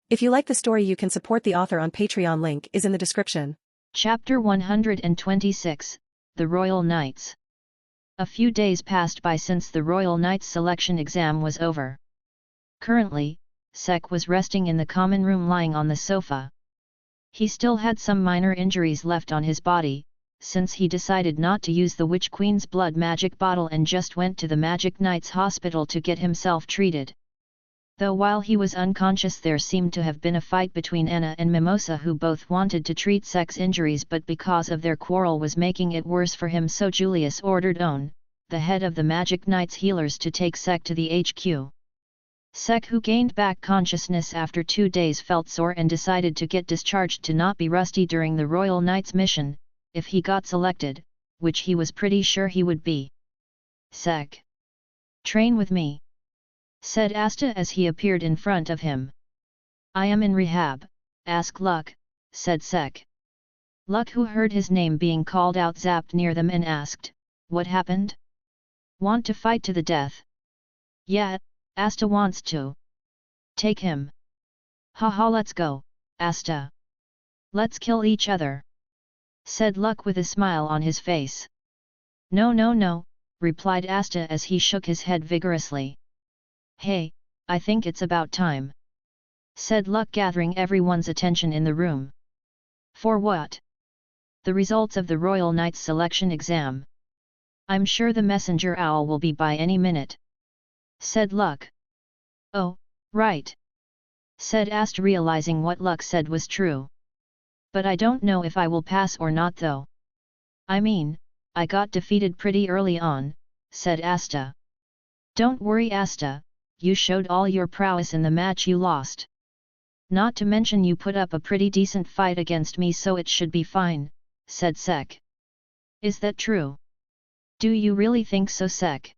If you like the story, you can support the author on Patreon. Link is in the description. Chapter 126, The Royal Knights. A few days passed by since the Royal Knights selection exam was over. Currently, Sek was resting in the common room lying on the sofa. He still had some minor injuries left on his body, since he decided not to use the Witch Queen's blood magic bottle and just went to the Magic Knights hospital to get himself treated. Though while he was unconscious there seemed to have been a fight between Anna and Mimosa, who both wanted to treat Sek's injuries, but because of their quarrel was making it worse for him, so Julius ordered On, the head of the Magic Knights healers, to take Sek to the HQ. Sek, who gained back consciousness after 2 days, felt sore and decided to get discharged to not be rusty during the Royal Knights mission, if he got selected, which he was pretty sure he would be. "Sek, train with me," said Asta as he appeared in front of him. "I am in rehab, ask Luck," said Sek. Luck, who heard his name being called out, zapped near them and asked, "What happened? Want to fight to the death?" "Yeah, Asta wants to. Take him." "Haha, let's go, Asta. Let's kill each other," said Luck with a smile on his face. "No no no," replied Asta as he shook his head vigorously. "Hey, I think it's about time," said Luck, gathering everyone's attention in the room. "For what?" "The results of the Royal Knights selection exam. I'm sure the messenger owl will be by any minute," said Luck. "Oh, right," said Asta, realizing what Luck said was true. "But I don't know if I will pass or not though. I mean, I got defeated pretty early on," said Asta. "Don't worry, Asta, you showed all your prowess in the match you lost. Not to mention you put up a pretty decent fight against me, so it should be fine," said Sek. "Is that true? Do you really think so, Sek?"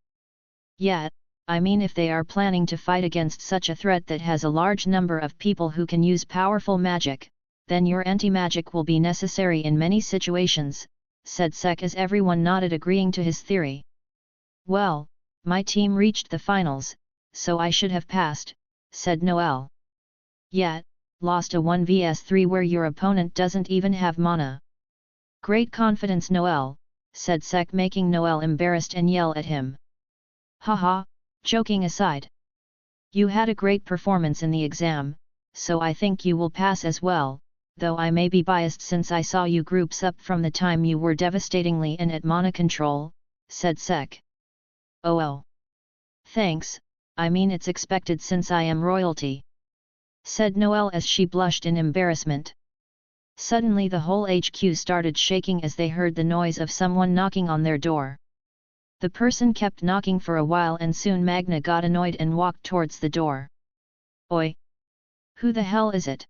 "Yeah, I mean, if they are planning to fight against such a threat that has a large number of people who can use powerful magic, then your anti-magic will be necessary in many situations," said Sek as everyone nodded, agreeing to his theory. "Well, my team reached the finals, so I should have passed," said Noel. "Yeah, lost a 1vs3 where your opponent doesn't even have mana." "Great confidence, Noel," said Sek, making Noel embarrassed and yell at him. "Haha, joking aside. You had a great performance in the exam, so I think you will pass as well, though I may be biased since I saw you groups up from the time you were devastatingly in at mana control," said Sek. Oh, thanks, I mean it's expected since I am royalty," said Noel as she blushed in embarrassment. Suddenly the whole HQ started shaking as they heard the noise of someone knocking on their door. The person kept knocking for a while and soon Magna got annoyed and walked towards the door. "Oi! Who the hell is it?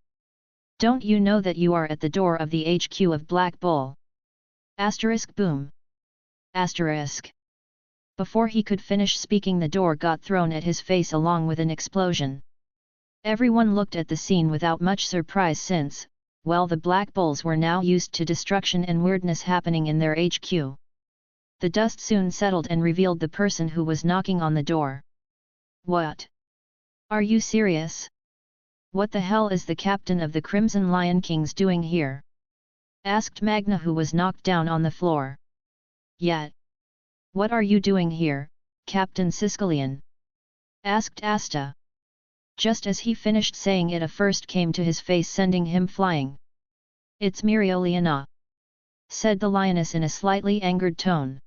Don't you know that you are at the door of the HQ of Black Bull? Asterisk boom. Asterisk." Before he could finish speaking, the door got thrown at his face along with an explosion. Everyone looked at the scene without much surprise since, well, the Black Bulls were now used to destruction and weirdness happening in their HQ. The dust soon settled and revealed the person who was knocking on the door. "What? Are you serious? What the hell is the captain of the Crimson Lion Kings doing here?" asked Magna, who was knocked down on the floor. "Yeah. What are you doing here, Captain Siscalian?" asked Asta. Just as he finished saying it, a first came to his face, sending him flying. "It's Mirioliana," said the lioness in a slightly angered tone.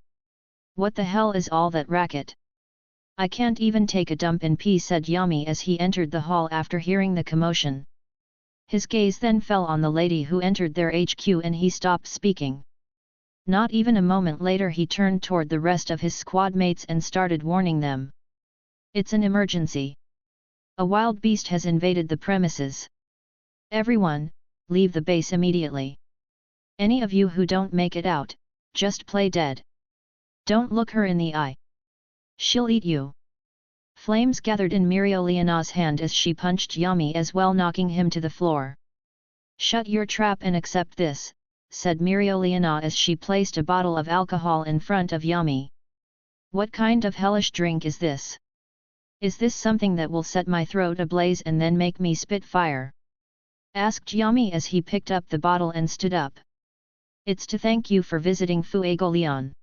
"What the hell is all that racket? I can't even take a dump in peace," said Yami as he entered the hall after hearing the commotion. His gaze then fell on the lady who entered their HQ and he stopped speaking. Not even a moment later he turned toward the rest of his squad mates and started warning them. "It's an emergency. A wild beast has invaded the premises. Everyone, leave the base immediately. Any of you who don't make it out, just play dead. Don't look her in the eye. She'll eat you." Flames gathered in Mirioliana's hand as she punched Yami as well, knocking him to the floor. "Shut your trap and accept this," said Mirioliana as she placed a bottle of alcohol in front of Yami. "What kind of hellish drink is this? Is this something that will set my throat ablaze and then make me spit fire? Asked Yami as he picked up the bottle and stood up. It's to thank you for visiting Fuegoleon.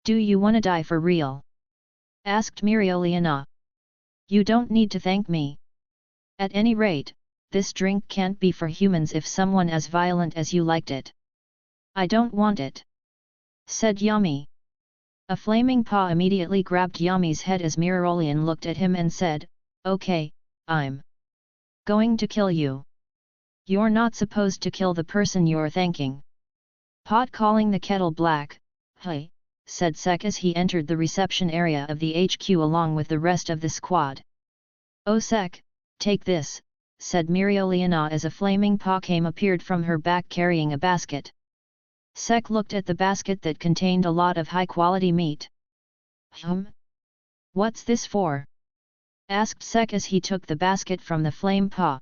Do you wanna die for real? Asked Mirioliana. You don't need to thank me. At any rate, this drink can't be for humans if someone as violent as you liked it. I don't want it, said Yami. A flaming paw immediately grabbed Yami's head as Miriolian looked at him and said, Okay, I'm going to kill you. You're not supposed to kill the person you're thanking. Pot calling the kettle black, hey, said Sek as he entered the reception area of the HQ along with the rest of the squad. Oh Sek, take this, said Mirioliana as a flaming paw appeared from her back carrying a basket. Sek looked at the basket that contained a lot of high-quality meat. What's this for? Asked Sek as he took the basket from the flame paw.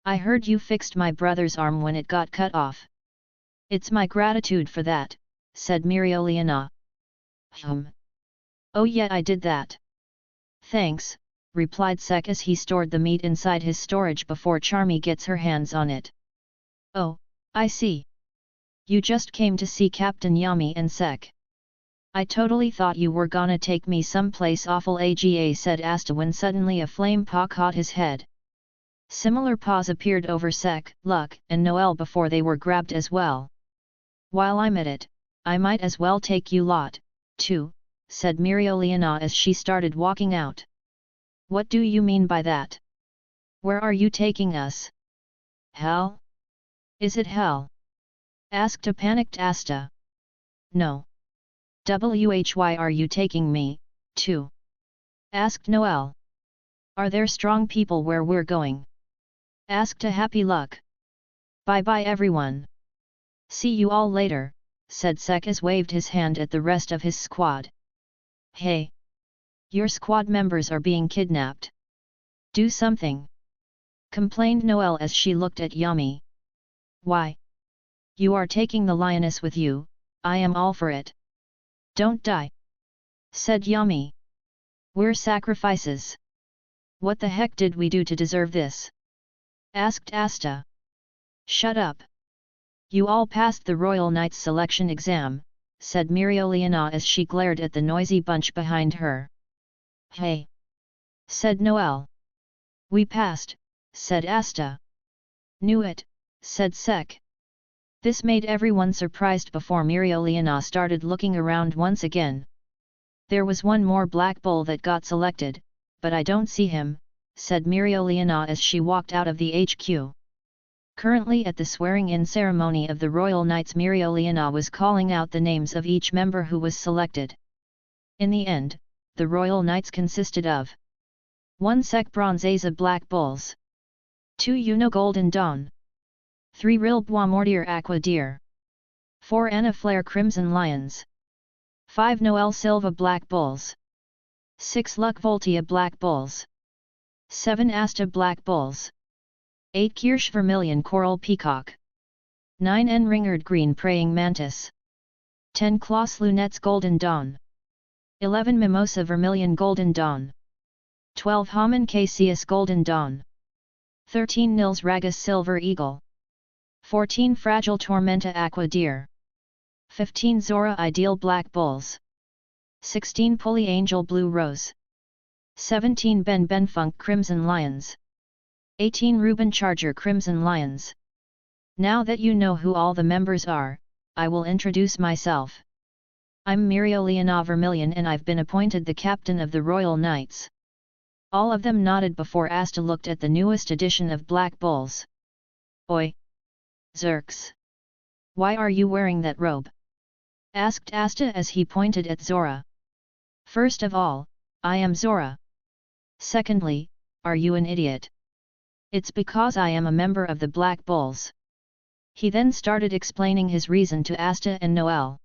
I heard you fixed my brother's arm when it got cut off. It's my gratitude for that, said Mirioliana. Oh yeah, I did that. Thanks, replied Sek as he stored the meat inside his storage before Charmy gets her hands on it. Oh, I see. You just came to see Captain Yami and Sek. I totally thought you were gonna take me someplace awful, AGA said Asta when suddenly a flame paw caught his head. Similar paws appeared over Sek, Luck, and Noel before they were grabbed as well. While I'm at it, I might as well take you lot, too, said Mirioliana as she started walking out. What do you mean by that? Where are you taking us? Hell? Is it hell? Asked a panicked Asta. No. Why are you taking me, too? Asked Noel. Are there strong people where we're going? Asked a happy Luck. Bye bye everyone. See you all later, said Sek as waved his hand at the rest of his squad. Hey! Your squad members are being kidnapped. Do something! Complained Noel as she looked at Yami. Why? You are taking the lioness with you, I am all for it. Don't die! Said Yami. We're sacrifices. What the heck did we do to deserve this? Asked Asta. Shut up! You all passed the Royal Knights selection exam, said Mirioliana as she glared at the noisy bunch behind her. Hey! Said Noel. We passed, said Asta. Knew it, said Sek. This made everyone surprised before Mirioliana started looking around once again. There was one more black bull that got selected, but I don't see him, said Mirioliana as she walked out of the HQ. Currently at the swearing-in ceremony of the Royal Knights, Mirioliana was calling out the names of each member who was selected. In the end, the Royal Knights consisted of 1 Sek Bronzeza Black Bulls, 2 Yuno Golden Dawn, 3 Ril Bois Mortier Aqua Deer, 4 Anna Flare Crimson Lions, 5 Noel Silva Black Bulls, 6 Luck Voltia Black Bulls, 7 Asta Black Bulls, 8 Kirsch Vermilion Coral Peacock, 9 Enringard Green Praying Mantis, 10 Klaus Lunettes Golden Dawn, 11 Mimosa Vermilion Golden Dawn, 12 Haman Caseus Golden Dawn, 13 Nils Ragus Silver Eagle, 14 Fragile Tormenta Aqua Deer, 15 Zora Ideal Black Bulls, 16 Pulley Angel Blue Rose, 17 Ben Benfunk Crimson Lions, 18 Reuben Charger Crimson Lions. Now that you know who all the members are, I will introduce myself. I'm Mirioliana Vermilion and I've been appointed the captain of the Royal Knights. All of them nodded before Asta looked at the newest edition of Black Bulls. Oi! Zerks! Why are you wearing that robe? Asked Asta as he pointed at Zora. First of all, I am Zora. Secondly, are you an idiot? It's because I am a member of the Black Bulls. He then started explaining his reason to Asta and Noel.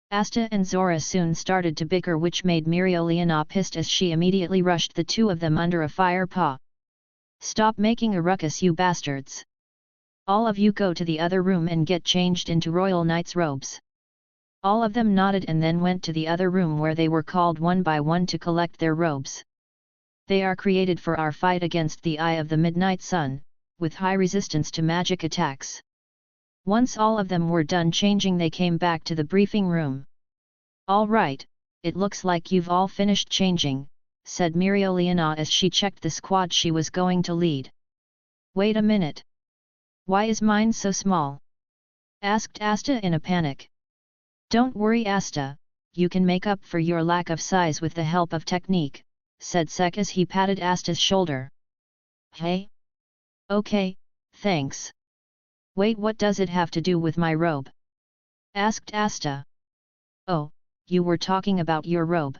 Asta and Zora soon started to bicker, which made Mirioliana pissed as she immediately rushed the two of them under a fire paw. Stop making a ruckus, you bastards! All of you go to the other room and get changed into Royal Knights robes. All of them nodded and then went to the other room where they were called one by one to collect their robes. They are created for our fight against the Eye of the Midnight Sun, with high resistance to magic attacks. Once all of them were done changing, they came back to the briefing room. "All right, it looks like you've all finished changing," said Myrioliana as she checked the squad she was going to lead. "Wait a minute. Why is mine so small?" asked Asta in a panic. "Don't worry Asta, you can make up for your lack of size with the help of technique," said Sek as he patted Asta's shoulder. "Hey? Okay, thanks. Wait, what does it have to do with my robe?" asked Asta. "Oh, you were talking about your robe.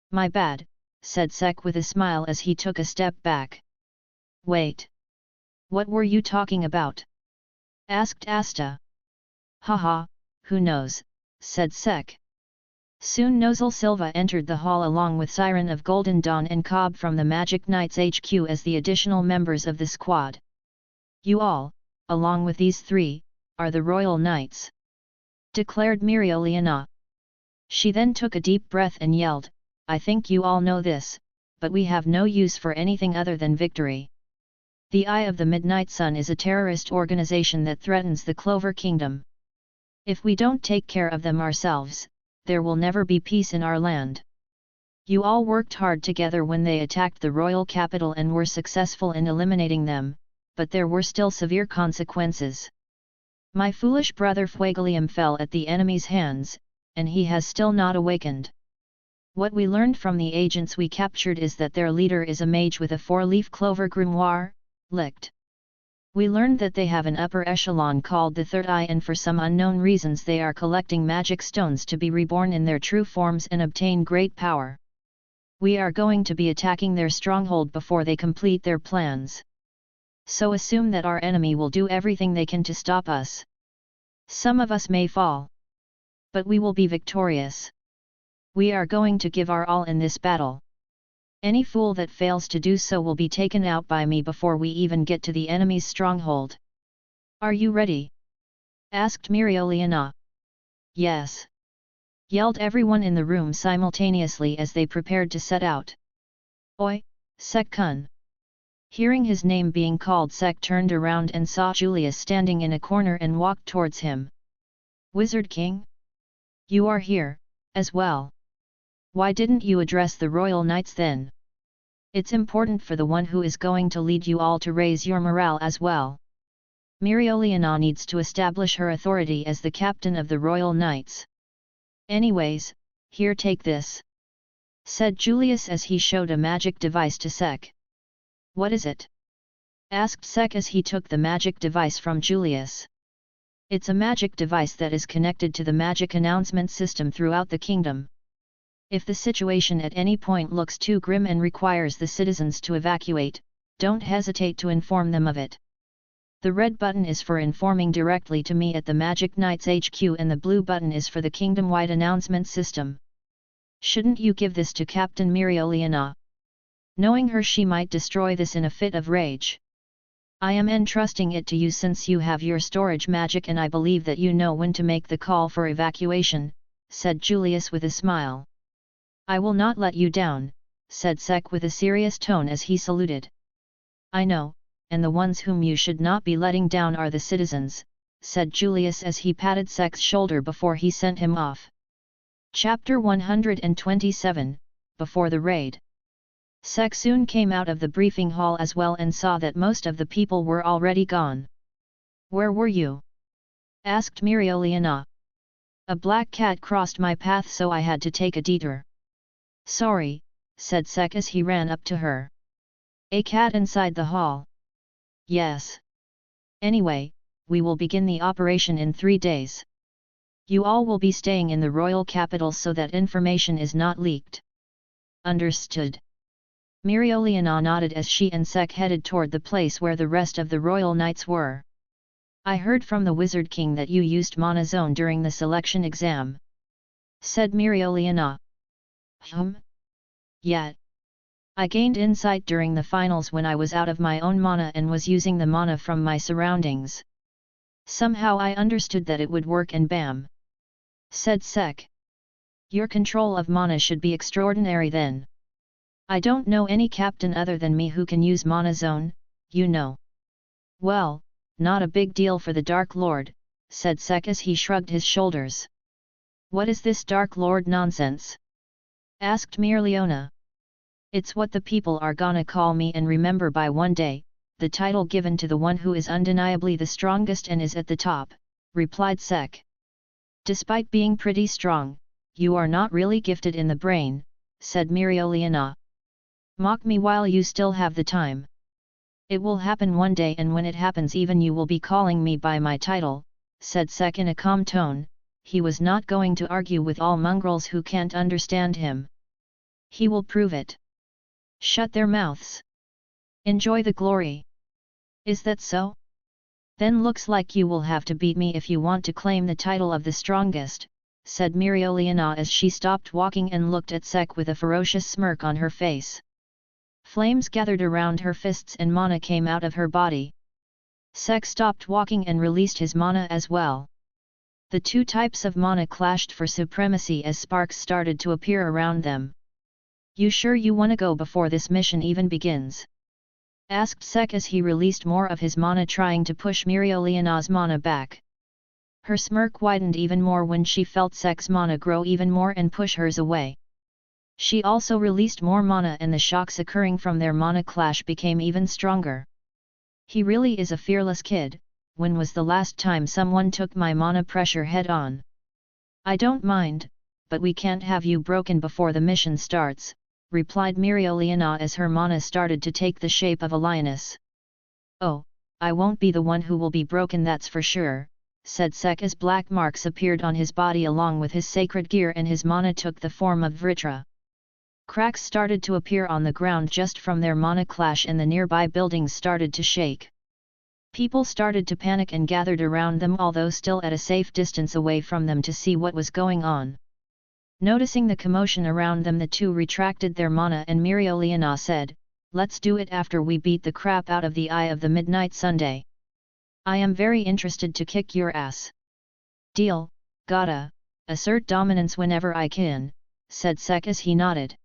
My bad," said Sek with a smile as he took a step back. "Wait. What were you talking about?" asked Asta. "Haha, who knows," said Sek. Soon Nozel Silva entered the hall along with Siren of Golden Dawn and Cobb from the Magic Knights HQ as the additional members of the squad. "You all, along with these three, are the Royal Knights," declared Myrioliana. She then took a deep breath and yelled, "I think you all know this, but we have no use for anything other than victory. The Eye of the Midnight Sun is a terrorist organization that threatens the Clover Kingdom. If we don't take care of them ourselves, there will never be peace in our land. You all worked hard together when they attacked the royal capital and were successful in eliminating them, but there were still severe consequences. My foolish brother Fuegalium fell at the enemy's hands, and he has still not awakened. What we learned from the agents we captured is that their leader is a mage with a 4-leaf clover grimoire, Licht. We learned that they have an upper echelon called the Third Eye, and for some unknown reasons they are collecting magic stones to be reborn in their true forms and obtain great power. We are going to be attacking their stronghold before they complete their plans. So assume that our enemy will do everything they can to stop us. Some of us may fall, but we will be victorious. We are going to give our all in this battle. Any fool that fails to do so will be taken out by me before we even get to the enemy's stronghold. Are you ready?" asked Myrioliana. "Yes," yelled everyone in the room simultaneously as they prepared to set out. "Oi, Sek-kun!" Hearing his name being called, Sek turned around and saw Julius standing in a corner and walked towards him. "Wizard King? You are here, as well. Why didn't you address the Royal Knights then? It's important for the one who is going to lead you all to raise your morale as well. Myrioliana needs to establish her authority as the captain of the Royal Knights. Anyways, here, take this," said Julius as he showed a magic device to Sek. "What is it?" asked Sek as he took the magic device from Julius. "It's a magic device that is connected to the magic announcement system throughout the kingdom. If the situation at any point looks too grim and requires the citizens to evacuate, don't hesitate to inform them of it. The red button is for informing directly to me at the Magic Knights HQ and the blue button is for the kingdom-wide announcement system. Shouldn't you give this to Captain Myrioliana? Knowing her, she might destroy this in a fit of rage. I am entrusting it to you since you have your storage magic and I believe that you know when to make the call for evacuation," said Julius with a smile. "I will not let you down," said Sek with a serious tone as he saluted. "I know, and the ones whom you should not be letting down are the citizens," said Julius as he patted Sek's shoulder before he sent him off. Chapter 127, Before the Raid. Sek soon came out of the briefing hall as well and saw that most of the people were already gone. "Where were you?" asked Myrioliana. "A black cat crossed my path, so I had to take a detour." "Sorry," said Sek as he ran up to her. "A cat inside the hall?" "Yes. Anyway, we will begin the operation in 3 days. You all will be staying in the royal capital so that information is not leaked." "Understood." Myrioliana nodded as she and Sek headed toward the place where the rest of the royal knights were. "I heard from the Wizard King that you used Mana Zone during the selection exam," said Myrioliana. Yeah. I gained insight during the finals when I was out of my own mana and was using the mana from my surroundings. Somehow I understood that it would work and bam," said Sek. "Your control of mana should be extraordinary then." I don't know any captain other than me who can use mana zone, you know. Well, not a big deal for the Dark Lord, said Sek as he shrugged his shoulders. What is this Dark Lord nonsense? Asked Mirleona. It's what the people are gonna call me and remember by one day, the title given to the one who is undeniably the strongest and is at the top, replied Sek. Despite being pretty strong, you are not really gifted in the brain, said Mirleona. Mock me while you still have the time. It will happen one day, and when it happens even you will be calling me by my title, said Sek in a calm tone. He was not going to argue with all mongrels who can't understand him. He will prove it. Shut their mouths. Enjoy the glory. Is that so? Then looks like you will have to beat me if you want to claim the title of the strongest, said Mirleona as she stopped walking and looked at Sek with a ferocious smirk on her face. Flames gathered around her fists and mana came out of her body. Sek stopped walking and released his mana as well. The two types of mana clashed for supremacy as sparks started to appear around them. You sure you wanna go before this mission even begins? Asked Sek as he released more of his mana, trying to push Mirleona's mana back. Her smirk widened even more when she felt Sek's mana grow even more and push hers away. She also released more mana and the shocks occurring from their mana clash became even stronger. He really is a fearless kid. When was the last time someone took my mana pressure head on? I don't mind, but we can't have you broken before the mission starts, replied Mirleona as her mana started to take the shape of a lioness. Oh, I won't be the one who will be broken, that's for sure, said Sek as black marks appeared on his body along with his sacred gear and his mana took the form of Vritra. Cracks started to appear on the ground just from their mana clash and the nearby buildings started to shake. People started to panic and gathered around them, although still at a safe distance away from them, to see what was going on. Noticing the commotion around them, the two retracted their mana and Mirleona said, "Let's do it after we beat the crap out of the Eye of the Midnight Sunday. I am very interested to kick your ass." "Deal, gotta assert dominance whenever I can," said Sek as he nodded.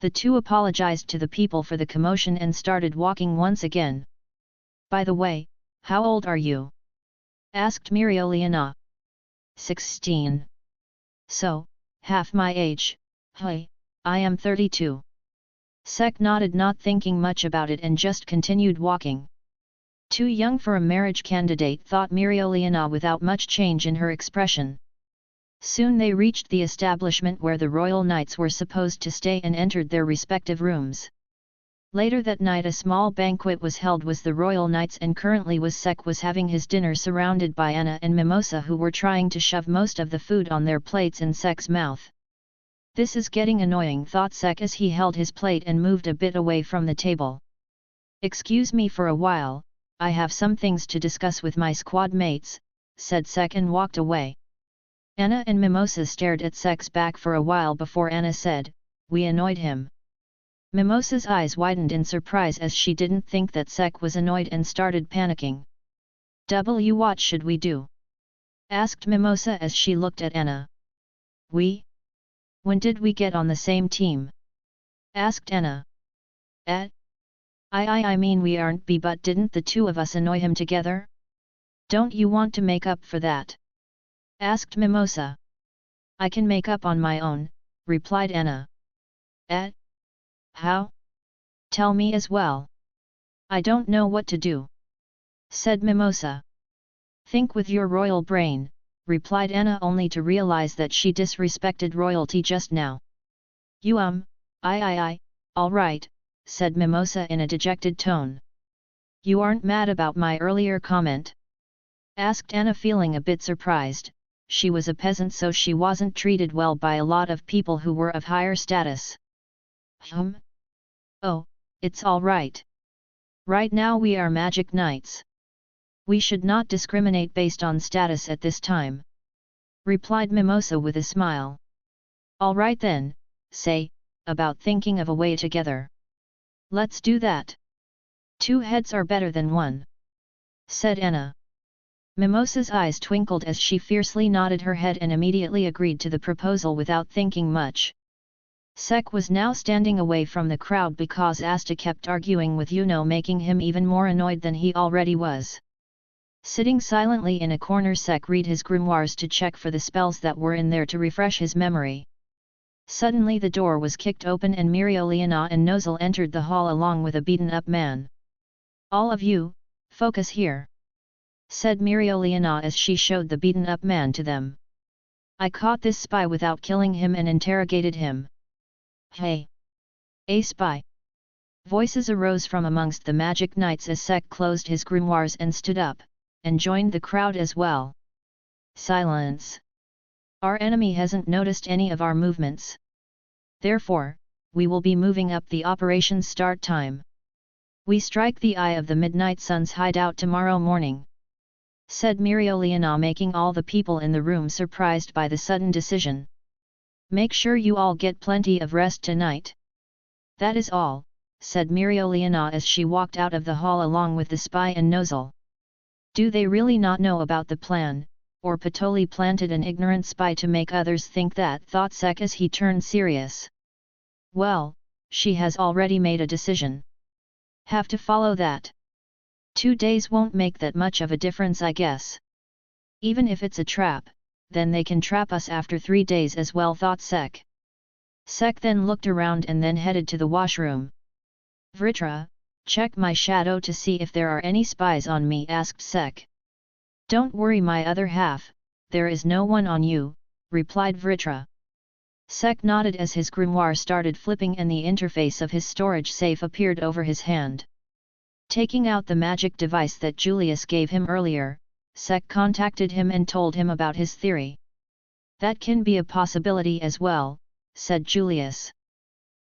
The two apologized to the people for the commotion and started walking once again. "By the way, how old are you?" asked Mirleona. 16. "So, half my age, hey, I am 32. Sek nodded, not thinking much about it, and just continued walking. Too young for a marriage candidate, thought Mirleona without much change in her expression. Soon they reached the establishment where the royal knights were supposed to stay and entered their respective rooms. Later that night a small banquet was held with the royal knights, and currently Sek was having his dinner surrounded by Anna and Mimosa, who were trying to shove most of the food on their plates in Sek's mouth. This is getting annoying, thought Sek as he held his plate and moved a bit away from the table. "Excuse me for a while, I have some things to discuss with my squad mates," said Sek and walked away. Anna and Mimosa stared at Sek's back for a while before Anna said, "We annoyed him." Mimosa's eyes widened in surprise as she didn't think that Sek was annoyed and started panicking. What should we do?" asked Mimosa as she looked at Anna. "We? When did we get on the same team?" asked Anna. I mean we aren't but didn't the two of us annoy him together? Don't you want to make up for that?" asked Mimosa. "I can make up on my own," replied Anna. How? Tell me as well." "I don't know what to do," said Mimosa. "Think with your royal brain," replied Anna, only to realize that she disrespected royalty just now. "You all right," said Mimosa in a dejected tone. "You aren't mad about my earlier comment?" asked Anna, feeling a bit surprised. She was a peasant, so she wasn't treated well by a lot of people who were of higher status. "Oh, it's all right. Right now we are magic knights. We should not discriminate based on status at this time," replied Mimosa with a smile. "All right then, say, about thinking of a way together. Let's do that. 2 heads are better than 1," said Anna. Mimosa's eyes twinkled as she fiercely nodded her head and immediately agreed to the proposal without thinking much. Sek was now standing away from the crowd because Asta kept arguing with Yuno, making him even more annoyed than he already was. Sitting silently in a corner, Sek read his grimoires to check for the spells that were in there to refresh his memory. Suddenly the door was kicked open and Myriolina and Nozel entered the hall along with a beaten-up man. "All of you, focus here," said Myriolina as she showed the beaten-up man to them. "I caught this spy without killing him and interrogated him." "Hey! A spy!" Voices arose from amongst the magic knights as Sek closed his grimoires and stood up, and joined the crowd as well. "Silence! Our enemy hasn't noticed any of our movements. Therefore, we will be moving up the operation's start time. We strike the eye of the Midnight Sun's hideout tomorrow morning," said Myriolina, making all the people in the room surprised by the sudden decision. "Make sure you all get plenty of rest tonight." "That is all," said Myriolina as she walked out of the hall along with the spy and Nozel. "Do they really not know about the plan, or Patoli planted an ignorant spy to make others think that?" thought Sek as he turned serious. "Well, she has already made a decision. Have to follow that. 2 days won't make that much of a difference, I guess. Even if it's a trap, then they can trap us after 3 days as well," thought Sek. Sek then looked around and then headed to the washroom. "Vritra, check my shadow to see if there are any spies on me," asked Sek. "Don't worry, my other half, there is no one on you," replied Vritra. Sek nodded as his grimoire started flipping and the interface of his storage safe appeared over his hand. Taking out the magic device that Julius gave him earlier, Sek contacted him and told him about his theory. "That can be a possibility as well," said Julius.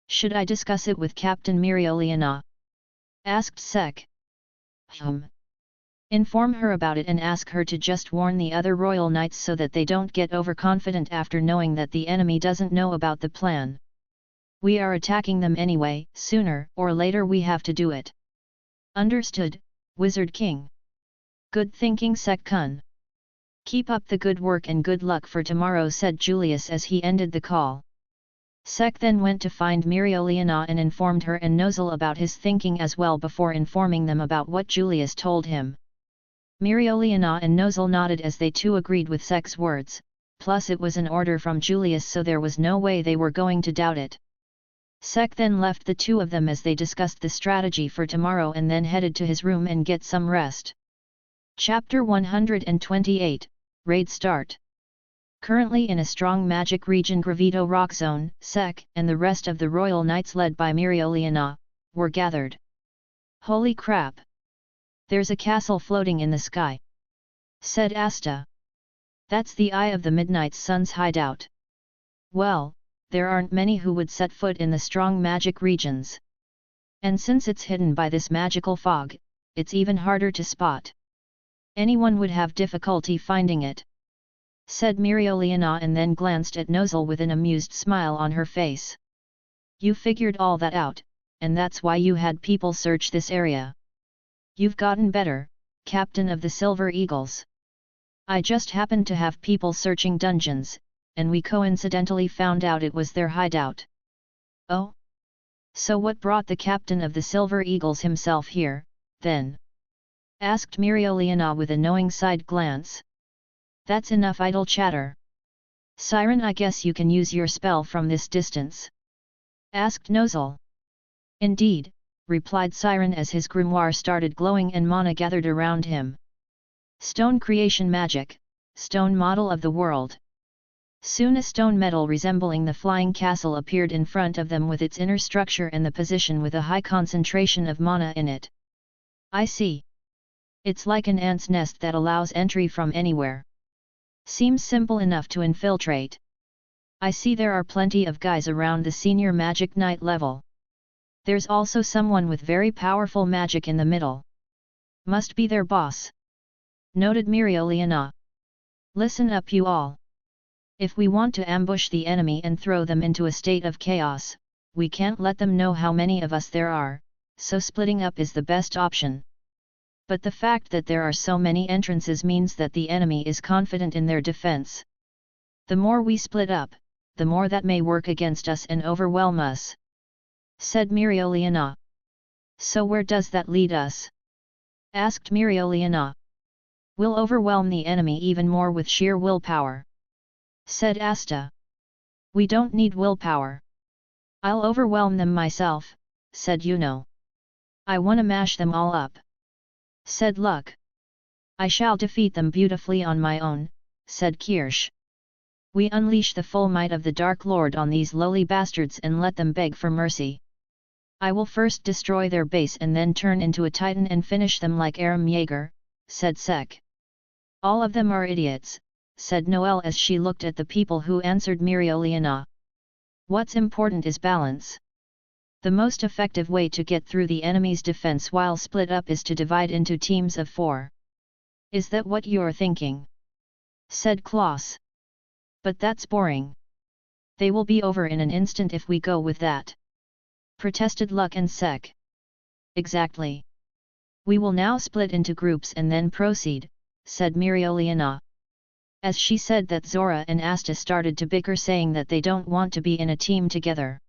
"Should I discuss it with Captain Myriolina?" asked Sek. Inform her about it and ask her to just warn the other royal knights so that they don't get overconfident after knowing that the enemy doesn't know about the plan. We are attacking them anyway, sooner or later we have to do it." "Understood, Wizard King." "Good thinking, Sek-kun. Keep up the good work and good luck for tomorrow," said Julius as he ended the call. Sek then went to find Myriolina and informed her and Nozel about his thinking as well before informing them about what Julius told him. Myriolina and Nozel nodded as they too agreed with Sek's words, plus it was an order from Julius, so there was no way they were going to doubt it. Sek then left the two of them as they discussed the strategy for tomorrow and then headed to his room and get some rest. Chapter 128, Raid Start. Currently in a strong magic region Gravito Rock Zone, Sek and the rest of the Royal Knights led by Myriolina were gathered. "Holy crap! There's a castle floating in the sky," said Asta. "That's the Eye of the Midnight Sun's hideout. Well, there aren't many who would set foot in the strong magic regions. And since it's hidden by this magical fog, it's even harder to spot. Anyone would have difficulty finding it," said Myriolina and then glanced at Nozel with an amused smile on her face. "You figured all that out, and that's why you had people search this area. You've gotten better, Captain of the Silver Eagles. I just happened to have people searching dungeons, and we coincidentally found out it was their hideout." "Oh? So what brought the Captain of the Silver Eagles himself here, then?" asked Myriolina with a knowing side glance. "That's enough idle chatter. Siren, I guess you can use your spell from this distance?" asked Nozel. "Indeed," replied Siren as his grimoire started glowing and mana gathered around him. "Stone creation magic, stone model of the world." Soon a stone medal resembling the flying castle appeared in front of them with its inner structure and the position with a high concentration of mana in it. "I see. It's like an ant's nest that allows entry from anywhere. Seems simple enough to infiltrate. I see there are plenty of guys around the senior magic knight level. There's also someone with very powerful magic in the middle. Must be their boss," noted Myriolina. "Listen up, you all. If we want to ambush the enemy and throw them into a state of chaos, we can't let them know how many of us there are, so splitting up is the best option. But the fact that there are so many entrances means that the enemy is confident in their defense. The more we split up, the more that may work against us and overwhelm us," said Mereoleona. "So where does that lead us?" asked Mereoleona. "We'll overwhelm the enemy even more with sheer willpower," said Asta. "We don't need willpower. I'll overwhelm them myself," said Yuno. "I wanna mash them all up," said Luck. "I shall defeat them beautifully on my own," said Kirsch. "We unleash the full might of the Dark Lord on these lowly bastards and let them beg for mercy. I will first destroy their base and then turn into a titan and finish them like Aram Yeager," said Sek. "All of them are idiots," said Noelle as she looked at the people who answered Mereoleona. "What's important is balance. The most effective way to get through the enemy's defense while split up is to divide into teams of 4. Is that what you're thinking?" said Klaus. "But that's boring. They will be over in an instant if we go with that," protested Luck and Sek. "Exactly. We will now split into groups and then proceed," said Mereoleona. As she said that, Zora and Asta started to bicker, saying that they don't want to be in a team together.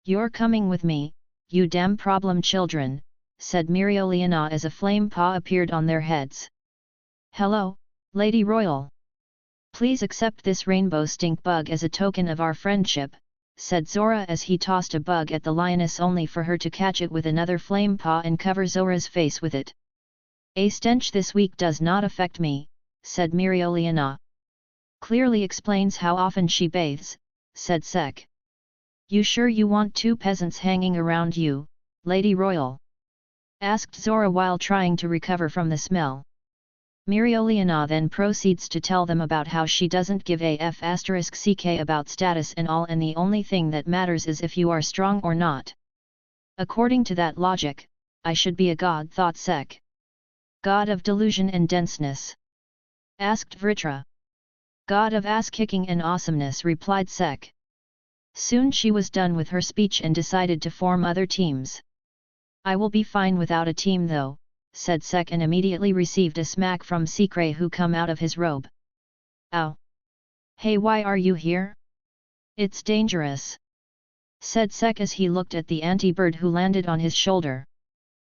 "You're coming with me, you damn problem children," said Mereoleona as a flame paw appeared on their heads. "Hello, Lady Royal. Please accept this rainbow stink bug as a token of our friendship," said Zora as he tossed a bug at the lioness only for her to catch it with another flame paw and cover Zora's face with it. "A stench this week does not affect me," said Mereoleona. "Clearly explains how often she bathes," said Sek. "You sure you want 2 peasants hanging around you, Lady Royal?" asked Zora while trying to recover from the smell. Mereoleona then proceeds to tell them about how she doesn't give a f*ck about status and all, and the only thing that matters is if you are strong or not. "According to that logic, I should be a god," thought Sek. "God of delusion and denseness?" asked Vritra. "God of ass-kicking and awesomeness," replied Sek. Soon she was done with her speech and decided to form other teams. "I will be fine without a team though," said Sek, and immediately received a smack from Sikray, who come out of his robe. "Ow! Hey, why are you here? It's dangerous," said Sek as he looked at the anti-bird who landed on his shoulder.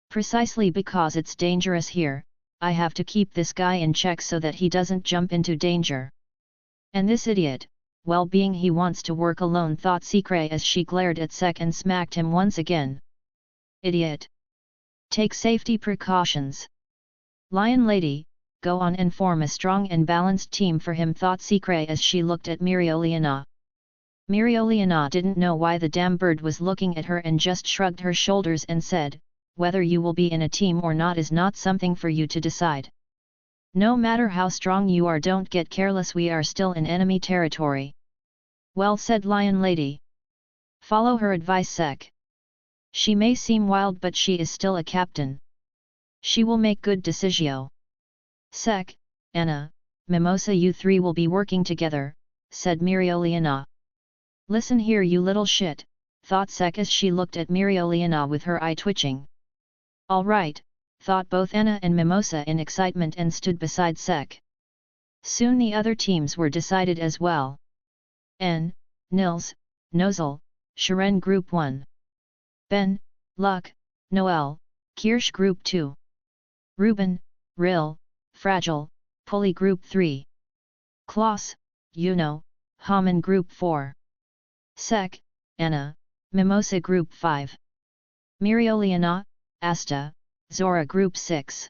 "Precisely because it's dangerous here, I have to keep this guy in check so that he doesn't jump into danger. And this idiot, well, being he wants to work alone," thought Sikray as she glared at Sek and smacked him once again. "Idiot! Take safety precautions. Lion Lady, go on and form a strong and balanced team for him," thought Sikray as she looked at Mereoleona. Mereoleona didn't know why the damn bird was looking at her and just shrugged her shoulders and said, "Whether you will be in a team or not is not something for you to decide. No matter how strong you are, don't get careless, we are still in enemy territory." "Well said, Lion Lady. Follow her advice, Sek. She may seem wild but she is still a captain. She will make good decision." "Sek, Anna, Mimosa, you 3 will be working together," said Mereoleona. "Listen here, you little shit," thought Sek as she looked at Mereoleona with her eye twitching. "All right," thought both Anna and Mimosa in excitement and stood beside Sek. Soon the other teams were decided as well. Nils, Nozel, Sharon Group 1. Ben, Luck, Noel, Kirsch Group 2. Ruben, Ril, Fragile, Pulley Group 3. Klaus, Yuno, Haman Group 4. Sek, Anna, Mimosa Group 5. Mereoleona, Asta, Zora Group 6.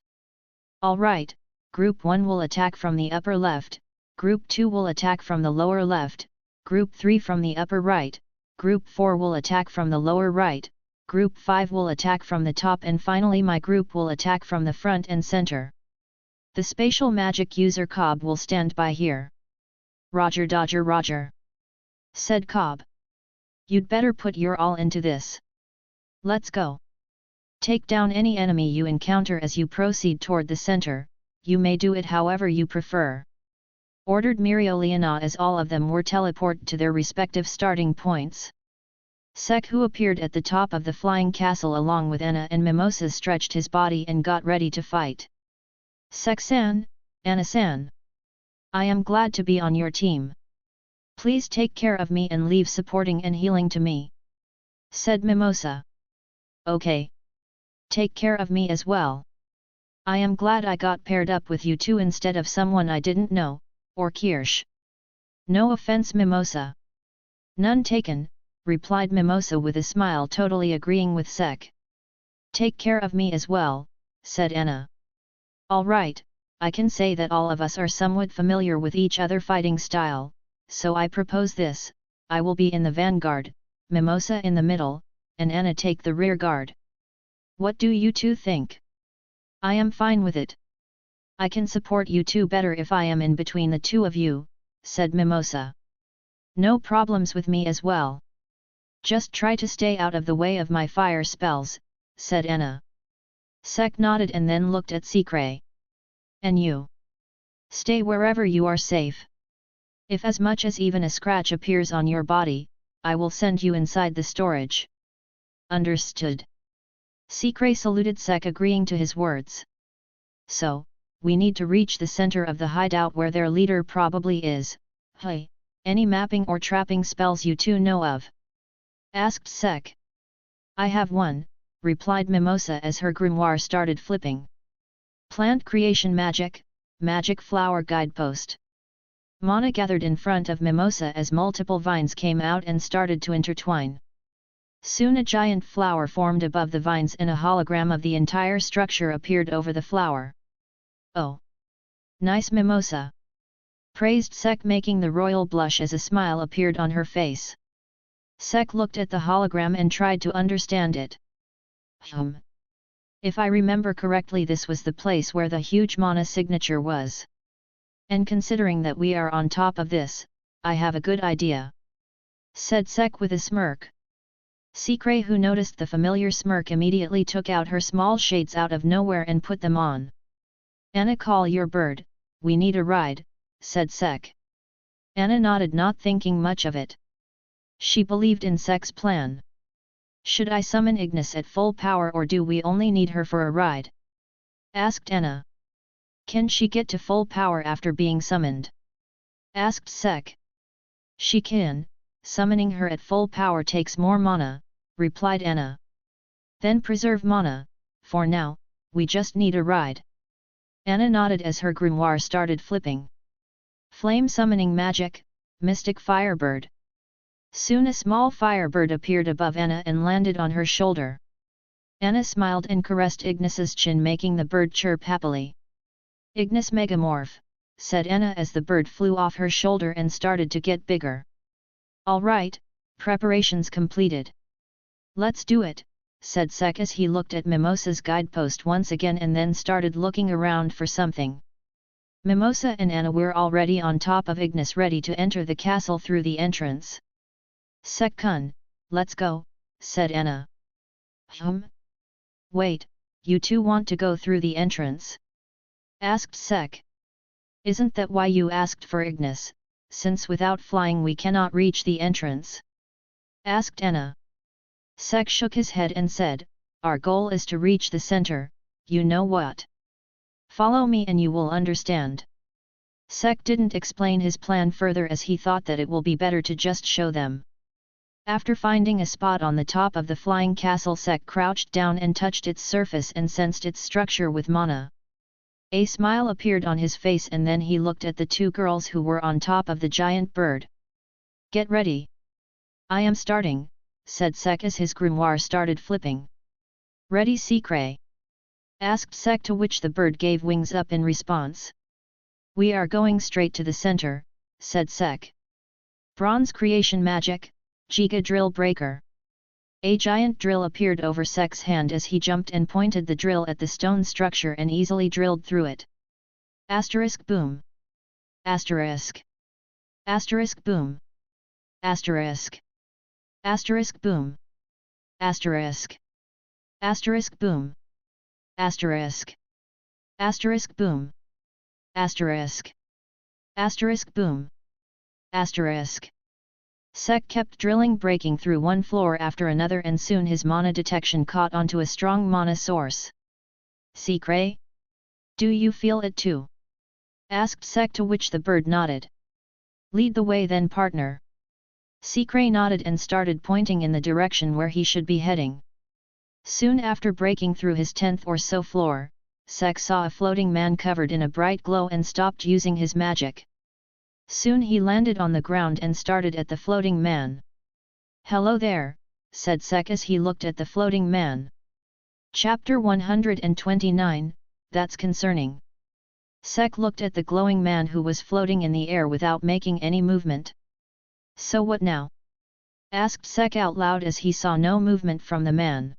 "All right, Group 1 will attack from the upper left, Group 2 will attack from the lower left, Group 3 from the upper right, Group 4 will attack from the lower right, Group 5 will attack from the top, and finally my group will attack from the front and center. The spatial magic user Cobb will stand by here." "Roger Dodger Roger," said Cobb. "You'd better put your all into this. Let's go. Take down any enemy you encounter as you proceed toward the center, you may do it however you prefer," ordered Mereoleona as all of them were teleported to their respective starting points. Sek, who appeared at the top of the flying castle along with Anna and Mimosa, stretched his body and got ready to fight. "Sek-san, Anna-san. I am glad to be on your team. Please take care of me and leave supporting and healing to me," said Mimosa. "Okay. Take care of me as well. I am glad I got paired up with you two instead of someone I didn't know, or Kirsch." "No offense, Mimosa." "None taken," replied Mimosa with a smile, totally agreeing with Sek. "Take care of me as well," said Anna. "All right, I can say that all of us are somewhat familiar with each other fighting style, so I propose this: I will be in the vanguard, Mimosa in the middle, and Anna take the rear guard. What do you two think?" "I am fine with it. I can support you two better if I am in between the two of you," said Mimosa. "No problems with me as well. Just try to stay out of the way of my fire spells," said Anna. Sek nodded and then looked at Secret. "And you? Stay wherever you are safe. If as much as even a scratch appears on your body, I will send you inside the storage." "Understood." Secret saluted Sek, agreeing to his words. "So, we need to reach the center of the hideout where their leader probably is. Hey, any mapping or trapping spells you two know of?" asked Sek. "I have one," replied Mimosa as her grimoire started flipping. "Plant creation magic, magic flower guidepost." Mana gathered in front of Mimosa as multiple vines came out and started to intertwine. Soon a giant flower formed above the vines and a hologram of the entire structure appeared over the flower. "Oh! Nice, Mimosa!" praised Sek, making the royal blush as a smile appeared on her face. Sek looked at the hologram and tried to understand it. If I remember correctly, this was the place where the huge mana signature was. And considering that we are on top of this, I have a good idea," said Sek with a smirk. Secret, who noticed the familiar smirk, immediately took out her small shades out of nowhere and put them on. "Anna, call your bird, we need a ride," said Sek. Anna nodded, not thinking much of it. She believed in Sek's plan. "Should I summon Ignis at full power, or do we only need her for a ride?" asked Anna. "Can she get to full power after being summoned?" asked Sek. "She can, summoning her at full power takes more mana," replied Anna. "Then preserve mana, for now, we just need a ride." Anna nodded as her grimoire started flipping. Flame summoning magic, mystic firebird. Soon a small firebird appeared above Anna and landed on her shoulder. Anna smiled and caressed Ignis's chin, making the bird chirp happily. "Ignis megamorph," said Anna as the bird flew off her shoulder and started to get bigger. "All right, preparations completed. Let's do it," said Sek as he looked at Mimosa's guidepost once again and then started looking around for something. Mimosa and Anna were already on top of Ignis, ready to enter the castle through the entrance. "Sek-kun, let's go," said Anna. Wait, you two want to go through the entrance?" asked Sek. "Isn't that why you asked for Ignis, since without flying we cannot reach the entrance?" asked Anna. Sek shook his head and said, "Our goal is to reach the center, you know what? Follow me and you will understand." Sek didn't explain his plan further as he thought that it will be better to just show them. After finding a spot on the top of the flying castle, Sek crouched down and touched its surface and sensed its structure with mana. A smile appeared on his face and then he looked at the two girls who were on top of the giant bird. "Get ready." "I am starting," said Sek as his grimoire started flipping. "Ready, Secret?" asked Sek, to which the bird gave wings up in response. "We are going straight to the center," said Sek. Bronze creation magic, Giga drill breaker. A giant drill appeared over Sek's hand as he jumped and pointed the drill at the stone structure and easily drilled through it. Asterisk boom. Asterisk. Asterisk boom. Asterisk. Asterisk boom. Asterisk. Asterisk boom. Asterisk. Asterisk boom. Asterisk. Asterisk boom. Asterisk. Sek kept drilling, breaking through one floor after another, and soon his mana detection caught onto a strong mana source. "Secret? Do you feel it too?" asked Sek, to which the bird nodded. Lead the way then, partner. Secret nodded and started pointing in the direction where he should be heading. Soon after breaking through his 10th or so floor, Sek saw a floating man covered in a bright glow and stopped using his magic. Soon he landed on the ground and started at the floating man. "Hello there," said Sek as he looked at the floating man. Chapter 129, That's Concerning. Sek looked at the glowing man who was floating in the air without making any movement. "So what now?" asked Sek out loud as he saw no movement from the man.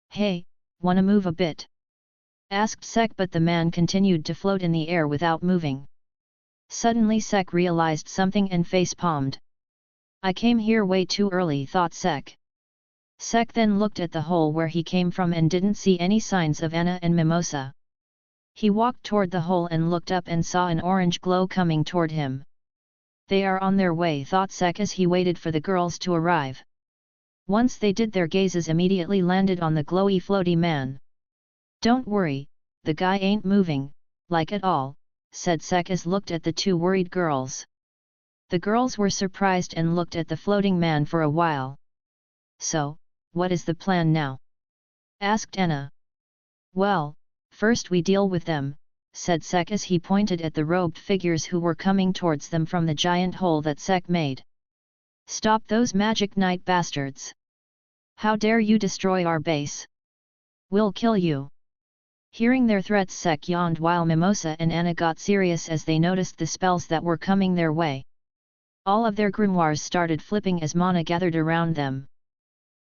"Hey, wanna move a bit?" asked Sek, but the man continued to float in the air without moving. Suddenly Sek realized something and face-palmed. "I came here way too early," thought Sek. Sek then looked at the hole where he came from and didn't see any signs of Anna and Mimosa. He walked toward the hole and looked up and saw an orange glow coming toward him. "They are on their way," thought Sek as he waited for the girls to arrive. Once they did, their gazes immediately landed on the glowy floaty man. "Don't worry, the guy ain't moving, like at all," said Sek as looked at the two worried girls. The girls were surprised and looked at the floating man for a while. "So, what is the plan now?" asked Anna. "Well, first we deal with them," said Sek as he pointed at the robed figures who were coming towards them from the giant hole that Sek made. "Stop those magic night bastards! How dare you destroy our base? We'll kill you!" Hearing their threats, Sek yawned while Mimosa and Anna got serious as they noticed the spells that were coming their way. All of their grimoires started flipping as mana gathered around them.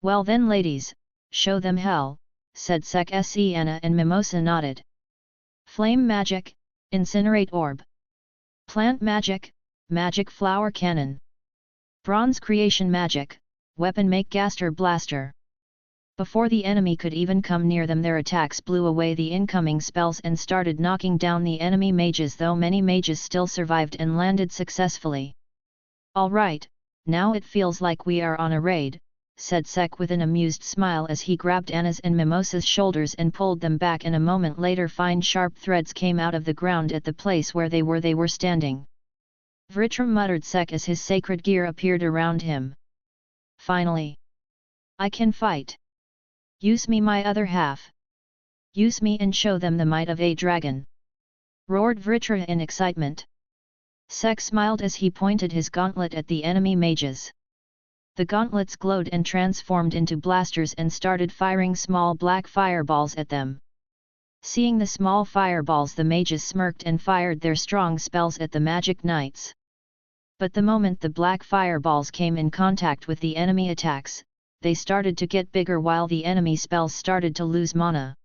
"Well then ladies, show them hell," said Sek. Anna and Mimosa nodded. "Flame magic, incinerate orb. Plant magic, magic flower cannon. Bronze creation magic, weapon make gaster blaster." Before the enemy could even come near them, their attacks blew away the incoming spells and started knocking down the enemy mages, though many mages still survived and landed successfully. "Alright, now it feels like we are on a raid," said Sek with an amused smile as he grabbed Anna's and Mimosa's shoulders and pulled them back, and a moment later fine sharp threads came out of the ground at the place where they were standing. "Vritra," muttered Sek as his sacred gear appeared around him. "Finally! I can fight! Use me, my other half! Use me and show them the might of a dragon!" roared Vritra in excitement. Sek smiled as he pointed his gauntlet at the enemy mages. The gauntlets glowed and transformed into blasters and started firing small black fireballs at them. Seeing the small fireballs, the mages smirked and fired their strong spells at the magic knights. But the moment the black fireballs came in contact with the enemy attacks, they started to get bigger while the enemy spells started to lose mana.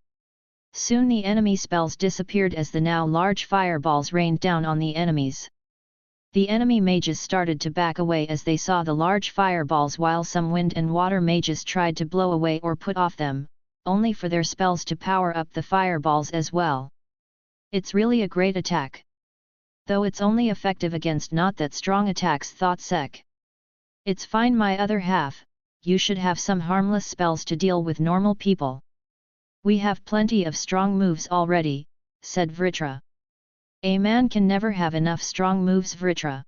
Soon the enemy spells disappeared as the now large fireballs rained down on the enemies. The enemy mages started to back away as they saw the large fireballs, while some wind and water mages tried to blow away or put off them, only for their spells to power up the fireballs as well. "It's really a great attack. Though it's only effective against not that strong attacks," thought Sek. "It's fine, my other half, you should have some harmless spells to deal with normal people." "We have plenty of strong moves already," said Vritra. "A man can never have enough strong moves, Vritra.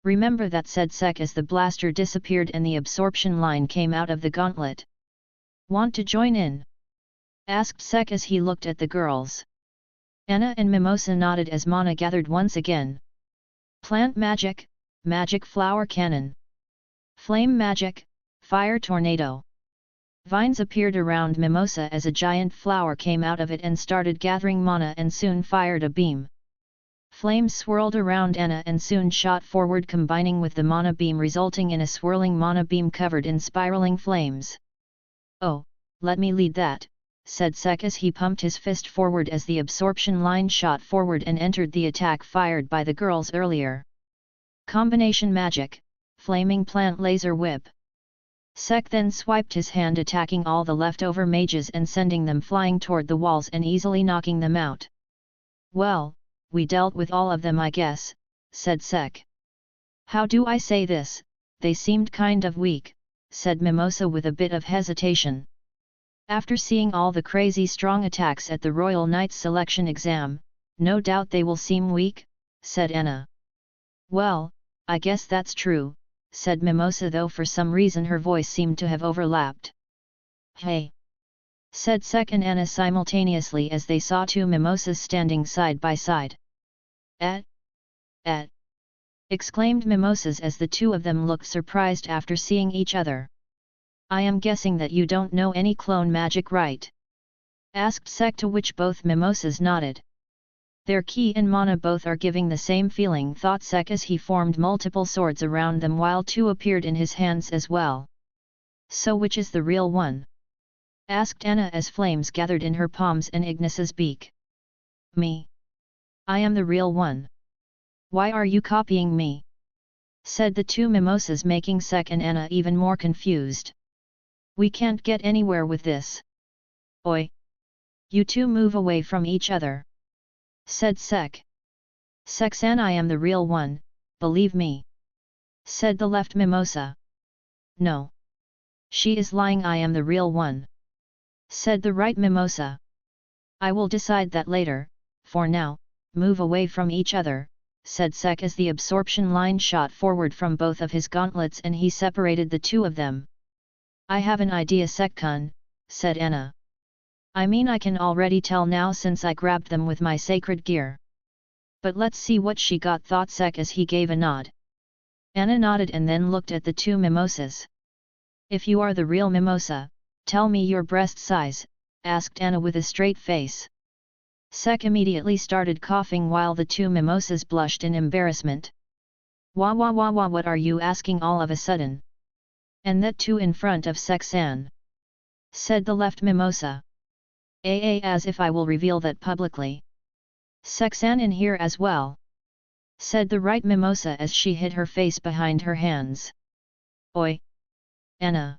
Remember that," said Sek as the blaster disappeared and the absorption line came out of the gauntlet. "Want to join in?" asked Sek as he looked at the girls. Anna and Mimosa nodded as mana gathered once again. "Plant magic, magic flower cannon. Flame magic, fire tornado." Vines appeared around Mimosa as a giant flower came out of it and started gathering mana and soon fired a beam. Flames swirled around Anna and soon shot forward, combining with the mana beam, resulting in a swirling mana beam covered in spiraling flames. "Oh, let me lead that," said Sek as he pumped his fist forward as the absorption line shot forward and entered the attack fired by the girls earlier. "Combination magic, flaming plant laser whip." Sek then swiped his hand, attacking all the leftover mages and sending them flying toward the walls and easily knocking them out. "Well, we dealt with all of them, I guess," said Sek. "How do I say this, they seemed kind of weak," said Mimosa with a bit of hesitation. "After seeing all the crazy strong attacks at the Royal Knights selection exam, no doubt they will seem weak," said Anna. "Well, I guess that's true, said Mimosa, though for some reason her voice seemed to have overlapped. Hey! Said Sek and Anna simultaneously as they saw two mimosas standing side by side. Et! Exclaimed Mimosas as the two of them looked surprised after seeing each other. I am guessing that you don't know any clone magic, right? Asked Sek, to which both Mimosas nodded. Their ki and mana both are giving the same feeling, thought Sek as he formed multiple swords around them while two appeared in his hands as well. So which is the real one? Asked Anna as flames gathered in her palms and Ignis's beak. Me. I am the real one. Why are you copying me? Said the two mimosas, making Sek and Anna even more confused. We can't get anywhere with this. Oi! You two move away from each other. Said Sek. Seksan, I am the real one, believe me. Said the left mimosa. No. She is lying, I am the real one. Said the right mimosa. I will decide that later, for now, move away from each other, said Sek as the absorption line shot forward from both of his gauntlets and he separated the two of them. I have an idea, Sek-kun, said Anna. I mean, I can already tell now since I grabbed them with my sacred gear. But let's see what she got, thought Sek as he gave a nod. Anna nodded and then looked at the two mimosas. If you are the real mimosa, tell me your breast size, asked Anna with a straight face. Sek immediately started coughing while the two mimosas blushed in embarrassment. Wah, what are you asking all of a sudden? And that too in front of Sek-san? Said the left mimosa. As if I will reveal that publicly. Sek-san in here as well? Said the right mimosa as she hid her face behind her hands. Oi! Anna!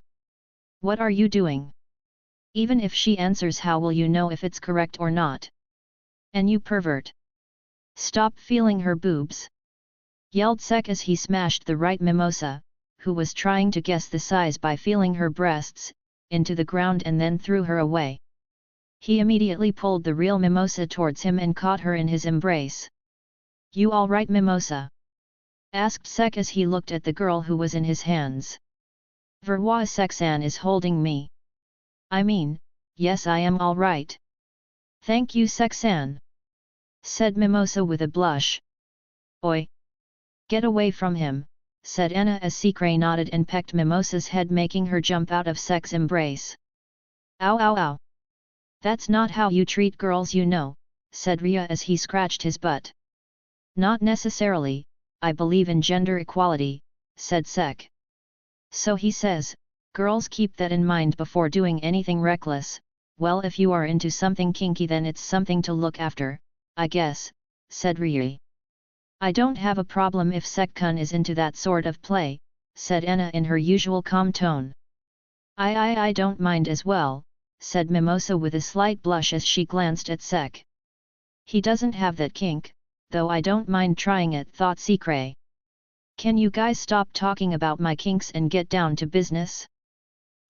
What are you doing? Even if she answers, how will you know if it's correct or not? And you pervert! Stop feeling her boobs! Yelled Sek as he smashed the right mimosa, who was trying to guess the size by feeling her breasts, into the ground and then threw her away. He immediately pulled the real mimosa towards him and caught her in his embrace. You alright, mimosa? Asked Sek as he looked at the girl who was in his hands. Verwa, Seksan is holding me. I mean, yes, I am alright. Thank you, Seksan. Said Mimosa with a blush. Oi! Get away from him, said Anna as Sekre nodded and pecked Mimosa's head, making her jump out of Sek's embrace. Ow! That's not how you treat girls, you know, said Rhya as he scratched his butt. Not necessarily, I believe in gender equality, said Sek. So he says, girls keep that in mind before doing anything reckless. Well, if you are into something kinky then it's something to look after, I guess, said Rhya. I don't have a problem if Sek-kun is into that sort of play, said Anna in her usual calm tone. I don't mind as well, said Mimosa with a slight blush as she glanced at Sek. He doesn't have that kink, though I don't mind trying it, thought Sekre. Can you guys stop talking about my kinks and get down to business?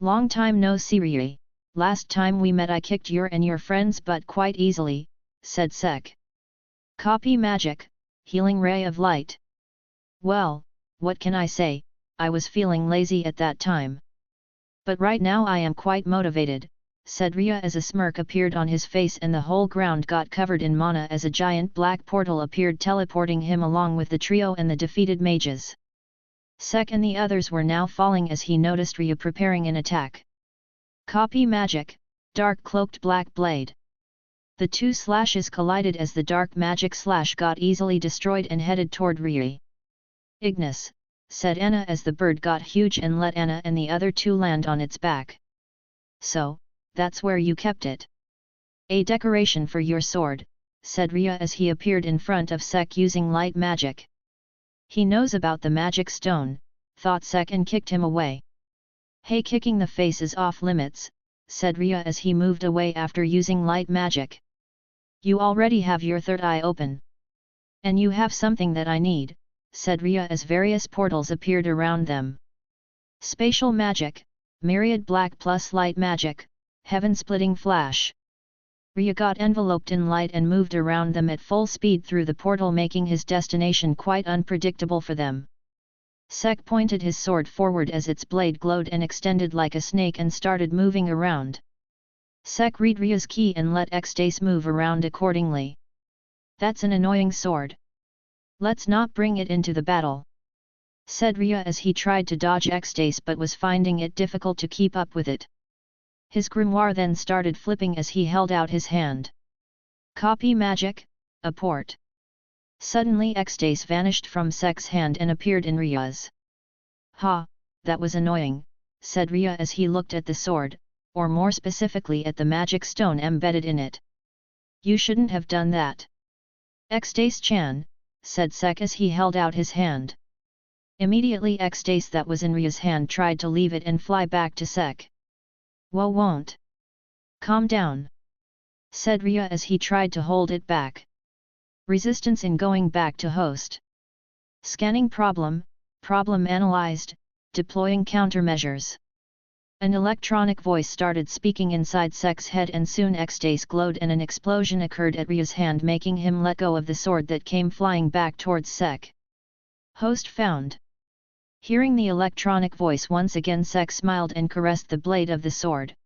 Long time no see, Rhya. Last time we met I kicked your and your friend's butt quite easily, said Sek. Copy magic, healing ray of light. Well, what can I say, I was feeling lazy at that time. But right now I am quite motivated, said Rhya as a smirk appeared on his face and the whole ground got covered in mana as a giant black portal appeared, teleporting him along with the trio and the defeated mages. Sek and the others were now falling as he noticed Rhya preparing an attack. Copy magic, dark cloaked black blade. The two slashes collided as the dark magic slash got easily destroyed and headed toward Rhya. Ignis, said Anna as the bird got huge and let Anna and the other two land on its back. So, that's where you kept it. A decoration for your sword, said Rhya as he appeared in front of Sek using light magic. He knows about the magic stone, thought Sek and kicked him away. Hey, kicking the face is off limits, said Rhya as he moved away after using light magic. You already have your third eye open. And you have something that I need, said Rhya as various portals appeared around them. Spatial magic, myriad black plus light magic, heaven-splitting flash. Rhya got enveloped in light and moved around them at full speed through the portal, making his destination quite unpredictable for them. Sek pointed his sword forward as its blade glowed and extended like a snake and started moving around. Sek read Rhya's key and let Xdace move around accordingly. "That's an annoying sword. Let's not bring it into the battle," said Rhya as he tried to dodge Xdace but was finding it difficult to keep up with it. His grimoire then started flipping as he held out his hand. "Copy magic, apport." Suddenly Xdace vanished from Sek's hand and appeared in Rhya's. "Ha, that was annoying," said Rhya as he looked at the sword, or more specifically at the magic stone embedded in it. "You shouldn't have done that." "Xdace-chan," said Sek as he held out his hand. Immediately Xdace that was in Rhya's hand tried to leave it and fly back to Sek. "Whoa, won't. Calm down," said Rhya as he tried to hold it back. Resistance in going back to host. Scanning problem analyzed, deploying countermeasures. An electronic voice started speaking inside Sek's head and soon Xdace glowed and an explosion occurred at Rya's hand making him let go of the sword that came flying back towards Sek. "Host found." Hearing the electronic voice once again, Sek smiled and caressed the blade of the sword.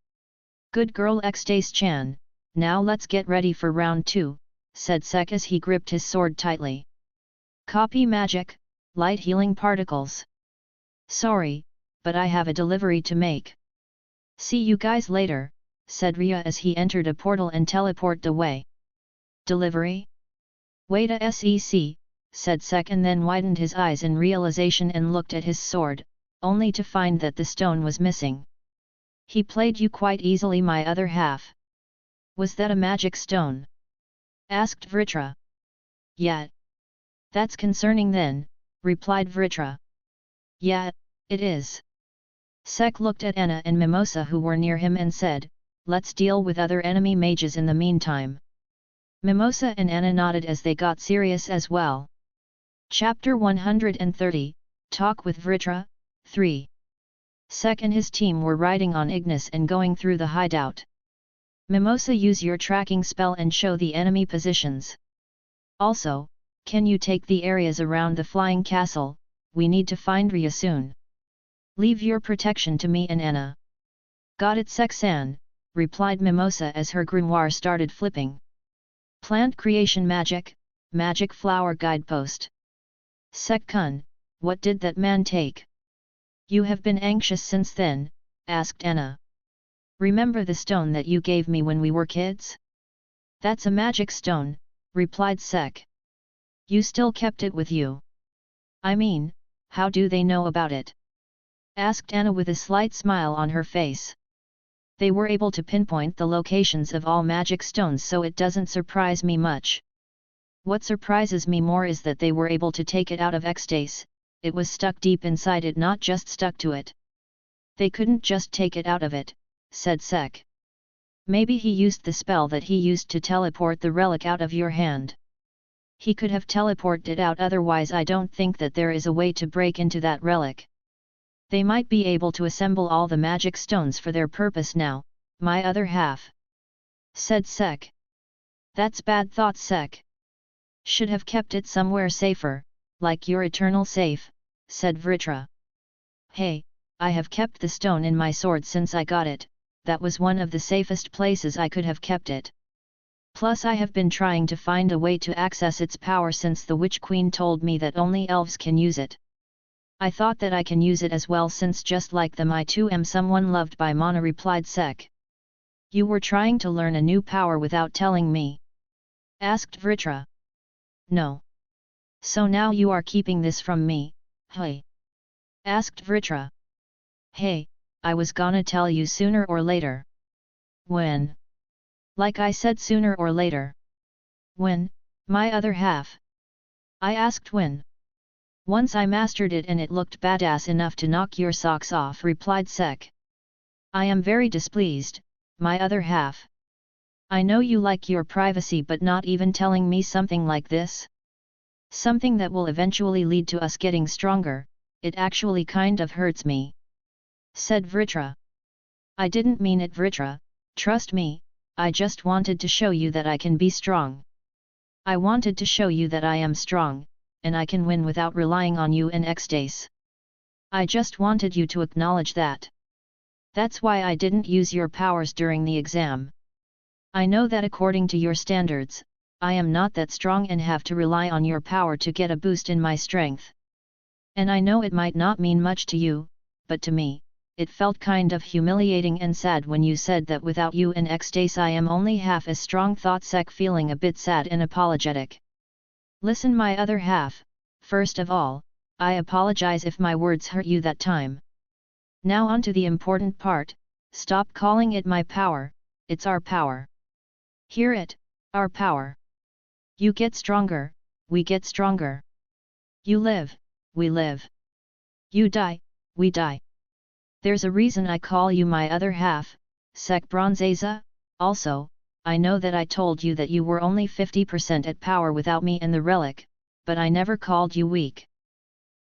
"Good girl Xdace-chan, now let's get ready for round 2, said Sek as he gripped his sword tightly. "Copy magic, light healing particles." "Sorry, but I have a delivery to make." "See you guys later," said Rhya as he entered a portal and teleported away. "Delivery? Wait a sec," said Sek and then widened his eyes in realization and looked at his sword, only to find that the stone was missing. "He played you quite easily, my other half." "Was that a magic stone?" asked Vritra. "Yeah. That's concerning then," replied Vritra. "Yeah, it is." Sek looked at Anna and Mimosa who were near him and said, "Let's deal with other enemy mages in the meantime." Mimosa and Anna nodded as they got serious as well. Chapter 130, Talk with Vritra, 3. Sek and his team were riding on Ignis and going through the hideout. "Mimosa, use your tracking spell and show the enemy positions. Also, can you take the areas around the flying castle, we need to find Rhya soon. Leave your protection to me and Anna." "Got it Sek-san," replied Mimosa as her grimoire started flipping. Plant creation magic, magic flower guidepost. "Sek-kun, what did that man take? You have been anxious since then," asked Anna. "Remember the stone that you gave me when we were kids?" "That's a magic stone," replied Sek. "You still kept it with you? I mean, how do they know about it?" asked Anna with a slight smile on her face. "They were able to pinpoint the locations of all magic stones, so it doesn't surprise me much. What surprises me more is that they were able to take it out of Xdace. It was stuck deep inside it, not just stuck to it." "They couldn't just take it out of it," said Sek. "Maybe he used the spell that he used to teleport the relic out of your hand. He could have teleported it out, otherwise I don't think that there is a way to break into that relic. They might be able to assemble all the magic stones for their purpose now, my other half," said Sek. "That's bad thought, Sek. Should have kept it somewhere safer, like your eternal safe," said Vritra. "Hey, I have kept the stone in my sword since I got it, that was one of the safest places I could have kept it. Plus I have been trying to find a way to access its power since the Witch Queen told me that only elves can use it. I thought that I can use it as well, since just like them I too am someone loved by Mana," replied Sek. "You were trying to learn a new power without telling me?" asked Vritra. "No. So now you are keeping this from me, hey?" asked Vritra. "Hey, I was gonna tell you sooner or later." "When?" "Like I said, sooner or later." "When, my other half?" "I asked when. Once I mastered it and it looked badass enough to knock your socks off," replied Sek. "I am very displeased, my other half. I know you like your privacy, but not even telling me something like this? Something that will eventually lead to us getting stronger, it actually kind of hurts me," said Vritra. "I didn't mean it, Vritra, trust me, I just wanted to show you that I can be strong. I wanted to show you that I am strong, and I can win without relying on you and Xdace. I just wanted you to acknowledge that. That's why I didn't use your powers during the exam. I know that according to your standards, I am not that strong and have to rely on your power to get a boost in my strength. And I know it might not mean much to you, but to me, it felt kind of humiliating and sad when you said that without you in X days I am only half as strong. Thought Sek, feeling a bit sad and apologetic. Listen, my other half, first of all, I apologize if my words hurt you that time. Now on to the important part, stop calling it my power, it's our power. Hear it, our power. You get stronger, we get stronger. You live, we live. You die, we die. There's a reason I call you my other half, Sek Bronzeza. Also, I know that I told you that you were only 50% at power without me and the relic, but I never called you weak.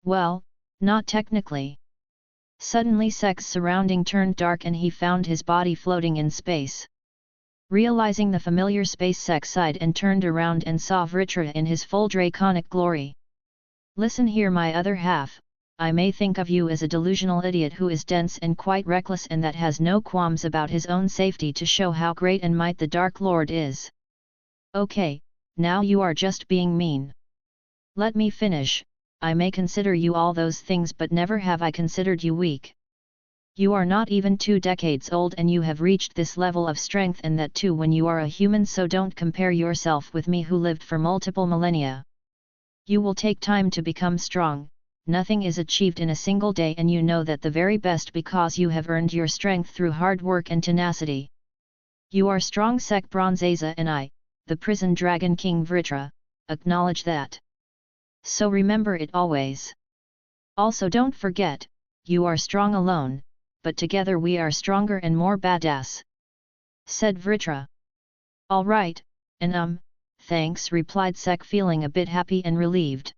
Well, not technically. Suddenly Sek's surrounding turned dark and he found his body floating in space. Realizing the familiar space, Sek sighed and turned around and saw Vritra in his full draconic glory. Listen here, my other half, I may think of you as a delusional idiot who is dense and quite reckless and that has no qualms about his own safety to show how great and might the Dark Lord is. Okay, now you are just being mean. Let me finish. I may consider you all those things, but never have I considered you weak. You are not even 2 decades old and you have reached this level of strength, and that too when you are a human, so don't compare yourself with me who lived for multiple millennia. You will take time to become strong, nothing is achieved in a single day, and you know that the very best because you have earned your strength through hard work and tenacity. You are strong, Sek Bronzeza, and I, the prison dragon king Vritra, acknowledge that. So remember it always. Also don't forget, you are strong alone, but together we are stronger and more badass, said Vritra. Alright, and thanks, replied Sek, feeling a bit happy and relieved.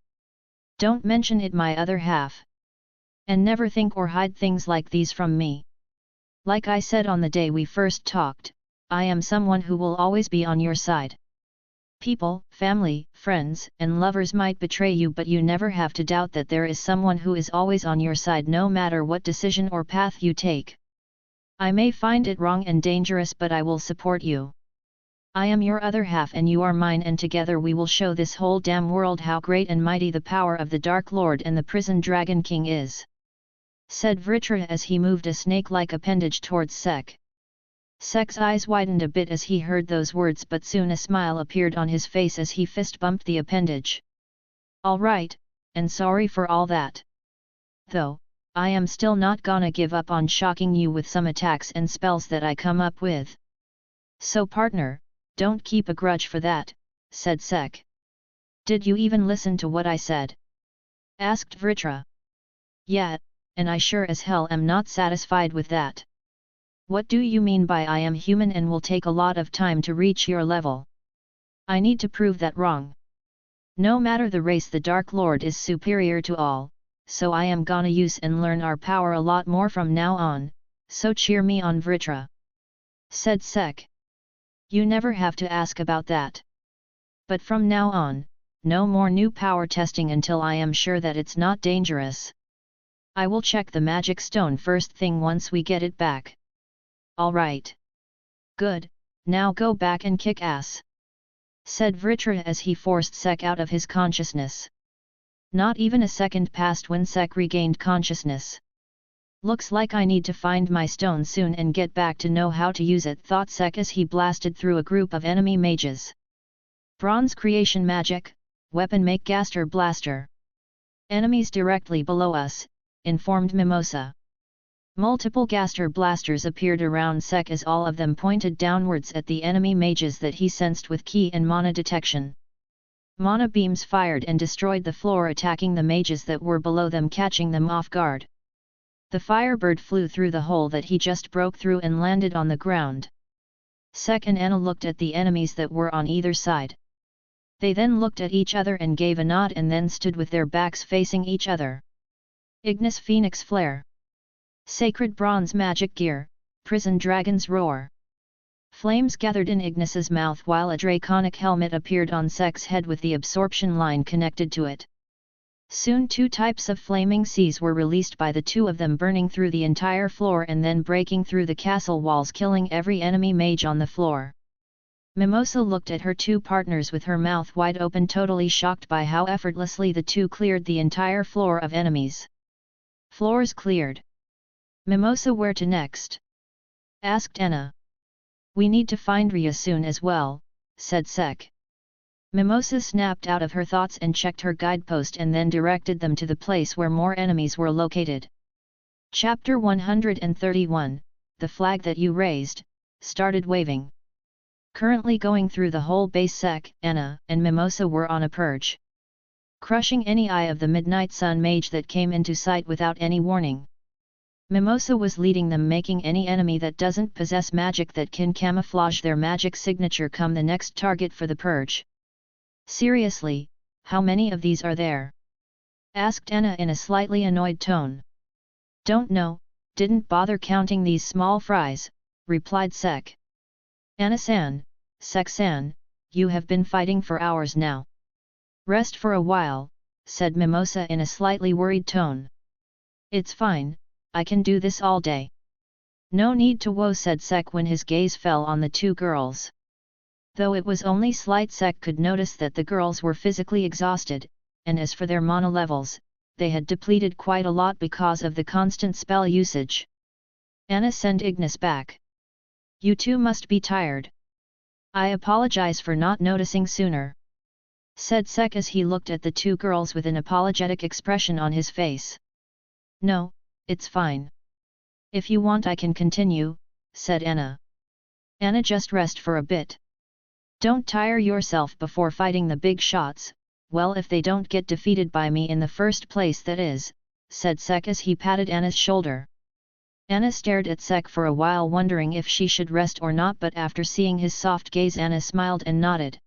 Don't mention it, my other half. And never think or hide things like these from me. Like I said on the day we first talked, I am someone who will always be on your side. People, family, friends, and lovers might betray you, but you never have to doubt that there is someone who is always on your side no matter what decision or path you take. I may find it wrong and dangerous, but I will support you. I am your other half and you are mine, and together we will show this whole damn world how great and mighty the power of the Dark Lord and the Prison Dragon King is, said Vritra as he moved a snake-like appendage towards Sek. Sek's eyes widened a bit as he heard those words, but soon a smile appeared on his face as he fist-bumped the appendage. All right, and sorry for all that. Though, I am still not gonna give up on shocking you with some attacks and spells that I come up with. So partner, don't keep a grudge for that, said Sek. Did you even listen to what I said? Asked Vritra. Yeah, and I sure as hell am not satisfied with that. What do you mean by I am human and will take a lot of time to reach your level? I need to prove that wrong. No matter the race, the Dark Lord is superior to all, so I am gonna use and learn our power a lot more from now on, so cheer me on, Vritra, said Sek. You never have to ask about that. But from now on, no more new power testing until I am sure that it's not dangerous. I will check the magic stone first thing once we get it back. Alright. Good, now go back and kick ass, said Vritra as he forced Sek out of his consciousness. Not even a second passed when Sek regained consciousness. Looks like I need to find my stone soon and get back to know how to use it, thought Sek as he blasted through a group of enemy mages. Bronze creation magic, weapon make Gaster Blaster. Enemies directly below us, informed Mimosa. Multiple Gaster Blasters appeared around Sek as all of them pointed downwards at the enemy mages that he sensed with ki and mana detection. Mana beams fired and destroyed the floor, attacking the mages that were below them, catching them off guard. The Firebird flew through the hole that he just broke through and landed on the ground. Sek and Anna looked at the enemies that were on either side. They then looked at each other and gave a nod and then stood with their backs facing each other. Ignis Phoenix Flare. Sacred Bronze Magic Gear, Prison Dragon's Roar. Flames gathered in Ignis's mouth while a draconic helmet appeared on Sek's head with the absorption line connected to it. Soon 2 types of flaming seas were released by the 2 of them, burning through the entire floor and then breaking through the castle walls, killing every enemy mage on the floor. Mimosa looked at her 2 partners with her mouth wide open, totally shocked by how effortlessly the 2 cleared the entire floor of enemies. Floors cleared. Mimosa, where to next? Asked Anna. We need to find Rhya soon as well, said Sek. Mimosa snapped out of her thoughts and checked her guidepost and then directed them to the place where more enemies were located. Chapter 131, The Flag That You Raised, started waving. Currently going through the whole base, Sek, Anna, and Mimosa were on a purge. Crushing any eye of the Midnight Sun mage that came into sight without any warning. Mimosa was leading them, making any enemy that doesn't possess magic that can camouflage their magic signature come the next target for the purge. Seriously, how many of these are there? Asked Anna in a slightly annoyed tone. Don't know, didn't bother counting these small fries, replied Sek. Anna-san, Sek-san, you have been fighting for hours now. Rest for a while, said Mimosa in a slightly worried tone. It's fine, I can do this all day. No need to woe, said Sek when his gaze fell on the 2 girls. Though it was only slight, Sek could notice that the girls were physically exhausted, and as for their mana levels, they had depleted quite a lot because of the constant spell usage. Anna, send Ignis back. You 2 must be tired. I apologize for not noticing sooner, said Sek as he looked at the 2 girls with an apologetic expression on his face. No, it's fine. If you want I can continue, said Anna. Anna, just rest for a bit. Don't tire yourself before fighting the big shots, well if they don't get defeated by me in the first place, that is, said Sek as he patted Anna's shoulder. Anna stared at Sek for a while, wondering if she should rest or not, but after seeing his soft gaze Anna smiled and nodded.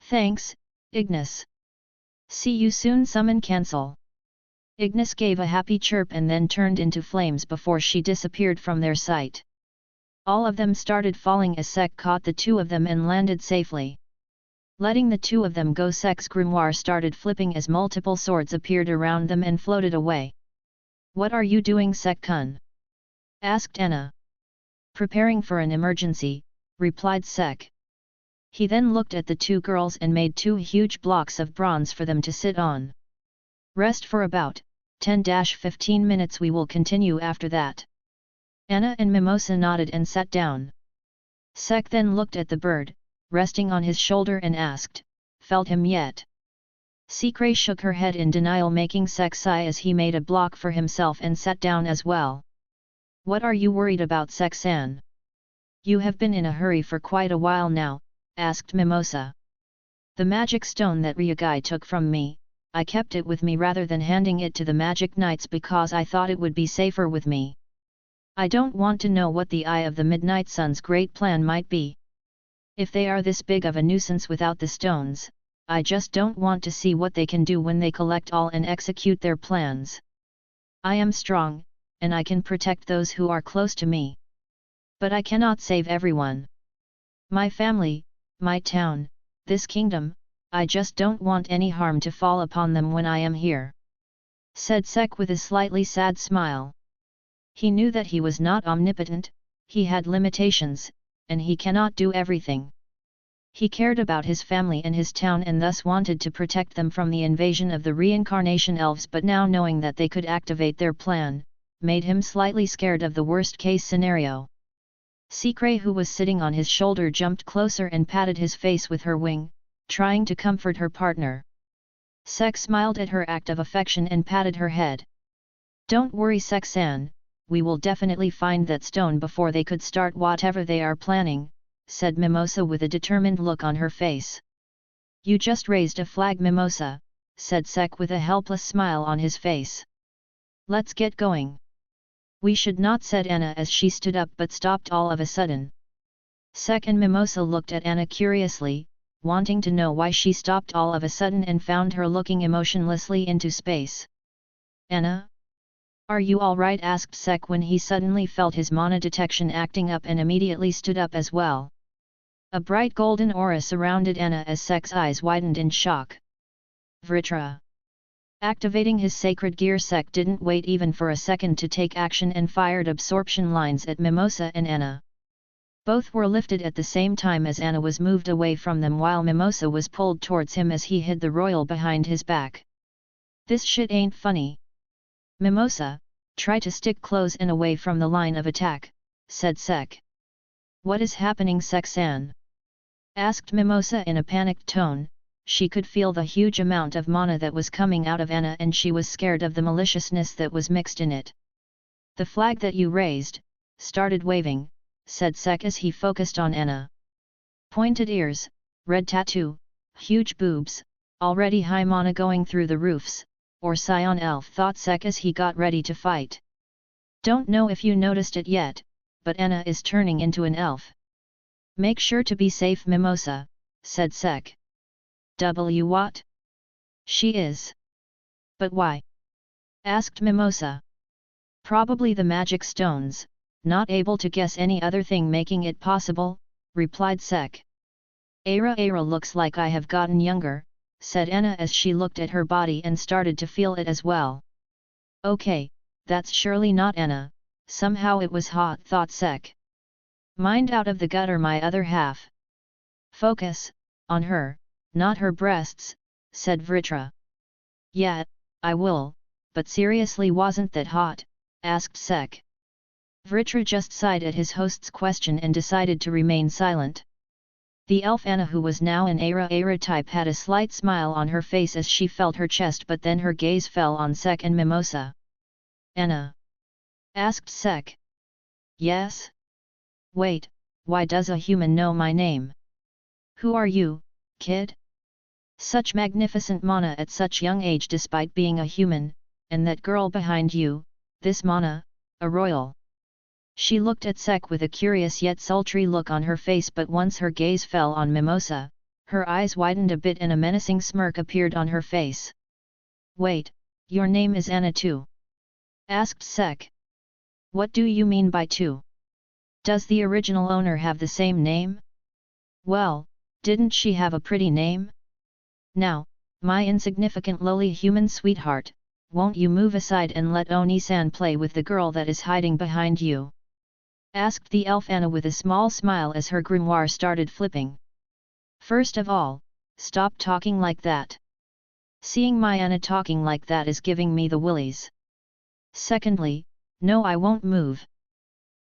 Thanks, Ignis. See you soon, summon cancel. Ignis gave a happy chirp and then turned into flames before she disappeared from their sight. All of them started falling as Sek caught the 2 of them and landed safely. Letting the 2 of them go, Sek's grimoire started flipping as multiple swords appeared around them and floated away. What are you doing, Sek-kun? Asked Anna. Preparing for an emergency, replied Sek. He then looked at the 2 girls and made 2 huge blocks of bronze for them to sit on. Rest for about 10-15 minutes, we will continue after that. Anna and Mimosa nodded and sat down. Sek then looked at the bird, resting on his shoulder, and asked, Felt him yet? Sikray shook her head in denial, making Sek sigh as he made a block for himself and sat down as well. What are you worried about, Sek-san? You have been in a hurry for quite a while now, asked Mimosa. The magic stone that Rhya took from me, I kept it with me rather than handing it to the magic knights because I thought it would be safer with me. I don't want to know what the Eye of the Midnight Sun's great plan might be. If they are this big of a nuisance without the stones, I just don't want to see what they can do when they collect all and execute their plans. I am strong, and I can protect those who are close to me. But I cannot save everyone. My family, my town, this kingdom, I just don't want any harm to fall upon them when I am here, said Sek with a slightly sad smile. He knew that he was not omnipotent, he had limitations, and he cannot do everything. He cared about his family and his town and thus wanted to protect them from the invasion of the reincarnation elves, but now knowing that they could activate their plan, made him slightly scared of the worst-case scenario. Sikray, who was sitting on his shoulder, jumped closer and patted his face with her wing, trying to comfort her partner. Sek smiled at her act of affection and patted her head. Don't worry, Sek-san, we will definitely find that stone before they could start whatever they are planning, said Mimosa with a determined look on her face. You just raised a flag, Mimosa, said Sek with a helpless smile on his face. Let's get going. We should not, said Anna as she stood up but stopped all of a sudden. Sek and Mimosa looked at Anna curiously, wanting to know why she stopped all of a sudden and found her looking emotionlessly into space. Anna? Are you alright, asked Sek when he suddenly felt his mana detection acting up and immediately stood up as well. A bright golden aura surrounded Anna as Sek's eyes widened in shock. Vritra. Activating his sacred gear, Sek didn't wait even for a second to take action and fired absorption lines at Mimosa and Anna. Both were lifted at the same time as Anna was moved away from them while Mimosa was pulled towards him as he hid the royal behind his back. This shit ain't funny. Mimosa, try to stick close and away from the line of attack, said Sek. What is happening, Sek-san? Asked Mimosa in a panicked tone. She could feel the huge amount of mana that was coming out of Anna and she was scared of the maliciousness that was mixed in it. The flag that you raised, started waving, said Sek as he focused on Anna. Pointed ears, red tattoo, huge boobs, already high mana going through the roofs, or Scion elf, thought Sek as he got ready to fight. Don't know if you noticed it yet, but Anna is turning into an elf. Make sure to be safe, Mimosa, said Sek. What? She is. But why? Asked Mimosa. Probably the magic stones, not able to guess any other thing making it possible, replied Sek. Ara looks like I have gotten younger, said Anna as she looked at her body and started to feel it as well. Okay, that's surely not Anna, somehow it was hot, thought Sek. Mind out of the gutter, my other half. Focus, on her, not her breasts, said Vritra. Yeah, I will, but seriously, wasn't that hot? Asked Sek. Vritra just sighed at his host's question and decided to remain silent. The elf Anna, who was now an Ara type, had a slight smile on her face as she felt her chest, but then her gaze fell on Sek and Mimosa. Anna? Asked Sek. Yes? Wait, why does a human know my name? Who are you, kid? Such magnificent mana at such young age despite being a human, and that girl behind you, this mana, a royal. She looked at Sek with a curious yet sultry look on her face, but once her gaze fell on Mimosa, her eyes widened a bit and a menacing smirk appeared on her face. Wait, your name is Anna too? Asked Sek. What do you mean by two? Does the original owner have the same name? Well, didn't she have a pretty name? Now, my insignificant lowly human sweetheart, won't you move aside and let Oni-san play with the girl that is hiding behind you? Asked the elf Anna with a small smile as her grimoire started flipping. First of all, stop talking like that. Seeing my Anna talking like that is giving me the willies. Secondly, no, I won't move.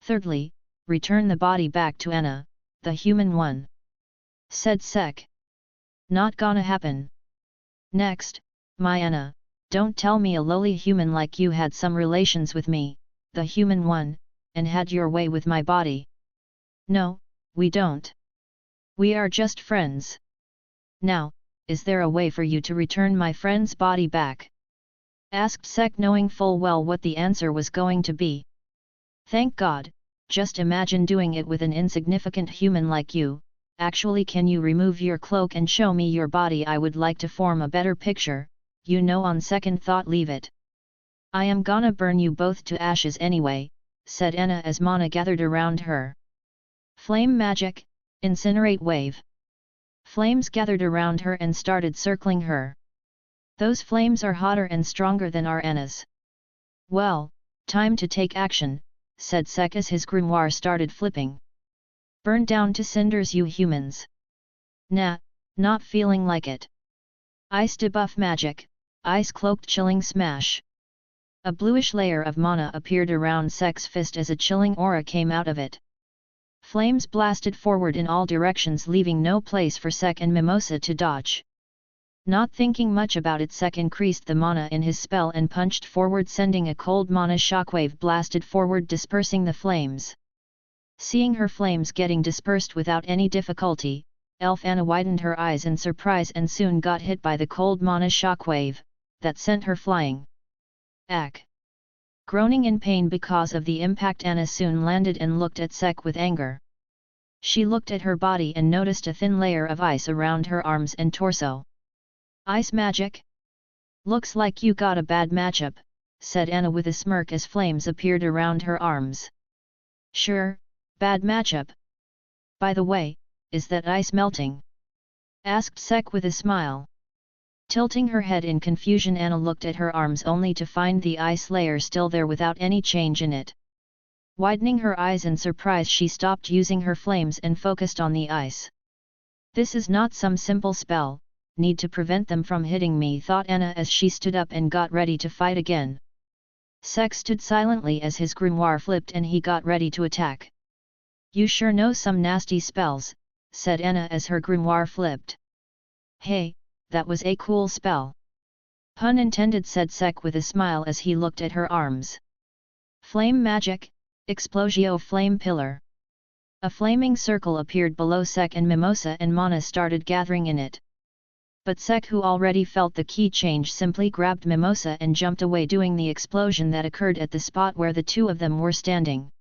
Thirdly, return the body back to Anna, the human one. Said Sek. Not gonna happen. Next, my Anna, don't tell me a lowly human like you had some relations with me, the human one, and had your way with my body. No, we don't. We are just friends. Now, is there a way for you to return my friend's body back? Asked Sek, knowing full well what the answer was going to be. Thank God, just imagine doing it with an insignificant human like you. Actually, can you remove your cloak and show me your body? I would like to form a better picture, you know, on second thought leave it. I am gonna burn you both to ashes anyway, said Anna as mana gathered around her. Flame magic, incinerate wave. Flames gathered around her and started circling her. Those flames are hotter and stronger than our Anna's. Well, time to take action, said Sek as his grimoire started flipping. Burn down to cinders, you humans. Nah, not feeling like it. Ice debuff magic, ice cloaked chilling smash. A bluish layer of mana appeared around Sek's fist as a chilling aura came out of it. Flames blasted forward in all directions, leaving no place for Sek and Mimosa to dodge. Not thinking much about it, Sek increased the mana in his spell and punched forward, sending a cold mana shockwave blasted forward, dispersing the flames. Seeing her flames getting dispersed without any difficulty, Elf Anna widened her eyes in surprise and soon got hit by the cold mana shockwave, that sent her flying. Ack! Groaning in pain because of the impact, Anna soon landed and looked at Sek with anger. She looked at her body and noticed a thin layer of ice around her arms and torso. Ice magic? Looks like you got a bad matchup, said Anna with a smirk as flames appeared around her arms. Sure, bad matchup. By the way, is that ice melting? Asked Sek with a smile. Tilting her head in confusion, Anna looked at her arms only to find the ice layer still there without any change in it. Widening her eyes in surprise, she stopped using her flames and focused on the ice. This is not some simple spell, need to prevent them from hitting me, thought Anna as she stood up and got ready to fight again. Sek stood silently as his grimoire flipped and he got ready to attack. You sure know some nasty spells, said Anna as her grimoire flipped. Hey, that was a cool spell. Pun intended, said Sek with a smile as he looked at her arms. Flame magic, Explosio flame pillar. A flaming circle appeared below Sek and Mimosa and Mana started gathering in it. But Sek, who already felt the key change, simply grabbed Mimosa and jumped away, doing the explosion that occurred at the spot where the two of them were standing.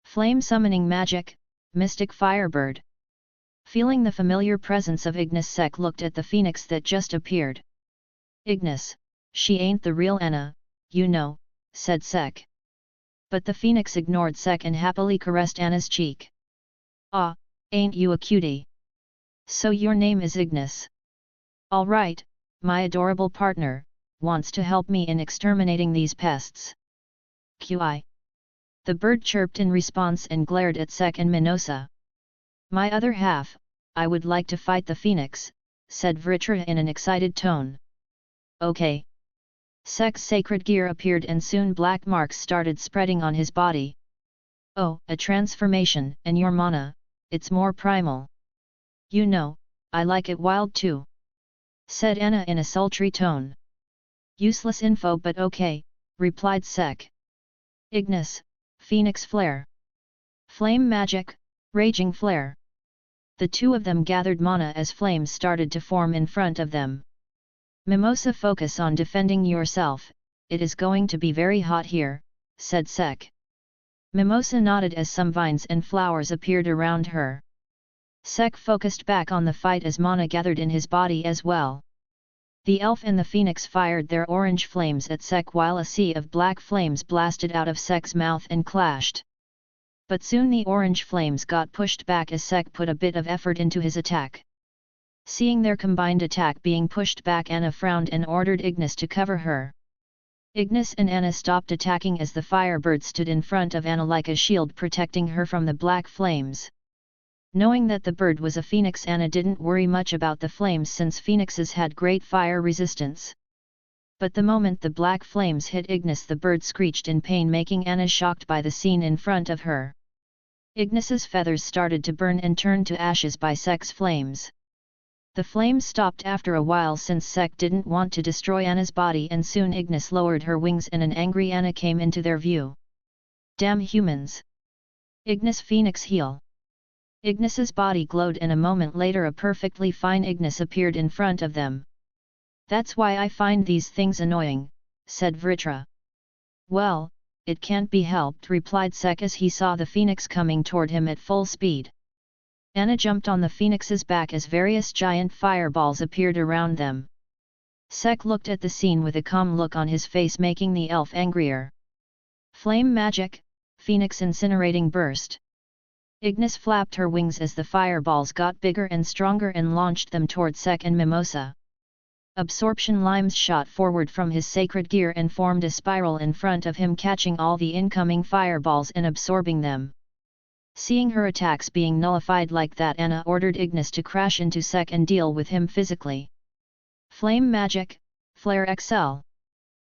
Flame summoning magic, Mystic Firebird. Feeling the familiar presence of Ignis, Sek looked at the phoenix that just appeared. Ignis, she ain't the real Anna, you know, said Sek. But the phoenix ignored Sek and happily caressed Anna's cheek. Ah, ain't you a cutie? So your name is Ignis. All right, my adorable partner, wants to help me in exterminating these pests. QI. The bird chirped in response and glared at Sek and Mimosa. My other half, I would like to fight the phoenix, said Vritra in an excited tone. Okay. Sek's sacred gear appeared and soon black marks started spreading on his body. Oh, a transformation, and your mana, it's more primal. You know, I like it wild too, said Anna in a sultry tone. Useless info but okay, replied Sek. Ignis, Phoenix Flare. Flame magic, Raging Flare. The two of them gathered mana as flames started to form in front of them. Mimosa, focus on defending yourself, it is going to be very hot here, said Sek. Mimosa nodded as some vines and flowers appeared around her. Sek focused back on the fight as mana gathered in his body as well. The elf and the phoenix fired their orange flames at Sek while a sea of black flames blasted out of Sek's mouth and clashed. But soon the orange flames got pushed back as Sek put a bit of effort into his attack. Seeing their combined attack being pushed back, Anna frowned and ordered Ignis to cover her. Ignis and Anna stopped attacking as the firebird stood in front of Anna like a shield protecting her from the black flames. Knowing that the bird was a phoenix, Anna didn't worry much about the flames since phoenixes had great fire resistance. But the moment the black flames hit Ignis, the bird screeched in pain, making Anna shocked by the scene in front of her. Ignis's feathers started to burn and turned to ashes by Sek's flames. The flames stopped after a while since Sek didn't want to destroy Anna's body, and soon Ignis lowered her wings and an angry Anna came into their view. Damn humans! Ignis Phoenix heal! Ignis's body glowed and a moment later a perfectly fine Ignis appeared in front of them. That's why I find these things annoying, said Vritra. Well, it can't be helped, replied Sek as he saw the phoenix coming toward him at full speed. Anna jumped on the phoenix's back as various giant fireballs appeared around them. Sek looked at the scene with a calm look on his face, making the elf angrier. Flame magic, Phoenix incinerating burst. Ignis flapped her wings as the fireballs got bigger and stronger and launched them toward Sek and Mimosa. Absorption limes shot forward from his sacred gear and formed a spiral in front of him, catching all the incoming fireballs and absorbing them. Seeing her attacks being nullified like that, Anna ordered Ignis to crash into Sek and deal with him physically. Flame magic, Flare XL.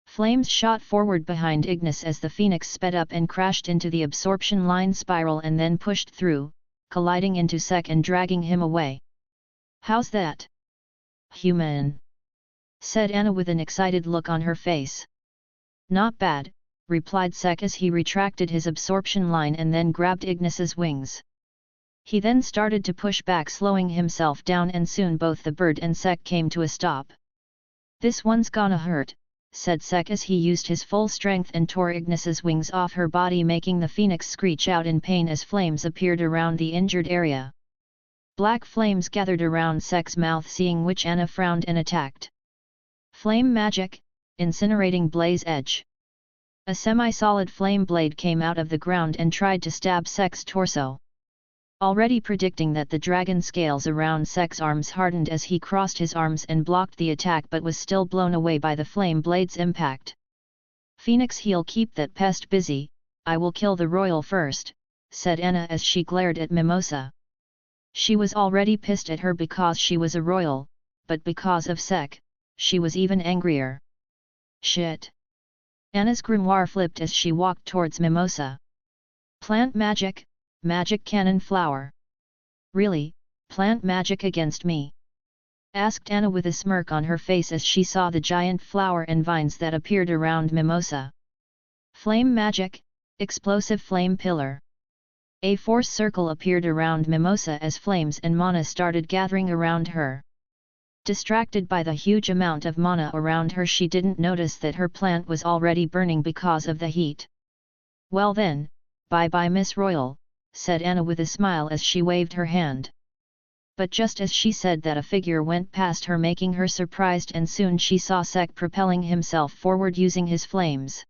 Flames shot forward behind Ignis as the phoenix sped up and crashed into the absorption line spiral and then pushed through, colliding into Sek and dragging him away. How's that? Human, said Anna with an excited look on her face. Not bad, replied Sek as he retracted his absorption line and then grabbed Ignis's wings. He then started to push back, slowing himself down, and soon both the bird and Sek came to a stop. This one's gonna hurt, said Sek as he used his full strength and tore Ignis's wings off her body, making the phoenix screech out in pain as flames appeared around the injured area. Black flames gathered around Sek's mouth, seeing which Anna frowned and attacked. Flame magic, incinerating blaze edge. A semi-solid flame blade came out of the ground and tried to stab Sek's torso. Already predicting that the dragon scales around Sek's arms hardened as he crossed his arms and blocked the attack but was still blown away by the flame blade's impact. Phoenix, he'll keep that pest busy, I will kill the royal first, said Anna as she glared at Mimosa. She was already pissed at her because she was a royal, but because of Sek, she was even angrier. Shit! Anna's grimoire flipped as she walked towards Mimosa. Plant magic, magic cannon flower. Really, plant magic against me? Asked Anna with a smirk on her face as she saw the giant flower and vines that appeared around Mimosa. Flame magic, explosive flame pillar. A force circle appeared around Mimosa as flames and mana started gathering around her. Distracted by the huge amount of mana around her, she didn't notice that her plant was already burning because of the heat. Well then, bye-bye Miss Royal, said Anna with a smile as she waved her hand. But just as she said that, a figure went past her, making her surprised, and soon she saw Sek propelling himself forward using his flames.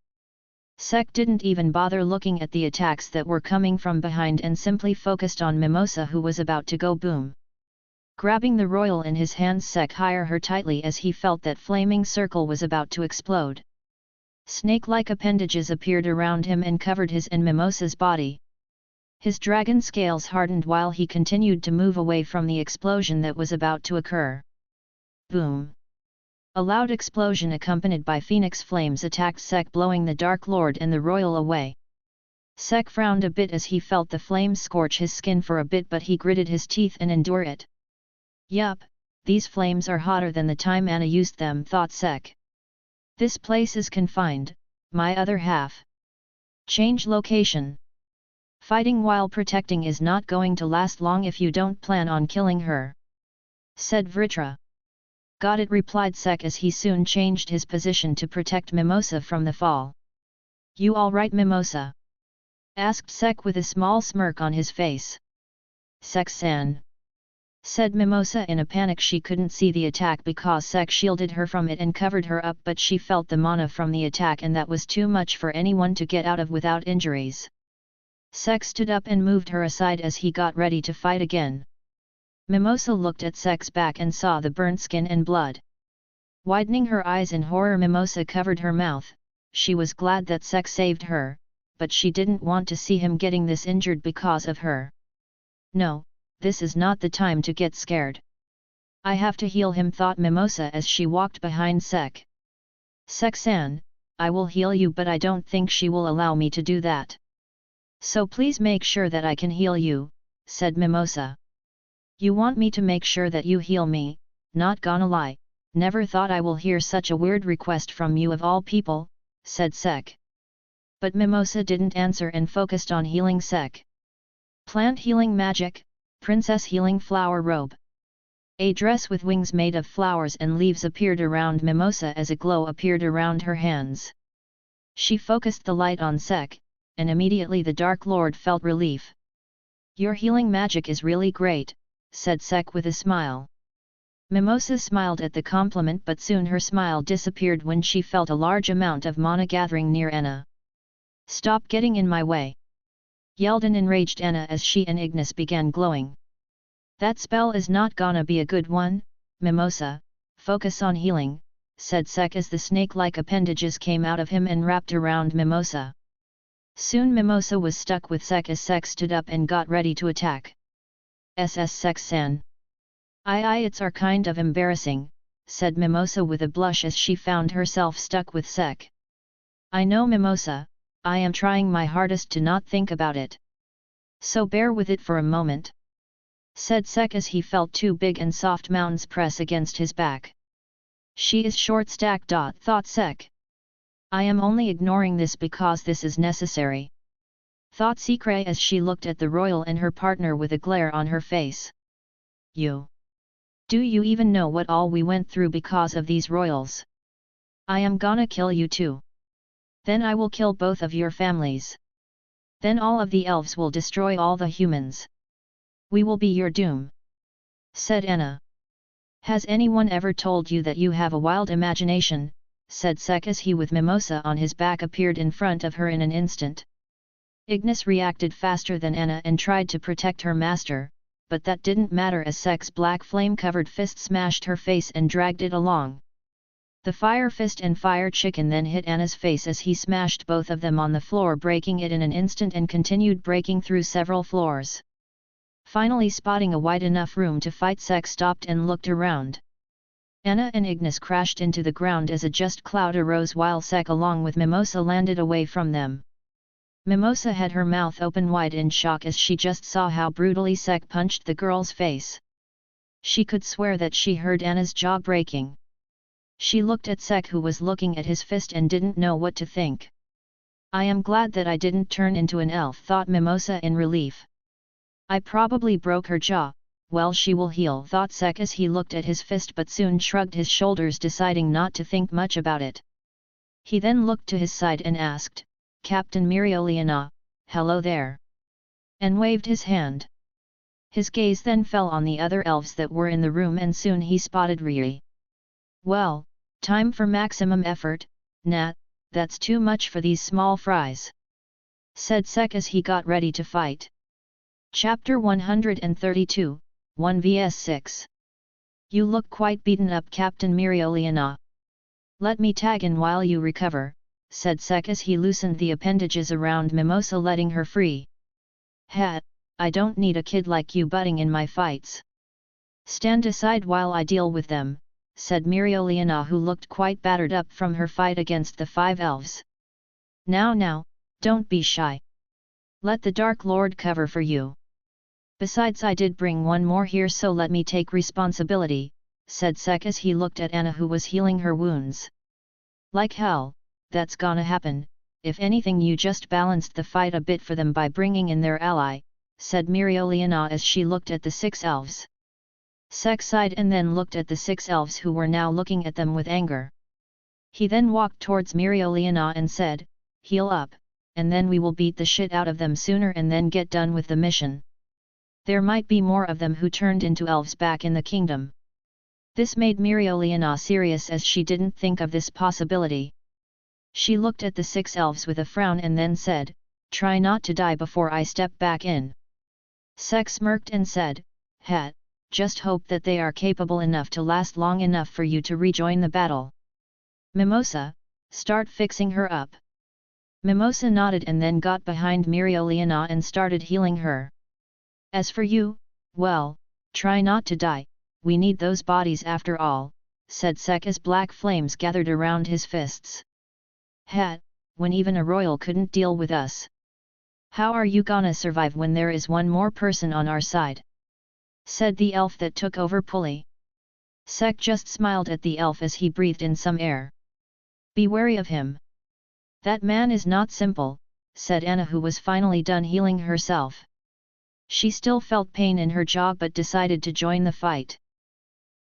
Sek didn't even bother looking at the attacks that were coming from behind and simply focused on Mimosa, who was about to go boom. Grabbing the royal in his hands, Sek held her tightly as he felt that flaming circle was about to explode. Snake-like appendages appeared around him and covered his and Mimosa's body. His dragon scales hardened while he continued to move away from the explosion that was about to occur. Boom! A loud explosion accompanied by phoenix flames attacked Sek, blowing the Dark Lord and the royal away. Sek frowned a bit as he felt the flames scorch his skin for a bit, but he gritted his teeth and endured it. Yup, these flames are hotter than the time Anna used them, thought Sek. This place is confined, my other half. Change location. Fighting while protecting is not going to last long if you don't plan on killing her, said Vritra. Got it, replied Sek as he soon changed his position to protect Mimosa from the fall. You alright, Mimosa? Asked Sek with a small smirk on his face. Sek-san, said Mimosa in a panic. She couldn't see the attack because Sek shielded her from it and covered her up, but she felt the mana from the attack, and that was too much for anyone to get out of without injuries. Sek stood up and moved her aside as he got ready to fight again. Mimosa looked at Sek's back and saw the burnt skin and blood. Widening her eyes in horror, Mimosa covered her mouth. She was glad that Sek saved her, but she didn't want to see him getting this injured because of her. No, this is not the time to get scared. I have to heal him, thought Mimosa as she walked behind Sek. Sek-san, I will heal you, but I don't think she will allow me to do that. So please make sure that I can heal you, said Mimosa. You want me to make sure that you heal me? Not gonna lie, never thought I will hear such a weird request from you of all people, said Sek. But Mimosa didn't answer and focused on healing Sek. Plant healing magic, princess healing flower robe. A dress with wings made of flowers and leaves appeared around Mimosa as a glow appeared around her hands. She focused the light on Sek, and immediately the Dark Lord felt relief. Your healing magic is really great, said Sek with a smile. Mimosa smiled at the compliment, but soon her smile disappeared when she felt a large amount of mana gathering near Anna. Stop getting in my way, yelled an enraged Anna as she and Ignis began glowing. That spell is not gonna be a good one, Mimosa, focus on healing, said Sek as the snake-like appendages came out of him and wrapped around Mimosa. Soon Mimosa was stuck with Sek as Sek stood up and got ready to attack. Sek-san. It's are kind of embarrassing, said Mimosa with a blush as she found herself stuck with Sek. I know, Mimosa, I am trying my hardest to not think about it. So bear with it for a moment, said Sek as he felt two big and soft mountains press against his back. She is short-stacked, thought Sek. I am only ignoring this because this is necessary, thought Sekre as she looked at the royal and her partner with a glare on her face. Do you even know what all we went through because of these royals? I am gonna kill you too. Then I will kill both of your families. Then all of the elves will destroy all the humans. We will be your doom, said Anna. Has anyone ever told you that you have a wild imagination, said Sek as he with Mimosa on his back appeared in front of her in an instant. Ignis reacted faster than Anna and tried to protect her master, but that didn't matter as Sek's black flame-covered fist smashed her face and dragged it along. The fire fist and fire chicken then hit Anna's face as he smashed both of them on the floor, breaking it in an instant and continued breaking through several floors. Finally spotting a wide enough room to fight, Sek stopped and looked around. Anna and Ignis crashed into the ground as a just cloud arose while Sek along with Mimosa landed away from them. Mimosa had her mouth open wide in shock as she just saw how brutally Sek punched the girl's face. She could swear that she heard Anna's jaw breaking. She looked at Sek, who was looking at his fist, and didn't know what to think. I am glad that I didn't turn into an elf, thought Mimosa in relief. I probably broke her jaw. Well, she will heal, thought Sek as he looked at his fist, but soon shrugged his shoulders, deciding not to think much about it. He then looked to his side and asked, Captain Mirioliana, hello there, and waved his hand. His gaze then fell on the other elves that were in the room, and soon he spotted Rhya. Well, time for maximum effort, Nat, that's too much for these small fries, said Sek as he got ready to fight. Chapter 132, 1 vs 6. You look quite beaten up, Captain Mirioliana. Let me tag in while you recover, said Sek as he loosened the appendages around Mimosa, letting her free. I don't need a kid like you butting in my fights. Stand aside while I deal with them, said Mirioliana, who looked quite battered up from her fight against the 5 elves. Now, don't be shy. Let the Dark Lord cover for you. Besides, I did bring one more here, so let me take responsibility, said Sek as he looked at Anna, who was healing her wounds. Like hell, that's gonna happen. If anything, you just balanced the fight a bit for them by bringing in their ally, said Mirioliana as she looked at the 6 elves. Sek sighed and then looked at the 6 elves, who were now looking at them with anger. He then walked towards Mirioliana and said, heal up, and then we will beat the shit out of them sooner and then get done with the mission. There might be more of them who turned into elves back in the kingdom. This made Mirioliana serious as she didn't think of this possibility. She looked at the 6 elves with a frown and then said, try not to die before I step back in. Sek smirked and said, just hope that they are capable enough to last long enough for you to rejoin the battle. Mimosa, start fixing her up. Mimosa nodded and then got behind Mirioliana and started healing her. As for you, well, try not to die, we need those bodies after all, said Sek as black flames gathered around his fists. When even a royal couldn't deal with us. How are you gonna survive when there is one more person on our side? Said the elf that took over Pulley. Sek just smiled at the elf as he breathed in some air. Be wary of him. That man is not simple, said Anna, who was finally done healing herself. She still felt pain in her jaw but decided to join the fight.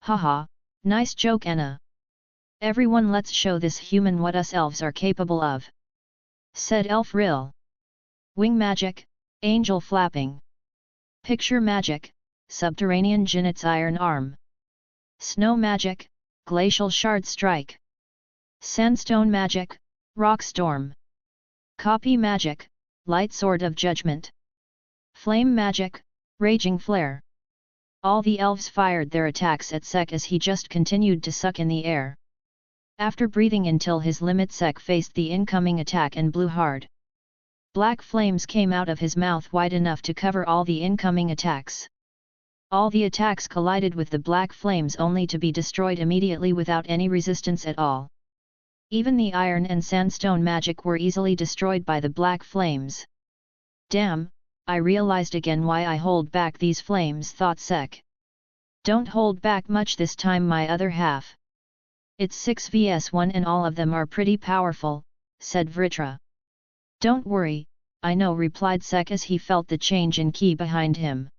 Haha, nice joke, Anna. Everyone, let's show this human what us elves are capable of, said Elf Rhya. Wing magic, angel flapping. Picture magic, subterranean Jinnet's iron arm. Snow magic, glacial shard strike. Sandstone magic, rock storm. Copy magic, light sword of judgment. Flame magic, raging flare. All the elves fired their attacks at Sek as he just continued to suck in the air. After breathing until his limit, Sek faced the incoming attack and blew hard. Black flames came out of his mouth wide enough to cover all the incoming attacks. All the attacks collided with the black flames only to be destroyed immediately without any resistance at all. Even the iron and sandstone magic were easily destroyed by the black flames. Damn, I realized again why I hold back these flames, thought Sek. Don't hold back much this time, my other half. It's 6 vs 1 and all of them are pretty powerful, said Vritra. Don't worry, I know, replied Sek as he felt the change in ki behind him.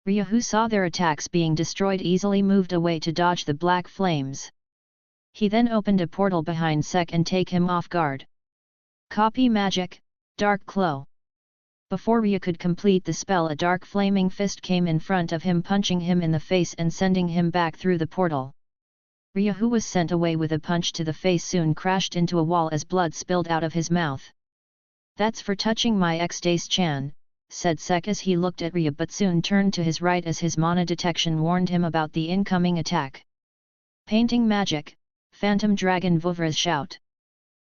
Rhya, who saw their attacks being destroyed, easily moved away to dodge the black flames. He then opened a portal behind Sek and take him off guard. Copy magic, dark claw. Before Rhya could complete the spell, a dark flaming fist came in front of him, punching him in the face and sending him back through the portal. Rhya, who was sent away with a punch to the face, soon crashed into a wall as blood spilled out of his mouth. That's for touching my ex-Dace-chan, said Sek as he looked at Rhya, but soon turned to his right as his mana detection warned him about the incoming attack. Painting magic, Phantom Dragon Vuvra's shout.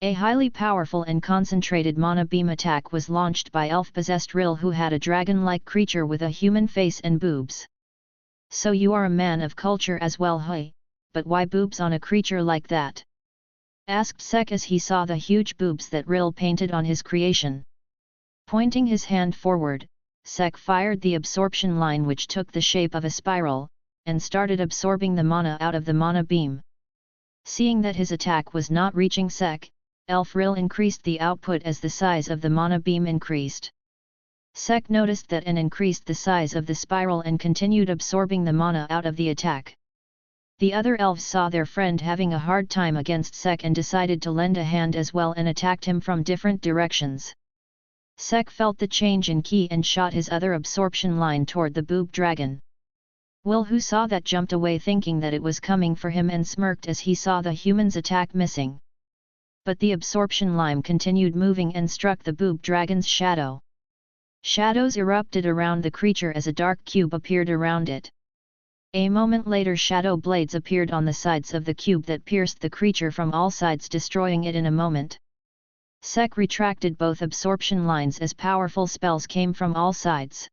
A highly powerful and concentrated mana beam attack was launched by elf-possessed Rhya, who had a dragon-like creature with a human face and boobs. So you are a man of culture as well, hey? But why boobs on a creature like that? Asked Sek as he saw the huge boobs that Rhya painted on his creation. Pointing his hand forward, Sek fired the absorption line, which took the shape of a spiral, and started absorbing the mana out of the mana beam. Seeing that his attack was not reaching Sek, Elf Rhya increased the output as the size of the mana beam increased. Sek noticed that and increased the size of the spiral and continued absorbing the mana out of the attack. The other elves saw their friend having a hard time against Sek and decided to lend a hand as well and attacked him from different directions. Sek felt the change in ki and shot his other absorption line toward the boob dragon. Will, who saw that, jumped away thinking that it was coming for him and smirked as he saw the human's attack missing. But the absorption line continued moving and struck the boob dragon's shadow. Shadows erupted around the creature as a dark cube appeared around it. A moment later, shadow blades appeared on the sides of the cube that pierced the creature from all sides, destroying it in a moment. Sek retracted both absorption lines as powerful spells came from all sides.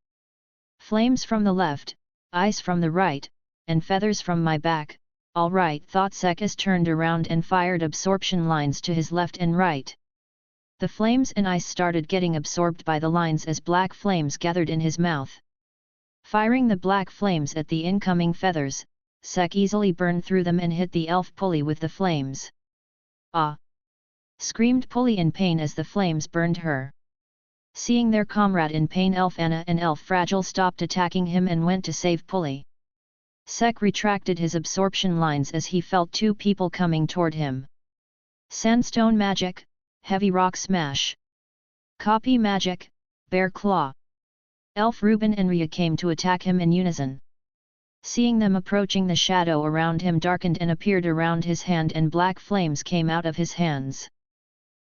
Flames from the left, ice from the right, and feathers from my back. All right, thought Sek as turned around and fired absorption lines to his left and right. The flames and ice started getting absorbed by the lines as black flames gathered in his mouth. Firing the black flames at the incoming feathers, Sek easily burned through them and hit the elf pulley with the flames. Ah! Screamed Pulley in pain as the flames burned her. Seeing their comrade in pain, Elf Anna and Elf Fragile stopped attacking him and went to save Pulley. Sek retracted his absorption lines as he felt two people coming toward him. Sandstone Magic, Heavy Rock Smash. Copy Magic, Bear Claw. Elf Reuben and Rhya came to attack him in unison. Seeing them approaching, the shadow around him darkened and appeared around his hand, and black flames came out of his hands.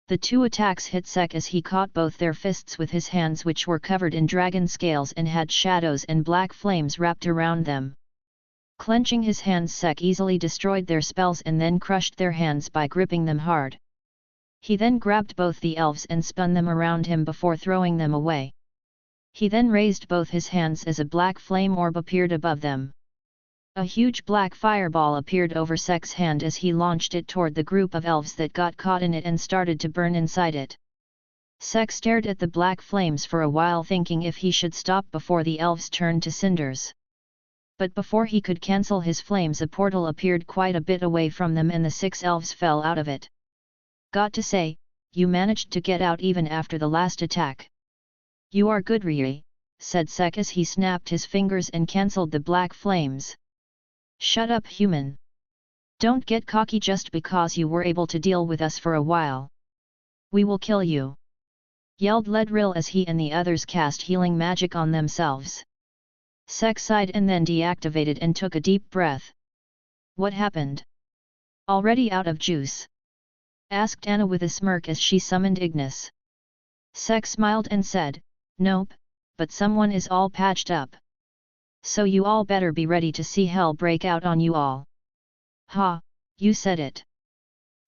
The two attacks hit Sek as he caught both their fists with his hands, which were covered in dragon scales and had shadows and black flames wrapped around them. Clenching his hands, Sek easily destroyed their spells and then crushed their hands by gripping them hard. He then grabbed both the elves and spun them around him before throwing them away. He then raised both his hands as a black flame orb appeared above them. A huge black fireball appeared over Sek's hand as he launched it toward the group of elves that got caught in it and started to burn inside it. Sek stared at the black flames for a while, thinking if he should stop before the elves turned to cinders. But before he could cancel his flames, a portal appeared quite a bit away from them and the 6 elves fell out of it. Got to say, you managed to get out even after the last attack. You are good, Rhya, said Sek as he snapped his fingers and cancelled the black flames. Shut up, human. Don't get cocky just because you were able to deal with us for a while. We will kill you, yelled Ledril as he and the others cast healing magic on themselves. Sek sighed and then deactivated and took a deep breath. What happened? Already out of juice? Asked Anna with a smirk as she summoned Ignis. Sek smiled and said, Nope, but someone is all patched up. So you all better be ready to see hell break out on you all. Ha, you said it.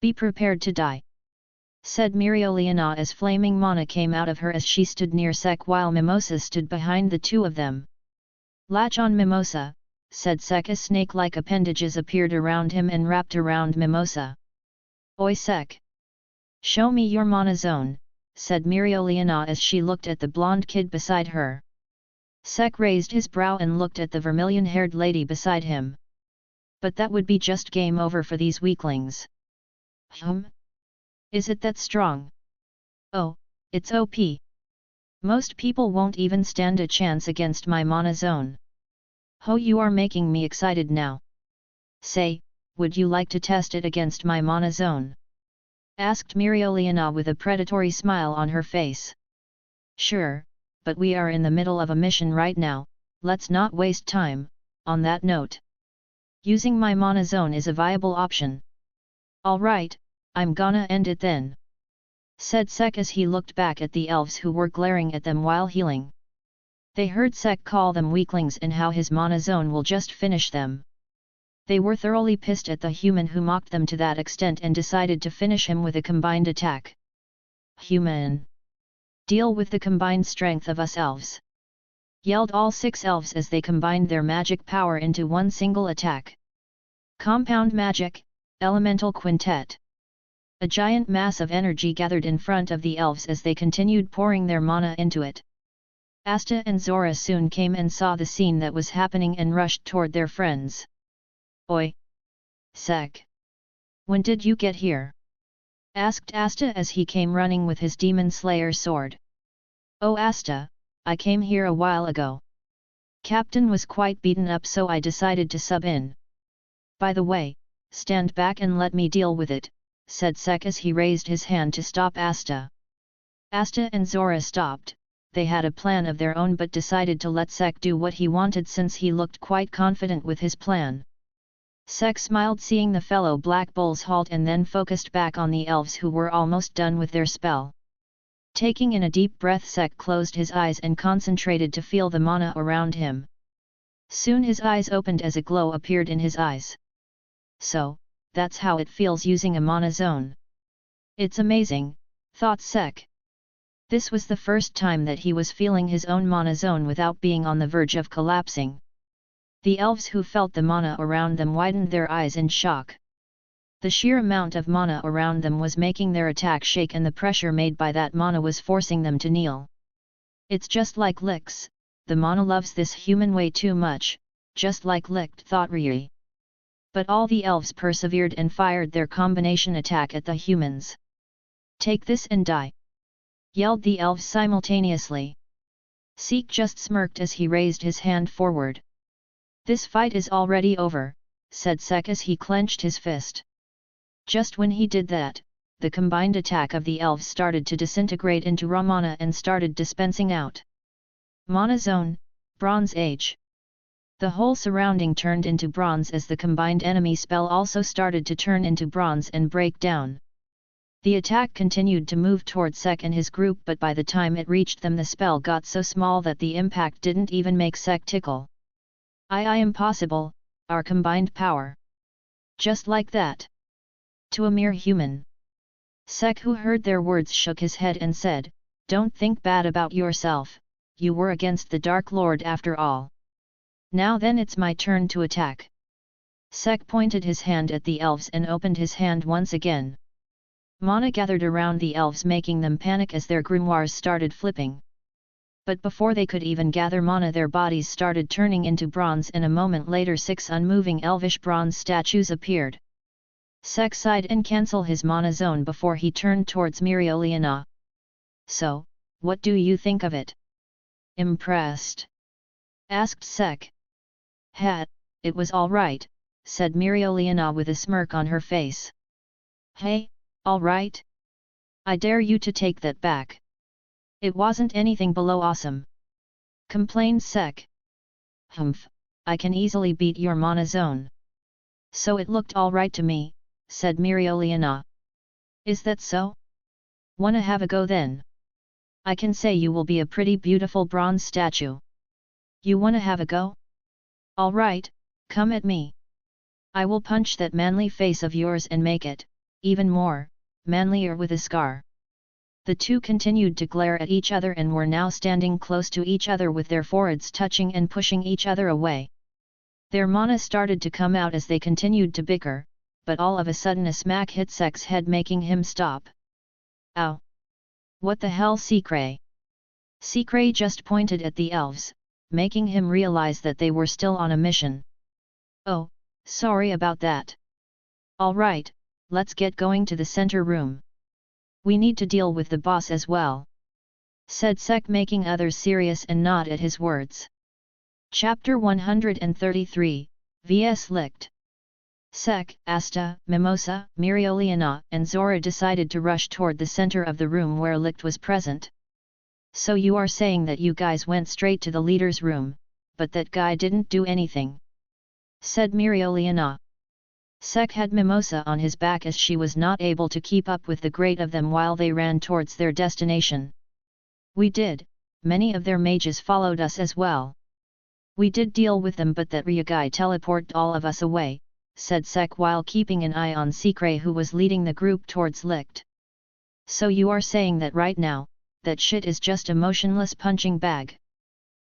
Be prepared to die, said Mirioliana as flaming mana came out of her as she stood near Sek while Mimosa stood behind the two of them. Latch on, Mimosa, said Sek as snake-like appendages appeared around him and wrapped around Mimosa. Oi Sek! Show me your mana zone, said Mirioliana as she looked at the blonde kid beside her. Sek raised his brow and looked at the vermilion-haired lady beside him. But that would be just game over for these weaklings. Is it that strong? Oh, it's OP. Most people won't even stand a chance against my mana zone. Ho, you are making me excited now. Say, would you like to test it against my mana zone? Asked Mirioliana with a predatory smile on her face. Sure, but we are in the middle of a mission right now, let's not waste time. On that note, using my mana zone is a viable option. Alright, I'm gonna end it then. said Sek as he looked back at the elves who were glaring at them while healing. They heard Sek call them weaklings and how his mana zone will just finish them. They were thoroughly pissed at the human who mocked them to that extent and decided to finish him with a combined attack. Human! Deal with the combined strength of us elves! Yelled all 6 elves as they combined their magic power into one single attack. Compound magic, elemental quintet. A giant mass of energy gathered in front of the elves as they continued pouring their mana into it. Asta and Zora soon came and saw the scene that was happening and rushed toward their friends. Oi! Sek! When did you get here? Asked Asta as he came running with his demon slayer sword. Oh Asta, I came here a while ago. Captain was quite beaten up so I decided to sub in. By the way, stand back and let me deal with it, said Sek as he raised his hand to stop Asta. Asta and Zora stopped. They had a plan of their own but decided to let Sek do what he wanted since he looked quite confident with his plan. Sek smiled seeing the fellow Black Bulls halt and then focused back on the elves who were almost done with their spell. Taking in a deep breath, Sek closed his eyes and concentrated to feel the mana around him. Soon his eyes opened as a glow appeared in his eyes. So, that's how it feels using a mana zone. It's amazing, thought Sek. This was the first time that he was feeling his own mana zone without being on the verge of collapsing. The elves who felt the mana around them widened their eyes in shock. The sheer amount of mana around them was making their attack shake and the pressure made by that mana was forcing them to kneel. It's just like Licht's, the mana loves this human way too much, just like Licht, thought Rhya. But all the elves persevered and fired their combination attack at the humans. Take this and die! Yelled the elves simultaneously. Sek just smirked as he raised his hand forward. This fight is already over, said Sek as he clenched his fist. Just when he did that, the combined attack of the elves started to disintegrate into raw mana and started dispensing out. Mana zone, Bronze Age. The whole surrounding turned into bronze as the combined enemy spell also started to turn into bronze and break down. The attack continued to move toward Sek and his group, but by the time it reached them the spell got so small that the impact didn't even make Sek tickle. Impossible, our combined power. Just like that. To a mere human. Sek, who heard their words, shook his head and said, "Don't think bad about yourself, you were against the Dark Lord after all. Now then it's my turn to attack." Sek pointed his hand at the elves and opened his hand once again. Mana gathered around the elves making them panic as their grimoires started flipping. But before they could even gather mana their bodies started turning into bronze and a moment later 6 unmoving elvish bronze statues appeared. Sek sighed and cancelled his mana zone before he turned towards Rhya. "So, what do you think of it? Impressed?" asked Sek. It was alright," said Rhya with a smirk on her face. "Hey, alright? I dare you to take that back. It wasn't anything below awesome," complained Sek. "Humph, I can easily beat your mana zone." "So it looked alright to me," said Rhya. "Is that so? Wanna have a go then? I can say you will be a pretty beautiful bronze statue. You wanna have a go? Alright, come at me. I will punch that manly face of yours and make it, even more, manlier with a scar." The two continued to glare at each other and were now standing close to each other with their foreheads touching and pushing each other away. Their mana started to come out as they continued to bicker, but all of a sudden a smack hit Sek's head making him stop. "Ow! What the hell, Sekray?" Sekray just pointed at the elves, making him realize that they were still on a mission. "Oh, sorry about that. Alright, let's get going to the center room. We need to deal with the boss as well," said Sek, making others serious and nod at his words. Chapter 133, vs Licht. Sek, Asta, Mimosa, Rhya, and Zora decided to rush toward the center of the room where Licht was present. "So you are saying that you guys went straight to the leader's room, but that guy didn't do anything?" said Rhya. Sek had Mimosa on his back as she was not able to keep up with the great of them while they ran towards their destination. We did, many of their mages followed us as well. We did deal with them, but that Rhya guy teleported all of us away, said Sek while keeping an eye on Secret, who was leading the group towards Licht. So you are saying that right now, that shit is just a motionless punching bag?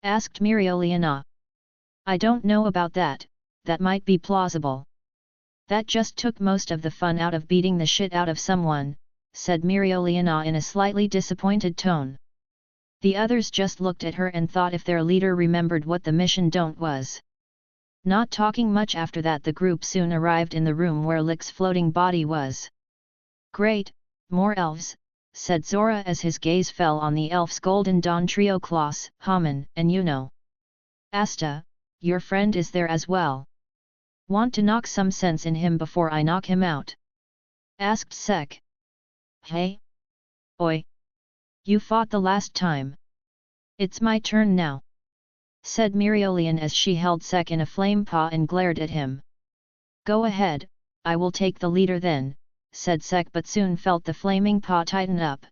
Asked Mirioliana. I don't know about that, that might be plausible. That just took most of the fun out of beating the shit out of someone, said Mirioliana in a slightly disappointed tone. The others just looked at her and thought if their leader remembered what the mission don't was. Not talking much after that, the group soon arrived in the room where Licht's floating body was. Great, more elves, said Zora as his gaze fell on the elf's golden dawn trio Klaus, Haman, and Yuno. Asta, your friend is there as well. Want to knock some sense in him before I knock him out? Asked Sek. Hey? Oi! You fought the last time. It's my turn now, said Miriolian as she held Sek in a flame paw and glared at him. Go ahead, I will take the leader then, said Sek, but soon felt the flaming paw tighten up.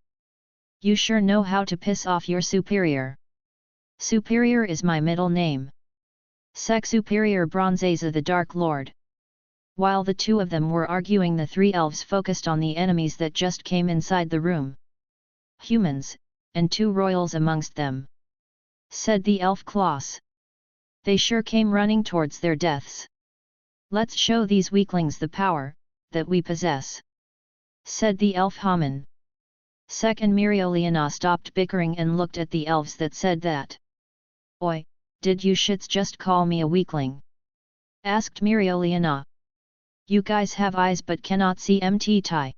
You sure know how to piss off your superior. Superior is my middle name. Sek Superior Bronzeza the Dark Lord. While the two of them were arguing, the three elves focused on the enemies that just came inside the room. Humans, and two royals amongst them, said the elf Klaus. They sure came running towards their deaths. Let's show these weaklings the power that we possess, said the elf Haman. Sek and Mirioliana stopped bickering and looked at the elves that said that. Oi, did you shits just call me a weakling? Asked Mirioliana. You guys have eyes but cannot see MT tie?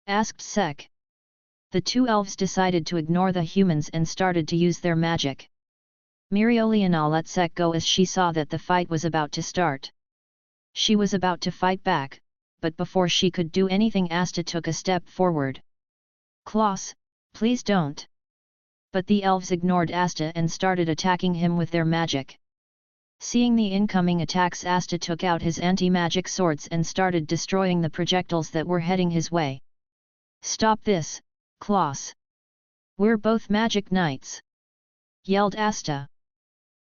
Asked Sek. The two elves decided to ignore the humans and started to use their magic. Mirioliana let Sek go as she saw that the fight was about to start. She was about to fight back, but before she could do anything, Asta took a step forward. Klaus, please don't. But the elves ignored Asta and started attacking him with their magic. Seeing the incoming attacks, Asta took out his anti-magic swords and started destroying the projectiles that were heading his way. Stop this, Klaus. We're both magic knights, yelled Asta.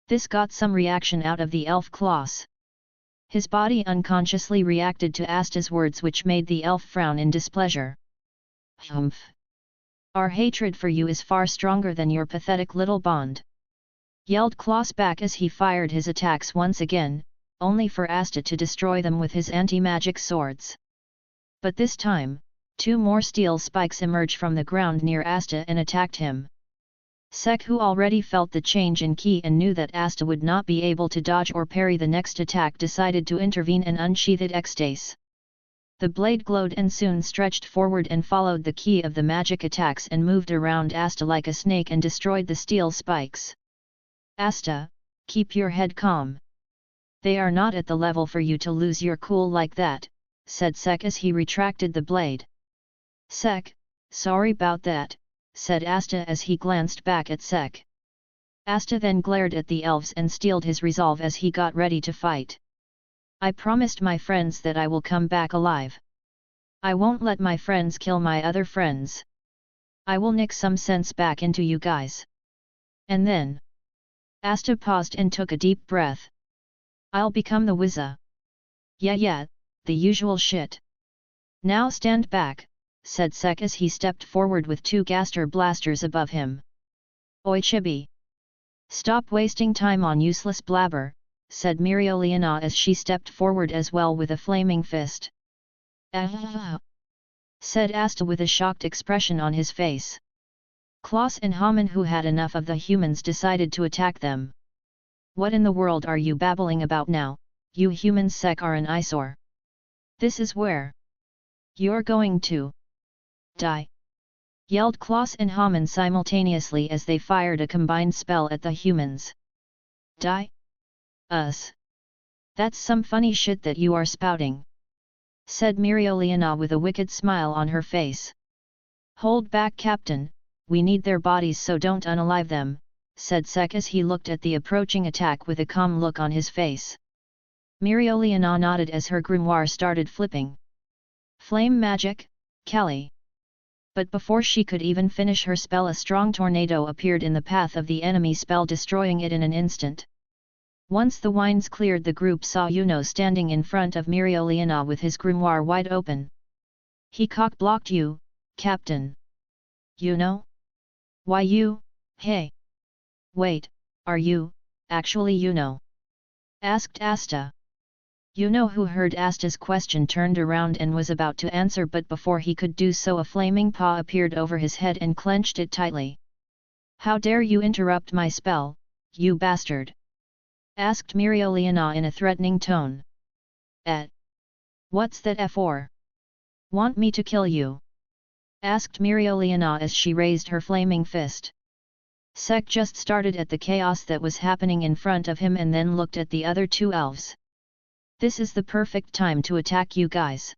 This got some reaction out of the elf Klaus. His body unconsciously reacted to Asta's words, which made the elf frown in displeasure. Humph! Our hatred for you is far stronger than your pathetic little bond, yelled Klaus back as he fired his attacks once again, only for Asta to destroy them with his anti-magic swords. But this time, two more steel spikes emerged from the ground near Asta and attacked him. Sek, who already felt the change in ki and knew that Asta would not be able to dodge or parry the next attack, decided to intervene and unsheathed Ekstase. The blade glowed and soon stretched forward and followed the ki of the magic attacks and moved around Asta like a snake and destroyed the steel spikes. Asta, keep your head calm. They are not at the level for you to lose your cool like that, said Sek as he retracted the blade. Sek, sorry about that, said Asta as he glanced back at Sek. Asta then glared at the elves and steeled his resolve as he got ready to fight. I promised my friends that I will come back alive. I won't let my friends kill my other friends. I will nick some sense back into you guys. And then Asta paused and took a deep breath. I'll become the Wizza. Yeah, the usual shit. Now stand back, said Sek as he stepped forward with two Gaster blasters above him. Oi chibi! Stop wasting time on useless blabber, said Mirioliana as she stepped forward as well with a flaming fist. Ah! Said Asta with a shocked expression on his face. Klaus and Haman, who had enough of the humans, decided to attack them. What in the world are you babbling about now, you humans? Sek are an eyesore. This is where you're going to die, yelled Klaus and Haman simultaneously as they fired a combined spell at the humans. Die? Us? That's some funny shit that you are spouting, said Mirioliana with a wicked smile on her face. Hold back, Captain, we need their bodies, so don't unalive them, said Sek as he looked at the approaching attack with a calm look on his face. Mereoleona nodded as her grimoire started flipping. Flame magic, Kali. But before she could even finish her spell, a strong tornado appeared in the path of the enemy spell, destroying it in an instant. Once the winds cleared, the group saw Yuno standing in front of Mereoleona with his grimoire wide open. He cock-blocked you, Captain. Yuno? Why you? Hey! Wait, are you, actually Yuno? Asked Asta. Yuno, who heard Asta's question, turned around and was about to answer, but before he could do so, a flaming paw appeared over his head and clenched it tightly. How dare you interrupt my spell, you bastard? Asked Mereoleona in a threatening tone. What's that for? Want me to kill you? Asked Mereoleona as she raised her flaming fist. Sek just started at the chaos that was happening in front of him and then looked at the other two elves. This is the perfect time to attack you guys.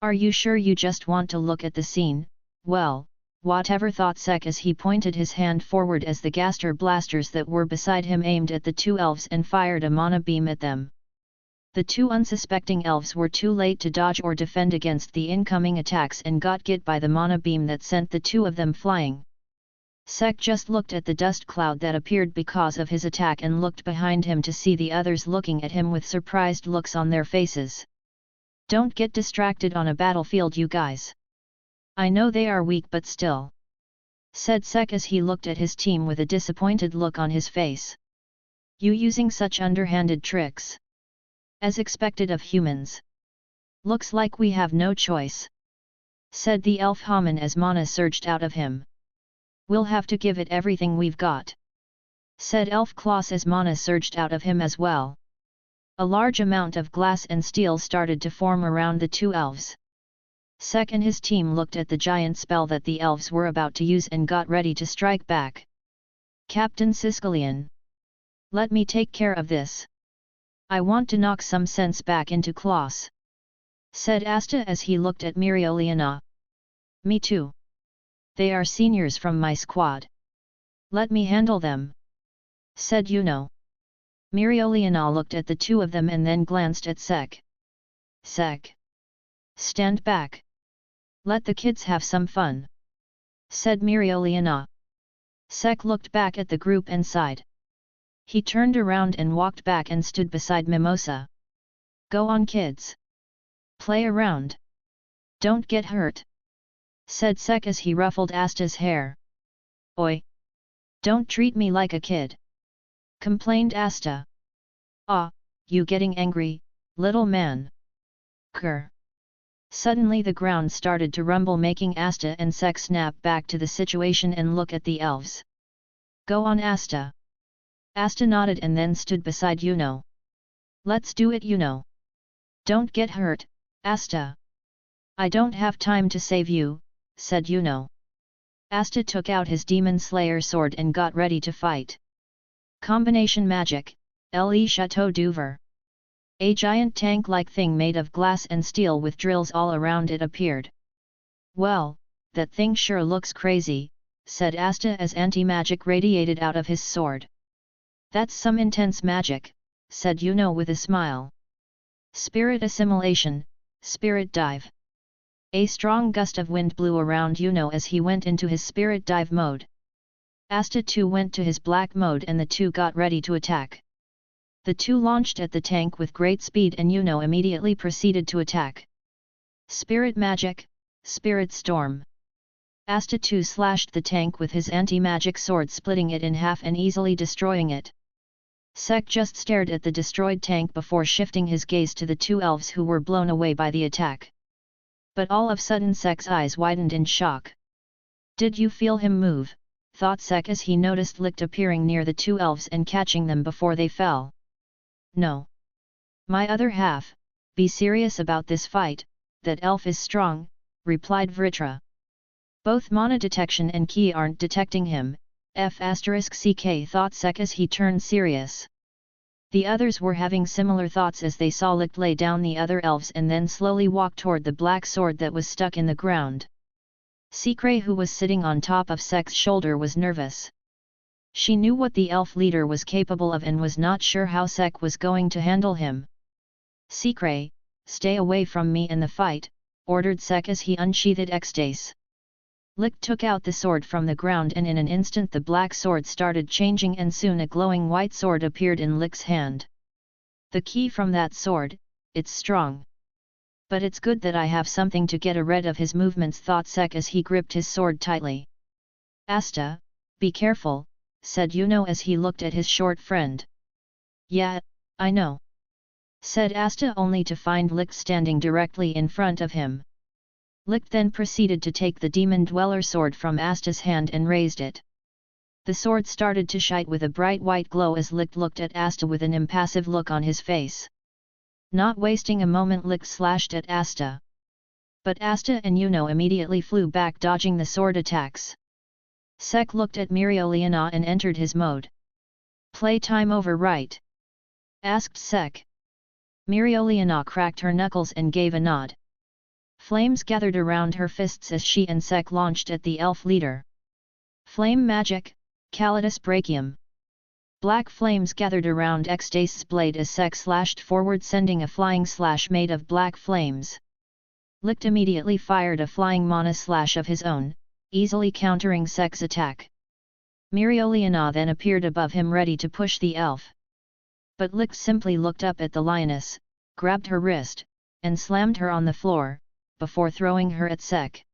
Are you sure you just want to look at the scene? Well, whatever, thought Sek as he pointed his hand forward as the gaster blasters that were beside him aimed at the two elves and fired a mana beam at them. The two unsuspecting elves were too late to dodge or defend against the incoming attacks and got hit by the mana beam that sent the two of them flying. Sek just looked at the dust cloud that appeared because of his attack and looked behind him to see the others looking at him with surprised looks on their faces. Don't get distracted on a battlefield, you guys. I know they are weak, but still, said Sek as he looked at his team with a disappointed look on his face. You using such underhanded tricks? As expected of humans. Looks like we have no choice, said the elf Haman as mana surged out of him. We'll have to give it everything we've got, said Elf Klaus as mana surged out of him as well. A large amount of glass and steel started to form around the two elves. Sek and his team looked at the giant spell that the elves were about to use and got ready to strike back. Captain Siskelion, let me take care of this. I want to knock some sense back into Klaus, said Asta as he looked at Mereoleona. Me too. They are seniors from my squad. Let me handle them, said Yuno. Mereoleona looked at the two of them and then glanced at Sek. Sek, stand back. Let the kids have some fun, said Mereoleona. Sek looked back at the group and sighed. He turned around and walked back and stood beside Mimosa. Go on, kids. Play around. Don't get hurt, said Sek as he ruffled Asta's hair. Oi! Don't treat me like a kid, complained Asta. Ah, you getting angry, little man? Grr. Suddenly the ground started to rumble, making Asta and Sek snap back to the situation and look at the elves. Go on, Asta. Asta nodded and then stood beside Yuno. Let's do it, Yuno. Don't get hurt, Asta. I don't have time to save you, said Yuno. Asta took out his Demon Slayer sword and got ready to fight. Combination magic, Le Chateau d'Oeuvre. A giant tank-like thing made of glass and steel with drills all around it appeared. Well, that thing sure looks crazy, said Asta as anti-magic radiated out of his sword. That's some intense magic, said Yuno with a smile. Spirit assimilation, spirit dive. A strong gust of wind blew around Yuno as he went into his spirit dive mode. Asta too went to his black mode and the two got ready to attack. The two launched at the tank with great speed and Yuno immediately proceeded to attack. Spirit magic, spirit storm. Asta too slashed the tank with his anti-magic sword, splitting it in half and easily destroying it. Sek just stared at the destroyed tank before shifting his gaze to the two elves who were blown away by the attack. But all of a sudden Sek's eyes widened in shock. Did you feel him move? Thought Sek as he noticed Licht appearing near the two elves and catching them before they fell. No. My other half, be serious about this fight, that elf is strong, replied Vritra. Both mana detection and ki aren't detecting him, F***ck thought Sek as he turned serious. The others were having similar thoughts as they saw Licht lay down the other elves and then slowly walk toward the black sword that was stuck in the ground. Sikray, who was sitting on top of Sek's shoulder, was nervous. She knew what the elf leader was capable of and was not sure how Sek was going to handle him. Secret, stay away from me and the fight, ordered Sek as he unsheathed Ecstace. Licht took out the sword from the ground and in an instant the black sword started changing and soon a glowing white sword appeared in Licht's hand. The key from that sword, it's strong. But it's good that I have something to get rid of his movements, thought Sek as he gripped his sword tightly. Asta, be careful, said Yuno as he looked at his short friend. Yeah, I know, said Asta only to find Licht standing directly in front of him. Licht then proceeded to take the Demon Dweller sword from Asta's hand and raised it. The sword started to shine with a bright white glow as Licht looked at Asta with an impassive look on his face. Not wasting a moment, Licht slashed at Asta. But Asta and Yuno immediately flew back, dodging the sword attacks. Sek looked at Mereoleona and entered his mode. Play time over, right? Asked Sek. Mereoleona cracked her knuckles and gave a nod. Flames gathered around her fists as she and Sek launched at the elf leader. Flame magic, Calidus Brachium. Black flames gathered around Ecstace's blade as Sek slashed forward, sending a flying slash made of black flames. Licht immediately fired a flying mana slash of his own, easily countering Sek's attack. Mereoleona then appeared above him ready to push the elf. But Licht simply looked up at the lioness, grabbed her wrist, and slammed her on the floor, before throwing her at Sek.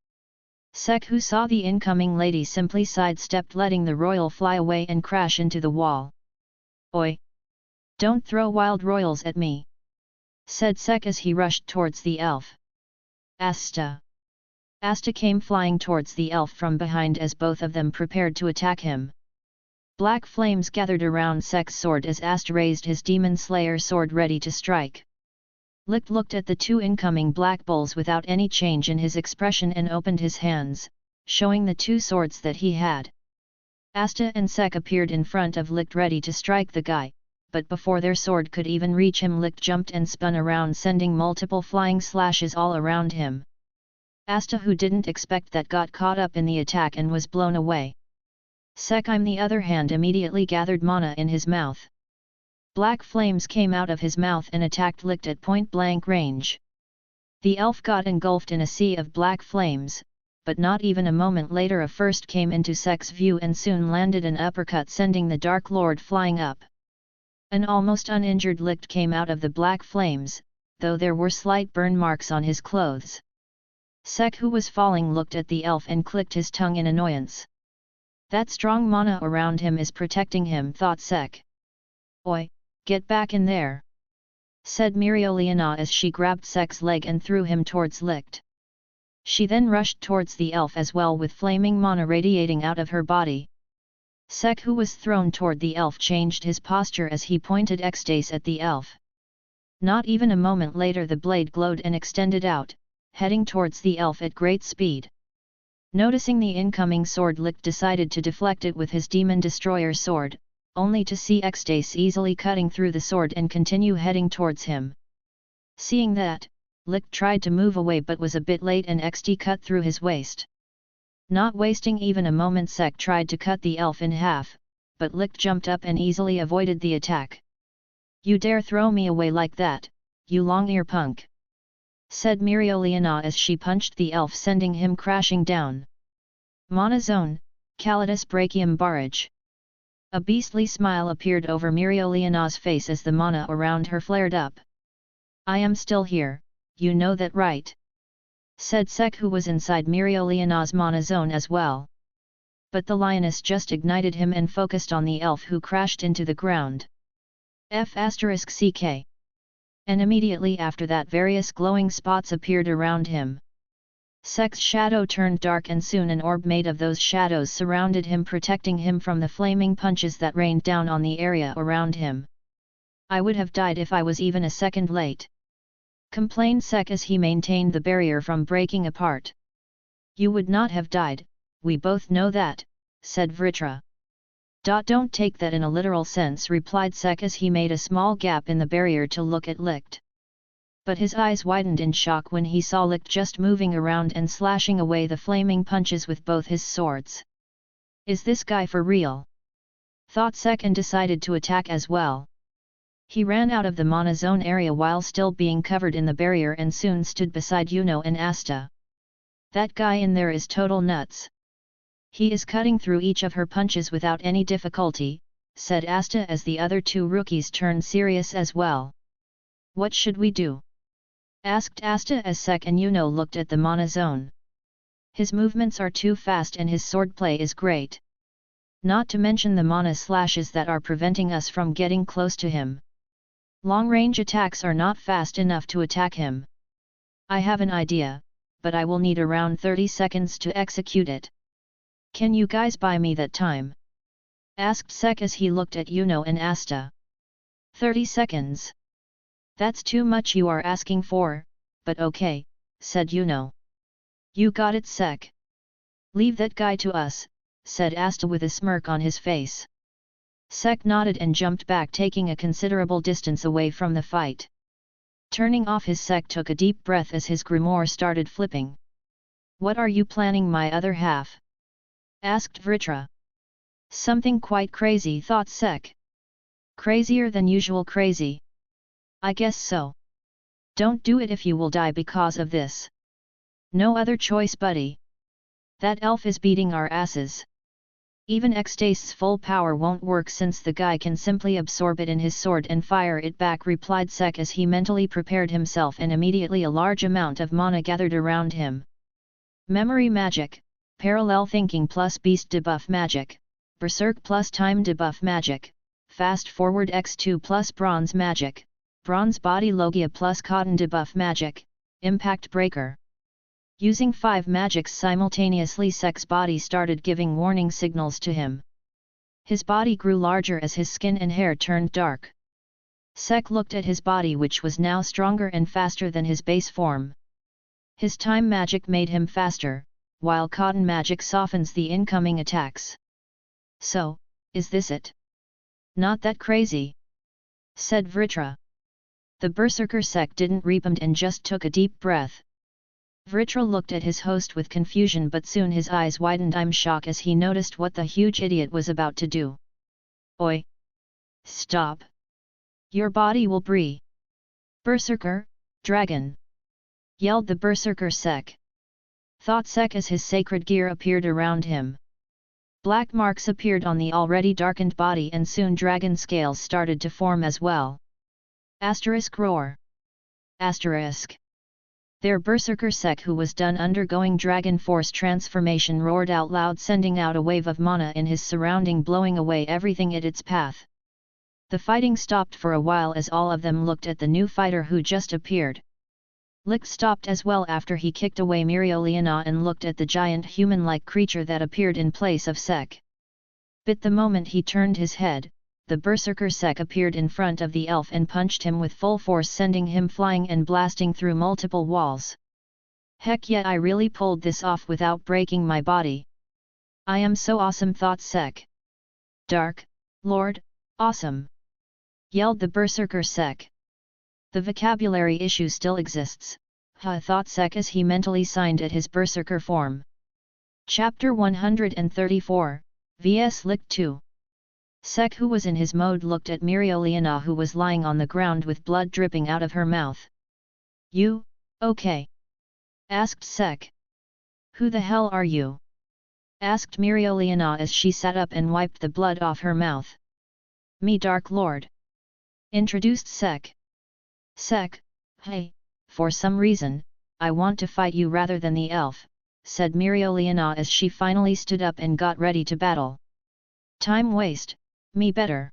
Sek, who saw the incoming lady, simply sidestepped, letting the royal fly away and crash into the wall. Oi! Don't throw wild royals at me, said Sek as he rushed towards the elf. Asta! Asta came flying towards the elf from behind as both of them prepared to attack him. Black flames gathered around Sek's sword as Asta raised his Demon Slayer sword ready to strike. Licht looked at the two incoming black bulls without any change in his expression and opened his hands, showing the two swords that he had. Asta and Sek appeared in front of Licht ready to strike the guy, but before their sword could even reach him, Licht jumped and spun around, sending multiple flying slashes all around him. Asta, who didn't expect that, got caught up in the attack and was blown away. Sek, on the other hand, immediately gathered mana in his mouth. Black flames came out of his mouth and attacked Licht at point-blank range. The elf got engulfed in a sea of black flames, but not even a moment later a first came into Sek's view and soon landed an uppercut, sending the Dark Lord flying up. An almost uninjured Licht came out of the black flames, though there were slight burn marks on his clothes. Sek, who was falling, looked at the elf and clicked his tongue in annoyance. That strong mana around him is protecting him, thought Sek. Oi, get back in there, said Mereoleona as she grabbed Sek's leg and threw him towards Licht. She then rushed towards the elf as well, with flaming mana radiating out of her body. Sek, who was thrown toward the elf, changed his posture as he pointed Ecstace at the elf. Not even a moment later the blade glowed and extended out, heading towards the elf at great speed. Noticing the incoming sword, Licht decided to deflect it with his Demon Destroyer sword, only to see Ecstace easily cutting through the sword and continue heading towards him. Seeing that, Licht tried to move away but was a bit late and XD cut through his waist. Not wasting even a moment, Sek tried to cut the elf in half, but Licht jumped up and easily avoided the attack. You dare throw me away like that, you long-ear punk, said Mereoleona as she punched the elf, sending him crashing down. Mana Zone, Calidus Brachium Barrage. A beastly smile appeared over Mereoleona's face as the mana around her flared up. I am still here, you know that, right? Said Sek, who was inside Mereoleona's mana zone as well. But the lioness just ignited him and focused on the elf, who crashed into the ground. F***CK. And immediately after that various glowing spots appeared around him. Sek's shadow turned dark and soon an orb made of those shadows surrounded him, protecting him from the flaming punches that rained down on the area around him. I would have died if I was even a second late, complained Sek as he maintained the barrier from breaking apart. You would not have died, we both know that, said Vritra. Don't take that in a literal sense, replied Sek as he made a small gap in the barrier to look at Licht. But his eyes widened in shock when he saw Licht just moving around and slashing away the flaming punches with both his swords. Is this guy for real? Thought Sek and decided to attack as well. He ran out of the mana zone area while still being covered in the barrier and soon stood beside Yuno and Asta. That guy in there is total nuts. He is cutting through each of her punches without any difficulty, said Asta as the other two rookies turned serious as well. What should we do? Asked Asta as Sek and Yuno looked at the mana zone. His movements are too fast and his swordplay is great. Not to mention the mana slashes that are preventing us from getting close to him. Long-range attacks are not fast enough to attack him. I have an idea, but I will need around 30 seconds to execute it. Can you guys buy me that time? Asked Sek as he looked at Yuno and Asta. 30 seconds. That's too much you are asking for, but okay, said Yuno. You got it, Sek. Leave that guy to us, said Asta with a smirk on his face. Sek nodded and jumped back, taking a considerable distance away from the fight. Turning off his Sek took a deep breath as his grimoire started flipping. What are you planning, my other half? Asked Vritra. Something quite crazy, thought Sek. Crazier than usual crazy. I guess so. Don't do it if you will die because of this. No other choice, buddy. That elf is beating our asses. Even Xtaste's full power won't work since the guy can simply absorb it in his sword and fire it back, replied Sek as he mentally prepared himself, and immediately a large amount of mana gathered around him. Memory magic, parallel thinking plus beast debuff magic, berserk plus time debuff magic, fast forward x2 plus bronze magic, bronze body logia plus cotton debuff magic, impact breaker. Using 5 magics simultaneously, Sek's body started giving warning signals to him. His body grew larger as his skin and hair turned dark. Sek looked at his body, which was now stronger and faster than his base form. His time magic made him faster, while cotton magic softens the incoming attacks. So, is this it? Not that crazy, said Vritra. The berserker Sek didn't respond and just took a deep breath. Vritra looked at his host with confusion, but soon his eyes widened in shock as he noticed what the huge idiot was about to do. Oi! Stop! Your body will breathe! Berserker, dragon! Yelled the berserker Sek. Thought Sek as his sacred gear appeared around him. Black marks appeared on the already darkened body and soon dragon scales started to form as well. Asterisk roar! Asterisk! Their berserker Sek, who was done undergoing dragon force transformation, roared out loud, sending out a wave of mana in his surrounding, blowing away everything in its path. The fighting stopped for a while as all of them looked at the new fighter who just appeared. Licht stopped as well after he kicked away Mereoleona and looked at the giant human-like creature that appeared in place of Sek. But the moment he turned his head, the berserker Sek appeared in front of the elf and punched him with full force, sending him flying and blasting through multiple walls. Heck yeah, I really pulled this off without breaking my body. I am so awesome, thought Sek. Dark Lord, awesome! Yelled the berserker Sek. The vocabulary issue still exists, thought Sek as he mentally signed at his berserker form. Chapter 134, vs Licht 2. Sek, who was in his mode, looked at Mereoleona, who was lying on the ground with blood dripping out of her mouth. You, okay? Asked Sek. Who the hell are you? Asked Mereoleona as she sat up and wiped the blood off her mouth. Me, Dark Lord. Introduced Sek. Sek, hey, for some reason, I want to fight you rather than the elf, said Mereoleona as she finally stood up and got ready to battle. Time waste, me better.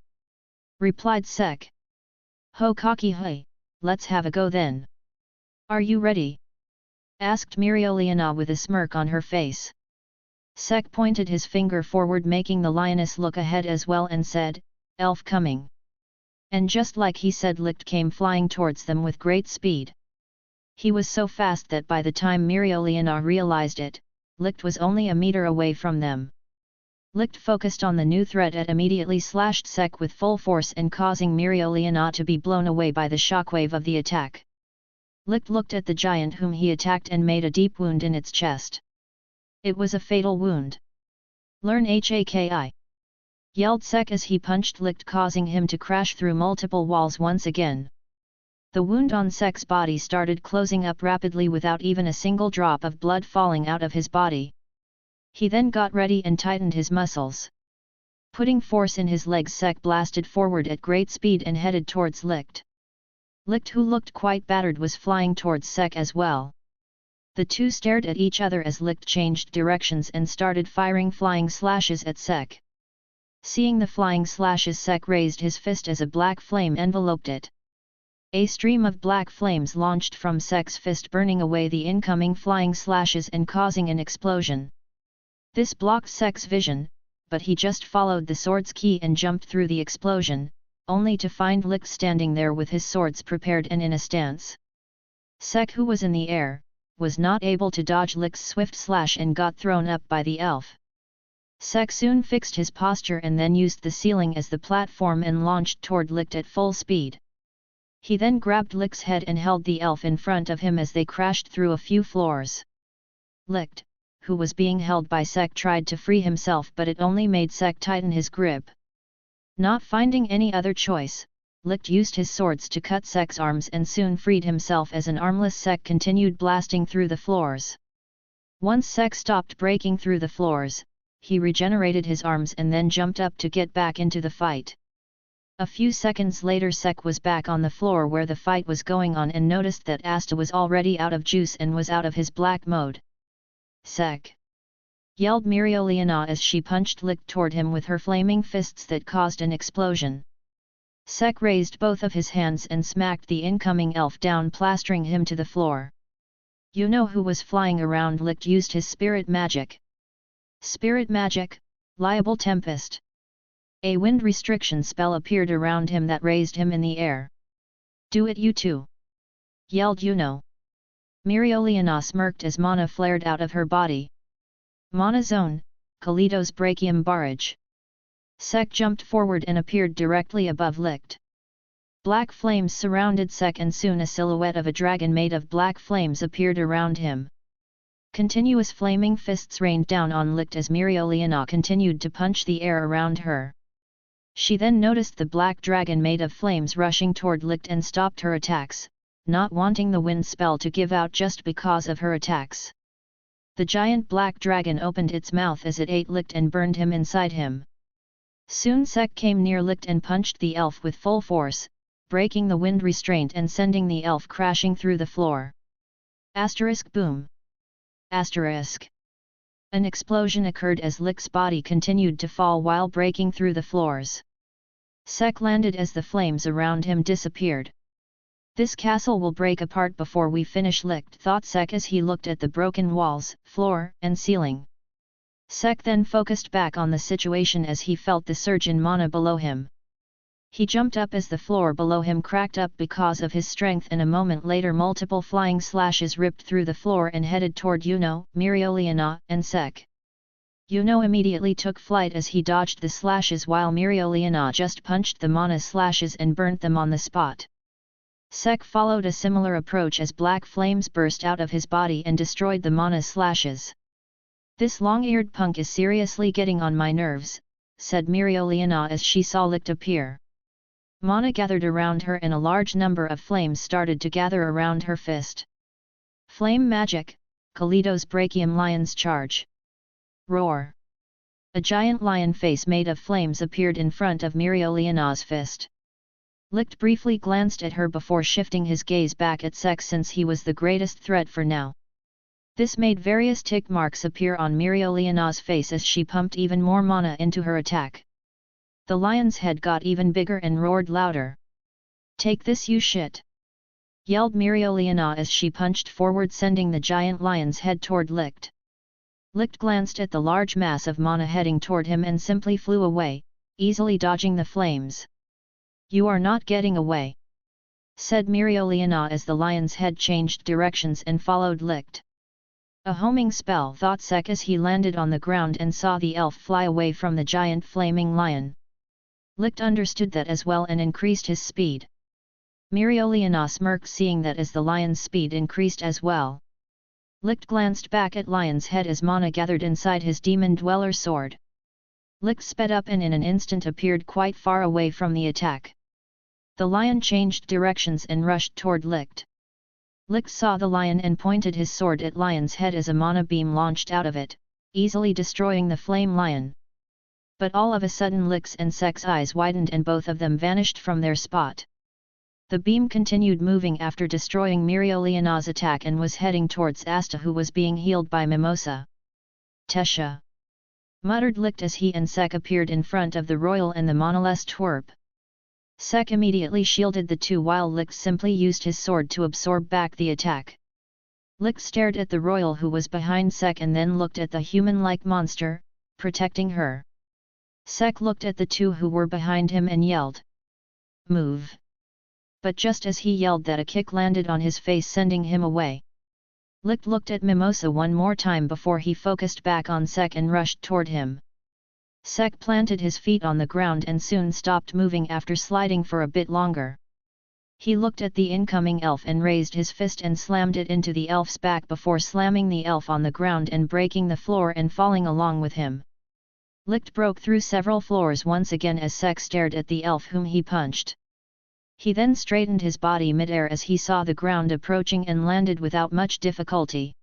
Replied Sek. Ho cocky hey, let's have a go then. Are you ready? Asked Mereoleona with a smirk on her face. Sek pointed his finger forward, making the lioness look ahead as well, and said, Elf coming. And just like he said, Licht came flying towards them with great speed. He was so fast that by the time Mereoleona realized it, Licht was only a meter away from them. Licht focused on the new threat and immediately slashed Sek with full force and causing Mereoleona to be blown away by the shockwave of the attack. Licht looked at the giant whom he attacked and made a deep wound in its chest. It was a fatal wound. Learn Haki. yelled Sek as he punched Licht, causing him to crash through multiple walls once again. The wound on Sek's body started closing up rapidly without even a single drop of blood falling out of his body. He then got ready and tightened his muscles. Putting force in his legs, Sek blasted forward at great speed and headed towards Licht. Licht, who looked quite battered, was flying towards Sek as well. The two stared at each other as Licht changed directions and started firing flying slashes at Sek. Seeing the flying slashes, Sek raised his fist as a black flame enveloped it. A stream of black flames launched from Sek's fist, burning away the incoming flying slashes and causing an explosion. This blocked Sek's vision, but he just followed the sword's key and jumped through the explosion, only to find Licht standing there with his swords prepared and in a stance. Sek, who was in the air, was not able to dodge Licht's swift slash and got thrown up by the elf. Sek soon fixed his posture and then used the ceiling as the platform and launched toward Licht at full speed. He then grabbed Licht's head and held the elf in front of him as they crashed through a few floors. Licht, who was being held by Sek, tried to free himself, but it only made Sek tighten his grip. Not finding any other choice, Licht used his swords to cut Sek's arms and soon freed himself as an armless Sek continued blasting through the floors. Once Sek stopped breaking through the floors, he regenerated his arms and then jumped up to get back into the fight. A few seconds later, Sek was back on the floor where the fight was going on and noticed that Asta was already out of juice and was out of his black mode. "Sek!" yelled Myrioliana as she punched Licht toward him with her flaming fists that caused an explosion. Sek raised both of his hands and smacked the incoming elf down, plastering him to the floor. You know who was flying around? Licht used his spirit magic. Spirit magic, liable tempest. A wind restriction spell appeared around him that raised him in the air. "Do it, you too!" yelled Yuno. Myrioliana smirked as mana flared out of her body. Mana zone, Kalitos Brachium Barrage. Sek jumped forward and appeared directly above Licht. Black flames surrounded Sek and soon a silhouette of a dragon made of black flames appeared around him. Continuous flaming fists rained down on Licht as Myrioliana continued to punch the air around her. She then noticed the black dragon made of flames rushing toward Licht and stopped her attacks, not wanting the wind spell to give out just because of her attacks. The giant black dragon opened its mouth as it ate Licht and burned him inside him. Soon Sek came near Licht and punched the elf with full force, breaking the wind restraint and sending the elf crashing through the floor. Asterisk boom. Asterisk. An explosion occurred as Licht's body continued to fall while breaking through the floors. Sek landed as the flames around him disappeared. This castle will break apart before we finish, Licht thought Sek as he looked at the broken walls, floor, and ceiling. Sek then focused back on the situation as he felt the surge in mana below him. He jumped up as the floor below him cracked up because of his strength, and a moment later multiple flying slashes ripped through the floor and headed toward Yuno, Myrioliana, and Sek. Yuno immediately took flight as he dodged the slashes while Myrioliana just punched the mana slashes and burnt them on the spot. Sek followed a similar approach as black flames burst out of his body and destroyed the mana slashes. "This long-eared punk is seriously getting on my nerves," said Myrioliana as she saw Licht appear. Mana gathered around her and a large number of flames started to gather around her fist. Flame magic, Kalitos Brachium Lion's Charge. Roar! A giant lion face made of flames appeared in front of Myrioliana's fist. Licht briefly glanced at her before shifting his gaze back at Sek since he was the greatest threat for now. This made various tick marks appear on Myrioliana's face as she pumped even more mana into her attack. The lion's head got even bigger and roared louder. "Take this, you shit!" yelled Myrioliana as she punched forward, sending the giant lion's head toward Licht. Licht glanced at the large mass of mana heading toward him and simply flew away, easily dodging the flames. "You are not getting away," said Myrioliana as the lion's head changed directions and followed Licht. A homing spell, thought Sek as he landed on the ground and saw the elf fly away from the giant flaming lion. Licht understood that as well and increased his speed. Myrioliana smirked seeing that as the lion's speed increased as well. Licht glanced back at Lion's head as mana gathered inside his demon dweller sword. Licht sped up and in an instant appeared quite far away from the attack. The lion changed directions and rushed toward Licht. Licht saw the lion and pointed his sword at lion's head as a mana beam launched out of it, easily destroying the flame lion. But all of a sudden Licht's and Sek's eyes widened and both of them vanished from their spot. The beam continued moving after destroying Miriolina's attack and was heading towards Asta, who was being healed by Mimosa. Tesha! Muttered Licht as he and Sek appeared in front of the royal and the monoless twerp. Sek immediately shielded the two while Licht simply used his sword to absorb back the attack. Licht stared at the royal who was behind Sek and then looked at the human-like monster, protecting her. Sek looked at the two who were behind him and yelled, "Move!" But just as he yelled that a kick landed on his face sending him away. Licht looked at Mimosa one more time before he focused back on Sek and rushed toward him. Sek planted his feet on the ground and soon stopped moving after sliding for a bit longer. He looked at the incoming elf and raised his fist and slammed it into the elf's back before slamming the elf on the ground and breaking the floor and falling along with him. Licht broke through several floors once again as Sek stared at the elf whom he punched. He then straightened his body mid-air as he saw the ground approaching and landed without much difficulty.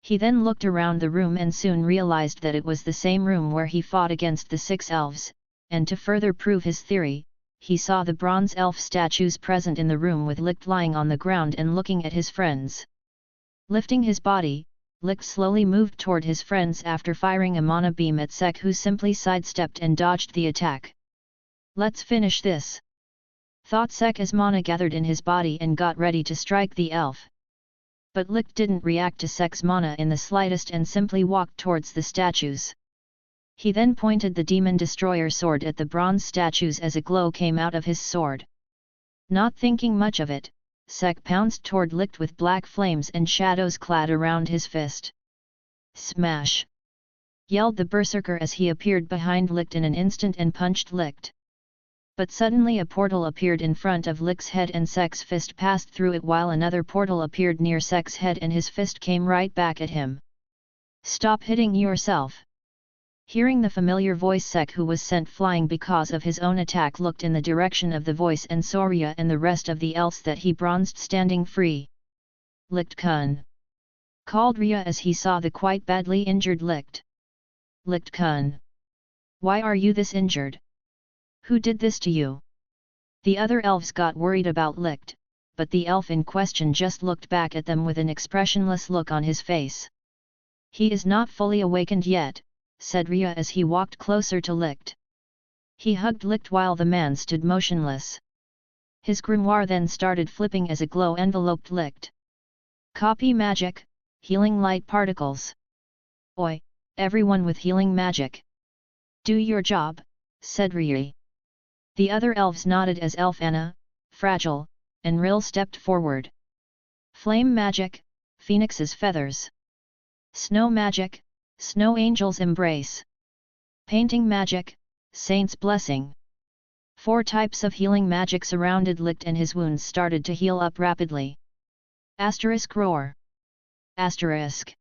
He then looked around the room and soon realized that it was the same room where he fought against the 6 elves, and to further prove his theory, he saw the bronze elf statues present in the room with Licht lying on the ground and looking at his friends. Lifting his body, Licht slowly moved toward his friends after firing a mana beam at Sek, who simply sidestepped and dodged the attack. "Let's finish this," thought Sek as mana gathered in his body and got ready to strike the elf. But Licht didn't react to Sek's mana in the slightest and simply walked towards the statues. He then pointed the demon destroyer sword at the bronze statues as a glow came out of his sword. Not thinking much of it, Sek pounced toward Licht with black flames and shadows clad around his fist. "Smash!" yelled the berserker as he appeared behind Licht in an instant and punched Licht. But suddenly a portal appeared in front of Licht's head and Sek's fist passed through it while another portal appeared near Sek's head and his fist came right back at him. "Stop hitting yourself!" Hearing the familiar voice, Sek, who was sent flying because of his own attack, looked in the direction of the voice and saw Rhya and the rest of the elves that he bronzed standing free. "Licht-kun!" called Rhya as he saw the quite badly injured Licht. "Licht-kun! Why are you this injured? Who did this to you?" The other elves got worried about Licht, but the elf in question just looked back at them with an expressionless look on his face. "He is not fully awakened yet," said Rhya as he walked closer to Licht. He hugged Licht while the man stood motionless. His grimoire then started flipping as a glow enveloped Licht. "Copy magic, healing light particles. Oi, everyone with healing magic. Do your job," said Rhya. The other elves nodded as Elf Anna, Fragile, and Ril stepped forward. "Flame magic, Phoenix's feathers. Snow magic, Snow Angel's embrace. Painting magic, Saint's blessing." 4 types of healing magic surrounded Licht and his wounds started to heal up rapidly. Asterisk roar. Asterisk.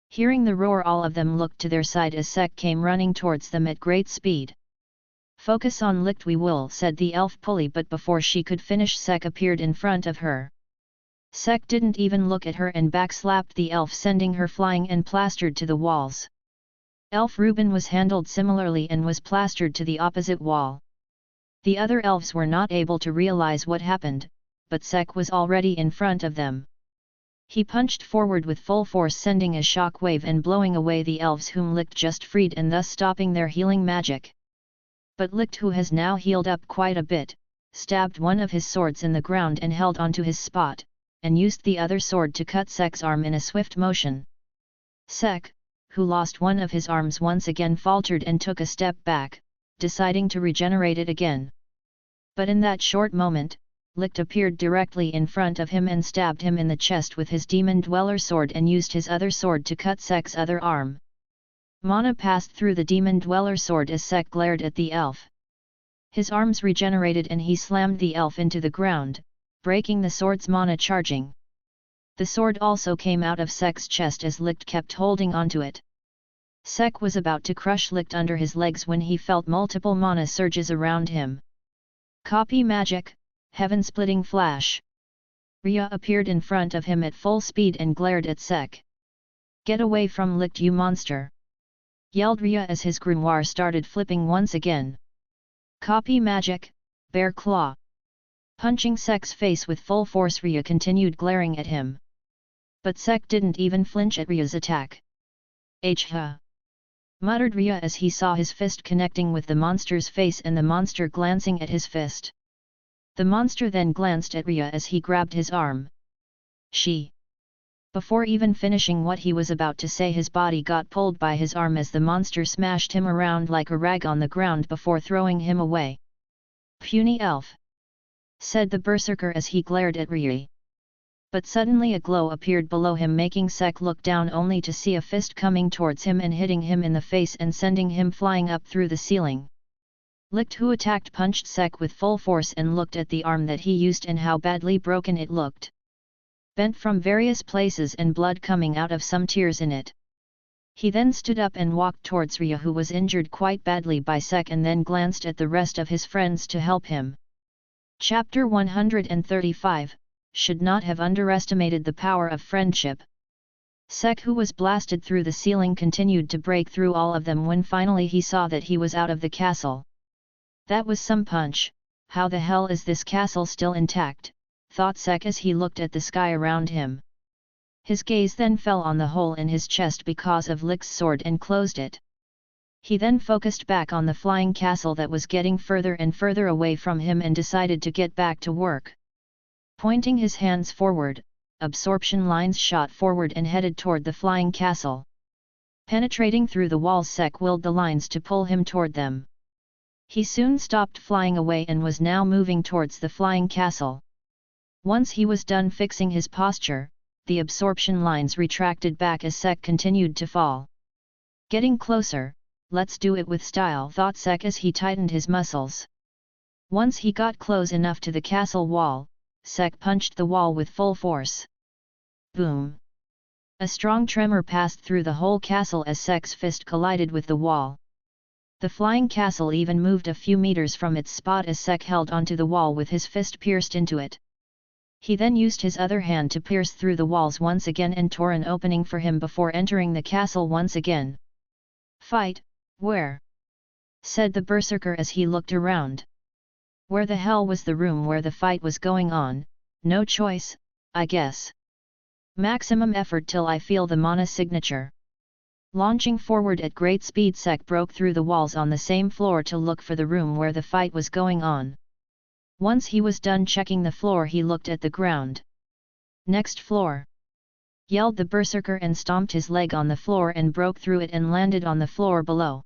Hearing the roar, all of them looked to their side as Sek came running towards them at great speed. "Focus on Licht we will," said the elf pulley, but before she could finish Sek appeared in front of her. Sek didn't even look at her and backslapped the elf, sending her flying and plastered to the walls. Elf Reuben was handled similarly and was plastered to the opposite wall. The other elves were not able to realize what happened, but Sek was already in front of them. He punched forward with full force, sending a shock wave and blowing away the elves whom Licht just freed and thus stopping their healing magic. But Licht, who has now healed up quite a bit, stabbed one of his swords in the ground and held onto his spot, and used the other sword to cut Sek's arm in a swift motion. Sek, who lost one of his arms, once again faltered and took a step back, deciding to regenerate it again. But in that short moment, Licht appeared directly in front of him and stabbed him in the chest with his Demon Dweller sword and used his other sword to cut Sek's other arm. Mana passed through the Demon Dweller sword as Sek glared at the elf. His arms regenerated and he slammed the elf into the ground, breaking the sword's mana charging. The sword also came out of Sek's chest as Licht kept holding onto it. Sek was about to crush Licht under his legs when he felt multiple mana surges around him. Copy magic, heaven-splitting flash. Rhya appeared in front of him at full speed and glared at Sek. "Get away from Licht, you monster!" yelled Rhya as his grimoire started flipping once again. Copy magic, bear claw. Punching Sek's face with full force, Rhya continued glaring at him. But Sek didn't even flinch at Rhya's attack. "H-ha!" muttered Rhya as he saw his fist connecting with the monster's face and the monster glancing at his fist. The monster then glanced at Rhya as he grabbed his arm. "She!" Before even finishing what he was about to say, his body got pulled by his arm as the monster smashed him around like a rag on the ground before throwing him away. "Puny elf!" said the berserker as he glared at Rhya. But suddenly a glow appeared below him, making Sek look down only to see a fist coming towards him and hitting him in the face and sending him flying up through the ceiling. Licht, who attacked, punched Sek with full force and looked at the arm that he used and how badly broken it looked. Bent from various places and blood coming out of some tears in it. He then stood up and walked towards Rhya, who was injured quite badly by Sek, and then glanced at the rest of his friends to help him. Chapter 135, Should not have underestimated the power of friendship. Sek, who was blasted through the ceiling, continued to break through all of them when finally he saw that he was out of the castle. That was some punch. How the hell is this castle still intact? Thought Sek as he looked at the sky around him. His gaze then fell on the hole in his chest because of Licht's sword and closed it. He then focused back on the flying castle that was getting further and further away from him and decided to get back to work. Pointing his hands forward, absorption lines shot forward and headed toward the flying castle. Penetrating through the walls, Sek willed the lines to pull him toward them. He soon stopped flying away and was now moving towards the flying castle. Once he was done fixing his posture, the absorption lines retracted back as Sek continued to fall. Getting closer, let's do it with style, thought Sek as he tightened his muscles. Once he got close enough to the castle wall, Sek punched the wall with full force. Boom! A strong tremor passed through the whole castle as Sek's fist collided with the wall. The flying castle even moved a few meters from its spot as Sek held onto the wall with his fist pierced into it. He then used his other hand to pierce through the walls once again and tore an opening for him before entering the castle once again. "Fight, where?" said the berserker as he looked around. Where the hell was the room where the fight was going on? No choice, I guess. Maximum effort till I feel the mana signature. Launching forward at great speed, Sek broke through the walls on the same floor to look for the room where the fight was going on. Once he was done checking the floor, he looked at the ground. "Next floor!" yelled the berserker and stomped his leg on the floor and broke through it and landed on the floor below.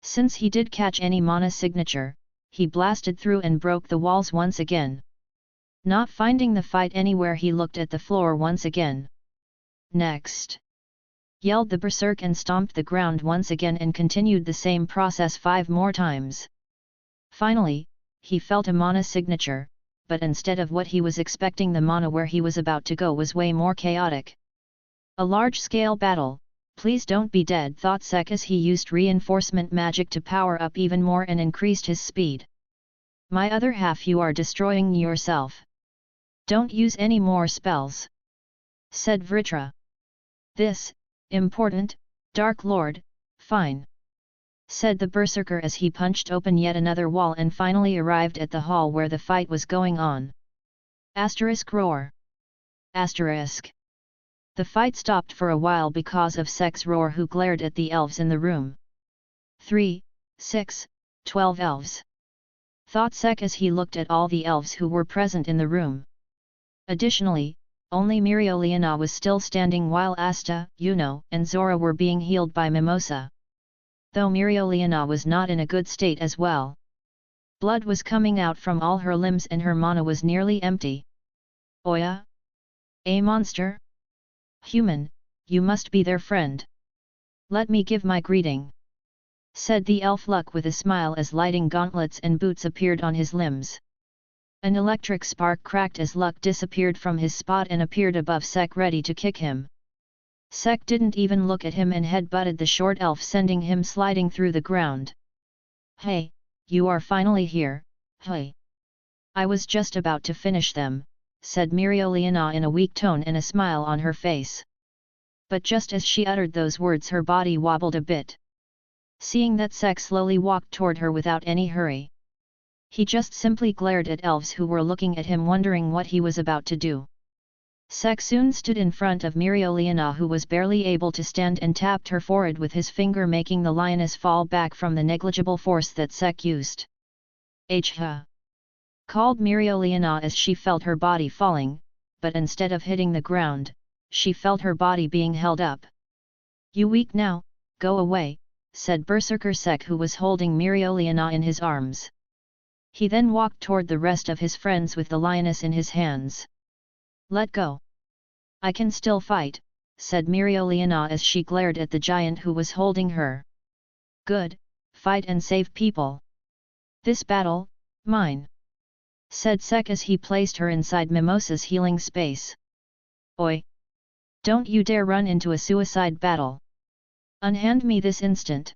Since he did catch any mana signature, he blasted through and broke the walls once again. Not finding the fight anywhere, he looked at the floor once again. "Next!" yelled the berserk and stomped the ground once again and continued the same process 5 more times. Finally, he felt a mana signature, but instead of what he was expecting, the mana where he was about to go was way more chaotic. A large-scale battle, please don't be dead, thought Sek as he used reinforcement magic to power up even more and increased his speed. "My other half, you are destroying yourself. Don't use any more spells," said Vritra. "This, important, Dark Lord, fine," said the berserker as he punched open yet another wall and finally arrived at the hall where the fight was going on. Roar. The fight stopped for a while because of Sek's roar, who glared at the elves in the room. 3, 6, 12 elves. Thought Sek as he looked at all the elves who were present in the room. Additionally, only Mereoleona was still standing while Asta, Yuno, and Zora were being healed by Mimosa. Though Mereoleona was not in a good state as well. Blood was coming out from all her limbs and her mana was nearly empty. "Oya? A monster? Human, you must be their friend. Let me give my greeting," said the elf Luck with a smile as lighting gauntlets and boots appeared on his limbs. An electric spark cracked as Luck disappeared from his spot and appeared above Sek ready to kick him. Sek didn't even look at him and head-butted the short elf, sending him sliding through the ground. "Hey, you are finally here, hey. I was just about to finish them," said Mereoleona in a weak tone and a smile on her face. But just as she uttered those words, her body wobbled a bit. Seeing that Sek slowly walked toward her without any hurry, he just simply glared at elves who were looking at him, wondering what he was about to do. Sek soon stood in front of Mereoleona, who was barely able to stand, and tapped her forehead with his finger, making the lioness fall back from the negligible force that Sek used. "H-ha!" called Mereoleona as she felt her body falling, but instead of hitting the ground, she felt her body being held up. "You weak now, go away," said Berserker Sek, who was holding Mereoleona in his arms. He then walked toward the rest of his friends with the lioness in his hands. "Let go. I can still fight," said Mereoleona as she glared at the giant who was holding her. "Good, fight and save people. This battle, mine," said Sek as he placed her inside Mimosa's healing space. "Oi! Don't you dare run into a suicide battle. Unhand me this instant.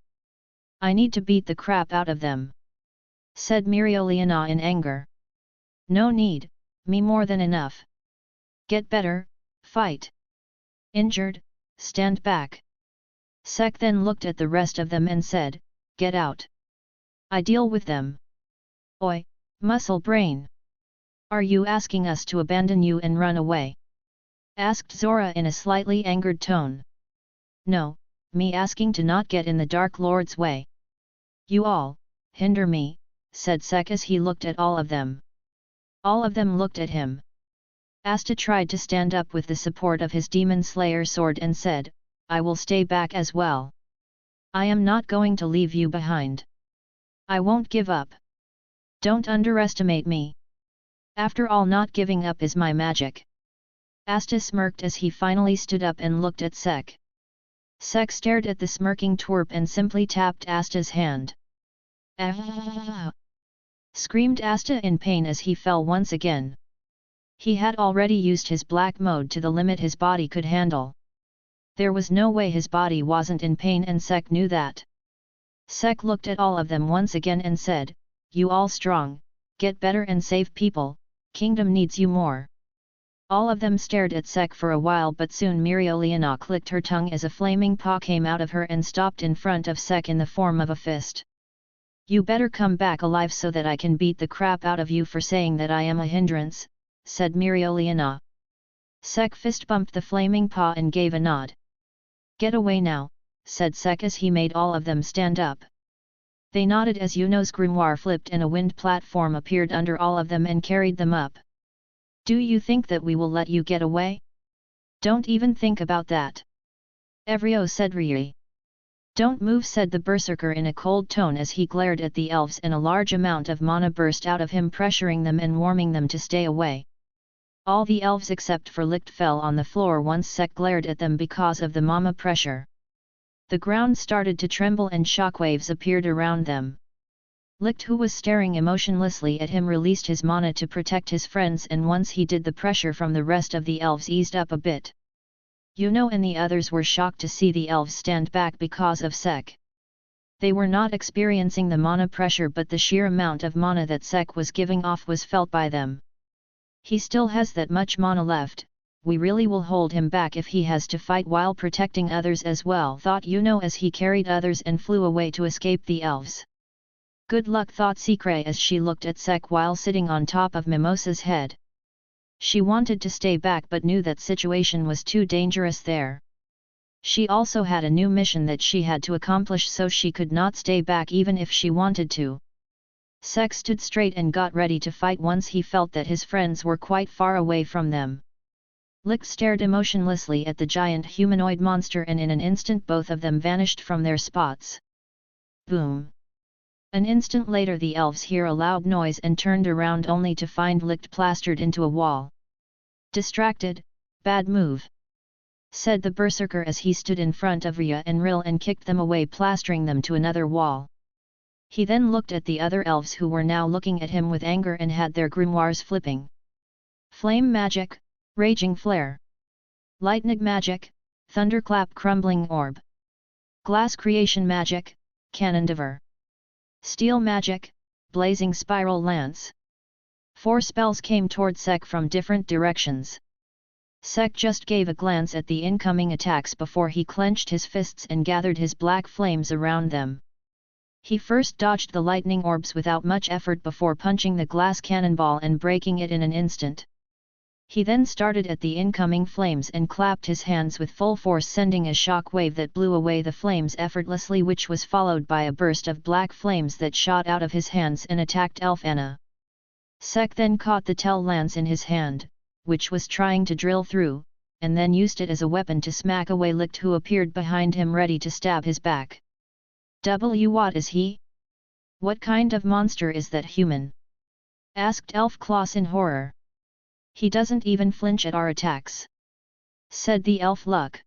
I need to beat the crap out of them," said Mereoleona in anger. "No need, me more than enough. Get better, fight. Injured, stand back." Sek then looked at the rest of them and said, "Get out. I deal with them." "Oi, muscle brain! Are you asking us to abandon you and run away?" asked Zora in a slightly angered tone. "No, me asking to not get in the Dark Lord's way. You all, hinder me," said Sek as he looked at all of them. All of them looked at him. Asta tried to stand up with the support of his Demon Slayer sword and said, "I will stay back as well. I am not going to leave you behind. I won't give up. Don't underestimate me. After all, not giving up is my magic." Asta smirked as he finally stood up and looked at Sek. Sek stared at the smirking twerp and simply tapped Asta's hand. "Ah!" screamed Asta in pain as he fell once again. He had already used his black mode to the limit his body could handle. There was no way his body wasn't in pain, and Sek knew that. Sek looked at all of them once again and said, "You all strong, get better and save people, kingdom needs you more." All of them stared at Sek for a while, but soon Mereoleona clicked her tongue as a flaming paw came out of her and stopped in front of Sek in the form of a fist. "You better come back alive so that I can beat the crap out of you for saying that I am a hindrance," said Mereoleona. Sek fist bumped the flaming paw and gave a nod. "Get away now," said Sek as he made all of them stand up. They nodded as Yuno's grimoire flipped and a wind platform appeared under all of them and carried them up. "Do you think that we will let you get away? Don't even think about that," Evrio said. "Rhya. Don't move," said the berserker in a cold tone as he glared at the elves, and a large amount of mana burst out of him, pressuring them and warning them to stay away. All the elves except for Licht fell on the floor once Sek glared at them because of the mana pressure. The ground started to tremble and shockwaves appeared around them. Licht, who was staring emotionlessly at him, released his mana to protect his friends, and once he did, the pressure from the rest of the elves eased up a bit. Yuno and the others were shocked to see the elves stand back because of Sek. They were not experiencing the mana pressure, but the sheer amount of mana that Sek was giving off was felt by them. "He still has that much mana left, we really will hold him back if he has to fight while protecting others as well," thought Yuno as he carried others and flew away to escape the elves. "Good luck," thought Sikre as she looked at Sek while sitting on top of Mimosa's head. She wanted to stay back but knew that situation was too dangerous there. She also had a new mission that she had to accomplish, so she could not stay back even if she wanted to. Sek stood straight and got ready to fight once he felt that his friends were quite far away from them. Licht stared emotionlessly at the giant humanoid monster, and in an instant both of them vanished from their spots. Boom! An instant later the elves hear a loud noise and turned around only to find Licht plastered into a wall. "Distracted, bad move," said the berserker as he stood in front of Rhya and Ril and kicked them away, plastering them to another wall. He then looked at the other elves who were now looking at him with anger and had their grimoires flipping. Flame magic, raging flare. Lightning magic, thunderclap crumbling orb. Glass creation magic, cannon diver. Steel magic, blazing spiral lance. 4 spells came toward Sek from different directions. Sek just gave a glance at the incoming attacks before he clenched his fists and gathered his black flames around them. He first dodged the lightning orbs without much effort before punching the glass cannonball and breaking it in an instant. He then started at the incoming flames and clapped his hands with full force, sending a shock wave that blew away the flames effortlessly, which was followed by a burst of black flames that shot out of his hands and attacked Elf Anna. Sek then caught the tell lance in his hand, which was trying to drill through, and then used it as a weapon to smack away Licht, who appeared behind him ready to stab his back. What is he? What kind of monster is that human? Asked Elf Klaus in horror. He doesn't even flinch at our attacks, said the elf Luck.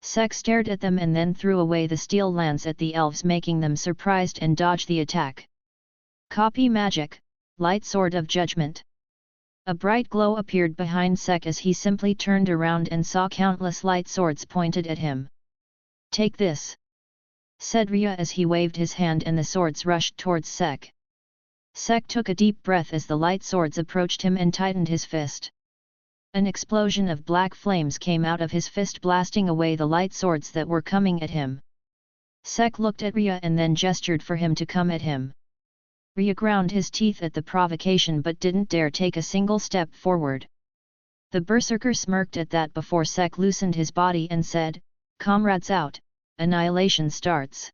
Sek stared at them and then threw away the steel lance at the elves, making them surprised and dodge the attack. Copy magic, light sword of judgment. A bright glow appeared behind Sek as he simply turned around and saw countless light swords pointed at him. Take this, said Rhya as he waved his hand and the swords rushed towards Sek. Sek took a deep breath as the light swords approached him and tightened his fist. An explosion of black flames came out of his fist, blasting away the light swords that were coming at him. Sek looked at Rhya and then gestured for him to come at him. Rhya ground his teeth at the provocation but didn't dare take a single step forward. The berserker smirked at that before Sek loosened his body and said, "Comrades out, annihilation starts."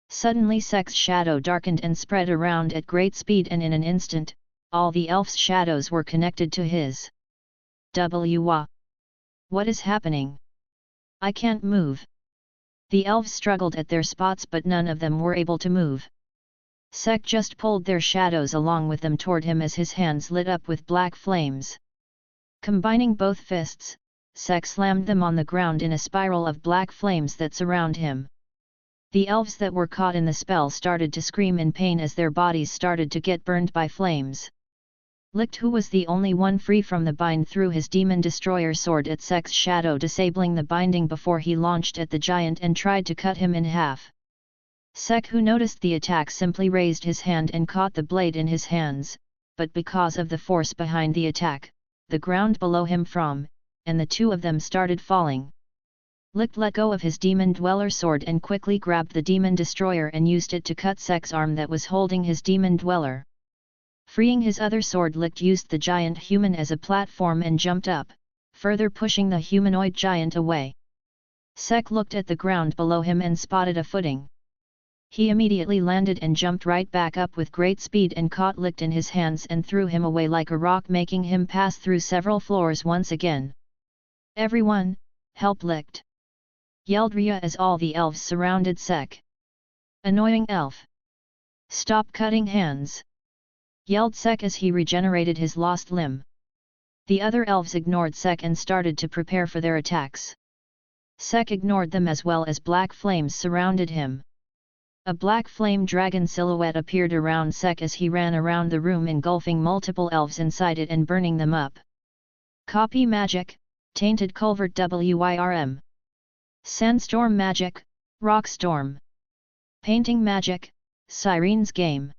Suddenly Sek's shadow darkened and spread around at great speed, and in an instant, all the elf's shadows were connected to his. What is happening? I can't move. The elves struggled at their spots but none of them were able to move. Sek just pulled their shadows along with them toward him as his hands lit up with black flames. Combining both fists, Sek slammed them on the ground in a spiral of black flames that surround him. The elves that were caught in the spell started to scream in pain as their bodies started to get burned by flames. Licht, who was the only one free from the bind, threw his demon destroyer sword at Sek's shadow, disabling the binding before he launched at the giant and tried to cut him in half. Sek, who noticed the attack, simply raised his hand and caught the blade in his hands, but because of the force behind the attack, the ground below him and the two of them started falling. Licht let go of his demon dweller sword and quickly grabbed the demon destroyer and used it to cut Sek's arm that was holding his demon dweller. Freeing his other sword, Licht used the giant human as a platform and jumped up, further pushing the humanoid giant away. Sek looked at the ground below him and spotted a footing. He immediately landed and jumped right back up with great speed and caught Licht in his hands and threw him away like a rock, making him pass through several floors once again. "Everyone, help Licht!" yelled Rhya as all the elves surrounded Sek. "Annoying elf! Stop cutting hands!" yelled Sek as he regenerated his lost limb. The other elves ignored Sek and started to prepare for their attacks. Sek ignored them as well as black flames surrounded him. A black flame dragon silhouette appeared around Sek as he ran around the room, engulfing multiple elves inside it and burning them up. Copy magic, tainted culvert WIRM. Sandstorm magic, rock storm. Painting magic, Sirene's game.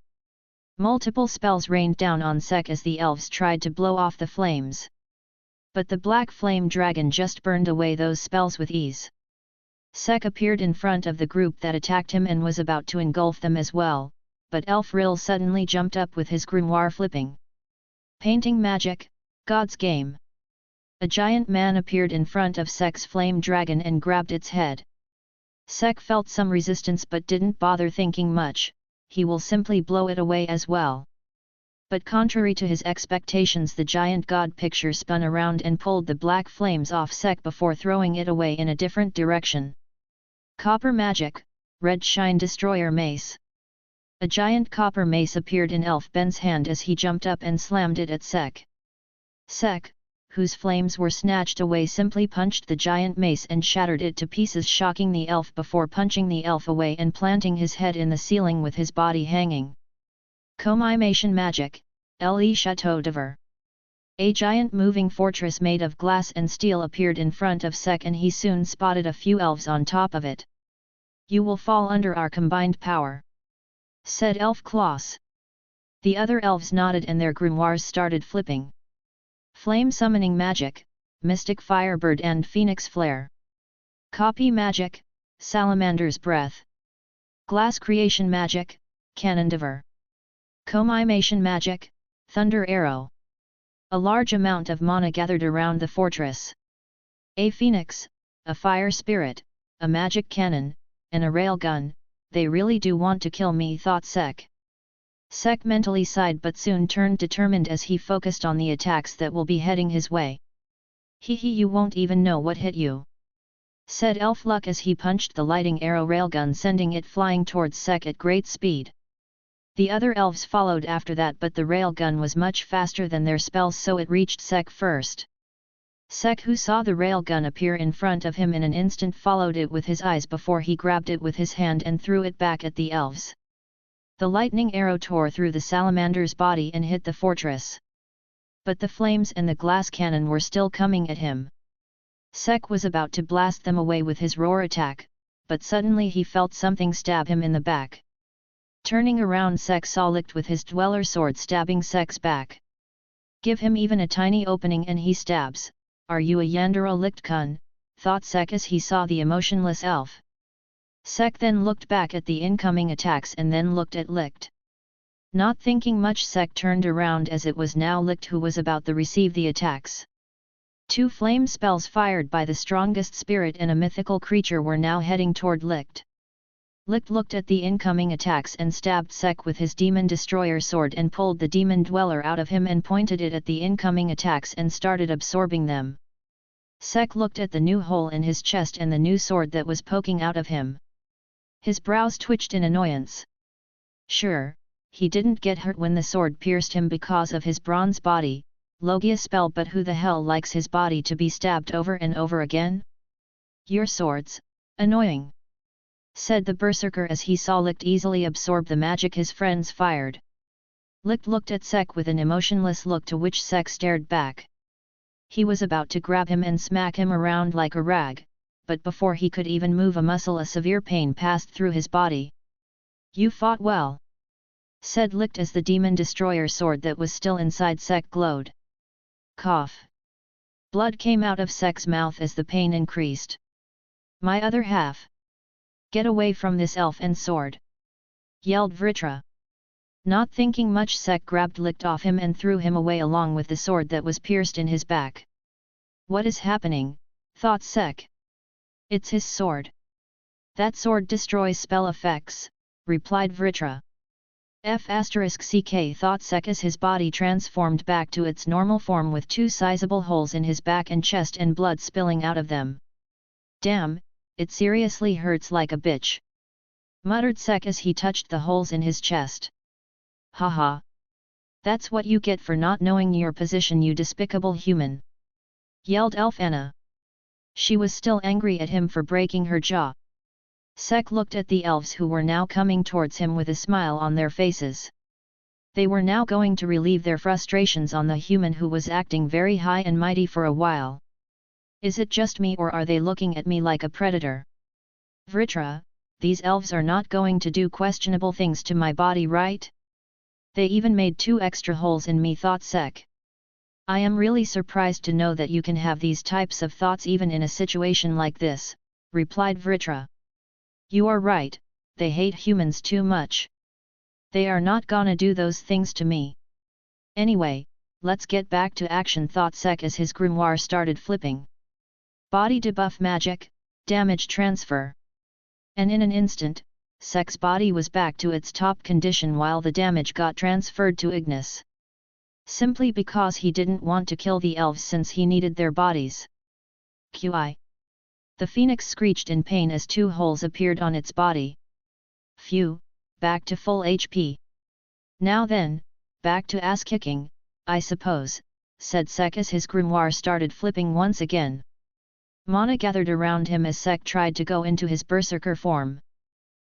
Multiple spells rained down on Sek as the elves tried to blow off the flames. But the black flame dragon just burned away those spells with ease. Sek appeared in front of the group that attacked him and was about to engulf them as well, but Elf Rill suddenly jumped up with his grimoire flipping. Painting magic, God's game. A giant man appeared in front of Sek's flame dragon and grabbed its head. Sek felt some resistance but didn't bother thinking much, he will simply blow it away as well. But contrary to his expectations, the giant god picture spun around and pulled the black flames off Sek before throwing it away in a different direction. Copper magic, red shine destroyer mace. A giant copper mace appeared in Elf Ben's hand as he jumped up and slammed it at Sek. Sek, whose flames were snatched away, simply punched the giant mace and shattered it to pieces, shocking the elf before punching the elf away and planting his head in the ceiling with his body hanging. Comimation magic, Le Chateau d'Iver. A giant moving fortress made of glass and steel appeared in front of Sek, and he soon spotted a few elves on top of it. "You will fall under our combined power," said Elf Klaus. The other elves nodded and their grimoires started flipping. Flame summoning magic, mystic firebird and phoenix flare. Copy magic, salamander's breath. Glass creation magic, cannon diver. Comimation magic, thunder arrow. A large amount of mana gathered around the fortress. A phoenix, a fire spirit, a magic cannon, and a railgun. They really do want to kill me, thought Sek. Sek mentally sighed but soon turned determined as he focused on the attacks that will be heading his way. "Hee, you won't even know what hit you," said Elf Luck as he punched the lighting arrow railgun, sending it flying towards Sek at great speed. The other elves followed after that, but the railgun was much faster than their spells, so it reached Sek first. Sek, who saw the railgun appear in front of him in an instant, followed it with his eyes before he grabbed it with his hand and threw it back at the elves. The lightning arrow tore through the salamander's body and hit the fortress. But the flames and the glass cannon were still coming at him. Sek was about to blast them away with his roar attack, but suddenly he felt something stab him in the back. Turning around, Sek saw Licht with his dweller sword stabbing Sek's back. Give him even a tiny opening and he stabs. "Are you a Yandere Licht-kun?" thought Sek as he saw the emotionless elf. Sek then looked back at the incoming attacks and then looked at Licht. Not thinking much, Sek turned around as it was now Licht who was about to receive the attacks. Two flame spells fired by the strongest spirit and a mythical creature were now heading toward Licht. Licht looked at the incoming attacks and stabbed Sek with his demon destroyer sword and pulled the demon dweller out of him and pointed it at the incoming attacks and started absorbing them. Sek looked at the new hole in his chest and the new sword that was poking out of him. His brows twitched in annoyance. Sure, he didn't get hurt when the sword pierced him because of his bronze body, Logia spell, but who the hell likes his body to be stabbed over and over again? "Your swords, annoying," said the berserker as he saw Licht easily absorb the magic his friends fired. Licht looked at Sek with an emotionless look, to which Sek stared back. He was about to grab him and smack him around like a rag, but before he could even move a muscle, a severe pain passed through his body. "You fought well," said Licht as the demon destroyer sword that was still inside Sek glowed. Cough. Blood came out of Sek's mouth as the pain increased. "My other half. Get away from this elf and sword!" yelled Vritra. Not thinking much, Sek grabbed Licht off him and threw him away along with the sword that was pierced in his back. "What is happening?" thought Sek. "It's his sword." "That sword destroys spell effects," replied Vritra. *CK thought Sek as his body transformed back to its normal form with two sizable holes in his back and chest and blood spilling out of them. "Damn, it seriously hurts like a bitch," muttered Sek as he touched the holes in his chest. "Haha. That's what you get for not knowing your position, you despicable human!" yelled Elf Anna. She was still angry at him for breaking her jaw. Sek looked at the elves who were now coming towards him with a smile on their faces. They were now going to relieve their frustrations on the human who was acting very high and mighty for a while. "Is it just me, or are they looking at me like a predator? Vritra, these elves are not going to do questionable things to my body, right? They even made 2 extra holes in me," thought Sek. "I am really surprised to know that you can have these types of thoughts even in a situation like this," replied Vritra. "You are right, they hate humans too much. They are not gonna do those things to me. Anyway, let's get back to action," thought Sek as his grimoire started flipping. Body debuff magic, damage transfer. And in an instant, Sek's body was back to its top condition while the damage got transferred to Ignis. Simply because he didn't want to kill the elves since he needed their bodies. "QI." The phoenix screeched in pain as 2 holes appeared on its body. "Phew, back to full HP. Now then, back to ass-kicking, I suppose," said Sek as his grimoire started flipping once again. Mana gathered around him as Sek tried to go into his berserker form.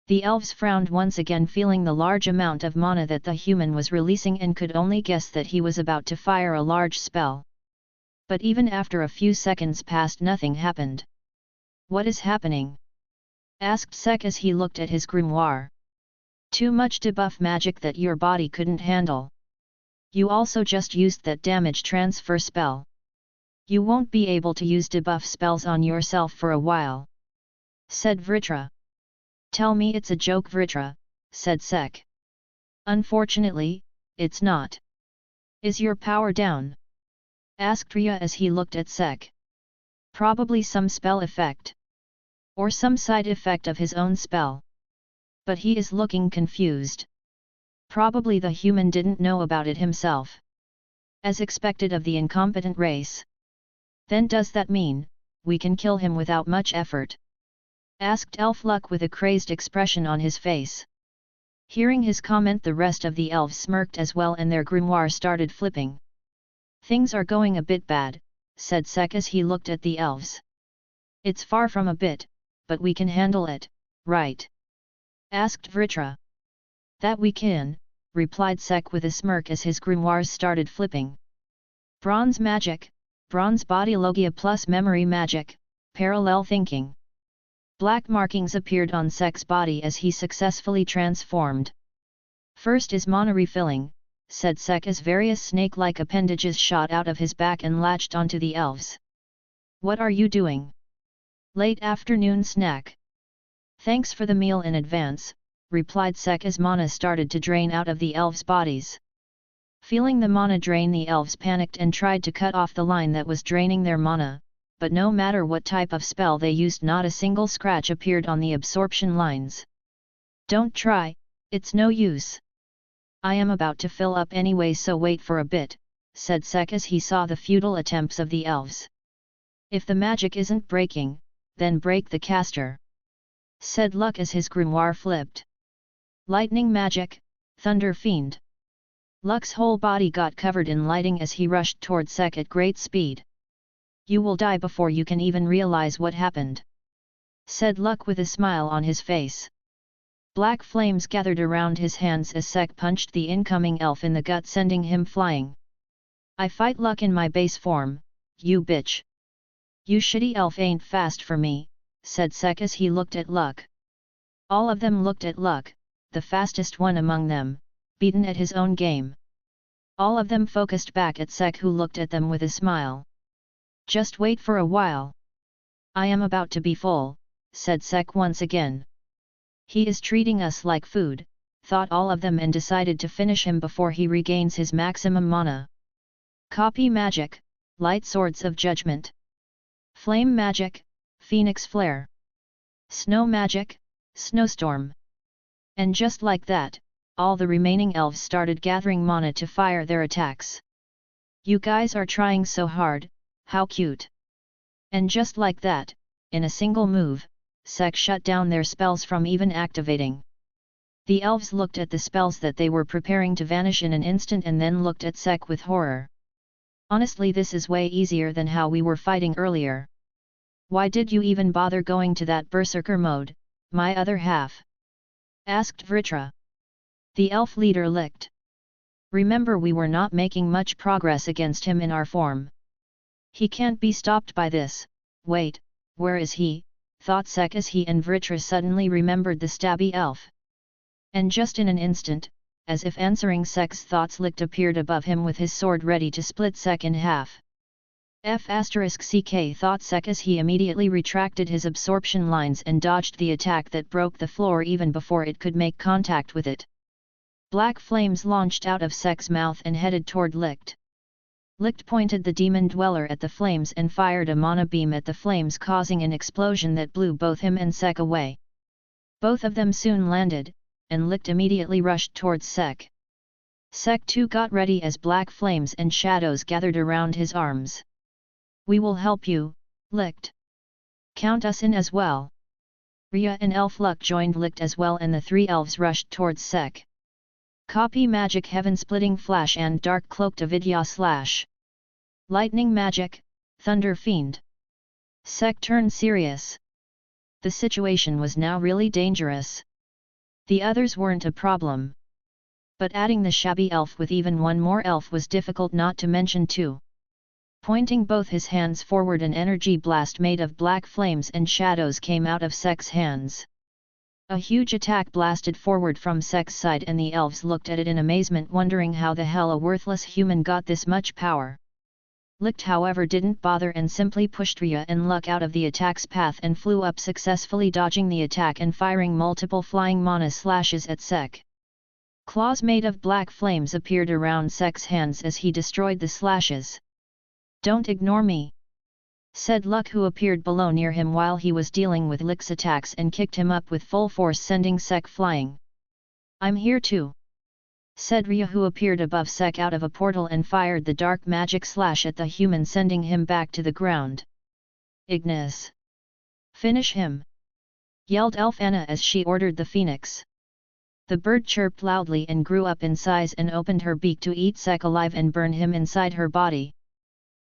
The elves frowned once again, feeling the large amount of mana that the human was releasing, and could only guess that he was about to fire a large spell. But even after a few seconds passed, nothing happened. "What is happening?" asked Sek as he looked at his grimoire. "Too much debuff magic that your body couldn't handle. You also just used that damage transfer spell. You won't be able to use debuff spells on yourself for a while," said Vritra. "Tell me it's a joke, Vritra," said Sek. "Unfortunately, it's not." "Is your power down?" asked Rhya as he looked at Sek. "Probably some spell effect. Or some side effect of his own spell. But he is looking confused. Probably the human didn't know about it himself. As expected of the incompetent race. Then does that mean we can kill him without much effort?" asked Elf Luck with a crazed expression on his face. Hearing his comment, the rest of the elves smirked as well, and their grimoire started flipping. "Things are going a bit bad," said Sek as he looked at the elves. "It's far from a bit, but we can handle it, right?" asked Vritra. "That we can," replied Sek with a smirk as his grimoires started flipping. Bronze magic, bronze body logia plus memory magic, parallel thinking. Black markings appeared on Sek's body as he successfully transformed. "First is mana refilling," said Sek as various snake-like appendages shot out of his back and latched onto the elves. "What are you doing?" "Late afternoon snack." "Thanks for the meal in advance," replied Sek as mana started to drain out of the elves' bodies. Feeling the mana drain, the elves panicked and tried to cut off the line that was draining their mana, but no matter what type of spell they used, not a single scratch appeared on the absorption lines. "Don't try, it's no use. I am about to fill up anyway, so wait for a bit," said Sek as he saw the futile attempts of the elves. "If the magic isn't breaking, then break the caster," said Luck as his grimoire flipped. Lightning magic, Thunder Fiend. Luck's whole body got covered in lighting as he rushed toward Sek at great speed. "You will die before you can even realize what happened," said Luck with a smile on his face. Black flames gathered around his hands as Sek punched the incoming elf in the gut, sending him flying. "I fight Luck in my base form, you bitch. You shitty elf ain't fast for me," said Sek as he looked at Luck. All of them looked at Luck, the fastest one among them, beaten at his own game. All of them focused back at Sek, who looked at them with a smile. "Just wait for a while. I am about to be full," said Sek once again. "He is treating us like food," thought all of them, and decided to finish him before he regains his maximum mana. Copy magic, Light Swords of Judgment. Flame magic, Phoenix Flare. Snow magic, Snowstorm. And just like that, all the remaining elves started gathering mana to fire their attacks. "You guys are trying so hard, how cute." And just like that, in a single move, Sek shut down their spells from even activating. The elves looked at the spells that they were preparing to vanish in an instant and then looked at Sek with horror. "Honestly, this is way easier than how we were fighting earlier. Why did you even bother going to that berserker mode, my other half?" asked Vritra. The elf leader licked. "Remember, we were not making much progress against him in our form. He can't be stopped by this. Wait, where is he?" thought Sek as he and Vritra suddenly remembered the stabby elf. And just in an instant, as if answering Sek's thoughts, Licht appeared above him with his sword ready to split Sek in half. *CK thought Sek as he immediately retracted his absorption lines and dodged the attack that broke the floor even before it could make contact with it. Black flames launched out of Sek's mouth and headed toward Licht. Licht pointed the demon dweller at the flames and fired a mana beam at the flames, causing an explosion that blew both him and Sek away. Both of them soon landed, and Licht immediately rushed towards Sek. Sek too got ready as black flames and shadows gathered around his arms. "We will help you, Licht. Count us in as well." Rhya and Elf Luck joined Licht as well, and the three elves rushed towards Sek. Copy magic, Heaven Splitting Flash and Dark Cloaked Avidya Slash. Lightning magic, Thunder Fiend. Sek turned serious. The situation was now really dangerous. The others weren't a problem. But adding the shabby elf with even one more elf was difficult, not to mention two. Pointing both his hands forward, an energy blast made of black flames and shadows came out of Sek's hands. A huge attack blasted forward from Sek's side, and the elves looked at it in amazement, wondering how the hell a worthless human got this much power. Licht, however, didn't bother and simply pushed Rhya and Luck out of the attack's path and flew up, successfully dodging the attack and firing multiple flying mana slashes at Sek. Claws made of black flames appeared around Sek's hands as he destroyed the slashes. "Don't ignore me," said Luck, who appeared below near him while he was dealing with Licht's attacks, and kicked him up with full force, sending Sek flying. "I'm here too," said Rhya, who appeared above Sek out of a portal and fired the dark magic slash at the human, sending him back to the ground. "Ignis! Finish him!" yelled Elf Anna as she ordered the phoenix. The bird chirped loudly and grew up in size and opened her beak to eat Sek alive and burn him inside her body.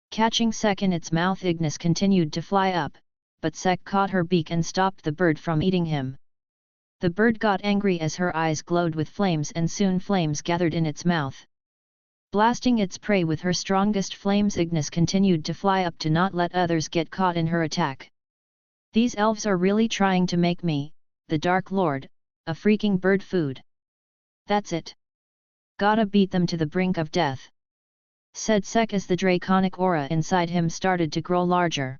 Catching Sek in its mouth, Ignis continued to fly up, but Sek caught her beak and stopped the bird from eating him. The bird got angry as her eyes glowed with flames, and soon flames gathered in its mouth. Blasting its prey with her strongest flames, Ignis continued to fly up to not let others get caught in her attack. "These elves are really trying to make me, the Dark Lord, a freaking bird food. That's it. Gotta beat them to the brink of death," said Sek as the draconic aura inside him started to grow larger.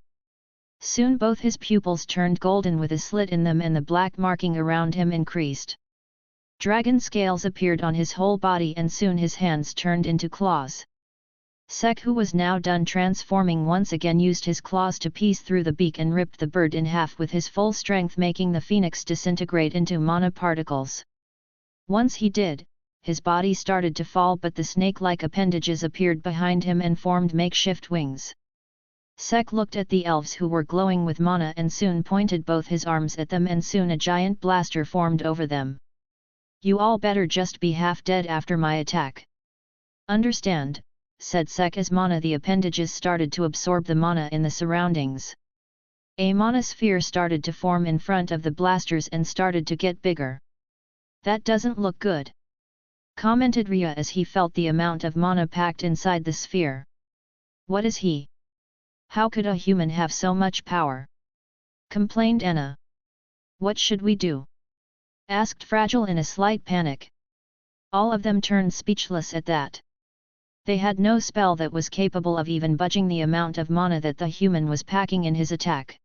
Soon both his pupils turned golden with a slit in them, and the black marking around him increased. Dragon scales appeared on his whole body, and soon his hands turned into claws. Sek, who was now done transforming, once again used his claws to piece through the beak and ripped the bird in half with his full strength, making the phoenix disintegrate into mana particles. Once he did, his body started to fall, but the snake-like appendages appeared behind him and formed makeshift wings. Sek looked at the elves, who were glowing with mana, and soon pointed both his arms at them, and soon a giant blaster formed over them. "You all better just be half dead after my attack." "Understand," said Sek as the appendages started to absorb the mana in the surroundings. A mana sphere started to form in front of the blasters and started to get bigger. "That doesn't look good," commented Rhya as he felt the amount of mana packed inside the sphere. "What is he? How could a human have so much power?" complained Anna. "What should we do?" asked Fragile in a slight panic. All of them turned speechless at that. They had no spell that was capable of even budging the amount of mana that the human was packing in his attack.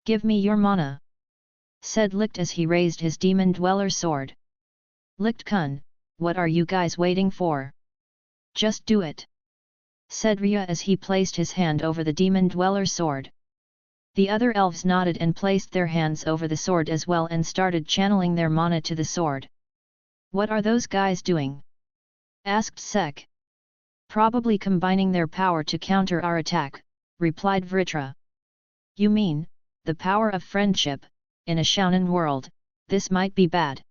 "Give me your mana," said Licht as he raised his Demon Dweller sword. "Licht-kun, what are you guys waiting for? Just do it," said Rhya as he placed his hand over the Demon Dweller sword. The other elves nodded and placed their hands over the sword as well and started channeling their mana to the sword. "What are those guys doing?" asked Sek. "Probably combining their power to counter our attack," replied Vritra. "You mean, the power of friendship? In a Shounen world, this might be bad.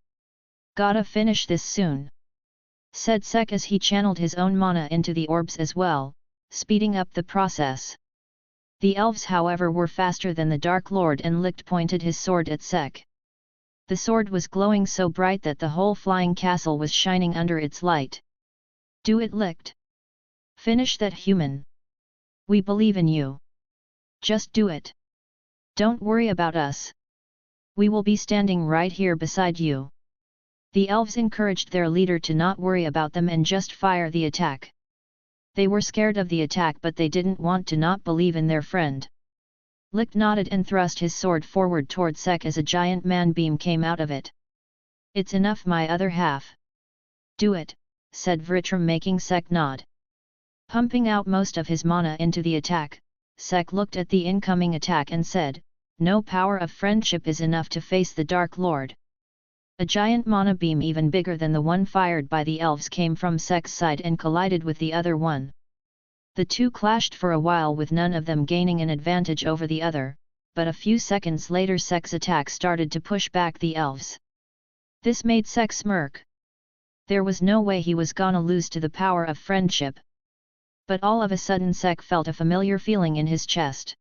Gotta finish this soon," said Sek as he channeled his own mana into the orbs as well, speeding up the process. The elves, however, were faster than the Dark Lord, and Licht pointed his sword at Sek. The sword was glowing so bright that the whole flying castle was shining under its light. "Do it, Licht! Finish that human! We believe in you! Just do it! Don't worry about us! We will be standing right here beside you!" The elves encouraged their leader to not worry about them and just fire the attack. They were scared of the attack, but they didn't want to not believe in their friend. Licht nodded and thrust his sword forward toward Sek as a giant man beam came out of it. "It's enough, my other half." "Do it," said Vritra, making Sek nod. Pumping out most of his mana into the attack, Sek looked at the incoming attack and said, "No power of friendship is enough to face the Dark Lord." A giant mana beam even bigger than the one fired by the elves came from Sek's side and collided with the other one. The two clashed for a while with none of them gaining an advantage over the other, but a few seconds later Sek's attack started to push back the elves. This made Sek smirk. There was no way he was gonna lose to the power of friendship. But all of a sudden Sek felt a familiar feeling in his chest.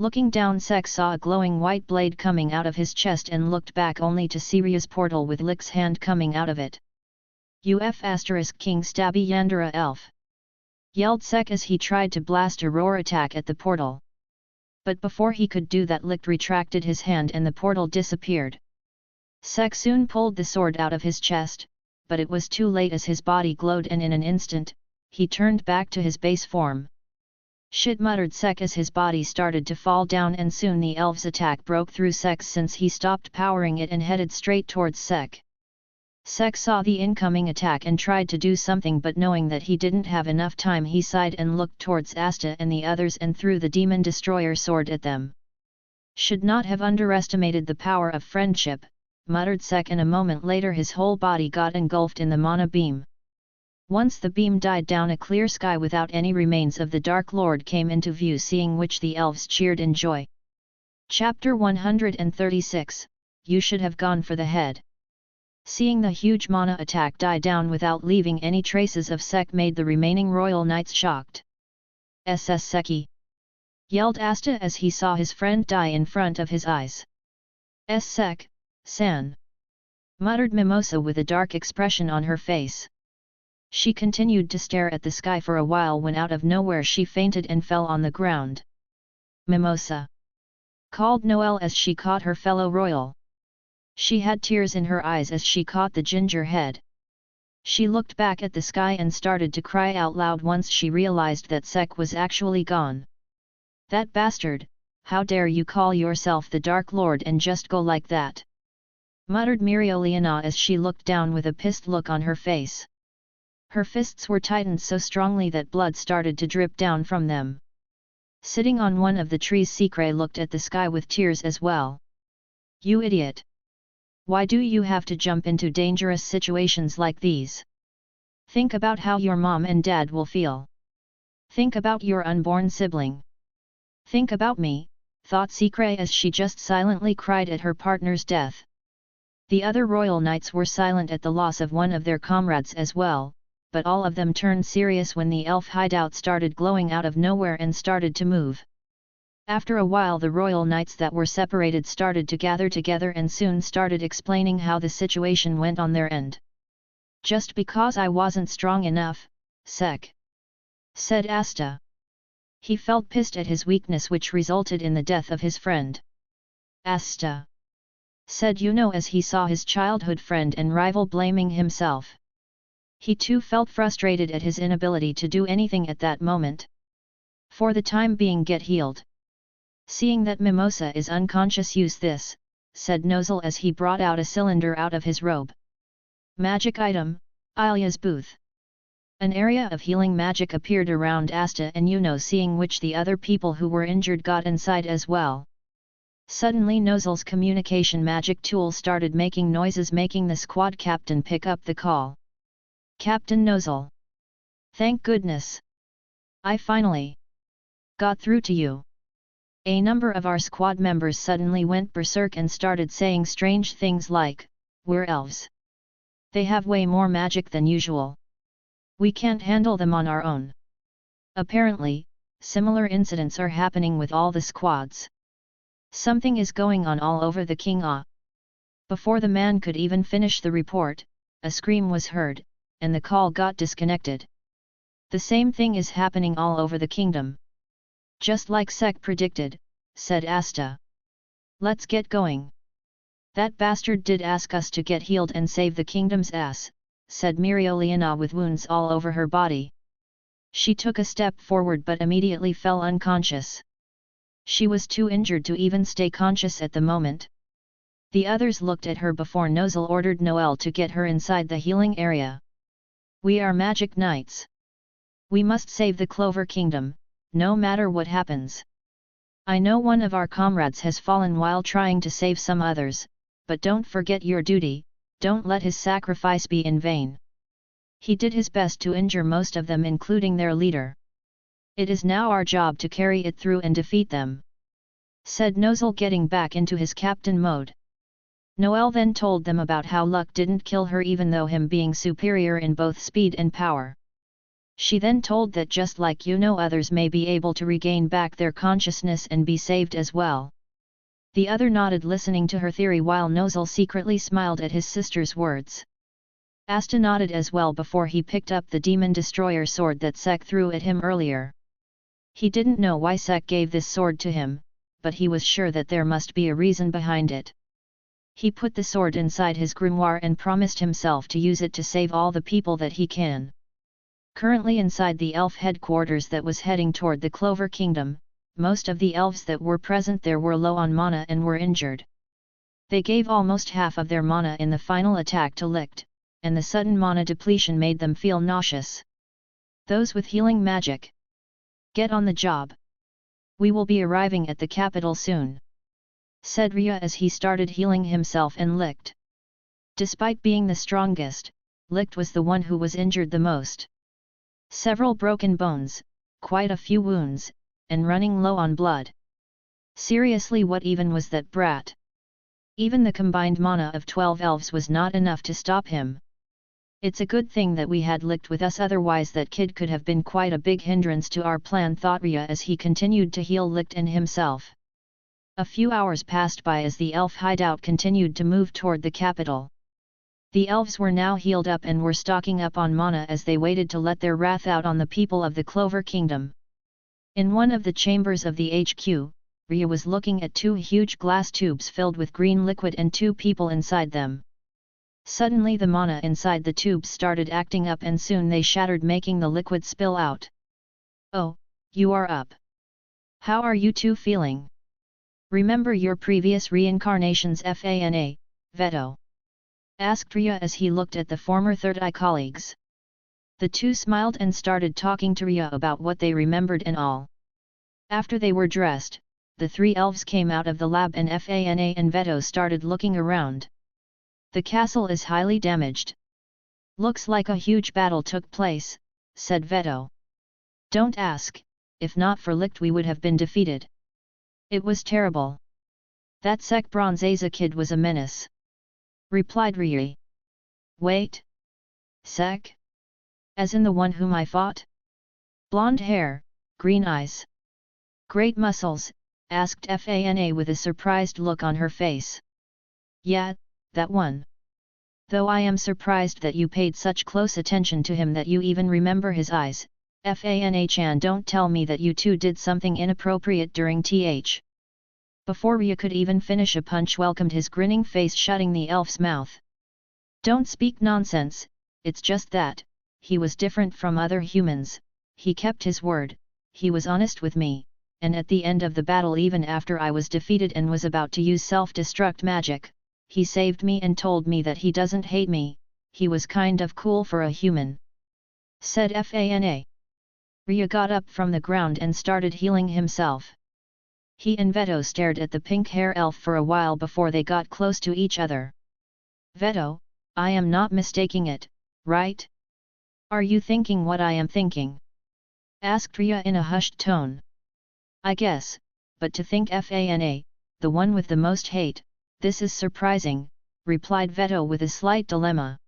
Looking down, Sek saw a glowing white blade coming out of his chest and looked back only to see Rhya's portal with Lick's hand coming out of it. UF** King Stabby Yandere elf! Yelled Sek as he tried to blast a roar attack at the portal. But before he could do that, Lick retracted his hand and the portal disappeared. Sek soon pulled the sword out of his chest, but it was too late as his body glowed and in an instant, he turned back to his base form. Shit, muttered Sek as his body started to fall down, and soon the elf's attack broke through Sek's since he stopped powering it and headed straight towards Sek. Sek saw the incoming attack and tried to do something, but knowing that he didn't have enough time, he sighed and looked towards Asta and the others and threw the demon destroyer sword at them. Should not have underestimated the power of friendship, muttered Sek, and a moment later his whole body got engulfed in the mana beam. Once the beam died down, a clear sky without any remains of the Dark Lord came into view, seeing which the elves cheered in joy. Chapter 136, You Should Have Gone for the Head. Seeing the huge mana attack die down without leaving any traces of Sek made the remaining royal knights shocked. SS Seki! Yelled Asta as he saw his friend die in front of his eyes. S Sek, San! Muttered Mimosa with a dark expression on her face. She continued to stare at the sky for a while when out of nowhere she fainted and fell on the ground. Mimosa! Called Noelle as she caught her fellow royal. She had tears in her eyes as she caught the ginger head. She looked back at the sky and started to cry out loud once she realized that Sek was actually gone. That bastard, how dare you call yourself the Dark Lord and just go like that? Muttered Mereoleona as she looked down with a pissed look on her face. Her fists were tightened so strongly that blood started to drip down from them. Sitting on one of the trees, Secret looked at the sky with tears as well. You idiot! Why do you have to jump into dangerous situations like these? Think about how your mom and dad will feel. Think about your unborn sibling. Think about me, thought Secret as she just silently cried at her partner's death. The other royal knights were silent at the loss of one of their comrades as well, but all of them turned serious when the elf hideout started glowing out of nowhere and started to move. After a while the royal knights that were separated started to gather together and soon started explaining how the situation went on their end. Just because I wasn't strong enough, Sek, said Asta. He felt pissed at his weakness which resulted in the death of his friend. Asta, said Yuno as he saw his childhood friend and rival blaming himself. He too felt frustrated at his inability to do anything at that moment. For the time being, get healed. Seeing that Mimosa is unconscious, use this, said Nozel as he brought out a cylinder out of his robe. Magic item, Ilya's booth. An area of healing magic appeared around Asta and Yuno, seeing which the other people who were injured got inside as well. Suddenly Nozel's communication magic tool started making noises, making the squad captain pick up the call. Captain Nozel. Thank goodness. I finally got through to you. A number of our squad members suddenly went berserk and started saying strange things like, we're elves. They have way more magic than usual. We can't handle them on our own. Apparently, similar incidents are happening with all the squads. Something is going on all over the king. Before the man could even finish the report, a scream was heard, and the call got disconnected. The same thing is happening all over the kingdom. Just like Sek predicted, said Asta. Let's get going. That bastard did ask us to get healed and save the kingdom's ass, said Mereoleona with wounds all over her body. She took a step forward but immediately fell unconscious. She was too injured to even stay conscious at the moment. The others looked at her before Nozel ordered Noelle to get her inside the healing area. We are magic knights. We must save the Clover Kingdom, no matter what happens. I know one of our comrades has fallen while trying to save some others, but don't forget your duty, don't let his sacrifice be in vain. He did his best to injure most of them, including their leader. It is now our job to carry it through and defeat them, said Nozel, getting back into his captain mode. Noelle then told them about how luck didn't kill her even though him being superior in both speed and power. She then told that just like you know, others may be able to regain back their consciousness and be saved as well. The other nodded, listening to her theory, while Nozel secretly smiled at his sister's words. Asta nodded as well before he picked up the demon destroyer sword that Sek threw at him earlier. He didn't know why Sek gave this sword to him, but he was sure that there must be a reason behind it. He put the sword inside his grimoire and promised himself to use it to save all the people that he can. Currently inside the elf headquarters that was heading toward the Clover Kingdom, most of the elves that were present there were low on mana and were injured. They gave almost half of their mana in the final attack to Licht, and the sudden mana depletion made them feel nauseous. Those with healing magic, get on the job. We will be arriving at the capital soon, said Rhya as he started healing himself and Licht. Despite being the strongest, Licht was the one who was injured the most. Several broken bones, quite a few wounds, and running low on blood. Seriously, what even was that brat? Even the combined mana of 12 elves was not enough to stop him. It's a good thing that we had Licht with us, otherwise that kid could have been quite a big hindrance to our plan, thought Rhya as he continued to heal Licht and himself. A few hours passed by as the elf hideout continued to move toward the capital. The elves were now healed up and were stocking up on mana as they waited to let their wrath out on the people of the Clover Kingdom. In one of the chambers of the HQ, Rhya was looking at 2 huge glass tubes filled with green liquid and 2 people inside them. Suddenly the mana inside the tubes started acting up and soon they shattered, making the liquid spill out. Oh, you are up. How are you two feeling? Remember your previous reincarnations, Fana, Veto? Asked Rhya as he looked at the former Third Eye colleagues. The two smiled and started talking to Rhya about what they remembered and all. After they were dressed, the 3 elves came out of the lab and Fana and Veto started looking around. The castle is highly damaged. Looks like a huge battle took place, said Veto. Don't ask, if not for Licht we would have been defeated. It was terrible. That Sek Bronzaza kid was a menace, replied Rhya. Wait. Sek? As in the one whom I fought? Blonde hair, green eyes, great muscles, asked Fana with a surprised look on her face. Yeah, that one. Though I am surprised that you paid such close attention to him that you even remember his eyes. Fana-chan, don't tell me that you two did something inappropriate during th. Before Rhya could even finish, a punch welcomed his grinning face, shutting the elf's mouth. Don't speak nonsense, it's just that, he was different from other humans, he kept his word, he was honest with me, and at the end of the battle, even after I was defeated and was about to use self-destruct magic, he saved me and told me that he doesn't hate me, he was kind of cool for a human, said Fana. Rhya got up from the ground and started healing himself. He and Veto stared at the pink-hair elf for a while before they got close to each other. Veto, I am not mistaking it, right? Are you thinking what I am thinking? Asked Rhya in a hushed tone. I guess, but to think Fana, the one with the most hate, this is surprising, replied Veto with a slight dilemma.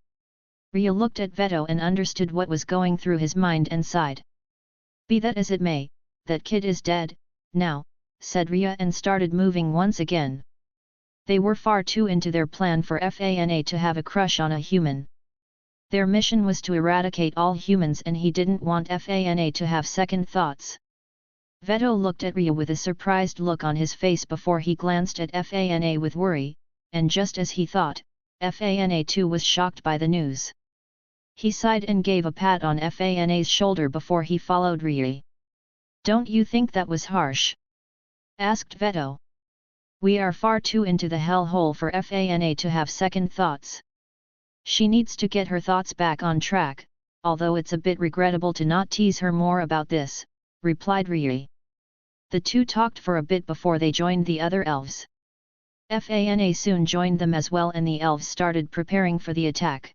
Rhya looked at Veto and understood what was going through his mind and sighed. Be that as it may, that kid is dead, now, said Rhya and started moving once again. They were far too into their plan for Fana to have a crush on a human. Their mission was to eradicate all humans and he didn't want Fana to have second thoughts. Veto looked at Rhya with a surprised look on his face before he glanced at Fana with worry, and just as he thought, Fana too was shocked by the news. He sighed and gave a pat on Fana's shoulder before he followed Rhya. Don't you think that was harsh? Asked Veto. We are far too into the hellhole for Fana to have second thoughts. She needs to get her thoughts back on track, although it's a bit regrettable to not tease her more about this, replied Rhya. The two talked for a bit before they joined the other elves. Fana soon joined them as well and the elves started preparing for the attack.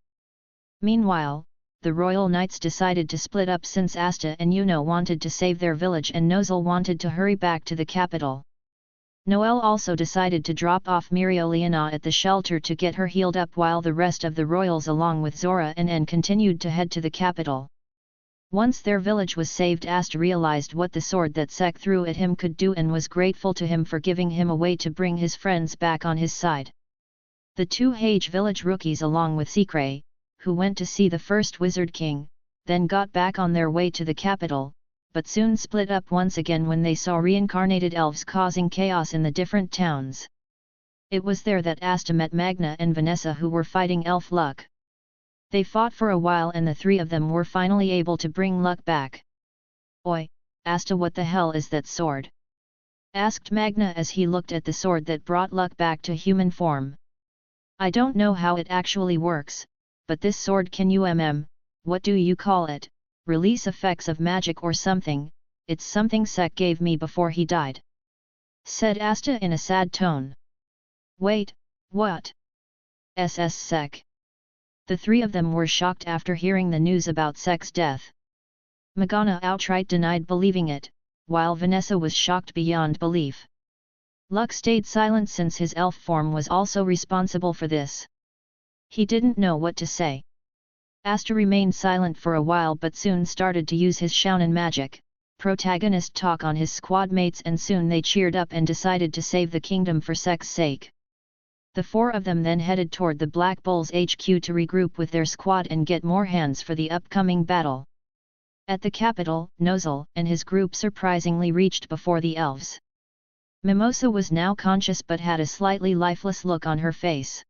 Meanwhile, the royal knights decided to split up since Asta and Yuno wanted to save their village and Nozel wanted to hurry back to the capital. Noelle also decided to drop off Mirioliana at the shelter to get her healed up while the rest of the royals along with Zora and N continued to head to the capital. Once their village was saved, Asta realized what the sword that Sek threw at him could do and was grateful to him for giving him a way to bring his friends back on his side. The two Hage village rookies along with Sekre, who went to see the first Wizard King, then got back on their way to the capital, but soon split up once again when they saw reincarnated elves causing chaos in the different towns. It was there that Asta met Magna and Vanessa, who were fighting Elf Luck. They fought for a while and the three of them were finally able to bring Luck back. "Oi, Asta, what the hell is that sword?" asked Magna as he looked at the sword that brought Luck back to human form. "I don't know how it actually works, but this sword can what do you call it, release effects of magic or something, it's something Sek gave me before he died," said Asta in a sad tone. "Wait, what? SS Sek?" The three of them were shocked after hearing the news about Sek's death. Magana outright denied believing it, while Vanessa was shocked beyond belief. Luck stayed silent since his elf form was also responsible for this. He didn't know what to say. Asta remained silent for a while but soon started to use his Shounen magic, protagonist talk on his squad mates, and soon they cheered up and decided to save the kingdom for Sek's sake. The four of them then headed toward the Black Bulls HQ to regroup with their squad and get more hands for the upcoming battle. At the capital, Nozel and his group surprisingly reached before the elves. Mimosa was now conscious but had a slightly lifeless look on her face.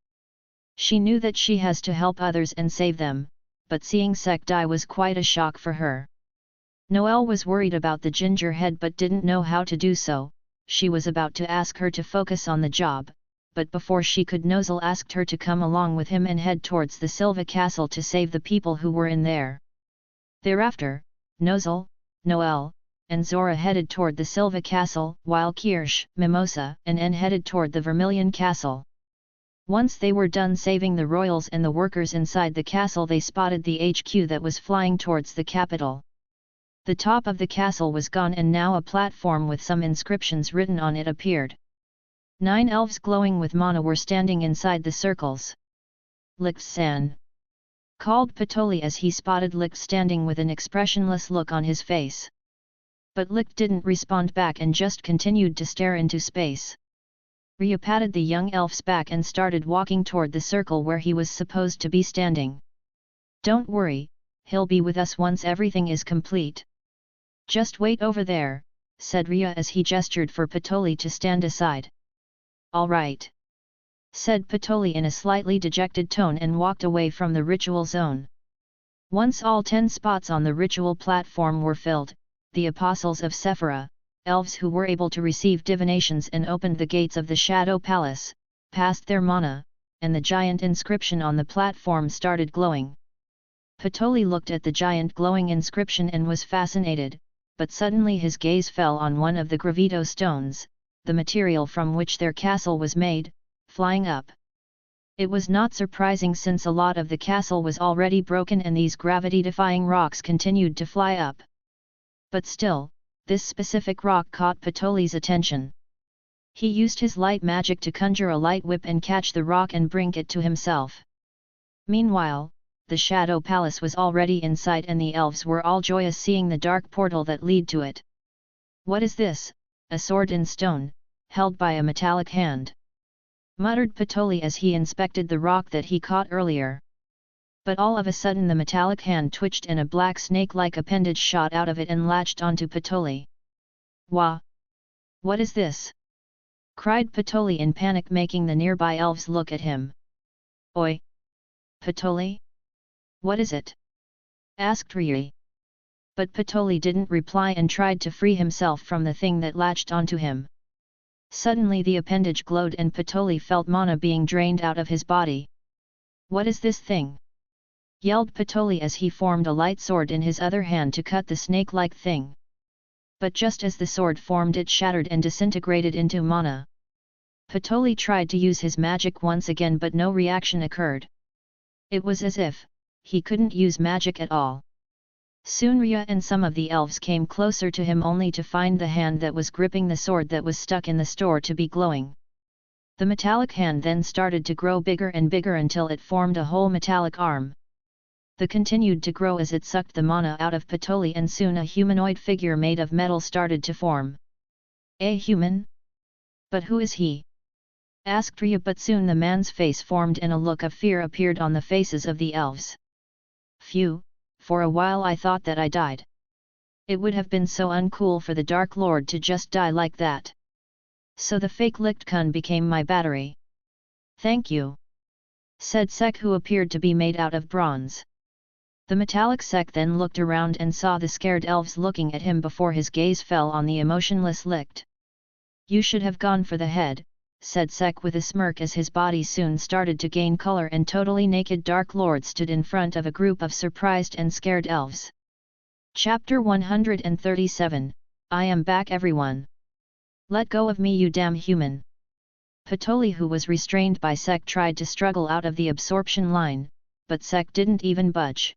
She knew that she has to help others and save them, but seeing Sek die was quite a shock for her. Noelle was worried about the ginger head but didn't know how to do so. She was about to ask her to focus on the job, but before she could, Nozel asked her to come along with him and head towards the Silva Castle to save the people who were in there. Thereafter, Nozel, Noelle, and Zora headed toward the Silva Castle, while Kirsch, Mimosa, and N headed toward the Vermilion Castle. Once they were done saving the royals and the workers inside the castle, they spotted the HQ that was flying towards the capital. The top of the castle was gone and now a platform with some inscriptions written on it appeared. 9 elves glowing with mana were standing inside the circles. "Licht-san!" called Patoli as he spotted Licht standing with an expressionless look on his face. But Licht didn't respond back and just continued to stare into space. Rhya patted the young elf's back and started walking toward the circle where he was supposed to be standing. "Don't worry, he'll be with us once everything is complete. Just wait over there," said Rhya as he gestured for Patoli to stand aside. "All right," said Patoli in a slightly dejected tone and walked away from the ritual zone. Once all 10 spots on the ritual platform were filled, the apostles of Sephira, elves who were able to receive divinations and opened the gates of the Shadow Palace, passed their mana, and the giant inscription on the platform started glowing. Patoli looked at the giant glowing inscription and was fascinated, but suddenly his gaze fell on one of the gravito stones, the material from which their castle was made, flying up. It was not surprising since a lot of the castle was already broken and these gravity-defying rocks continued to fly up. But still, this specific rock caught Patoli's attention. He used his light magic to conjure a light whip and catch the rock and bring it to himself. Meanwhile, the Shadow Palace was already in sight and the elves were all joyous seeing the dark portal that lead to it. "What is this? A sword in stone, held by a metallic hand," muttered Patoli as he inspected the rock that he caught earlier. But all of a sudden the metallic hand twitched and a black snake-like appendage shot out of it and latched onto Patoli. "Wah! What is this?" cried Patoli in panic, making the nearby elves look at him. "Oi! Patoli? What is it?" asked Rhya. But Patoli didn't reply and tried to free himself from the thing that latched onto him. Suddenly the appendage glowed and Patoli felt mana being drained out of his body. "What is this thing?" yelled Patoli as he formed a light sword in his other hand to cut the snake-like thing. But just as the sword formed, it shattered and disintegrated into mana. Patoli tried to use his magic once again but no reaction occurred. It was as if he couldn't use magic at all. Soon Rhya and some of the elves came closer to him only to find the hand that was gripping the sword that was stuck in the store to be glowing. The metallic hand then started to grow bigger and bigger until it formed a whole metallic arm. The continued to grow as it sucked the mana out of Patoli, and soon a humanoid figure made of metal started to form. A human? But who is he? Asked Rhya, but soon the man's face formed and a look of fear appeared on the faces of the elves. Phew, for a while I thought that I died. It would have been so uncool for the Dark Lord to just die like that. So the fake Lichtkun became my battery. Thank you, said Sek, who appeared to be made out of bronze. The metallic Sek then looked around and saw the scared elves looking at him before his gaze fell on the emotionless Licht. You should have gone for the head, said Sek with a smirk as his body soon started to gain color and totally naked Dark Lord stood in front of a group of surprised and scared elves. Chapter 137, I am back everyone. Let go of me you damn human. Patoli, who was restrained by Sek, tried to struggle out of the absorption line, but Sek didn't even budge.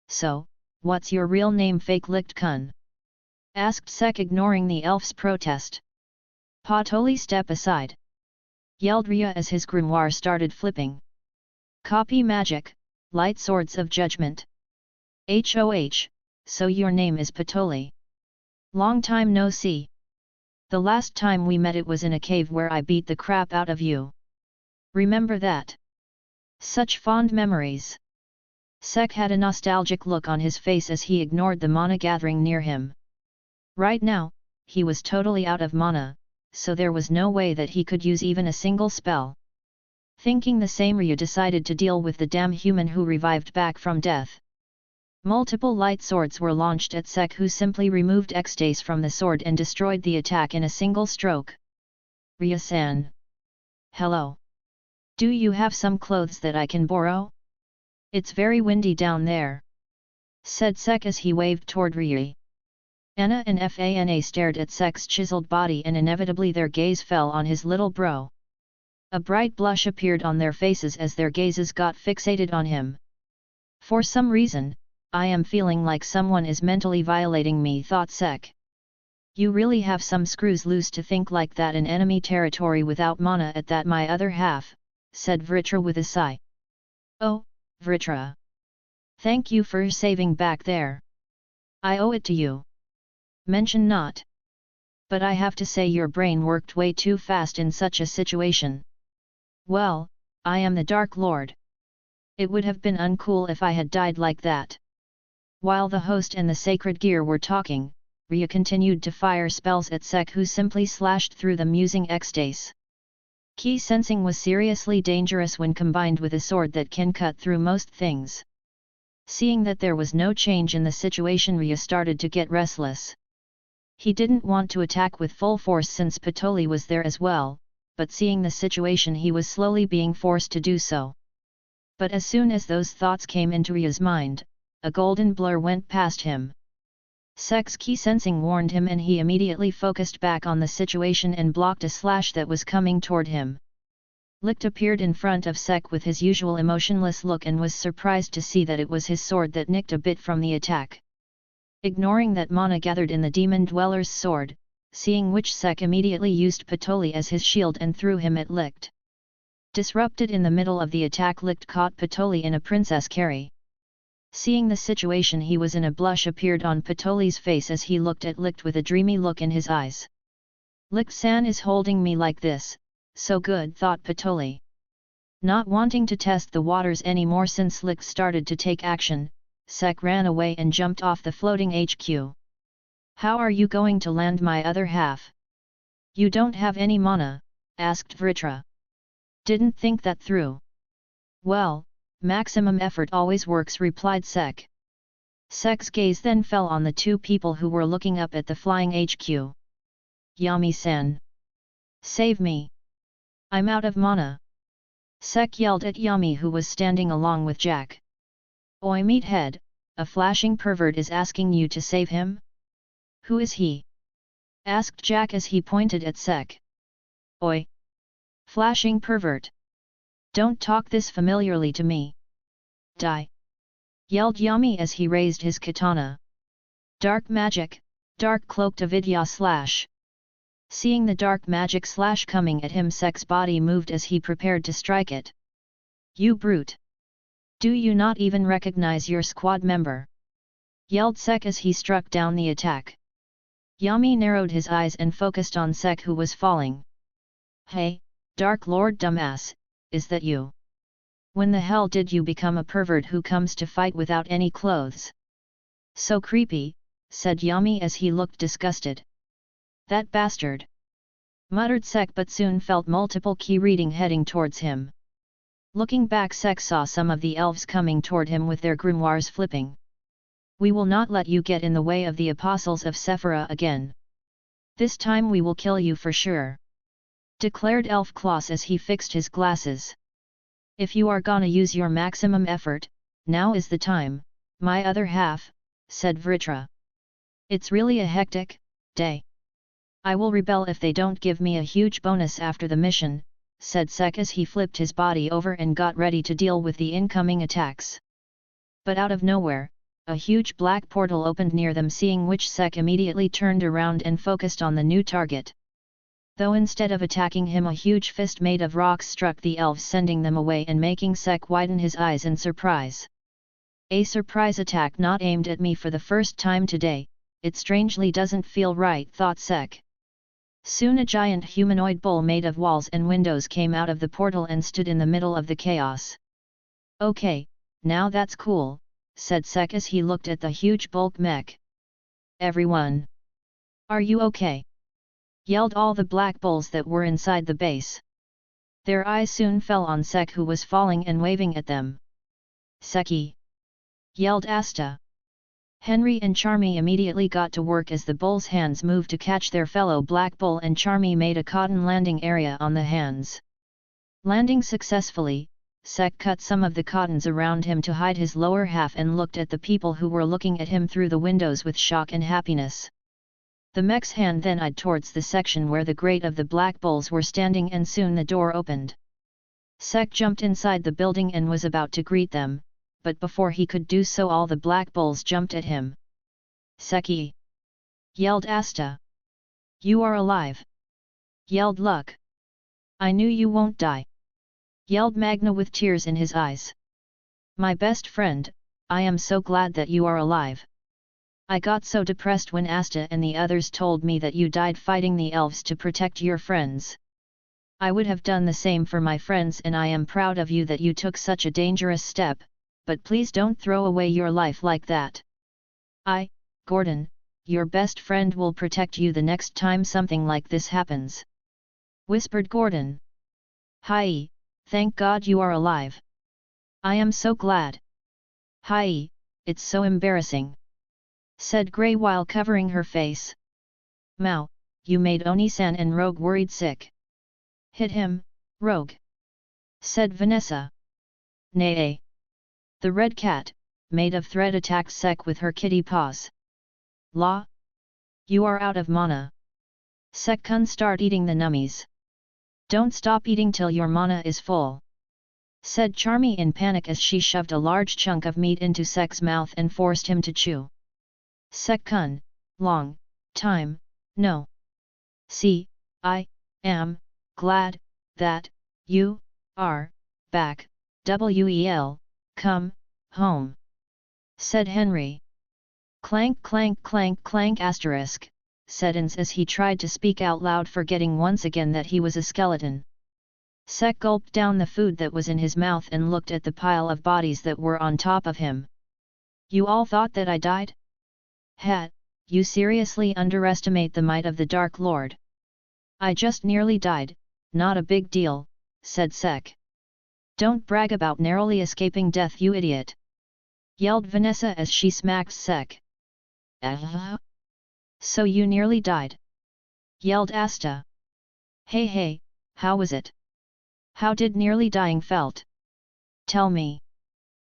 So, what's your real name, fake Lichtkun? Asked Sek, ignoring the elf's protest. Patoli, step aside, yelled Rhya as his grimoire started flipping. Copy magic, light swords of judgment. HOH, so your name is Patoli. Long time no see. The last time we met it was in a cave where I beat the crap out of you. Remember that? Such fond memories. Sek had a nostalgic look on his face as he ignored the mana gathering near him. Right now, he was totally out of mana, so there was no way that he could use even a single spell. Thinking the same, Rhya decided to deal with the damn human who revived back from death. Multiple light swords were launched at Sek, who simply removed Xdace from the sword and destroyed the attack in a single stroke. Rhya-san. Hello. Do you have some clothes that I can borrow? It's very windy down there, said Sek as he waved toward Rhya. Anna and Fana stared at Sek's chiseled body and inevitably their gaze fell on his little bro. A bright blush appeared on their faces as their gazes got fixated on him. For some reason, I am feeling like someone is mentally violating me, thought Sek. You really have some screws loose to think like that in enemy territory without mana at that, my other half, said Vritra with a sigh. Oh, Vritra. Thank you for saving back there. I owe it to you. Mention not. But I have to say your brain worked way too fast in such a situation. Well, I am the Dark Lord. It would have been uncool if I had died like that. While the host and the sacred gear were talking, Rhya continued to fire spells at Sek, who simply slashed through them using Xdace. Key sensing was seriously dangerous when combined with a sword that can cut through most things. Seeing that there was no change in the situation, Rhya started to get restless. He didn't want to attack with full force since Patoli was there as well, but seeing the situation he was slowly being forced to do so. But as soon as those thoughts came into Rhya's mind, a golden blur went past him. Sek's key sensing warned him and he immediately focused back on the situation and blocked a slash that was coming toward him. Licht appeared in front of Sek with his usual emotionless look and was surprised to see that it was his sword that nicked a bit from the attack. Ignoring that mana gathered in the demon dweller's sword, seeing which, Sek immediately used Patoli as his shield and threw him at Licht. Disrupted in the middle of the attack, Licht caught Patoli in a princess carry. Seeing the situation he was in, a blush appeared on Patoli's face as he looked at Licht with a dreamy look in his eyes. Licht-san is holding me like this, so good, thought Patoli. Not wanting to test the waters anymore since Licht started to take action, Sek ran away and jumped off the floating HQ. How are you going to land my other half? You don't have any mana, asked Vritra. Didn't think that through. Well, maximum effort always works, replied Sek. Sek's gaze then fell on the two people who were looking up at the flying HQ. Yami-san. Save me. I'm out of mana. Sek yelled at Yami, who was standing along with Jack. Oi meathead, a flashing pervert is asking you to save him? Who is he? Asked Jack as he pointed at Sek. Oi! Flashing pervert! Don't talk this familiarly to me. Die! Yelled Yami as he raised his katana. Dark magic, dark cloaked avidya slash. Seeing the dark magic slash coming at him, Sek's body moved as he prepared to strike it. You brute! Do you not even recognize your squad member? Yelled Sek as he struck down the attack. Yami narrowed his eyes and focused on Sek, who was falling. Hey, Dark Lord dumbass, is that you? When the hell did you become a pervert who comes to fight without any clothes? So creepy, said Yami as he looked disgusted. That bastard! Muttered Sek, but soon felt multiple key reading heading towards him. Looking back, Sek saw some of the elves coming toward him with their grimoires flipping. We will not let you get in the way of the apostles of Sephira again. This time we will kill you for sure, declared Elf Klaus as he fixed his glasses. If you are gonna use your maximum effort, now is the time, my other half, said Vritra. It's really a hectic day. I will rebel if they don't give me a huge bonus after the mission, said Sek as he flipped his body over and got ready to deal with the incoming attacks. But out of nowhere, a huge black portal opened near them, seeing which Sek immediately turned around and focused on the new target. Though instead of attacking him, a huge fist made of rocks struck the elves, sending them away and making Sek widen his eyes in surprise. A surprise attack not aimed at me for the first time today, it strangely doesn't feel right, thought Sek. Soon a giant humanoid bull made of walls and windows came out of the portal and stood in the middle of the chaos. Okay, now that's cool, said Sek as he looked at the huge bulk mech. Everyone! Are you okay? Yelled all the black bulls that were inside the base. Their eyes soon fell on Sek, who was falling and waving at them. Seki! Yelled Asta. Henry and Charmy immediately got to work as the bulls' hands moved to catch their fellow black bull, and Charmy made a cotton landing area on the hands. Landing successfully, Sek cut some of the cottons around him to hide his lower half and looked at the people who were looking at him through the windows with shock and happiness. The mech's hand then eyed towards the section where the great of the black bulls were standing, and soon the door opened. Sek jumped inside the building and was about to greet them, but before he could do so, all the black bulls jumped at him. Seki! Yelled Asta. You are alive! Yelled Luck. I knew you won't die! Yelled Magna with tears in his eyes. My best friend, I am so glad that you are alive. I got so depressed when Asta and the others told me that you died fighting the elves to protect your friends. I would have done the same for my friends, and I am proud of you that you took such a dangerous step, but please don't throw away your life like that. Gordon, your best friend, will protect you the next time something like this happens, whispered Gordon. Hi, thank God you are alive. I am so glad. Hi, it's so embarrassing, said Grey while covering her face. Mao, you made Oni-san and Rogue worried sick. Hit him, Rogue, said Vanessa. Nay. The red cat, made of thread, attacked Sek with her kitty paws. La! You are out of mana. Sek-kun, start eating the nummies. Don't stop eating till your mana is full, said Charmy in panic as she shoved a large chunk of meat into Sek's mouth and forced him to chew. Sek-kun, long time, no. See, I am glad that you are back, Wel, come home, said Henry. Clank clank clank clank asterisk, said Ins as he tried to speak out loud, forgetting once again that he was a skeleton. Sek gulped down the food that was in his mouth and looked at the pile of bodies that were on top of him. You all thought that I died? You seriously underestimate the might of the Dark Lord. I just nearly died, not a big deal, said Sek. Don't brag about narrowly escaping death, you idiot, yelled Vanessa as she smacked Sek. So you nearly died? Yelled Asta. Hey, how was it? How did nearly dying felt? Tell me,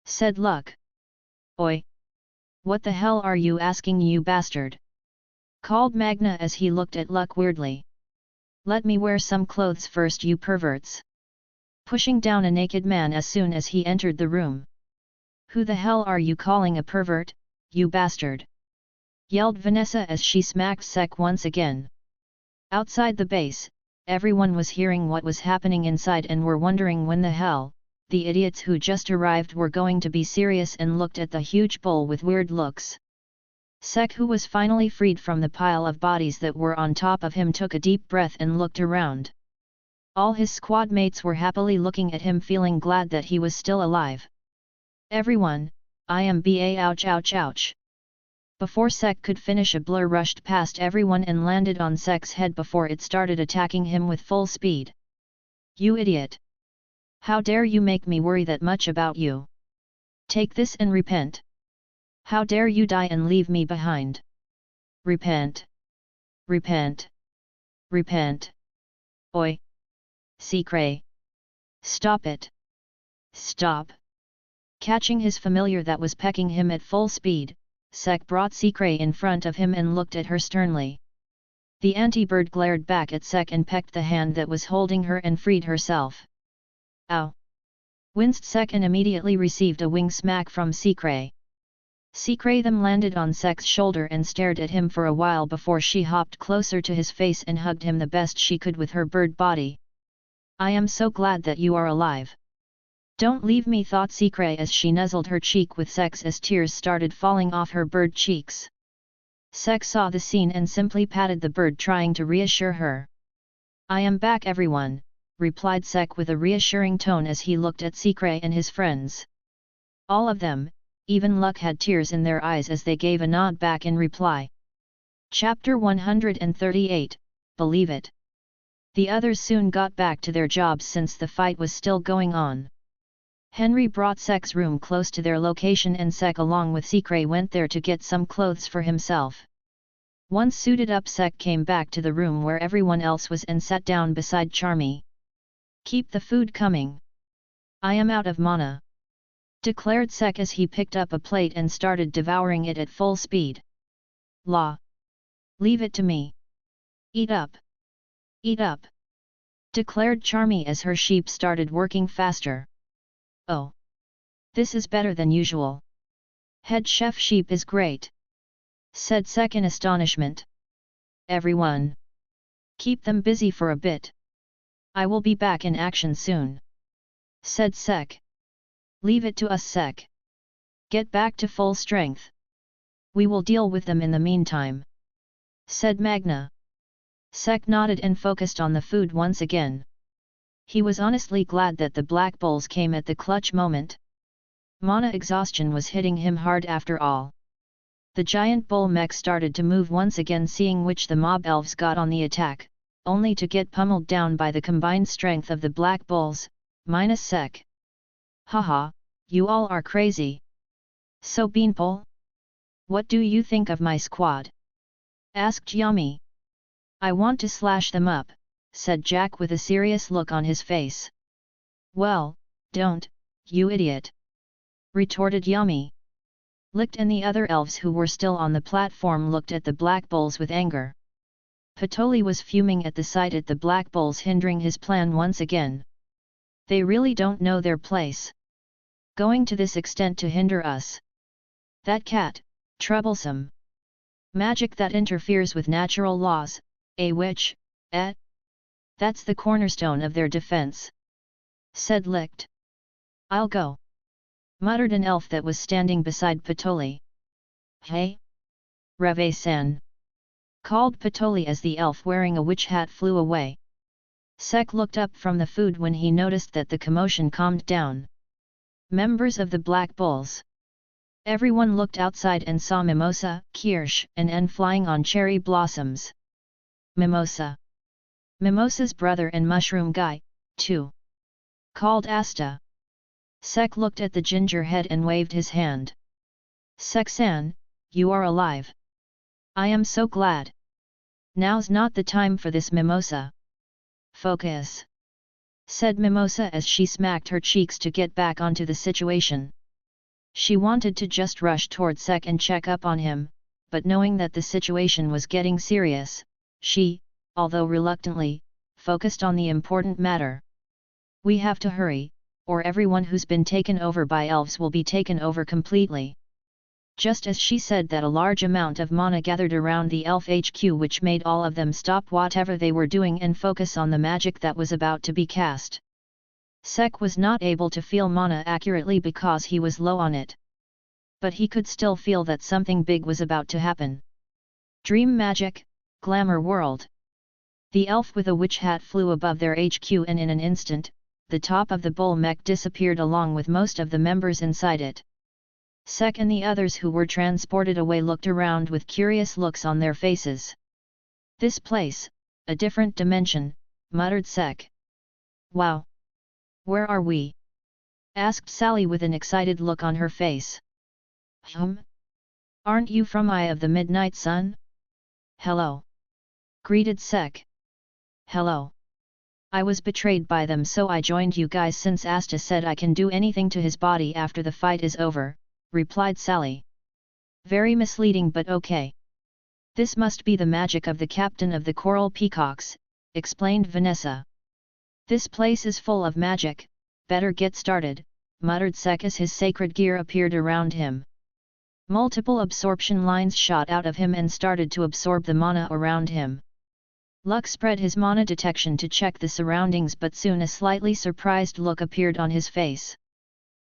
said Luck. Oi! What the hell are you asking, you bastard? Called Magna as he looked at Luck weirdly. Let me wear some clothes first, you perverts. Pushing down a naked man as soon as he entered the room. Who the hell are you calling a pervert, you bastard? Yelled Vanessa as she smacked Sek once again. Outside the base, everyone was hearing what was happening inside and were wondering when the hell the idiots who just arrived were going to be serious and looked at the huge bowl with weird looks. Sek, who was finally freed from the pile of bodies that were on top of him, took a deep breath and looked around. All his squad mates were happily looking at him, feeling glad that he was still alive. "Everyone, I am ba ouch ouch ouch." Before Sek could finish, a blur rushed past everyone and landed on Sek's head before it started attacking him with full speed. "You idiot! How dare you make me worry that much about you? Take this and repent. How dare you die and leave me behind? Repent! Repent! Repent! Oi! Secret! Stop it! Stop!" Catching his familiar that was pecking him at full speed, Sek brought Secret in front of him and looked at her sternly. The anti-bird glared back at Sek and pecked the hand that was holding her and freed herself. "Ow!" winced Sek and immediately received a wing smack from Secret. Secret them landed on Sek's shoulder and stared at him for a while before she hopped closer to his face and hugged him the best she could with her bird body. "I am so glad that you are alive. Don't leave me," thought Secret as she nuzzled her cheek with Sek's as tears started falling off her bird cheeks. Sek saw the scene and simply patted the bird, trying to reassure her. "I am back, everyone," replied Sek with a reassuring tone as he looked at Secret and his friends. All of them, even Luck, had tears in their eyes as they gave a nod back in reply. Chapter 138, Believe It. The others soon got back to their jobs since the fight was still going on. Henry brought Sek's room close to their location and Sek along with Secret went there to get some clothes for himself. Once suited up, Sek came back to the room where everyone else was and sat down beside Charmy. "Keep the food coming. I am out of mana," declared Sek as he picked up a plate and started devouring it at full speed. "La! Leave it to me. Eat up. Eat up," declared Charmy as her sheep started working faster. "Oh! This is better than usual. Head chef sheep is great," said Sek in astonishment. "Everyone, keep them busy for a bit. I will be back in action soon," said Sek. "Leave it to us, Sek. Get back to full strength. We will deal with them in the meantime," said Magna. Sek nodded and focused on the food once again. He was honestly glad that the black bowls came at the clutch moment. Mana exhaustion was hitting him hard after all. The giant bull mech started to move once again, seeing which the mob elves got on the attack, only to get pummeled down by the combined strength of the black bulls, minus Sek. "Haha, you all are crazy. So Beanpole? What do you think of my squad?" asked Yami. "I want to slash them up," said Jack with a serious look on his face. "Well, don't, you idiot!" retorted Yami. Licht and the other elves who were still on the platform looked at the black bulls with anger. Patoli was fuming at the sight at the black bulls hindering his plan once again. "They really don't know their place. Going to this extent to hinder us. That cat, troublesome. Magic that interferes with natural laws, a witch, eh? That's the cornerstone of their defense," said Licht. "I'll go," muttered an elf that was standing beside Patoli. "Hey? Reve-san," called Patoli as the elf wearing a witch hat flew away. Sek looked up from the food when he noticed that the commotion calmed down. Members of the Black Bulls. Everyone looked outside and saw Mimosa, Kirsch, and N flying on cherry blossoms. "Mimosa. Mimosa's brother and mushroom guy, too," called Asta. Sek looked at the ginger head and waved his hand. "Sek-san, you are alive. I am so glad. Now's not the time for this, Mimosa. Focus," said Mimosa as she smacked her cheeks to get back onto the situation. She wanted to just rush toward Sek and check up on him, but knowing that the situation was getting serious, she, although reluctantly, focused on the important matter. "We have to hurry, or everyone who's been taken over by elves will be taken over completely." Just as she said that, a large amount of mana gathered around the elf HQ, which made all of them stop whatever they were doing and focus on the magic that was about to be cast. Sek was not able to feel mana accurately because he was low on it. But he could still feel that something big was about to happen. Dream magic, glamour world. The elf with a witch hat flew above their HQ and in an instant, the top of the bull mech disappeared along with most of the members inside it. Sek and the others who were transported away looked around with curious looks on their faces. This place, a different dimension, muttered Sek. Wow! Where are we? Asked Sally with an excited look on her face. Aren't you from Eye of the Midnight Sun? Hello. Greeted Sek. Hello. I was betrayed by them, so I joined you guys since Asta said I can do anything to his body after the fight is over, replied Sally. Very misleading, but okay. This must be the magic of the captain of the Coral Peacocks, explained Vanessa. This place is full of magic, better get started, muttered Sek as his sacred gear appeared around him. Multiple absorption lines shot out of him and started to absorb the mana around him. Luck spread his mana detection to check the surroundings, but soon a slightly surprised look appeared on his face.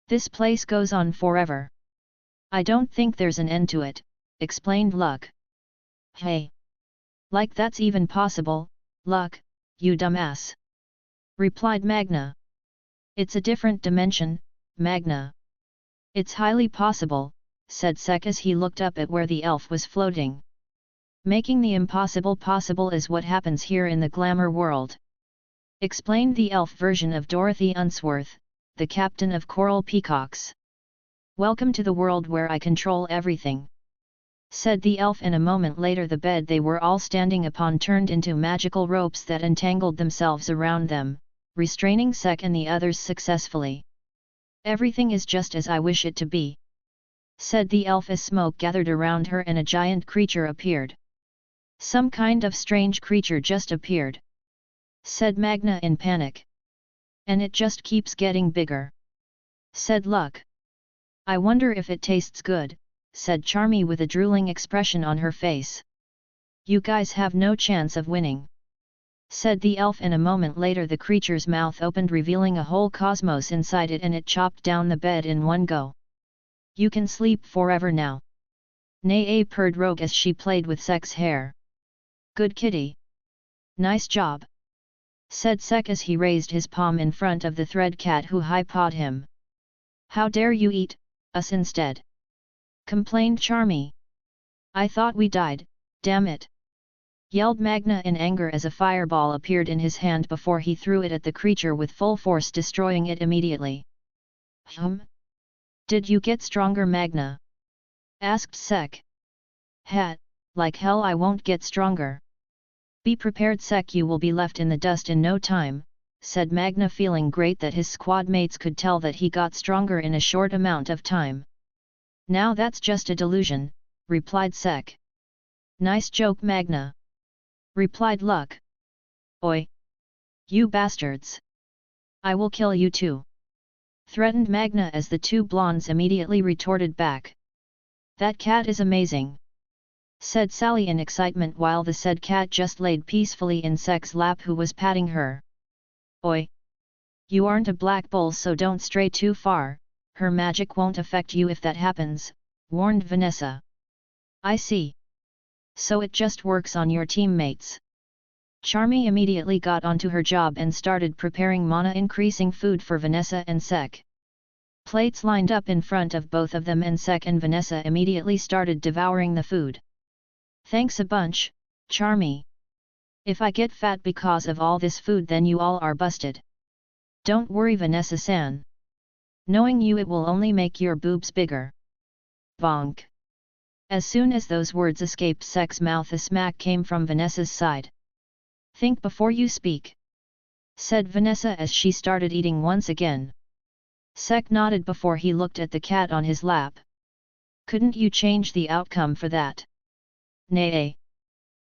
This place goes on forever. I don't think there's an end to it, explained Luck. Hey! Like that's even possible, Luck, you dumbass! Replied Magna. It's a different dimension, Magna. It's highly possible, said Sek as he looked up at where the elf was floating. Making the impossible possible is what happens here in the glamour world. Explained the elf version of Dorothy Unsworth, the captain of Coral Peacocks. Welcome to the world where I control everything. Said the elf, and a moment later the bed they were all standing upon turned into magical ropes that entangled themselves around them, restraining Sek and the others successfully. Everything is just as I wish it to be, said the elf as smoke gathered around her and a giant creature appeared. Some kind of strange creature just appeared, said Magna in panic. And it just keeps getting bigger, said Luck. I wonder if it tastes good, said Charmy with a drooling expression on her face. You guys have no chance of winning, said the elf, and a moment later the creature's mouth opened, revealing a whole cosmos inside it, and it chopped down the bed in one go. You can sleep forever now. Nay, purred Rogue as she played with Sek's hair. Good kitty. Nice job, said Sek as he raised his palm in front of the thread cat who high-pawed him. How dare you eat us instead? Complained Charmy. I thought we died, damn it! Yelled Magna in anger as a fireball appeared in his hand before he threw it at the creature with full force, destroying it immediately. Did you get stronger, Magna? Asked Sek. Like hell I won't get stronger. Be prepared, Sek, you will be left in the dust in no time, said Magna, feeling great that his squad mates could tell that he got stronger in a short amount of time. Now that's just a delusion, replied Sek. Nice joke, Magna, replied Luck. Oi! You bastards! I will kill you too, threatened Magna as the two blondes immediately retorted back. That cat is amazing, said Sally in excitement while the said cat just laid peacefully in Sek's lap, who was patting her. Oi! You aren't a black bull, so don't stray too far, her magic won't affect you if that happens, warned Vanessa. I see. So it just works on your teammates. Charmy immediately got onto her job and started preparing mana-increasing food for Vanessa and Sek. Plates lined up in front of both of them, and Sek and Vanessa immediately started devouring the food. Thanks a bunch, Charmy. If I get fat because of all this food, then you all are busted. Don't worry, Vanessa-san. Knowing you, it will only make your boobs bigger. Bonk. As soon as those words escaped Sek's mouth, a smack came from Vanessa's side. Think before you speak, said Vanessa as she started eating once again. Sek nodded before he looked at the cat on his lap. Couldn't you change the outcome for that? Nay.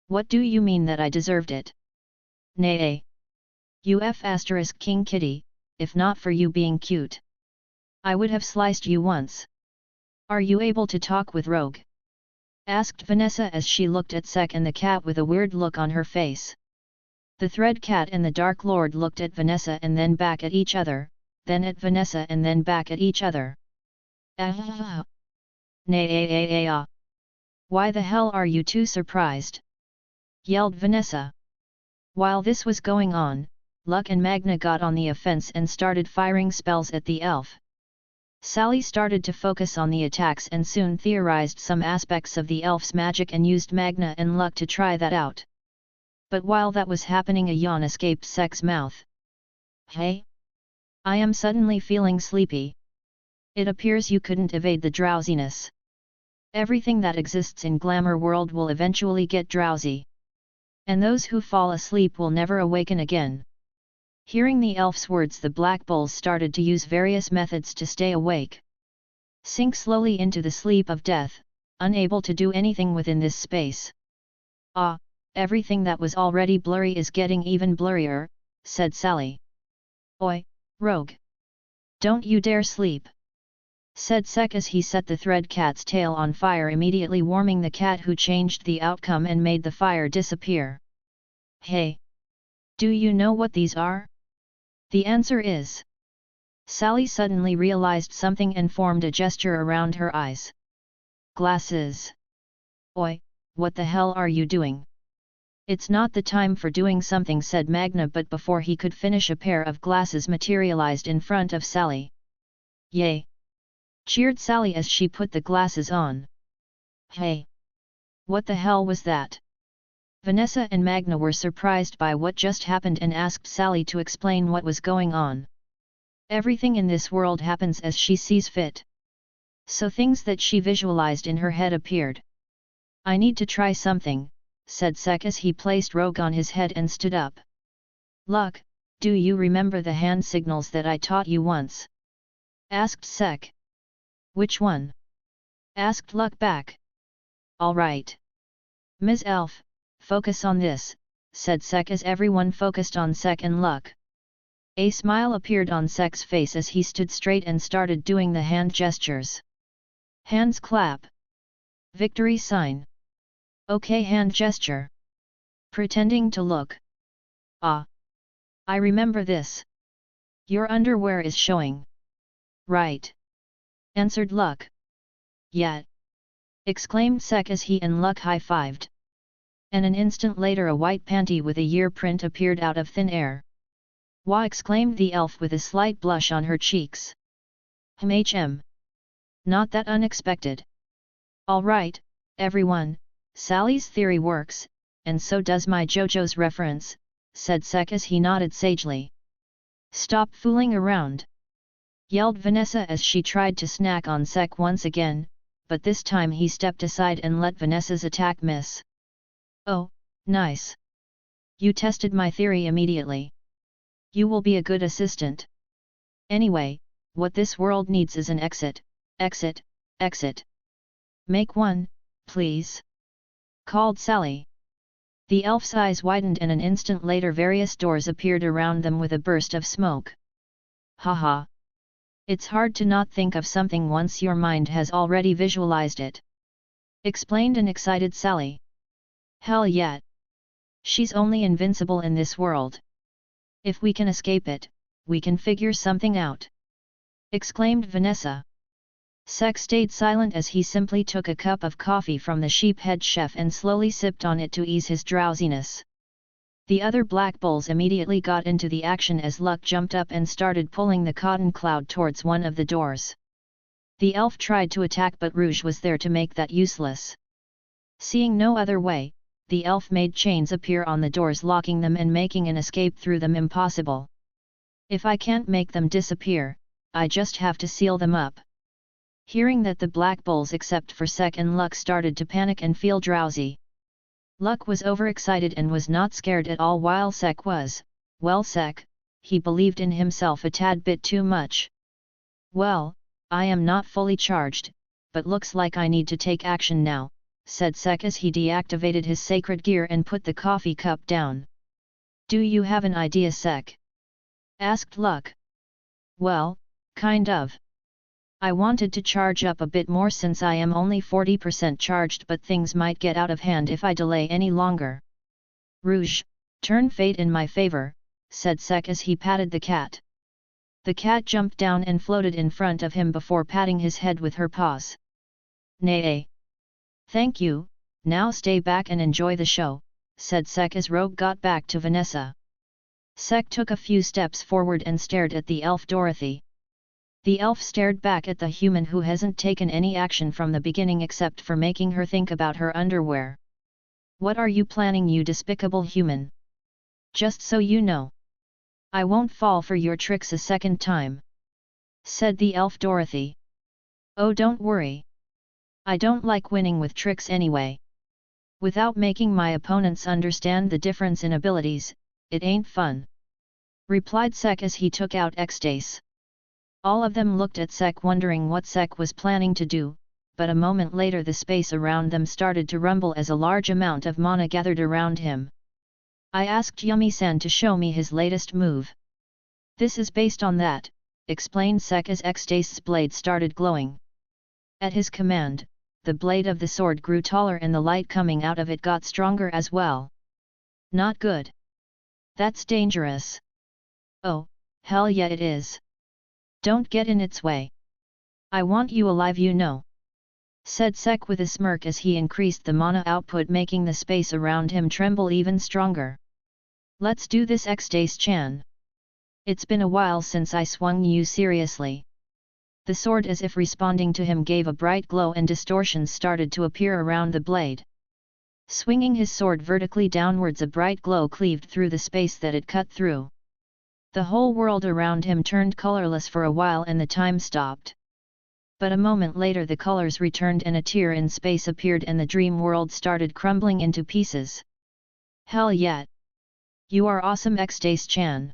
What do you mean that I deserved it? Nay. UF** King Kitty, if not for you being cute, I would have sliced you once. Are you able to talk with Rogue? Asked Vanessa as she looked at Sek and the cat with a weird look on her face. The thread cat and the Dark Lord looked at Vanessa and then back at each other, then at Vanessa and then back at each other. Ah! Nay. Why the hell are you two surprised? Yelled Vanessa. While this was going on, Luck and Magna got on the offense and started firing spells at the elf. Sally started to focus on the attacks and soon theorized some aspects of the elf's magic and used Magna and Luck to try that out. But while that was happening, a yawn escaped Sek's mouth. Hey? I am suddenly feeling sleepy. It appears you couldn't evade the drowsiness. Everything that exists in Glamour world will eventually get drowsy. And those who fall asleep will never awaken again. Hearing the elf's words, the black bulls started to use various methods to stay awake. Sink slowly into the sleep of death, unable to do anything within this space. Ah, everything that was already blurry is getting even blurrier, said Sally. Oi, rogue! Don't you dare sleep! Said Sek as he set the thread cat's tail on fire, immediately warming the cat, who changed the outcome and made the fire disappear. Hey! Do you know what these are? The answer is... Sally suddenly realized something and formed a gesture around her eyes. Glasses! Oi, what the hell are you doing? It's not the time for doing something, said Magna, but before he could finish, a pair of glasses materialized in front of Sally. Yay! Cheered Sally as she put the glasses on. Hey! What the hell was that? Vanessa and Magna were surprised by what just happened and asked Sally to explain what was going on. Everything in this world happens as she sees fit. So things that she visualized in her head appeared. I need to try something, said Sek as he placed Rogue on his head and stood up. Luck, do you remember the hand signals that I taught you once? Asked Sek. Which one? Asked Luck back. All right. Ms. Elf, focus on this, said Sek as everyone focused on Sek and Luck. A smile appeared on Sek's face as he stood straight and started doing the hand gestures. Hands clap. Victory sign. Okay, hand gesture. Pretending to look. Ah. I remember this. Your underwear is showing. Right. Answered Luck. Yet! Exclaimed Sek as he and Luck high-fived. And an instant later a white panty with a year print appeared out of thin air. Wah! Exclaimed the elf with a slight blush on her cheeks. Not that unexpected. Alright, everyone, Sally's theory works, and so does my JoJo's reference, said Sek as he nodded sagely. Stop fooling around! Yelled Vanessa as she tried to snack on Sek once again, but this time he stepped aside and let Vanessa's attack miss. Oh, nice! You tested my theory immediately. You will be a good assistant. Anyway, what this world needs is an exit, exit, exit. Make one, please. Called Sally. The elf's eyes widened and an instant later various doors appeared around them with a burst of smoke. Haha. It's hard to not think of something once your mind has already visualized it. Explained an excited Sally. Hell yeah! She's only invincible in this world. If we can escape it, we can figure something out. Exclaimed Vanessa. Sek stayed silent as he simply took a cup of coffee from the sheephead chef and slowly sipped on it to ease his drowsiness. The other black bulls immediately got into the action as Luck jumped up and started pulling the cotton cloud towards one of the doors. The elf tried to attack, but Rouge was there to make that useless. Seeing no other way, the elf made chains appear on the doors, locking them and making an escape through them impossible. If I can't make them disappear, I just have to seal them up. Hearing that, the black bulls except for Sek and Luck started to panic and feel drowsy. Luck was overexcited and was not scared at all, while Sek was, well, Sek, he believed in himself a tad bit too much. Well, I am not fully charged, but looks like I need to take action now, said Sek as he deactivated his sacred gear and put the coffee cup down. Do you have an idea, Sek? Asked Luck. Well, kind of. I wanted to charge up a bit more since I am only 40% charged, but things might get out of hand if I delay any longer. Rouge, turn fate in my favor, said Sek as he patted the cat. The cat jumped down and floated in front of him before patting his head with her paws. Nay. Thank you, now stay back and enjoy the show, said Sek as Rogue got back to Vanessa. Sek took a few steps forward and stared at the elf Dorothy. The elf stared back at the human who hasn't taken any action from the beginning except for making her think about her underwear. What are you planning, you despicable human? Just so you know, I won't fall for your tricks a second time, said the elf Dorothy. Oh, don't worry. I don't like winning with tricks anyway. Without making my opponents understand the difference in abilities, it ain't fun, replied Sek as he took out X-Dace. All of them looked at Sek wondering what Sek was planning to do, but a moment later the space around them started to rumble as a large amount of mana gathered around him. I asked Yumi-san to show me his latest move. This is based on that, explained Sek as X-Dace's blade started glowing. At his command, the blade of the sword grew taller and the light coming out of it got stronger as well. Not good. That's dangerous. Oh, hell yeah it is. Don't get in its way. I want you alive, you know, said Sek with a smirk as he increased the mana output, making the space around him tremble even stronger. Let's do this, X-Dace-chan. It's been a while since I swung you seriously. The sword, as if responding to him, gave a bright glow and distortions started to appear around the blade. Swinging his sword vertically downwards, a bright glow cleaved through the space that it cut through. The whole world around him turned colorless for a while and the time stopped. But a moment later the colors returned and a tear in space appeared and the dream world started crumbling into pieces. Hell yeah! You are awesome, X-Dace-chan!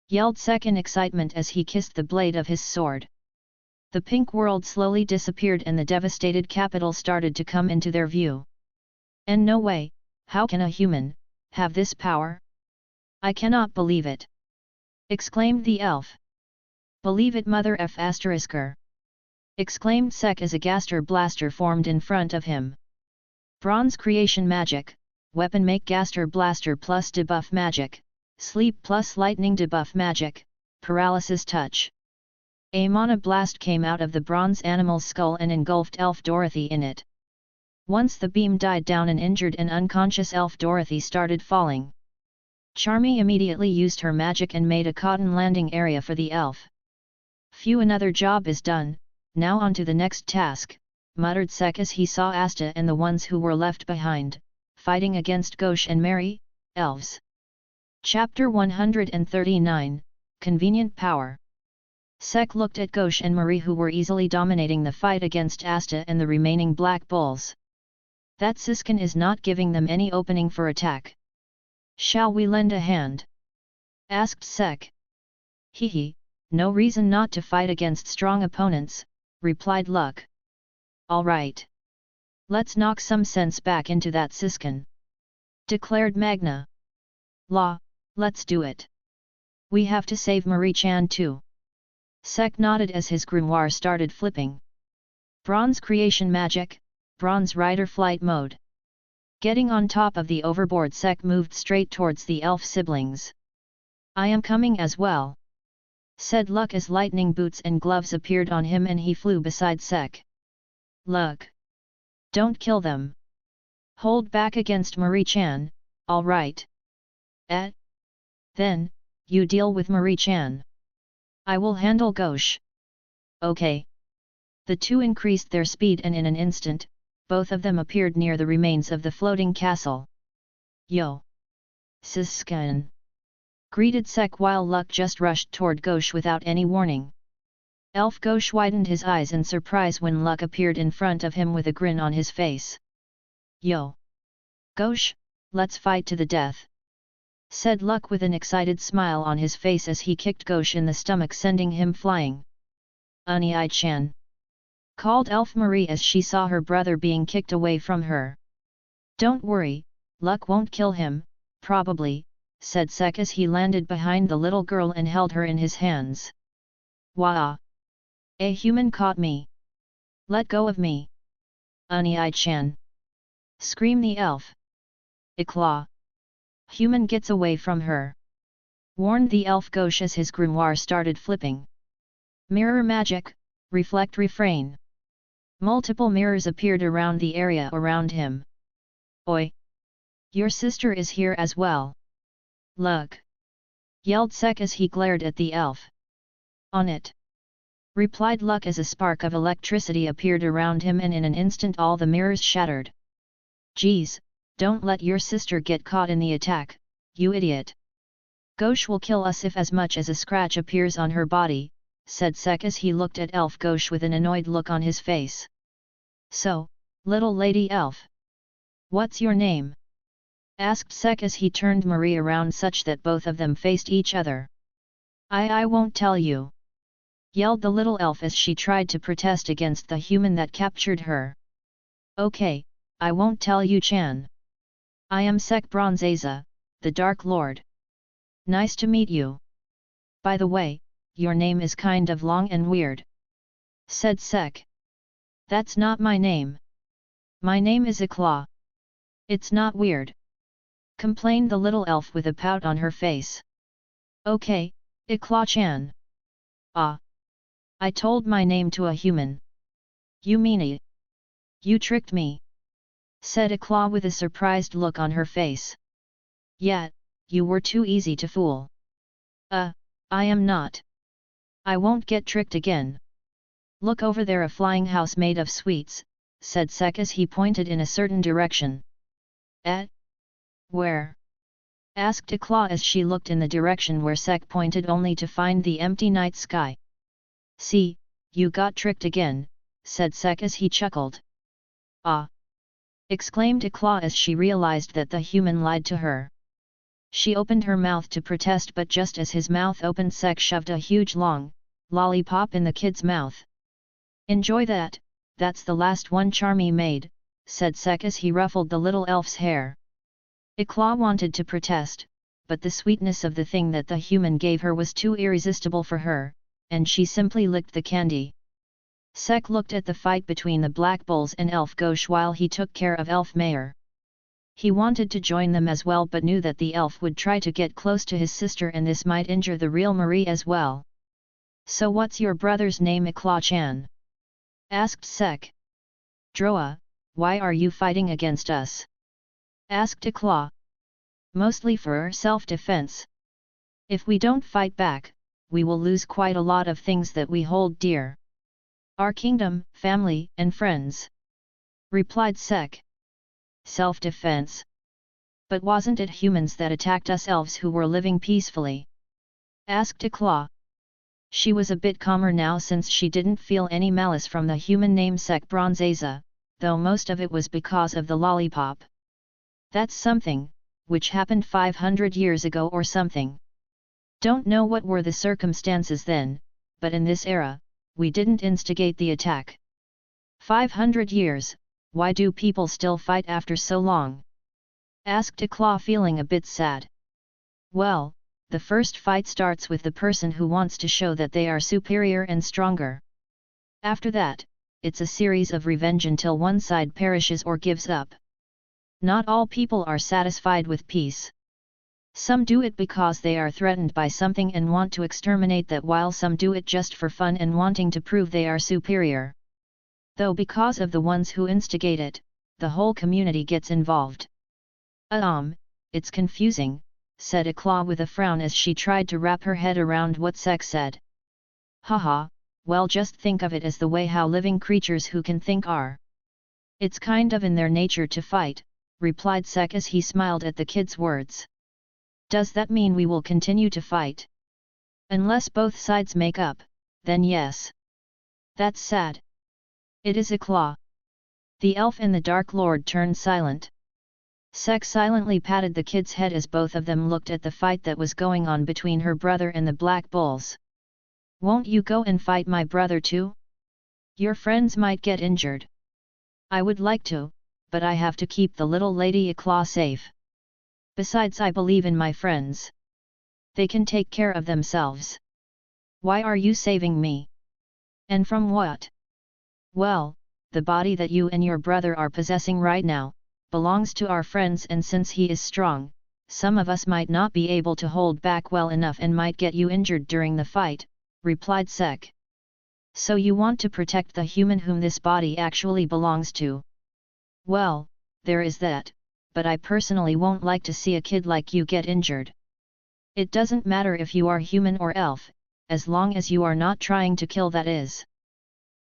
Yelled Sek in excitement as he kissed the blade of his sword. The pink world slowly disappeared and the devastated capital started to come into their view. And no way, how can a human have this power? I cannot believe it! Exclaimed the elf. Believe it, mother f***! Exclaimed Sek as a Gaster Blaster formed in front of him. Bronze creation magic, weapon make Gaster Blaster plus debuff magic, sleep plus lightning debuff magic, paralysis touch. A mana blast came out of the bronze animal's skull and engulfed elf Dorothy in it. Once the beam died down, an injured and unconscious elf Dorothy started falling. Charmy immediately used her magic and made a cotton landing area for the elf. Phew, another job is done, now on to the next task, muttered Sek as he saw Asta and the ones who were left behind, fighting against Ghosh and Mary, elves. Chapter 139, Convenient Power. Sek looked at Ghosh and Marie, who were easily dominating the fight against Asta and the remaining Black Bulls. That Siskin is not giving them any opening for attack. Shall we lend a hand? Asked Sek. Hehe, no reason not to fight against strong opponents, replied Luck. Alright. Let's knock some sense back into that Siskin, declared Magna. La, let's do it. We have to save Marie-chan too. Sek nodded as his grimoire started flipping. Bronze creation magic, bronze rider flight mode. Getting on top of the overboard, Sek moved straight towards the elf siblings. I am coming as well, said Luck as lightning boots and gloves appeared on him and he flew beside Sek. Luck! Don't kill them. Hold back against Marie-chan, alright. Then, you deal with Marie-chan. I will handle Ghosh. Okay. The two increased their speed and in an instant, both of them appeared near the remains of the floating castle. Yo! Siskin! Greeted Sek while Luck just rushed toward Ghosh without any warning. Elf Ghosh widened his eyes in surprise when Luck appeared in front of him with a grin on his face. Yo! Ghosh, let's fight to the death, said Luck with an excited smile on his face as he kicked Ghosh in the stomach, sending him flying. Unai-chan! Called Elf Marie as she saw her brother being kicked away from her. Don't worry, Luck won't kill him, probably, said Sek as he landed behind the little girl and held her in his hands. Wah! A human caught me! Let go of me! Unai-chan! Screamed the elf. Iclaw! Human gets away from her. warned the elf gauche as his grimoire started flipping. Mirror magic, reflect refrain. Multiple mirrors appeared around the area around him. Oi! Your sister is here as well. Look! Yelled Sek as he glared at the elf. On it! Replied Luck as a spark of electricity appeared around him and in an instant all the mirrors shattered. Geez, don't let your sister get caught in the attack, you idiot. Gauche will kill us if as much as a scratch appears on her body, said Sek as he looked at Elf Gauche with an annoyed look on his face. So, little lady elf. What's your name? Asked Sek as he turned Marie around such that both of them faced each other. I won't tell you. Yelled the little elf as she tried to protest against the human that captured her. Okay, I won't tell you Chan. I am Sek Bronzeza, the Dark Lord. Nice to meet you. By the way, your name is kind of long and weird. Said Sek. That's not my name. My name is Eclaw. It's not weird. Complained the little elf with a pout on her face. Okay, Eclaw-chan. Ah. I told my name to a human. You meanie. You tricked me. Said Eclaw with a surprised look on her face. Yeah, you were too easy to fool. I am not. I won't get tricked again. Look over there, a flying house made of sweets, said Sek as he pointed in a certain direction. Where? Asked Eclaw as she looked in the direction where Sek pointed only to find the empty night sky. See, you got tricked again, said Sek as he chuckled. Ah! Exclaimed Eclaw as she realized that the human lied to her. She opened her mouth to protest, but just as his mouth opened, Sek shoved a huge long lollipop in the kid's mouth. Enjoy that, that's the last one Charmy made, said Sek as he ruffled the little elf's hair. Eclaw wanted to protest, but the sweetness of the thing that the human gave her was too irresistible for her, and she simply licked the candy. Sek looked at the fight between the Black Bulls and Elf Gauche while he took care of Elf Mayor. He wanted to join them as well, but knew that the elf would try to get close to his sister and this might injure the real Marie as well. So what's your brother's name, Eclaw-chan? Asked Sek. Droa, why are you fighting against us? Asked Eclaw. Mostly for self-defense. If we don't fight back, we will lose quite a lot of things that we hold dear. Our kingdom, family, and friends. Replied Sek. Self-defense. But wasn't it humans that attacked us elves who were living peacefully? Asked Eclaw. She was a bit calmer now since she didn't feel any malice from the human named Sek Bronzeza, though most of it was because of the lollipop. That's something, which happened 500 years ago or something. Don't know what were the circumstances then, but in this era, we didn't instigate the attack. 500 years, why do people still fight after so long? Asked Eclaw, feeling a bit sad. Well, the first fight starts with the person who wants to show that they are superior and stronger. After that, it's a series of revenge until one side perishes or gives up. Not all people are satisfied with peace. Some do it because they are threatened by something and want to exterminate that, while some do it just for fun and wanting to prove they are superior. Though because of the ones who instigate it, the whole community gets involved. It's confusing, said Eclaw with a frown as she tried to wrap her head around what Sek said. Haha, well, just think of it as the way how living creatures who can think are. It's kind of in their nature to fight, replied Sek as he smiled at the kid's words. Does that mean we will continue to fight? Unless both sides make up, then yes. That's sad. It is Eclaw. The elf and the Dark Lord turned silent. Sek silently patted the kid's head as both of them looked at the fight that was going on between her brother and the Black Bulls. Won't you go and fight my brother too? Your friends might get injured. I would like to, but I have to keep the little lady Eclaw safe. Besides, I believe in my friends. They can take care of themselves. Why are you saving me? And from what? Well, the body that you and your brother are possessing right now, belongs to our friends, and since he is strong, some of us might not be able to hold back well enough and might get you injured during the fight, replied Sek. So you want to protect the human whom this body actually belongs to? Well, there is that, but I personally won't like to see a kid like you get injured. It doesn't matter if you are human or elf, as long as you are not trying to kill, that is.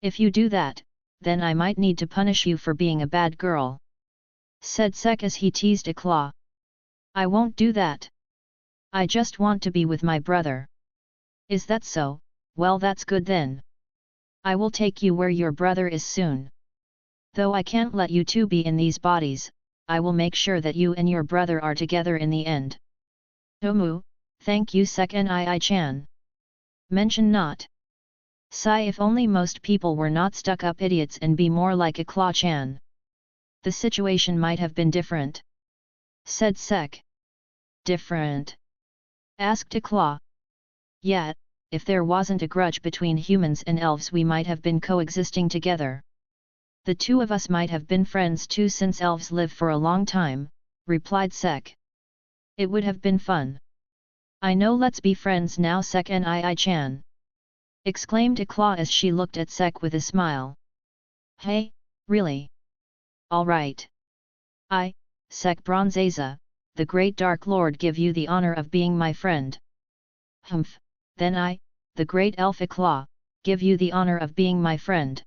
If you do that, then I might need to punish you for being a bad girl, said Sek as he teased a claw. I won't do that. I just want to be with my brother. Is that so? Well, that's good then. I will take you where your brother is soon. Though I can't let you two be in these bodies, I will make sure that you and your brother are together in the end. Omu, thank you Sekai-chan. Mention not. Sigh, if only most people were not stuck-up idiots and be more like a Claw-chan. The situation might have been different, said Sek. Different? Asked a Claw. Yeah, if there wasn't a grudge between humans and elves, we might have been coexisting together. The two of us might have been friends too, since elves live for a long time, replied Sek. It would have been fun. I know, let's be friends now Sekai-chan, exclaimed a Claw as she looked at Sek with a smile. Hey, really? Alright. I, Sek Bronzeza, the Great Dark Lord, give you the honor of being my friend. Humph, then I, the Great Elf Claw, give you the honor of being my friend.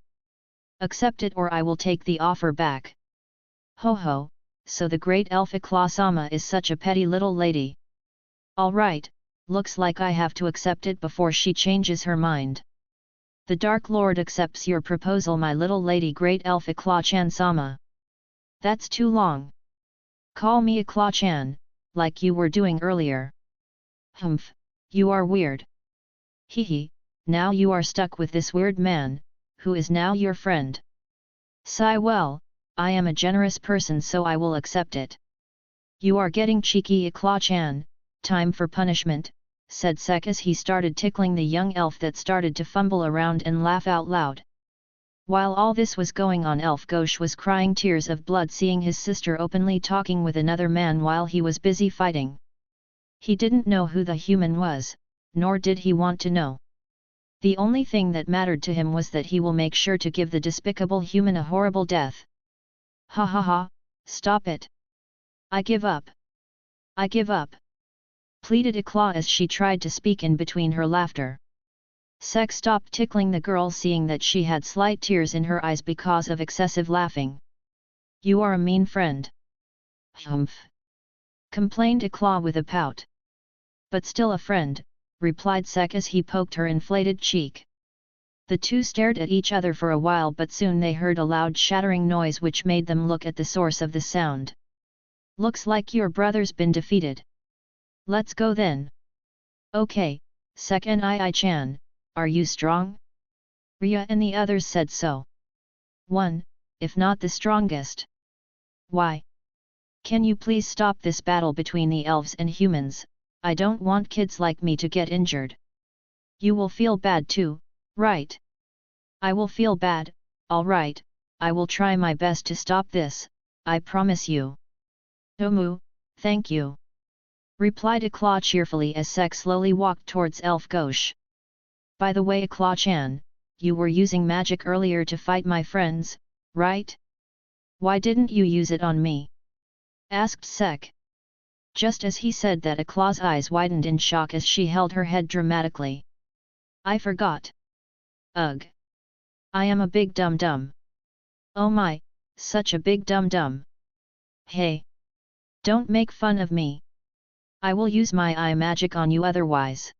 Accept it or I will take the offer back. Ho ho, so the Great Elf Claw-sama is such a petty little lady. Alright, looks like I have to accept it before she changes her mind. The Dark Lord accepts your proposal, my little lady Great Elf Claw-chan-sama. That's too long. Call me a Claw-chan, like you were doing earlier. Humph, you are weird. Hehe, now you are stuck with this weird man, who is now your friend. Sigh, well, I am a generous person so I will accept it. You are getting cheeky, Claw-chan, time for punishment, said Sek as he started tickling the young elf that started to fumble around and laugh out loud. While all this was going on, Elf Gauche was crying tears of blood seeing his sister openly talking with another man while he was busy fighting. He didn't know who the human was, nor did he want to know. The only thing that mattered to him was that he will make sure to give the despicable human a horrible death. Ha ha ha, stop it. I give up. I give up, pleaded a Claw as she tried to speak in between her laughter. Sek stopped tickling the girl, seeing that she had slight tears in her eyes because of excessive laughing. You are a mean friend. Humph, complained a Claw with a pout. But still a friend, replied Sek as he poked her inflated cheek. The two stared at each other for a while, but soon they heard a loud shattering noise which made them look at the source of the sound. Looks like your brother's been defeated. Let's go then. Okay, Sekai-chan, are you strong? Rhya and the others said so. One, if not the strongest. Why? Can you please stop this battle between the elves and humans? I don't want kids like me to get injured. You will feel bad too, right? I will feel bad, alright, I will try my best to stop this, I promise you. Omu, thank you, replied a Claw cheerfully as Sek slowly walked towards Elf Gauche. By the way, Claw-chan, you were using magic earlier to fight my friends, right? Why didn't you use it on me? Asked Sek. Just as he said that, a Claw's eyes widened in shock as she held her head dramatically. I forgot. Ugh. I am a big dum-dum. Oh my, such a big dum-dum. Hey. Don't make fun of me. I will use my eye magic on you otherwise,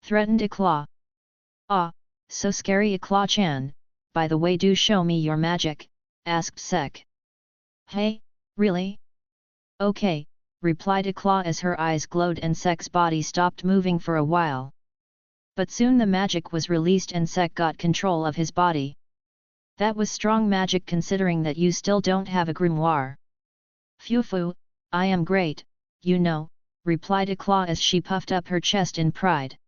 threatened a Claw. Ah, so scary, a Claw-chan, by the way, do show me your magic, asked Sek. Hey, really? Okay, replied a Claw as her eyes glowed and Sek's body stopped moving for a while. But soon the magic was released and Sek got control of his body. That was strong magic considering that you still don't have a grimoire. Phew, I am great, you know, replied a Claw as she puffed up her chest in pride.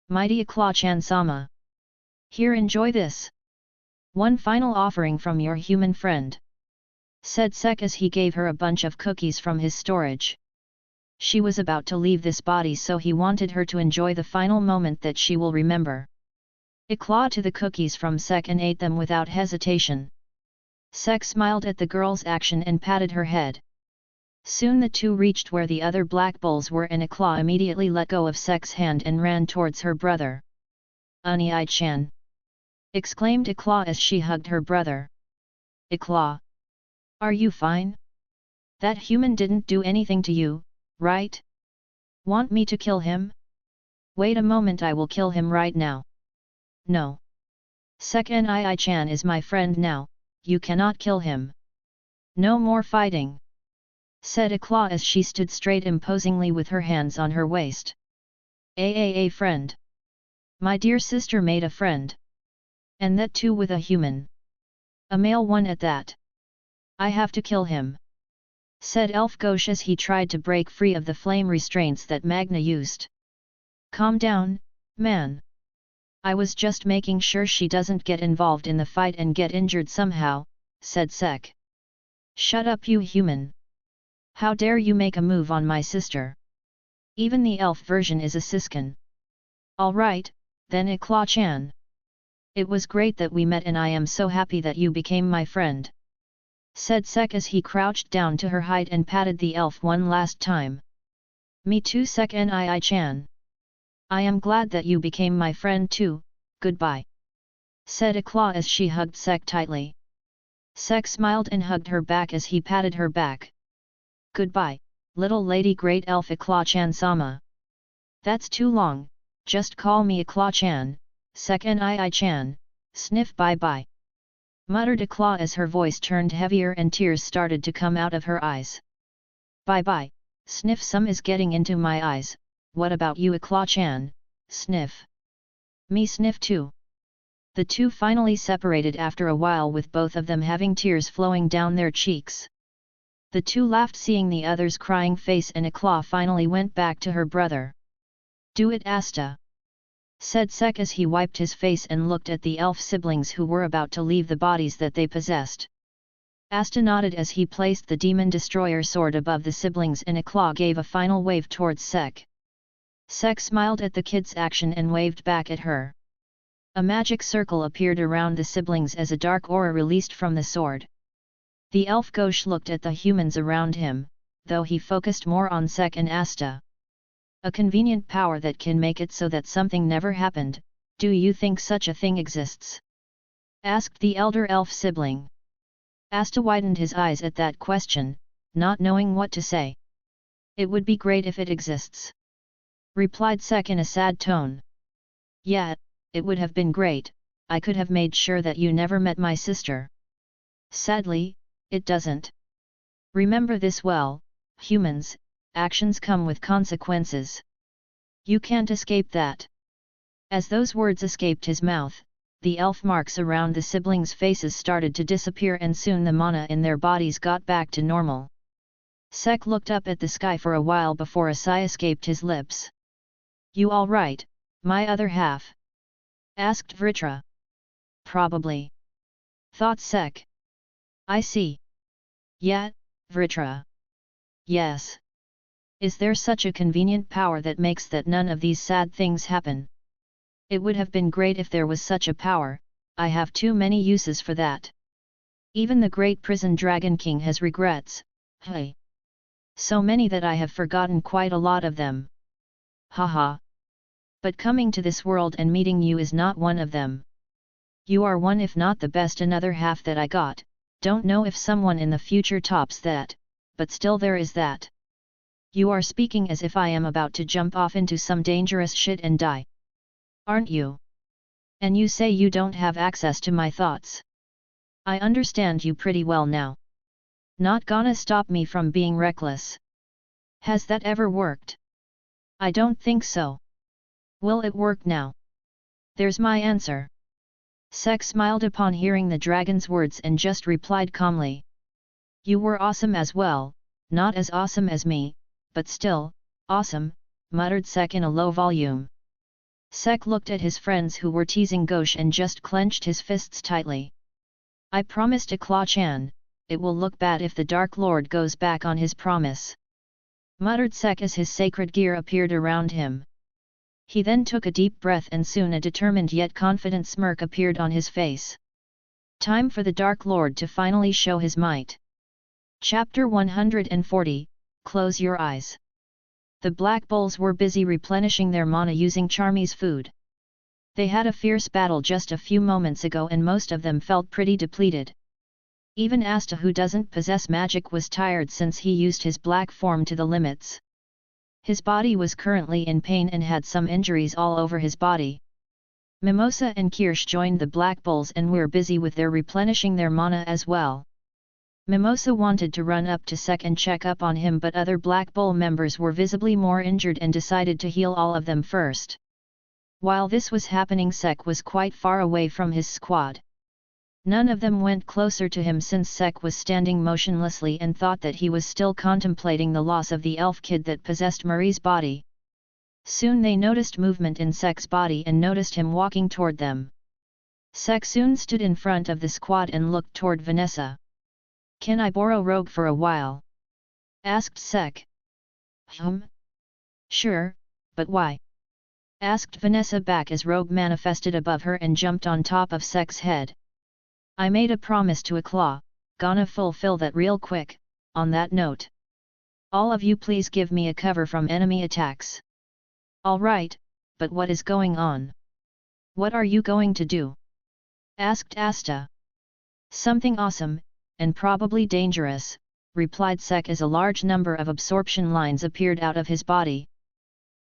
Mighty Claw-chan-sama. Here, enjoy this. One final offering from your human friend, said Sek as he gave her a bunch of cookies from his storage. She was about to leave this body, so he wanted her to enjoy the final moment that she will remember. He clawed to the cookies from Sek and ate them without hesitation. Sek smiled at the girl's action and patted her head. Soon the two reached where the other black bowls were, and Claw immediately let go of Sek's hand and ran towards her brother. "Unai-chan!" exclaimed Claw as she hugged her brother. "Claw! Are you fine? That human didn't do anything to you, right? Want me to kill him? Wait a moment, I will kill him right now." "No. Sek Unai-chan is my friend now, you cannot kill him. No more fighting," said Claw as she stood straight imposingly with her hands on her waist. "A friend. My dear sister made a friend. And that too with a human. A male one at that. I have to kill him," said Elf Ghosh as he tried to break free of the flame restraints that Magna used. "Calm down, man. I was just making sure she doesn't get involved in the fight and get injured somehow," said Sek. "Shut up, you human. How dare you make a move on my sister? Even the elf version is a siskin." "Alright, then Claw-chan. It was great that we met and I am so happy that you became my friend," said Sek as he crouched down to her height and patted the elf one last time. "Me too, Sek Unai-chan. I am glad that you became my friend too, goodbye," said Claw as she hugged Sek tightly. Sek smiled and hugged her back as he patted her back. "Goodbye, little lady great elf Claw-chan-sama. That's too long, just call me Claw-chan, Sek Unai-chan, sniff bye-bye," muttered Claw as her voice turned heavier and tears started to come out of her eyes. "Bye-bye, sniff, some is getting into my eyes. What about you Claw-chan, sniff?" "Me sniff too." The two finally separated after a while, with both of them having tears flowing down their cheeks. The two laughed seeing the other's crying face, and Claw finally went back to her brother. "Do it, Asta," said Sek as he wiped his face and looked at the elf siblings who were about to leave the bodies that they possessed. Asta nodded as he placed the Demon Destroyer sword above the siblings, and Claw gave a final wave towards Sek. Sek smiled at the kid's action and waved back at her. A magic circle appeared around the siblings as a dark aura released from the sword. The elf Ghosh looked at the humans around him, though he focused more on Sek and Asta. "A convenient power that can make it so that something never happened, do you think such a thing exists?" asked the elder elf sibling. Asta widened his eyes at that question, not knowing what to say. "It would be great if it exists," replied Sek in a sad tone. "Yeah, it would have been great, I could have made sure that you never met my sister. Sadly, it doesn't. Remember this well, humans, actions come with consequences. You can't escape that." As those words escaped his mouth, the elf marks around the siblings' faces started to disappear, and soon the mana in their bodies got back to normal. Sek looked up at the sky for a while before a sigh escaped his lips. "You all right, my other half?" asked Vritra. "Probably," thought Sek. "I see. Yeah, Vritra. Yes. Is there such a convenient power that makes that none of these sad things happen? It would have been great if there was such a power, I have too many uses for that. Even the great prison dragon king has regrets, hey. So many that I have forgotten quite a lot of them. Haha. But coming to this world and meeting you is not one of them. You are one, if not the best another half that I got. Don't know if someone in the future tops that, but still there is that. You are speaking as if I am about to jump off into some dangerous shit and die. Aren't you? And you say you don't have access to my thoughts. I understand you pretty well now. Not gonna stop me from being reckless. Has that ever worked? I don't think so. Will it work now? There's my answer." Sek smiled upon hearing the dragon's words and just replied calmly. "You were awesome as well, not as awesome as me, but still, awesome," muttered Sek in a low volume. Sek looked at his friends who were teasing Ghosh and just clenched his fists tightly. "I promised to Claw-chan, it will look bad if the Dark Lord goes back on his promise." muttered Sek as his sacred gear appeared around him. He then took a deep breath and soon a determined yet confident smirk appeared on his face. Time for the Dark Lord to finally show his might. Chapter 140, Close Your Eyes. The Black Bulls were busy replenishing their mana using Charmy's food. They had a fierce battle just a few moments ago and most of them felt pretty depleted. Even Asta, who doesn't possess magic, was tired since he used his black form to the limits. His body was currently in pain and had some injuries all over his body. Mimosa and Kirsch joined the Black Bulls and were busy with their replenishing their mana as well. Mimosa wanted to run up to Sek and check up on him, but other Black Bull members were visibly more injured and decided to heal all of them first. While this was happening, Sek was quite far away from his squad. None of them went closer to him since Sek was standing motionlessly and thought that he was still contemplating the loss of the elf kid that possessed Marie's body. Soon they noticed movement in Sek's body and noticed him walking toward them. Sek soon stood in front of the squad and looked toward Vanessa. "Can I borrow Rogue for a while?" asked Sek. Sure, but why?" asked Vanessa back as Rogue manifested above her and jumped on top of Sek's head. "I made a promise to a claw, gonna fulfill that real quick. On that note, all of you please give me a cover from enemy attacks." "Alright, but what is going on? What are you going to do?" asked Asta. "Something awesome, and probably dangerous," replied Sek as a large number of absorption lines appeared out of his body.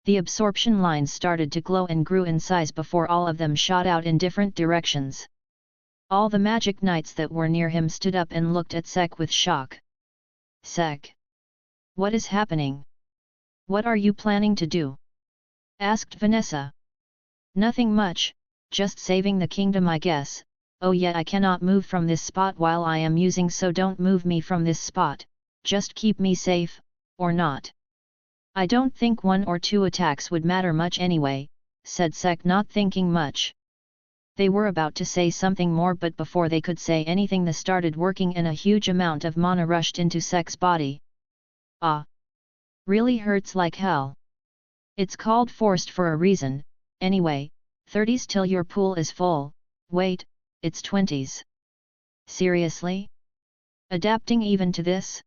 The absorption lines started to glow and grew in size before all of them shot out in different directions. All the magic knights that were near him stood up and looked at Sek with shock. "Sek? What is happening? What are you planning to do?" asked Vanessa. "Nothing much, just saving the kingdom, I guess. Oh yeah, I cannot move from this spot while I am using, so don't move me from this spot, just keep me safe, or not." "I don't think 1 or 2 attacks would matter much anyway," said Sek, not thinking much. They were about to say something more, but before they could say anything they started working and a huge amount of mana rushed into Sek's body. "Ah! Really hurts like hell. It's called forced for a reason, anyway. 30s till your pool is full. Wait, it's 20s. Seriously? Adapting even to this?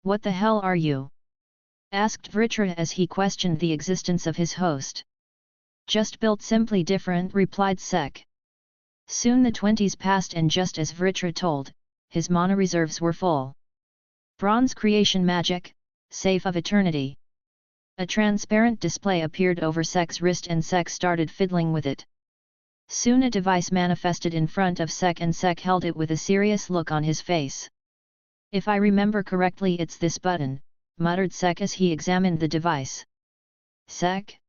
What the hell are you?" asked Vritra as he questioned the existence of his host. "Just built simply different," replied Sek. Soon the 20s passed and just as Vritra told, his mana reserves were full. Bronze creation magic, safe of eternity. A transparent display appeared over Sek's wrist and Sek started fiddling with it. Soon a device manifested in front of Sek and Sek held it with a serious look on his face. "If I remember correctly, it's this button," muttered Sek as he examined the device. "Sek?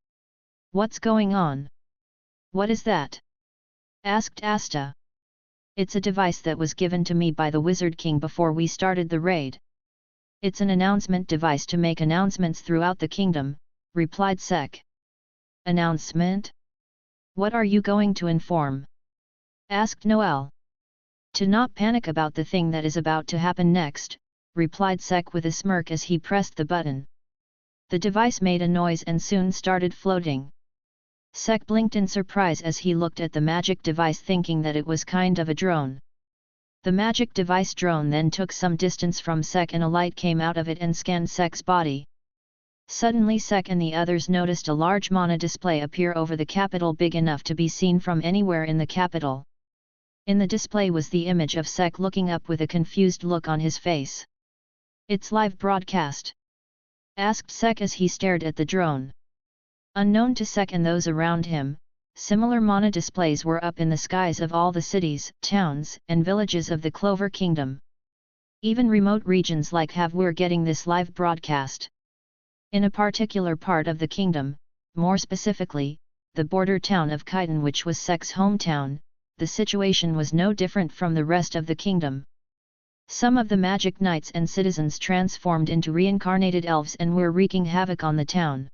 What's going on? What is that?" asked Asta. "It's a device that was given to me by the Wizard King before we started the raid. It's an announcement device to make announcements throughout the kingdom," replied Sek. "Announcement? What are you going to inform?" asked Noel. "To not panic about the thing that is about to happen next," replied Sek with a smirk as he pressed the button. The device made a noise and soon started floating. Sek blinked in surprise as he looked at the magic device, thinking that it was kind of a drone. The magic device drone then took some distance from Sek and a light came out of it and scanned Sek's body. Suddenly Sek and the others noticed a large mana display appear over the capital, big enough to be seen from anywhere in the capital. In the display was the image of Sek looking up with a confused look on his face. "It's live broadcast?" asked Sek as he stared at the drone. Unknown to Sek and those around him, similar mana displays were up in the skies of all the cities, towns, and villages of the Clover Kingdom. Even remote regions like Have were getting this live broadcast. In a particular part of the kingdom, more specifically, the border town of Khitan, which was Sek's hometown, the situation was no different from the rest of the kingdom. Some of the magic knights and citizens transformed into reincarnated elves and were wreaking havoc on the town.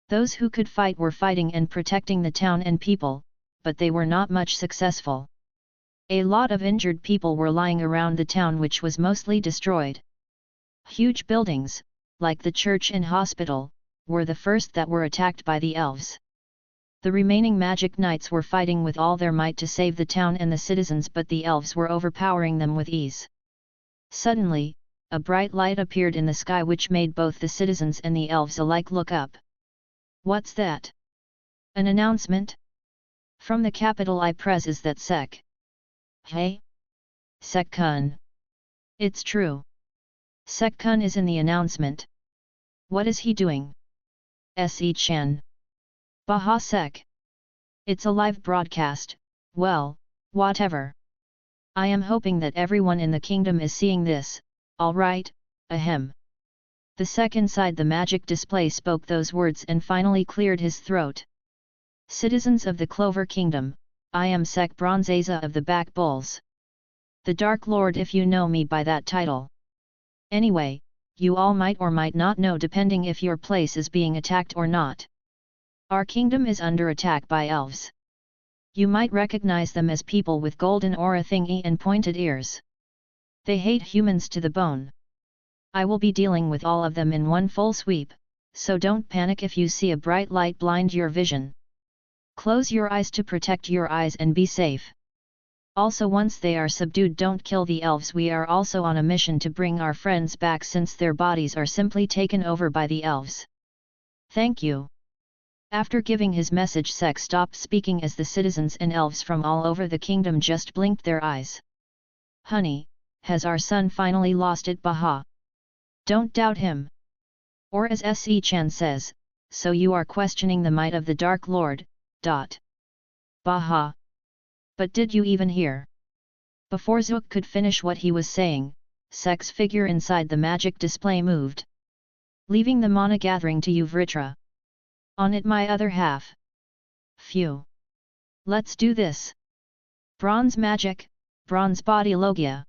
Those who could fight were fighting and protecting the town and people, but they were not much successful. A lot of injured people were lying around the town, which was mostly destroyed. Huge buildings, like the church and hospital, were the first that were attacked by the elves. The remaining magic knights were fighting with all their might to save the town and the citizens, but the elves were overpowering them with ease. Suddenly, a bright light appeared in the sky which made both the citizens and the elves alike look up. "What's that? An announcement? From the capital I press is that Sek." "Hey? Sek Kun. It's true. Sek Kun is in the announcement. What is he doing? Se Chen. Baha Sek. It's a live broadcast, well, whatever. I am hoping that everyone in the kingdom is seeing this, alright, ahem." The Sek inside the magic display spoke those words and finally cleared his throat. "Citizens of the Clover Kingdom, I am Sek Bronzaza of the Back Bulls. The Dark Lord, if you know me by that title. Anyway, you all might or might not know depending if your place is being attacked or not. Our kingdom is under attack by elves. You might recognize them as people with golden aura thingy and pointed ears. They hate humans to the bone. I will be dealing with all of them in one full sweep, so don't panic if you see a bright light blind your vision. Close your eyes to protect your eyes and be safe. Also, once they are subdued, don't kill the elves. We are also on a mission to bring our friends back since their bodies are simply taken over by the elves. Thank you." After giving his message, Sek stopped speaking as the citizens and elves from all over the kingdom just blinked their eyes. "Honey, has our son finally lost it, Baha? Don't doubt him. Or as Se Chen says, so you are questioning the might of the Dark Lord, dot. Baha. But did you even hear?" Before Zook could finish what he was saying, Sek's figure inside the magic display moved. "Leaving the mana gathering to you, Vritra. On it my other half. Phew. Let's do this. Bronze magic, bronze body logia."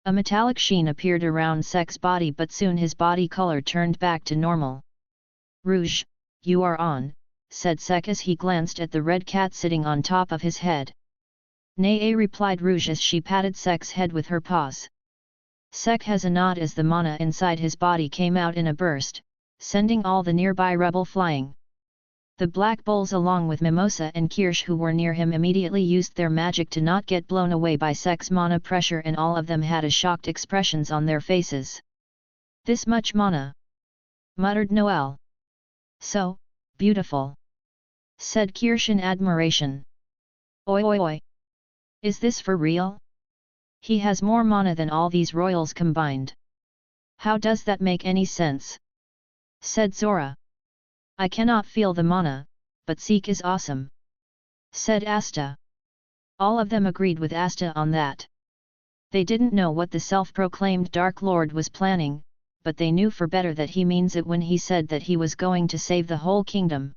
A metallic sheen appeared around Sek's body, but soon his body color turned back to normal. "Rouge, you are on," said Sek as he glanced at the red cat sitting on top of his head. "Nay," replied Rouge as she patted Sek's head with her paws. Sek has a nod as the mana inside his body came out in a burst, sending all the nearby rebel flying. The Black Bulls along with Mimosa and Kirsch who were near him immediately used their magic to not get blown away by Sek's mana pressure, and all of them had a shocked expressions on their faces. "This much mana?" muttered Noel. "So, beautiful," said Kirsch in admiration. "Oi oi oi! Is this for real? He has more mana than all these royals combined. How does that make any sense?" said Zora. "I cannot feel the mana, but Seek is awesome," said Asta. All of them agreed with Asta on that. They didn't know what the self-proclaimed Dark Lord was planning, but they knew for better that he means it when he said that he was going to save the whole kingdom.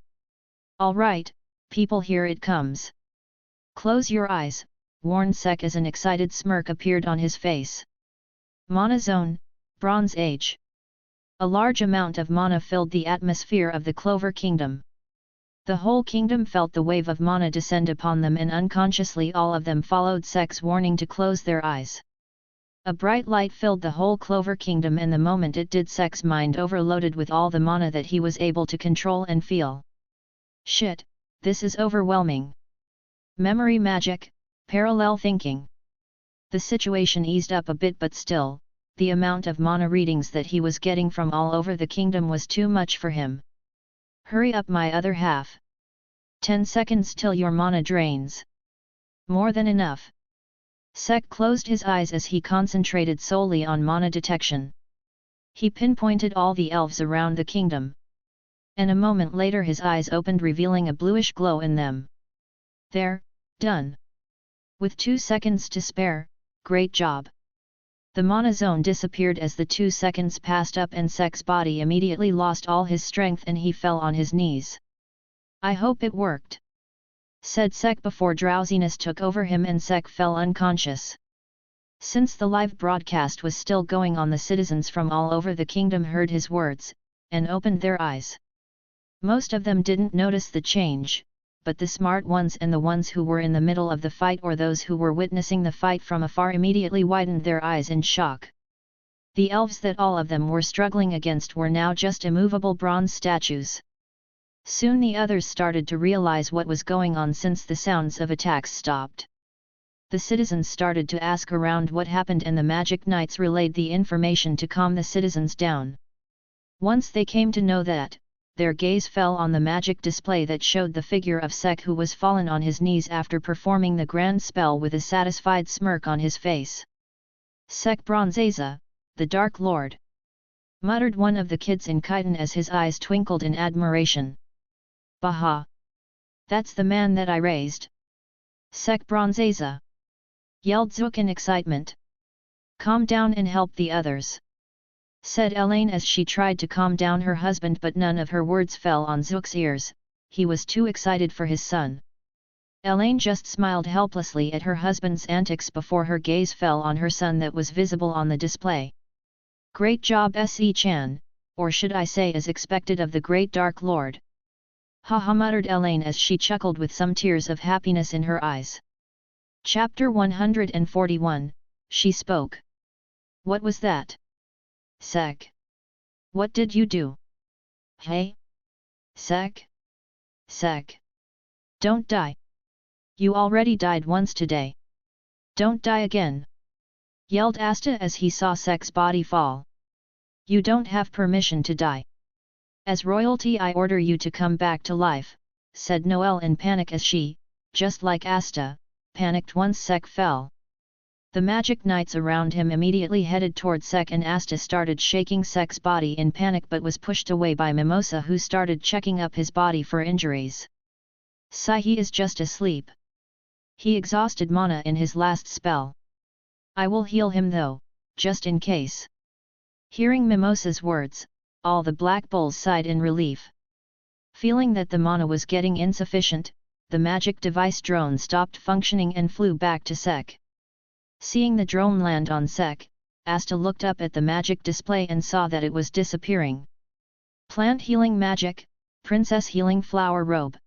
"All right, people, here it comes. Close your eyes," warned Sek as an excited smirk appeared on his face. Mana Zone, Bronze Age. A large amount of mana filled the atmosphere of the Clover Kingdom. The whole kingdom felt the wave of mana descend upon them, and unconsciously all of them followed Sek's warning to close their eyes. A bright light filled the whole Clover Kingdom, and the moment it did, Sek's mind overloaded with all the mana that he was able to control and feel. "Shit, this is overwhelming. Memory magic, parallel thinking." The situation eased up a bit, but still, the amount of mana readings that he was getting from all over the kingdom was too much for him. "Hurry up, my other half. 10 seconds till your mana drains." "More than enough." Sek closed his eyes as he concentrated solely on mana detection. He pinpointed all the elves around the kingdom. And a moment later his eyes opened, revealing a bluish glow in them. "There, done. With 2 seconds to spare, great job." The mana zone disappeared as the 2 seconds passed up, and Sek's body immediately lost all his strength and he fell on his knees. "I hope it worked," said Sek before drowsiness took over him and Sek fell unconscious. Since the live broadcast was still going on, the citizens from all over the kingdom heard his words, and opened their eyes. Most of them didn't notice the change, but the smart ones and the ones who were in the middle of the fight or those who were witnessing the fight from afar immediately widened their eyes in shock. The elves that all of them were struggling against were now just immovable bronze statues. Soon the others started to realize what was going on since the sounds of attacks stopped. The citizens started to ask around what happened and the magic knights relayed the information to calm the citizens down. Once they came to know that, their gaze fell on the magic display that showed the figure of Sek, who was fallen on his knees after performing the grand spell with a satisfied smirk on his face. "Sek Bronzeza, the Dark Lord," muttered one of the kids in chitin as his eyes twinkled in admiration. "Baha! That's the man that I raised! Sek Bronzeza!" yelled Zook in excitement. "Calm down and help the others," said Elaine as she tried to calm down her husband, but none of her words fell on Zook's ears. He was too excited for his son. Elaine just smiled helplessly at her husband's antics before her gaze fell on her son that was visible on the display. "Great job, Se-chan, or should I say as expected of the great Dark Lord." "Ha-ha," muttered Elaine as she chuckled with some tears of happiness in her eyes. Chapter 141, She Spoke. "What was that? Sek. What did you do? Hey? Sek? Sek. Don't die. You already died once today. Don't die again," yelled Asta as he saw Sek's body fall. "You don't have permission to die. As royalty I order you to come back to life," said Noelle in panic as she, just like Asta, panicked once Sek fell. The magic knights around him immediately headed toward Sek, and Asta started shaking Sek's body in panic but was pushed away by Mimosa, who started checking up his body for injuries. "Sai, he is just asleep. He exhausted mana in his last spell. I will heal him though, just in case." Hearing Mimosa's words, all the black bulls sighed in relief. Feeling that the mana was getting insufficient, the magic device drone stopped functioning and flew back to Sek. Seeing the drone land on Sek, Asta looked up at the magic display and saw that it was disappearing. "Plant healing magic, princess healing flower robe."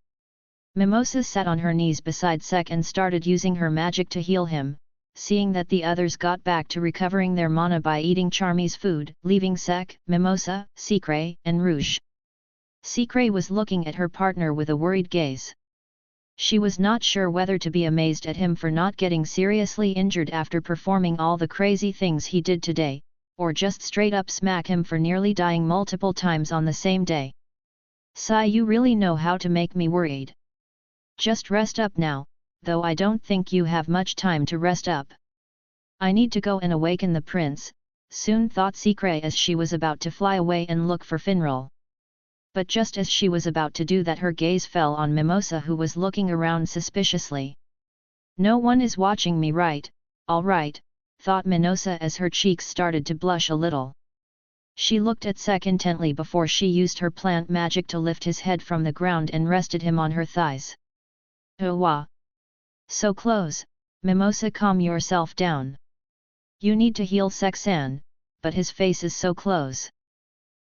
Mimosa sat on her knees beside Sek and started using her magic to heal him, seeing that the others got back to recovering their mana by eating Charmy's food, leaving Sek, Mimosa, Secret, and Rouge. Secret was looking at her partner with a worried gaze. She was not sure whether to be amazed at him for not getting seriously injured after performing all the crazy things he did today, or just straight up smack him for nearly dying multiple times on the same day. "Sai, you really know how to make me worried. Just rest up now, though I don't think you have much time to rest up. I need to go and awaken the prince," soon thought Secret as she was about to fly away and look for Finral. But just as she was about to do that, her gaze fell on Mimosa, who was looking around suspiciously. "No one is watching me, right? All right," thought Mimosa as her cheeks started to blush a little. She looked at Sek intently before she used her plant magic to lift his head from the ground and rested him on her thighs. "Oh wah! So close, Mimosa, calm yourself down. You need to heal Sek-san, but his face is so close.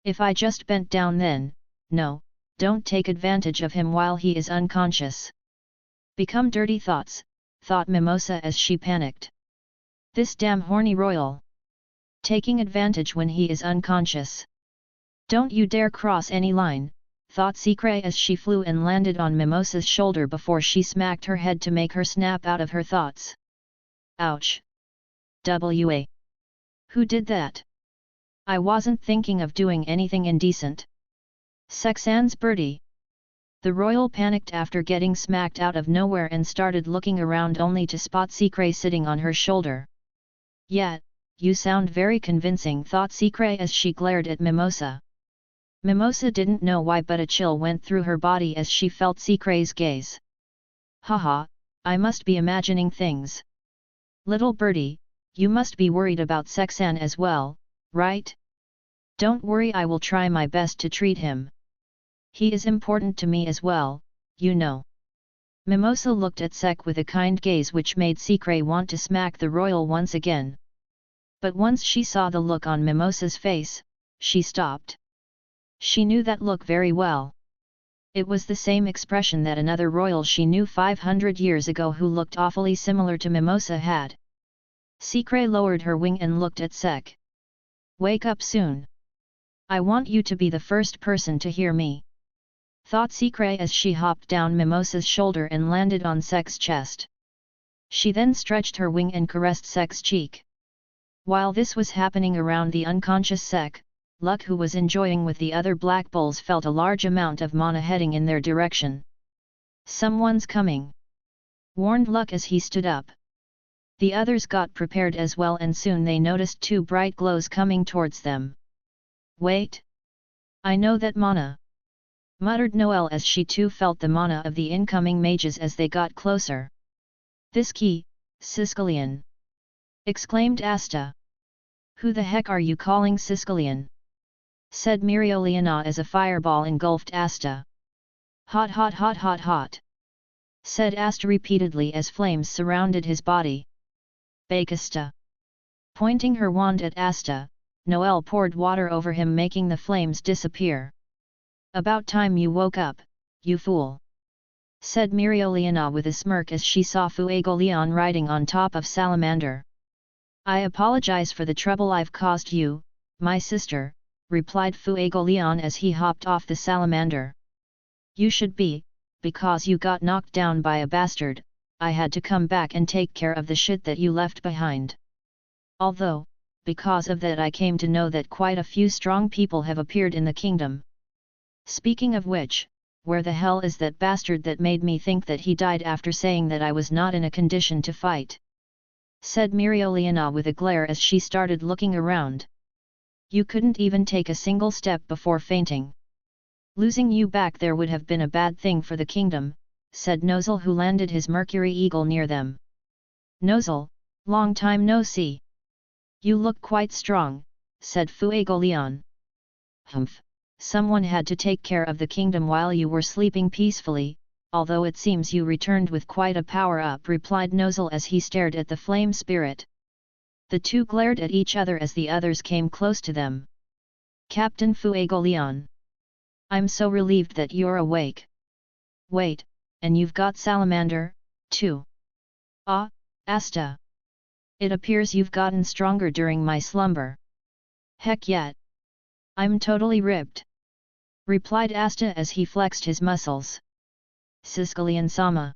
If I just bent down then, no, don't take advantage of him while he is unconscious." Become dirty thoughts, thought Mimosa as she panicked. This damn horny royal. Taking advantage when he is unconscious. "Don't you dare cross any line," thought Secret as she flew and landed on Mimosa's shoulder before she smacked her head to make her snap out of her thoughts. "Ouch! Wa! Who did that? I wasn't thinking of doing anything indecent. Sek-san's birdie." The royal panicked after getting smacked out of nowhere and started looking around only to spot Secret sitting on her shoulder. "Yeah, you sound very convincing," thought Secret as she glared at Mimosa. Mimosa didn't know why, but a chill went through her body as she felt Secret's gaze. "Haha, I must be imagining things. Little birdie, you must be worried about Sek-san as well, right? Don't worry, I will try my best to treat him. He is important to me as well, you know." Mimosa looked at Sek with a kind gaze which made Secret want to smack the royal once again. But once she saw the look on Mimosa's face, she stopped. She knew that look very well. It was the same expression that another royal she knew 500 years ago who looked awfully similar to Mimosa had. Secret lowered her wing and looked at Sek. Wake up soon. I want you to be the first person to hear me. Thought Secret as she hopped down Mimosa's shoulder and landed on Sek's chest. She then stretched her wing and caressed Sek's cheek. While this was happening around the unconscious Sek, Luck, who was enjoying with the other black bulls, felt a large amount of mana heading in their direction. Someone's coming, warned Luck as he stood up. The others got prepared as well, and soon they noticed two bright glows coming towards them. Wait! I know that mana! Muttered Noelle as she too felt the mana of the incoming mages as they got closer. This key, Siscalian! Exclaimed Asta. Who the heck are you calling Siscalian? Said Mirioliana as a fireball engulfed Asta. Hot hot hot hot hot! Said Asta repeatedly as flames surrounded his body. Bakista! Pointing her wand at Asta, Noelle poured water over him, making the flames disappear. About time you woke up, you fool! Said Mirioliana with a smirk as she saw Fuegoleon riding on top of Salamander. I apologize for the trouble I've caused you, my sister, replied Fuegoleon as he hopped off the Salamander. You should be, because you got knocked down by a bastard. I had to come back and take care of the shit that you left behind. Although, because of that I came to know that quite a few strong people have appeared in the kingdom. Speaking of which, where the hell is that bastard that made me think that he died after saying that I was not in a condition to fight? Said Mirioliana with a glare as she started looking around. You couldn't even take a single step before fainting. Losing you back there would have been a bad thing for the kingdom, said Nozel, who landed his Mercury Eagle near them. Nozel, long time no see. You look quite strong, said Fuegoleon. Humph, someone had to take care of the kingdom while you were sleeping peacefully, although it seems you returned with quite a power-up, replied Nozel as he stared at the flame spirit. The two glared at each other as the others came close to them. Captain Fuegoleon! I'm so relieved that you're awake. Wait, and you've got Salamander, too? Ah, Asta! It appears you've gotten stronger during my slumber. Heck yet! I'm totally ripped! Replied Asta as he flexed his muscles. Siscalian-sama!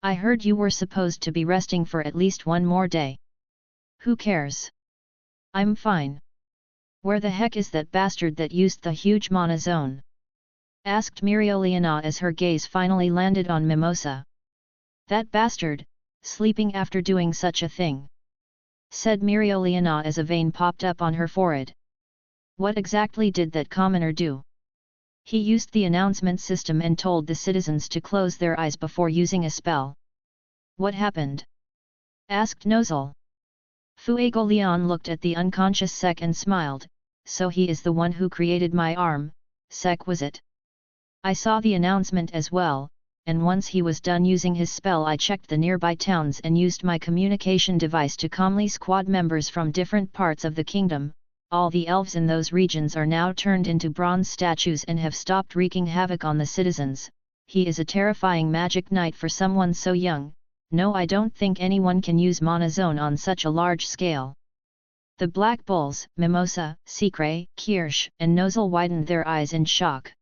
I heard you were supposed to be resting for at least one more day. Who cares? I'm fine. Where the heck is that bastard that used the huge mana zone? Asked Mirioliana as her gaze finally landed on Mimosa. That bastard, sleeping after doing such a thing. Said Mirioliana as a vein popped up on her forehead. What exactly did that commoner do? He used the announcement system and told the citizens to close their eyes before using a spell. What happened? Asked Nozel. Fuegoleon looked at the unconscious Sek and smiled. So he is the one who created my arm, Sek, was it? I saw the announcement as well, and once he was done using his spell I checked the nearby towns and used my communication device to calmly squad members from different parts of the kingdom. All the elves in those regions are now turned into bronze statues and have stopped wreaking havoc on the citizens. He is a terrifying magic knight for someone so young. No, I don't think anyone can use Mana Zone on such a large scale. The Black Bulls, Mimosa, Secret, Kirsch, and Nozel widened their eyes in shock.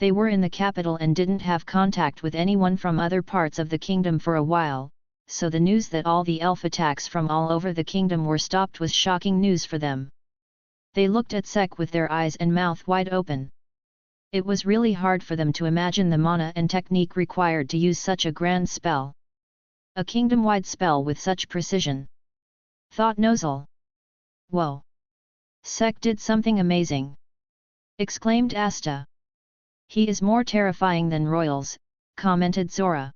They were in the capital and didn't have contact with anyone from other parts of the kingdom for a while, so the news that all the elf attacks from all over the kingdom were stopped was shocking news for them. They looked at Sek with their eyes and mouth wide open. It was really hard for them to imagine the mana and technique required to use such a grand spell. A kingdom-wide spell with such precision. Thought Nozel. Whoa! Sek did something amazing! Exclaimed Asta. He is more terrifying than royals, commented Zora.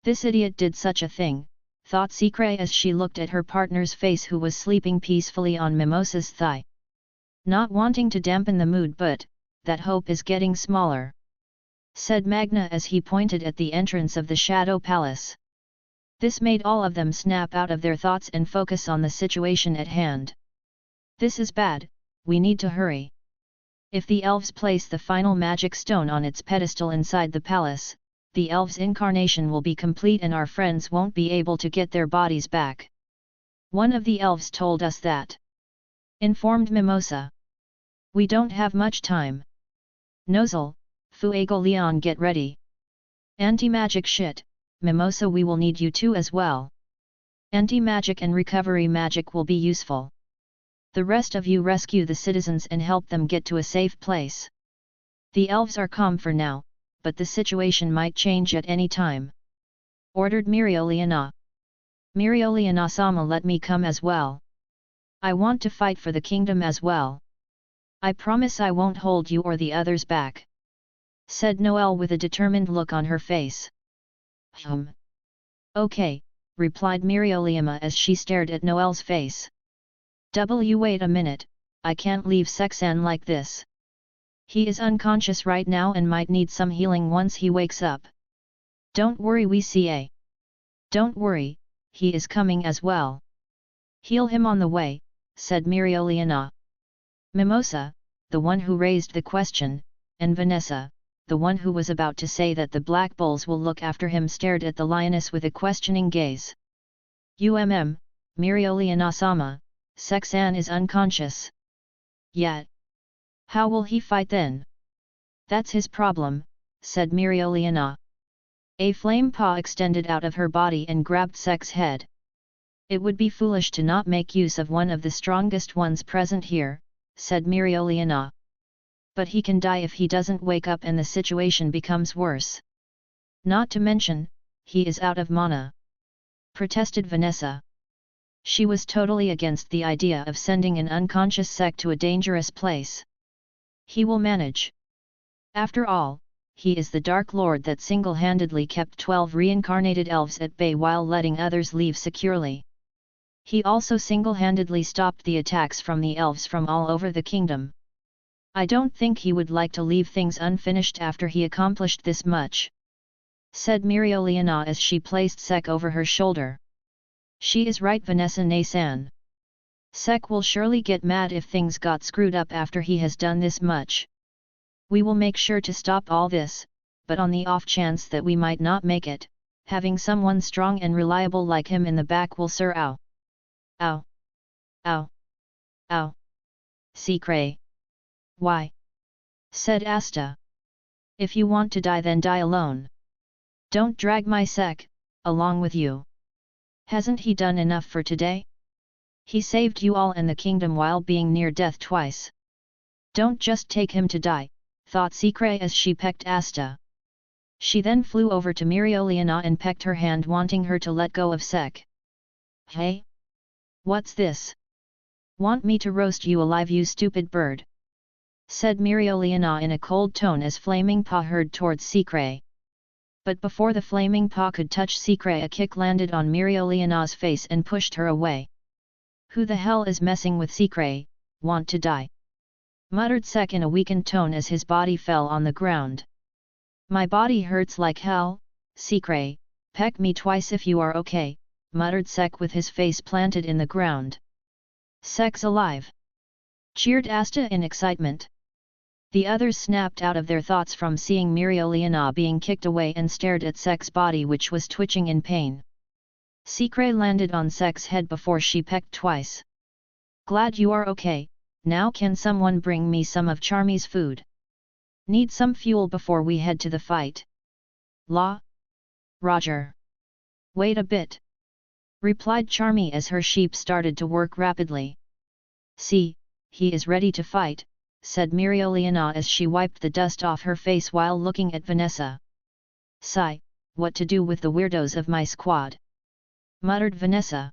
This idiot did such a thing, thought Secret as she looked at her partner's face, who was sleeping peacefully on Mimosa's thigh. Not wanting to dampen the mood, but that hope is getting smaller, said Magna as he pointed at the entrance of the Shadow Palace. This made all of them snap out of their thoughts and focus on the situation at hand. This is bad, we need to hurry. If the elves place the final magic stone on its pedestal inside the palace, the elves' incarnation will be complete and our friends won't be able to get their bodies back. One of the elves told us that. informed Mimosa. We don't have much time. Nozzle, Fuego Leon, get ready. Anti-magic shit, Mimosa, we will need you too as well. Anti-magic and recovery magic will be useful. The rest of you rescue the citizens and help them get to a safe place. The elves are calm for now, but the situation might change at any time. Ordered Mereoleona. Mereoleona-sama, let me come as well. I want to fight for the kingdom as well. I promise I won't hold you or the others back, said Noelle with a determined look on her face. Okay, replied Mereoleona as she stared at Noelle's face. Wait a minute, I can't leave Sexan like this. He is unconscious right now and might need some healing once he wakes up. Don't worry, Rhya. Don't worry, he is coming as well. Heal him on the way, said Mereoleona. Mimosa, the one who raised the question, and Vanessa, the one who was about to say that the Black Bulls will look after him, stared at the lioness with a questioning gaze. Mereoleona-sama, Sexan is unconscious. Yet. How will he fight then? That's his problem, said Mereoleona. A flame paw extended out of her body and grabbed Sek's head. It would be foolish to not make use of one of the strongest ones present here, said Mereoleona. But he can die if he doesn't wake up and the situation becomes worse. Not to mention, he is out of mana, protested Vanessa. She was totally against the idea of sending an unconscious Sek to a dangerous place. He will manage. After all, he is the Dark Lord that single-handedly kept 12 reincarnated elves at bay while letting others leave securely. He also single-handedly stopped the attacks from the elves from all over the kingdom. I don't think he would like to leave things unfinished after he accomplished this much, said Mereoleona as she placed Sek over her shoulder. She is right, Vanessa Nasan. Sek will surely get mad if things got screwed up after he has done this much. We will make sure to stop all this, but on the off chance that we might not make it, having someone strong and reliable like him in the back will serve. Ow. Ow. Ow. Ow. Secret. Why? Said Asta. If you want to die, then die alone. Don't drag my Sek along with you. Hasn't he done enough for today? He saved you all and the kingdom while being near death twice. Don't just take him to die, thought Secret as she pecked Asta. She then flew over to Mereoleona and pecked her hand, wanting her to let go of Sek. Hey? What's this? Want me to roast you alive, you stupid bird? Said Mereoleona in a cold tone as Flaming Paw hurried towards Secret. But before the Flaming Paw could touch Secret, a kick landed on Mereoleona's face and pushed her away. Who the hell is messing with Secret? Want to die? Muttered Sek in a weakened tone as his body fell on the ground. My body hurts like hell, Secret, peck me twice if you are okay, muttered Sek with his face planted in the ground. Sek's alive! Cheered Asta in excitement. The others snapped out of their thoughts from seeing Mereoleona being kicked away and stared at Sek's body, which was twitching in pain. Secret landed on Sek's head before she pecked twice. Glad you are okay, now can someone bring me some of Charmy's food? Need some fuel before we head to the fight. La? Roger. Wait a bit, replied Charmy as her sheep started to work rapidly. See, he is ready to fight, said Mereoleona as she wiped the dust off her face while looking at Vanessa. Sigh, what to do with the weirdos of my squad? Muttered Vanessa.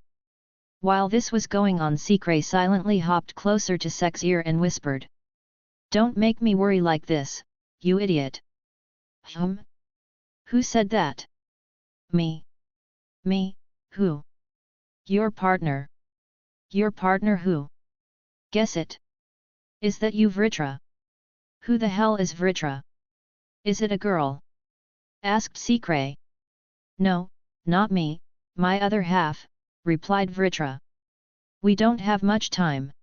While this was going on, Secret silently hopped closer to Sek's ear and whispered. Don't make me worry like this, you idiot. Who said that? Me. Me, who? Your partner. Your partner who? Guess it. Is that you, Vritra? Who the hell is Vritra? Is it a girl? Asked Secret. No, not me, my other half, replied Vritra. We don't have much time.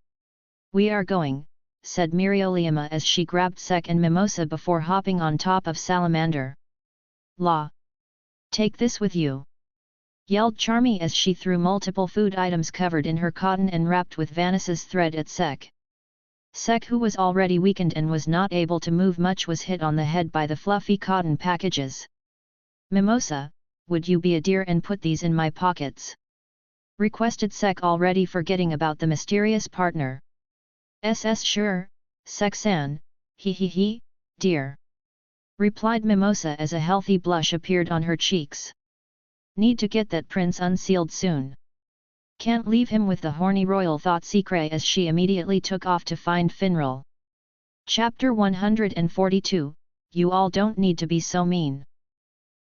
We are going, said Mereoleona as she grabbed Sek and Mimosa before hopping on top of Salamander. La. Take this with you. yelled Charmy as she threw multiple food items covered in her cotton and wrapped with Vanessa's thread at Sek. Sek, who was already weakened and was not able to move much, was hit on the head by the fluffy cotton packages. "Mimosa, would you be a dear and put these in my pockets?" requested Sek, already forgetting about the mysterious partner. "SS sure, Sek-san, he, dear," replied Mimosa as a healthy blush appeared on her cheeks. "Need to get that prince unsealed soon. Can't leave him with the horny royal," thought Secret as she immediately took off to find Finral. Chapter 142, You all don't need to be so mean.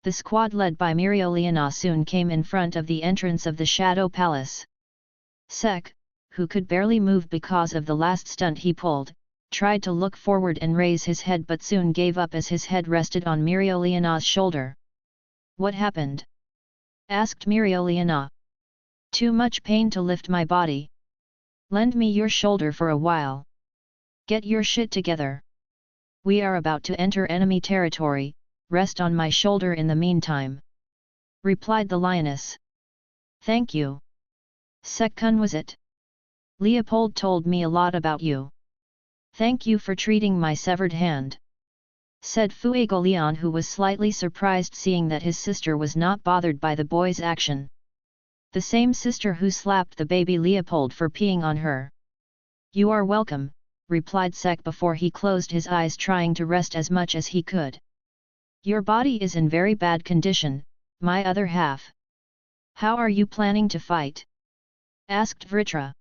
The squad led by Mirioliana soon came in front of the entrance of the Shadow Palace. Sek, who could barely move because of the last stunt he pulled, tried to look forward and raise his head but soon gave up as his head rested on Mirioliana's shoulder. "What happened?" asked Mirioliana. "Too much pain to lift my body. Lend me your shoulder for a while. Get your shit together. We are about to enter enemy territory, rest on my shoulder in the meantime," replied the lioness. "Thank you. Sek-kun, was it? Leopold told me a lot about you. Thank you for treating my severed hand," said Fuegoleon, who was slightly surprised seeing that his sister was not bothered by the boy's action. The same sister who slapped the baby Leopold for peeing on her. "You are welcome," replied Sek before he closed his eyes, trying to rest as much as he could. "Your body is in very bad condition, my other half. How are you planning to fight?" asked Vritra.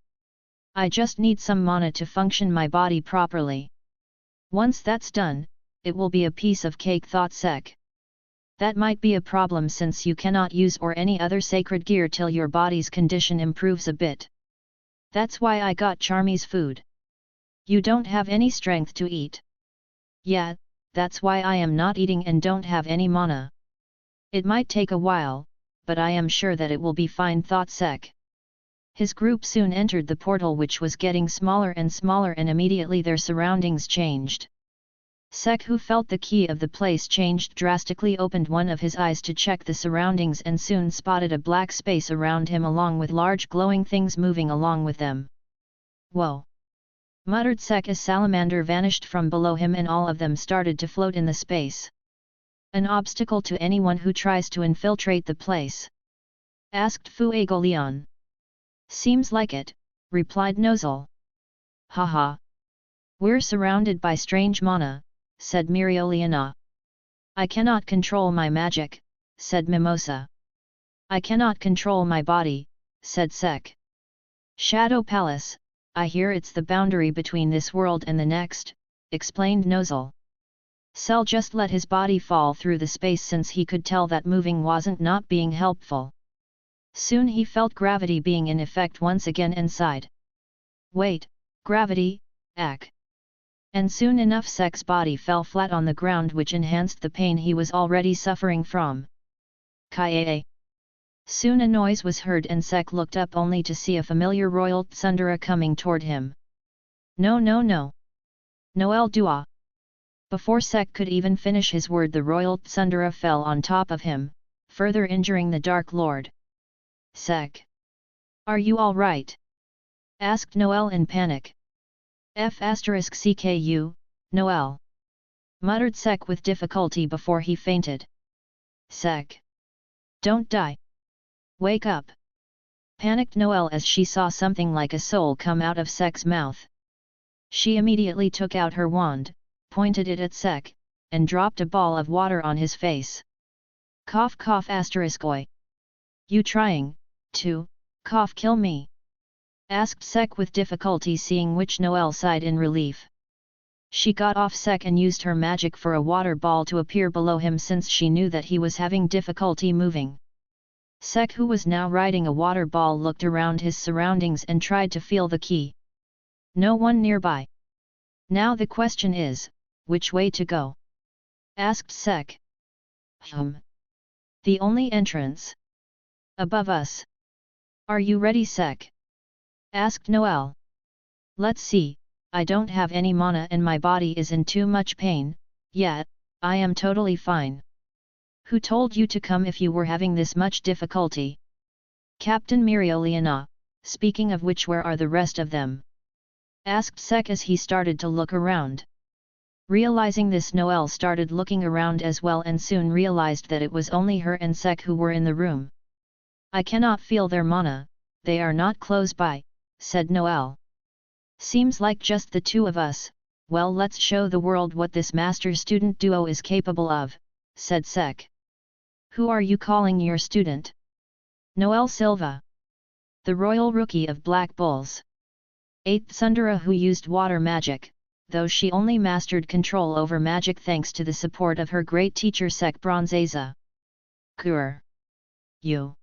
"I just need some mana to function my body properly. Once that's done, it will be a piece of cake," thought Sek. "That might be a problem since you cannot use or any other sacred gear till your body's condition improves a bit. That's why I got Charmy's food. You don't have any strength to eat." "Yeah, that's why I am not eating and don't have any mana. It might take a while, but I am sure that it will be fine," thought Sek. His group soon entered the portal, which was getting smaller and smaller, and immediately their surroundings changed. Sek, who felt the key of the place changed drastically, opened one of his eyes to check the surroundings and soon spotted a black space around him along with large glowing things moving along with them. "Whoa!" muttered Sek as salamander vanished from below him and all of them started to float in the space. "An obstacle to anyone who tries to infiltrate the place?" asked Fuegoleon. "Seems like it," replied Nozel. "Haha! We're surrounded by strange mana," said Mirioliana. "I cannot control my magic," said Mimosa. "I cannot control my body," said Sek. "Shadow Palace, I hear it's the boundary between this world and the next," explained Nozel. Cell just let his body fall through the space since he could tell that moving wasn't not being helpful. Soon he felt gravity being in effect once again and sighed. "Wait, gravity, ack." And soon enough Sek's body fell flat on the ground, which enhanced the pain he was already suffering from. "Kaie!" Soon a noise was heard and Sek looked up only to see a familiar royal tsundere coming toward him. "No no no! Noel Dua!" Before Sek could even finish his word, the royal tsundere fell on top of him, further injuring the Dark Lord. "Sek! Are you all right?" asked Noel in panic. "F***CKU, Noel!" muttered Sek with difficulty before he fainted. "Sek! Don't die! Wake up!" panicked Noel as she saw something like a soul come out of Sek's mouth. She immediately took out her wand, pointed it at Sek, and dropped a ball of water on his face. "Cough cough **oi. You trying, to, cough kill me?" asked Sek with difficulty, seeing which Noel sighed in relief. She got off Sek and used her magic for a water ball to appear below him since she knew that he was having difficulty moving. Sek, who was now riding a water ball, looked around his surroundings and tried to feel the key. No one nearby. "Now the question is, which way to go?" asked Sek. "The only entrance. Above us." "Are you ready, Sek?" asked Noel. "Let's see, I don't have any mana and my body is in too much pain, yet, I am totally fine." "Who told you to come if you were having this much difficulty?" Captain Mirioliana, speaking of which, where are the rest of them? Asked Sek as he started to look around. Realizing this, Noelle started looking around as well and soon realized that it was only her and Sek who were in the room. I cannot feel their mana, they are not close by, said Noelle. Seems like just the two of us. Well, let's show the world what this master-student duo is capable of, said Sek. Who are you calling your student? Noelle Silva. The royal rookie of Black Bulls. 8th Sundara who used water magic, though she only mastered control over magic thanks to the support of her great teacher Sek Bronzeza. Kur. You.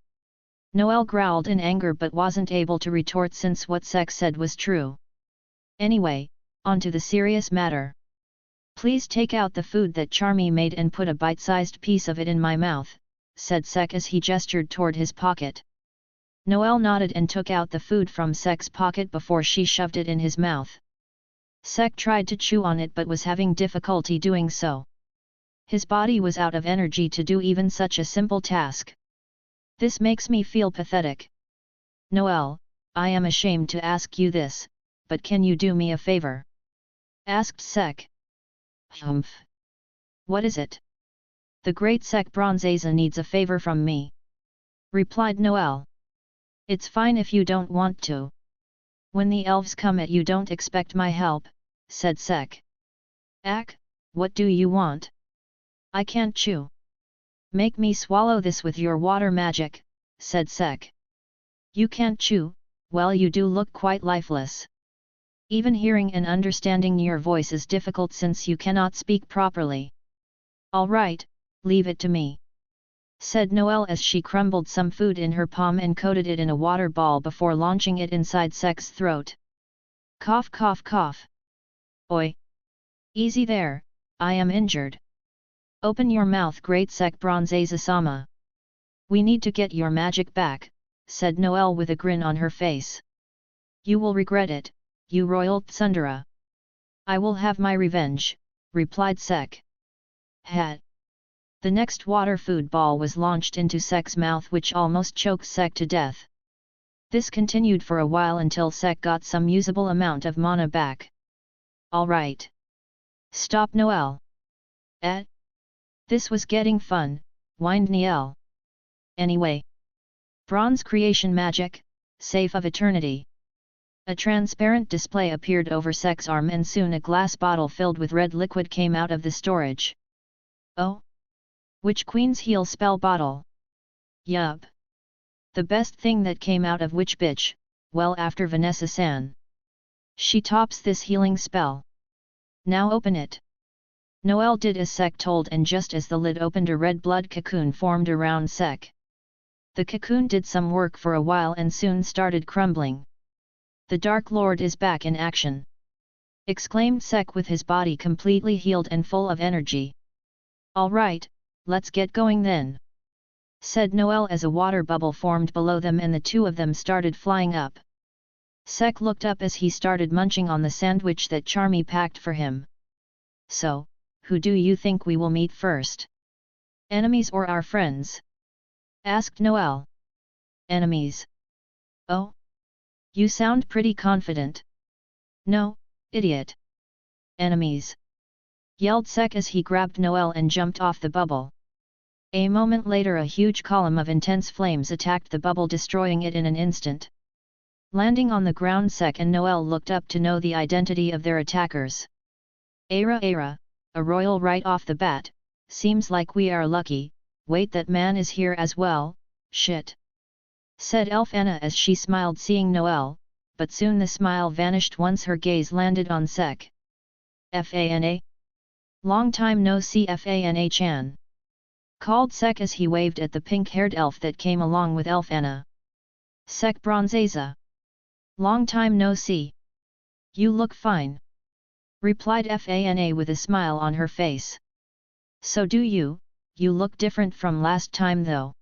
Noelle growled in anger but wasn't able to retort since what Sek said was true. Anyway, on to the serious matter. Please take out the food that Charmy made and put a bite-sized piece of it in my mouth, said Sek as he gestured toward his pocket. Noelle nodded and took out the food from Sek's pocket before she shoved it in his mouth. Sek tried to chew on it but was having difficulty doing so. His body was out of energy to do even such a simple task. This makes me feel pathetic. Noelle, I am ashamed to ask you this, but can you do me a favor? Asked Sek. Humph. What is it? The great Sek Bronzeza needs a favor from me. Replied Noelle. It's fine if you don't want to. When the elves come at you, don't expect my help, said Sek. Ak, what do you want? I can't chew. Make me swallow this with your water magic, said Sek. You can't chew? Well, you do look quite lifeless. Even hearing and understanding your voice is difficult since you cannot speak properly. All right, leave it to me, said Noelle as she crumbled some food in her palm and coated it in a water ball before launching it inside Sek's throat. Cough cough cough. Oi! Easy there, I am injured. Open your mouth, great Sek Bronzeza-sama. We need to get your magic back, said Noelle with a grin on her face. You will regret it, you royal Tsundere. I will have my revenge, replied Sek. Hat. The next water food ball was launched into Sek's mouth, which almost choked Sek to death. This continued for a while until Sek got some usable amount of mana back. All right. Stop, Noelle. This was getting fun, whined Noelle. Anyway. Bronze creation magic, safe of eternity. A transparent display appeared over Sek's arm and soon a glass bottle filled with red liquid came out of the storage. Oh? Witch Queen's heal spell bottle. Yup. The best thing that came out of Witch Bitch, well after Vanessa-san. She tops this healing spell. Now open it. Noelle did as Sek told, and just as the lid opened, a red blood cocoon formed around Sek. The cocoon did some work for a while and soon started crumbling. The Dark Lord is back in action! Exclaimed Sek with his body completely healed and full of energy. All right, let's get going then, said Noelle as a water bubble formed below them and the two of them started flying up. Sek looked up as he started munching on the sandwich that Charmy packed for him. So, who do you think we will meet first? Enemies or our friends? Asked Noelle. Enemies. Oh? You sound pretty confident. No, idiot. Enemies. Yelled Sek as he grabbed Noelle and jumped off the bubble. A moment later, a huge column of intense flames attacked the bubble, destroying it in an instant. Landing on the ground, Sek and Noelle looked up to know the identity of their attackers. Ara, a royal right off the bat. Seems like we are lucky. Wait, that man is here as well, shit. Said Elf Anna as she smiled seeing Noelle, but soon the smile vanished once her gaze landed on Sek. Fana? Long time no see, Fana-chan. Called Sek as he waved at the pink-haired elf that came along with Elf Anna. Sek Bronzeza. Long time no see. You look fine. Replied Fana with a smile on her face. So do you look different from last time though.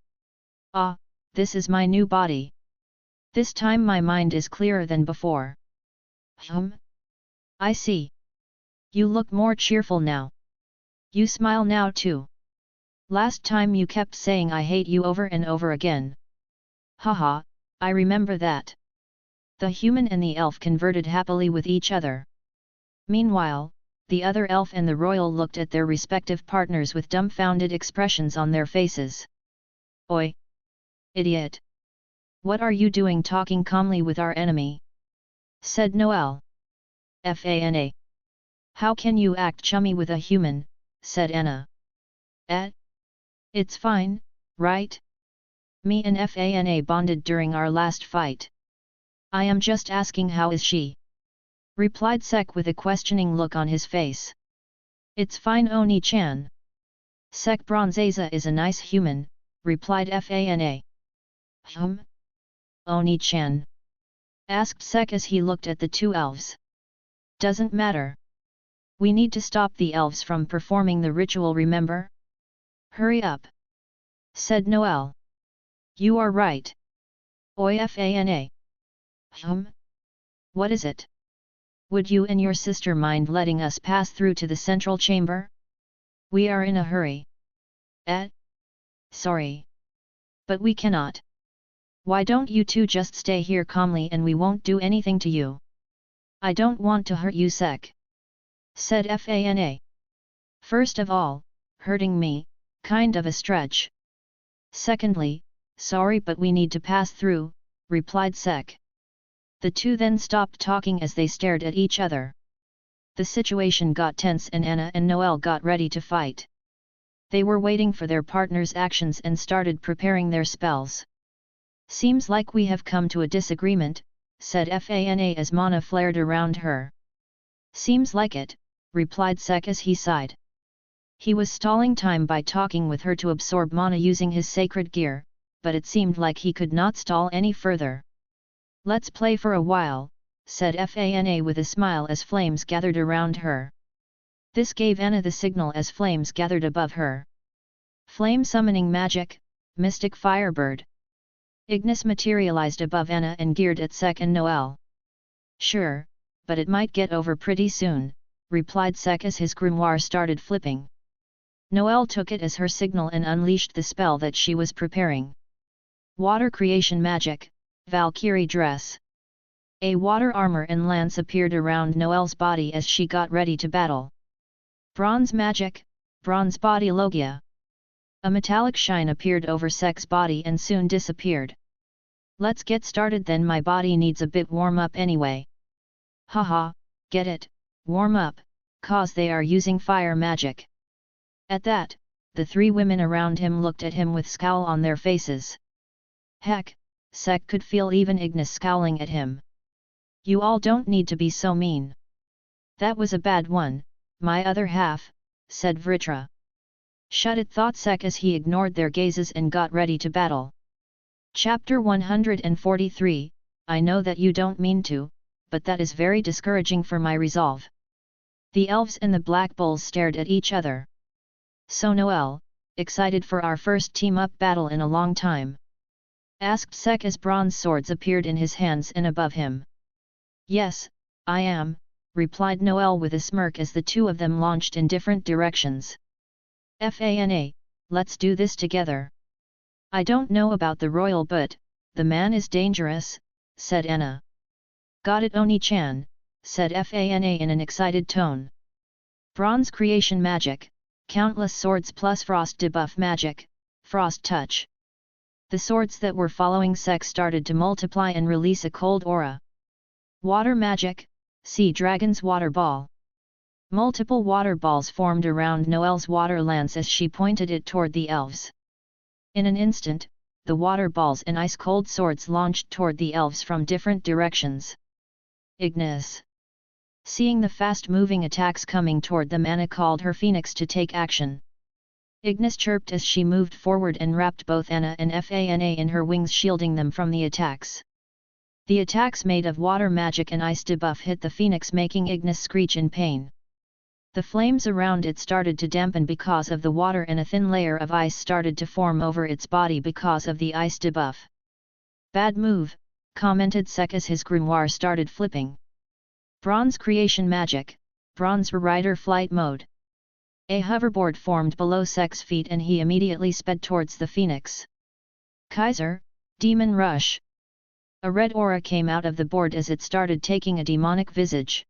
Ah, this is my new body. This time my mind is clearer than before. I see. You look more cheerful now. You smile now too. Last time you kept saying I hate you over and over again. Haha, I remember that. The human and the elf converted happily with each other. Meanwhile, the other elf and the royal looked at their respective partners with dumbfounded expressions on their faces. Oi! Idiot! What are you doing talking calmly with our enemy? Said Noel. Fana. How can you act chummy with a human? Said Anna. It's fine, right? Me and Fana bonded during our last fight. I am just asking how is she? Replied Sek with a questioning look on his face. It's fine Oni-chan. Sek Bronzeza is a nice human, replied Fana. Oni-chan? Asked Sek as he looked at the two elves. Doesn't matter. We need to stop the elves from performing the ritual, remember? Hurry up! Said Noel. You are right. Oi Fana. What is it? Would you and your sister mind letting us pass through to the central chamber? We are in a hurry. Sorry. But we cannot. Why don't you two just stay here calmly and we won't do anything to you? I don't want to hurt you, Sek. Said Fana. First of all, hurting me, kind of a stretch. Secondly, sorry but we need to pass through, replied Sek. The two then stopped talking as they stared at each other. The situation got tense and Anna and Noel got ready to fight. They were waiting for their partners' actions and started preparing their spells. Seems like we have come to a disagreement, said Fana as mana flared around her. Seems like it, replied Sek as he sighed. He was stalling time by talking with her to absorb mana using his sacred gear, but it seemed like he could not stall any further. Let's play for a while, said Fana with a smile as flames gathered around her. This gave Anna the signal as flames gathered above her. Flame summoning magic, mystic firebird. Ignis materialized above Anna and geared at Sek and Noel. Sure, but it might get over pretty soon, replied Sek as his grimoire started flipping. Noel took it as her signal and unleashed the spell that she was preparing. Water creation magic, Valkyrie dress. A water armor and lance appeared around Noel's body as she got ready to battle. Bronze magic, bronze body logia. A metallic shine appeared over Sek's body and soon disappeared. Let's get started then, my body needs a bit warm up anyway. Haha, get it, warm up, cause they are using fire magic. At that, the three women around him looked at him with scowl on their faces. Heck, Sek could feel even Ignis scowling at him. You all don't need to be so mean. That was a bad one, my other half, said Vritra. Shut it, thought Sek as he ignored their gazes and got ready to battle. Chapter 143, I know that you don't mean to, but that is very discouraging for my resolve. The elves and the black bulls stared at each other. So Noel, excited for our first team-up battle in a long time? Asked Sek as bronze swords appeared in his hands and above him. Yes, I am, replied Noel with a smirk as the two of them launched in different directions. Fana, let's do this together. I don't know about the royal but, the man is dangerous, said Anna. Got it Oni-chan, said Fana in an excited tone. Bronze creation magic, countless swords plus frost debuff magic, frost touch. The swords that were following Sek started to multiply and release a cold aura. Water magic, sea dragon's water ball. Multiple water balls formed around Noel's water lance as she pointed it toward the elves. In an instant, the water balls and ice-cold swords launched toward the elves from different directions. Ignis. Seeing the fast-moving attacks coming toward them, Anna called her phoenix to take action. Ignis chirped as she moved forward and wrapped both Anna and Fana in her wings, shielding them from the attacks. The attacks made of water magic and ice debuff hit the phoenix, making Ignis screech in pain. The flames around it started to dampen because of the water and a thin layer of ice started to form over its body because of the ice debuff. Bad move, commented Sek as his grimoire started flipping. Bronze creation magic, bronze rider flight mode. A hoverboard formed below Sek's feet and he immediately sped towards the phoenix. Kaiser, Demon Rush. A red aura came out of the board as it started taking a demonic visage.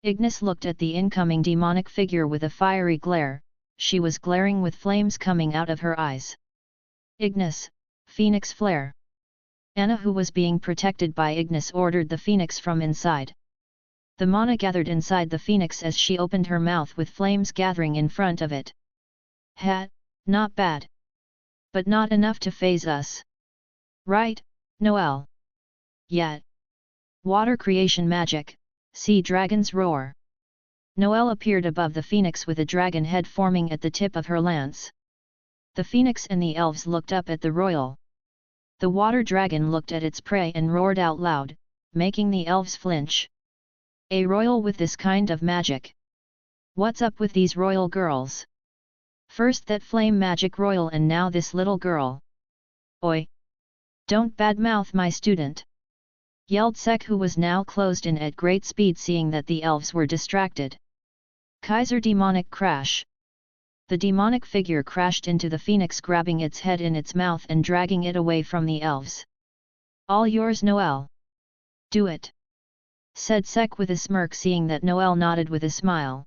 Ignis looked at the incoming demonic figure with a fiery glare. She was glaring with flames coming out of her eyes. Ignis, Phoenix Flare. Anna, who was being protected by Ignis, ordered the phoenix from inside. The mana gathered inside the phoenix as she opened her mouth with flames gathering in front of it. Not bad. But not enough to phase us. Right, Noelle? Yet. Water creation magic, sea dragon's roar. Noelle appeared above the phoenix with a dragon head forming at the tip of her lance. The phoenix and the elves looked up at the royal. The water dragon looked at its prey and roared out loud, making the elves flinch. A royal with this kind of magic. What's up with these royal girls? First that flame magic royal and now this little girl. Oi! Don't badmouth my student! Yelled Sek, who was now closed in at great speed, seeing that the elves were distracted. Kaiser demonic crash. The demonic figure crashed into the phoenix, grabbing its head in its mouth and dragging it away from the elves. All yours, Noelle. Do it, said Sek with a smirk, seeing that Noelle nodded with a smile.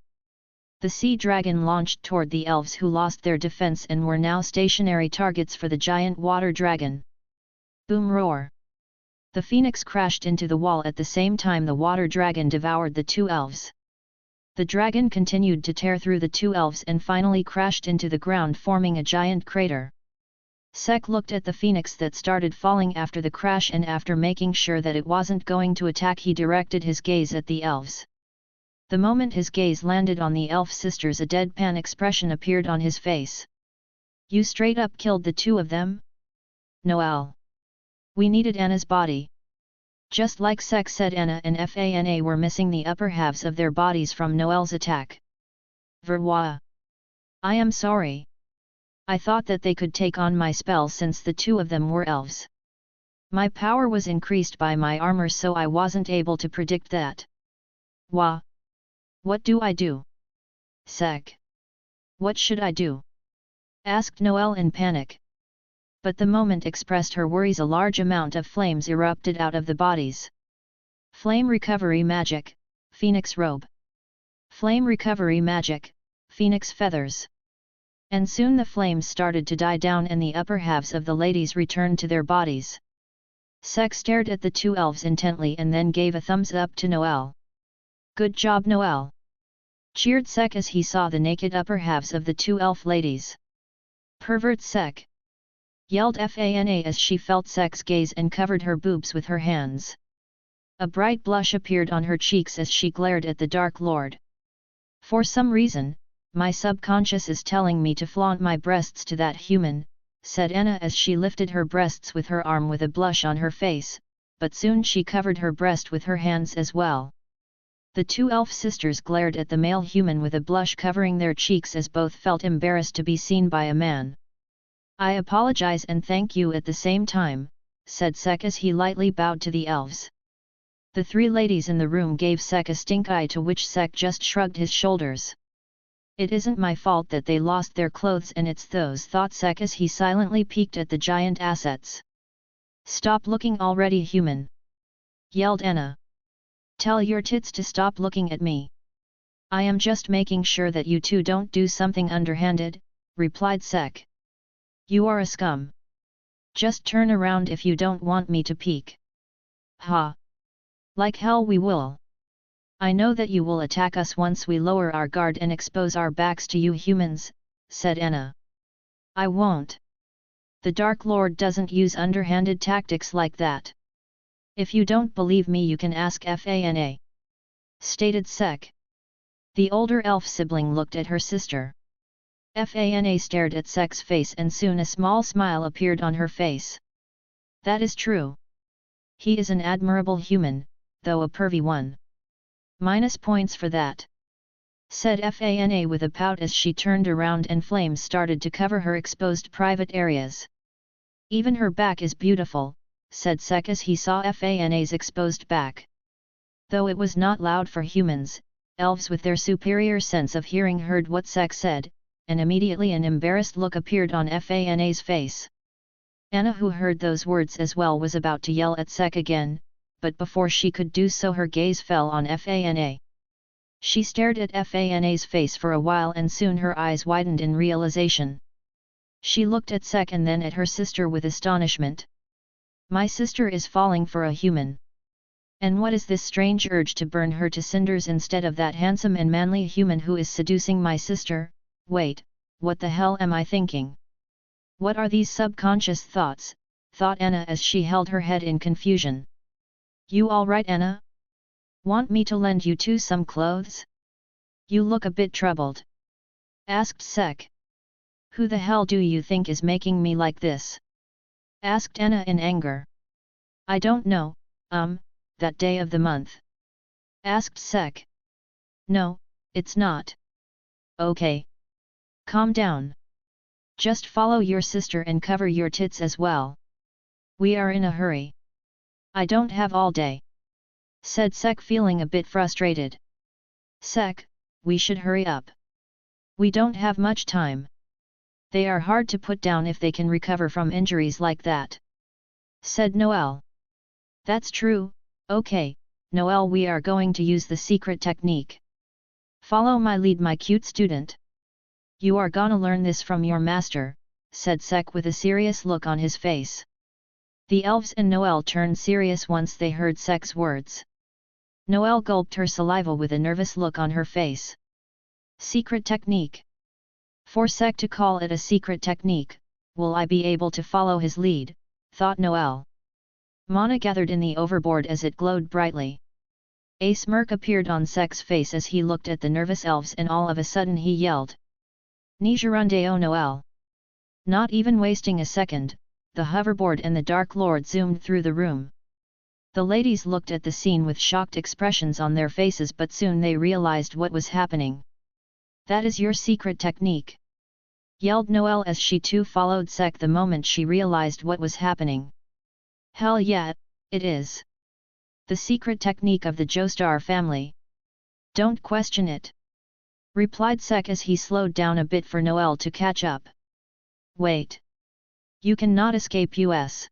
The sea dragon launched toward the elves, who lost their defense and were now stationary targets for the giant water dragon. Boom roar. The phoenix crashed into the wall at the same time the water dragon devoured the two elves. The dragon continued to tear through the two elves and finally crashed into the ground, forming a giant crater. Sek looked at the phoenix that started falling after the crash, and after making sure that it wasn't going to attack, he directed his gaze at the elves. The moment his gaze landed on the elf sisters, a deadpan expression appeared on his face. You straight up killed the two of them? Noelle. We needed Anna's body. Just like Sek said, Anna and Fana were missing the upper halves of their bodies from Noelle's attack. Verwa. I am sorry. I thought that they could take on my spell since the two of them were elves. My power was increased by my armor, so I wasn't able to predict that. Wah. What do I do? Sek. What should I do? Asked Noelle in panic. But the moment expressed her worries. A large amount of flames erupted out of the bodies. Flame recovery magic, Phoenix robe. Flame recovery magic, Phoenix feathers. And soon the flames started to die down and the upper halves of the ladies returned to their bodies. Sek stared at the two elves intently and then gave a thumbs up to Noelle. Good job, Noelle! Cheered Sek as he saw the naked upper halves of the two elf ladies. Pervert Sek! Yelled Fana as she felt Sek's gaze and covered her boobs with her hands. A bright blush appeared on her cheeks as she glared at the Dark Lord. For some reason, my subconscious is telling me to flaunt my breasts to that human, said Anna as she lifted her breasts with her arm with a blush on her face, but soon she covered her breast with her hands as well. The two elf sisters glared at the male human with a blush covering their cheeks as both felt embarrassed to be seen by a man. I apologize and thank you at the same time, said Sek as he lightly bowed to the elves. The three ladies in the room gave Sek a stink eye, to which Sek just shrugged his shoulders. It isn't my fault that they lost their clothes, and it's those, thought Sek as he silently peeked at the giant assets. Stop looking already, human! Yelled Anna. Tell your tits to stop looking at me. I am just making sure that you two don't do something underhanded, replied Sek. You are a scum. Just turn around if you don't want me to peek. Ha! Like hell we will. I know that you will attack us once we lower our guard and expose our backs to you humans, said Anna. I won't. The Dark Lord doesn't use underhanded tactics like that. If you don't believe me, you can ask Fana, stated Sek. The older elf sibling looked at her sister. Fana stared at Sek's face and soon a small smile appeared on her face. That is true. He is an admirable human, though a pervy one. Minus points for that, said Fana with a pout as she turned around and flames started to cover her exposed private areas. Even her back is beautiful, said Sek as he saw Fana's exposed back. Though it was not loud for humans, elves with their superior sense of hearing heard what Sek said, and immediately an embarrassed look appeared on Fana's face. Anna, who heard those words as well, was about to yell at Sek again, but before she could do so her gaze fell on Fana. She stared at Fana's face for a while and soon her eyes widened in realization. She looked at Sek and then at her sister with astonishment. My sister is falling for a human. And what is this strange urge to burn her to cinders instead of that handsome and manly human who is seducing my sister? Wait, what the hell am I thinking? What are these subconscious thoughts? Thought Anna as she held her head in confusion. You alright, Anna? Want me to lend you two some clothes? You look a bit troubled. Asked Sek. Who the hell do you think is making me like this? Asked Anna in anger. I don't know, that day of the month. Asked Sek. No, it's not. Okay. Calm down. Just follow your sister and cover your tits as well. We are in a hurry. I don't have all day. Said Sek, feeling a bit frustrated. Sek, we should hurry up. We don't have much time. They are hard to put down if they can recover from injuries like that. Said Noelle. That's true. Okay, Noelle, we are going to use the secret technique. Follow my lead, my cute student. You are gonna learn this from your master, said Sek with a serious look on his face. The elves and Noelle turned serious once they heard Sek's words. Noelle gulped her saliva with a nervous look on her face. Secret technique. For Sek to call it a secret technique, will I be able to follow his lead? Thought Noelle. Mana gathered in the overboard as it glowed brightly. A smirk appeared on Sek's face as he looked at the nervous elves and all of a sudden he yelled. Nigerundeo Noelle. Not even wasting a second, the hoverboard and the Dark Lord zoomed through the room. The ladies looked at the scene with shocked expressions on their faces, but soon they realized what was happening. That is your secret technique? Yelled Noelle as she too followed Sek the moment she realized what was happening. Hell yeah, it is. The secret technique of the Joestar family. Don't question it. Replied Sek as he slowed down a bit for Noelle to catch up. Wait. You cannot escape us.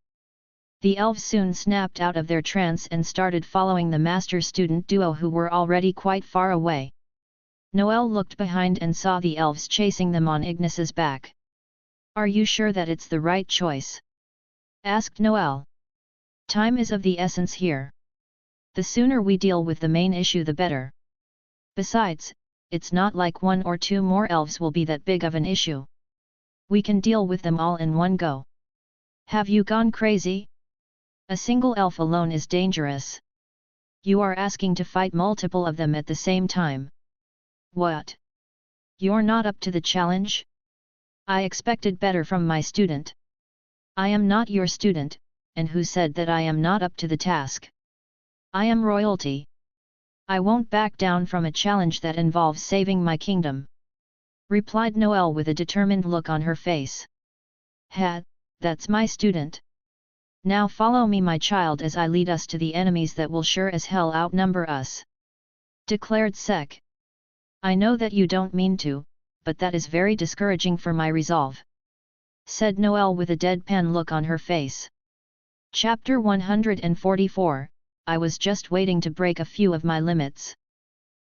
The elves soon snapped out of their trance and started following the master-student duo who were already quite far away. Noelle looked behind and saw the elves chasing them on Ignis's back. Are you sure that it's the right choice? Asked Noelle. Time is of the essence here. The sooner we deal with the main issue the better. Besides, it's not like one or two more elves will be that big of an issue. We can deal with them all in one go. Have you gone crazy? A single elf alone is dangerous. You are asking to fight multiple of them at the same time. What? You're not up to the challenge? I expected better from my student. I am not your student, and who said that I am not up to the task? I am royalty. I won't back down from a challenge that involves saving my kingdom. Replied Noelle with a determined look on her face. Ha, that's my student. Now follow me, my child, as I lead us to the enemies that will sure as hell outnumber us. Declared Sek. I know that you don't mean to, but that is very discouraging for my resolve. Said Noelle with a deadpan look on her face. Chapter 144, I was just waiting to break a few of my limits.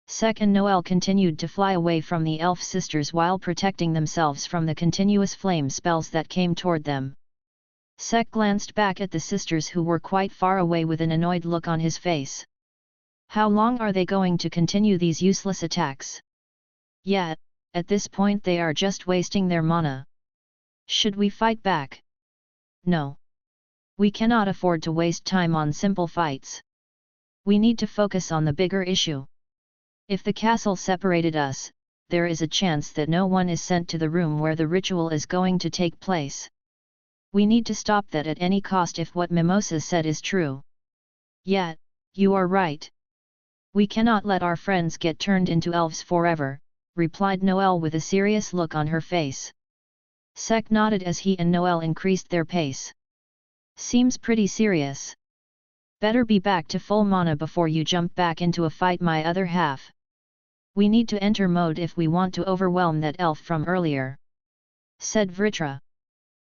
Sek and Noelle continued to fly away from the elf sisters while protecting themselves from the continuous flame spells that came toward them. Sek glanced back at the sisters who were quite far away with an annoyed look on his face. How long are they going to continue these useless attacks? Yeah, at this point they are just wasting their mana. Should we fight back? No. We cannot afford to waste time on simple fights. We need to focus on the bigger issue. If the castle separated us, there is a chance that no one is sent to the room where the ritual is going to take place. We need to stop that at any cost if what Mimosa said is true. Yeah, you are right. We cannot let our friends get turned into elves forever, replied Noelle with a serious look on her face. Sek nodded as he and Noelle increased their pace. Seems pretty serious. Better be back to full mana before you jump back into a fight, my other half. We need to enter mode if we want to overwhelm that elf from earlier. Said Vritra.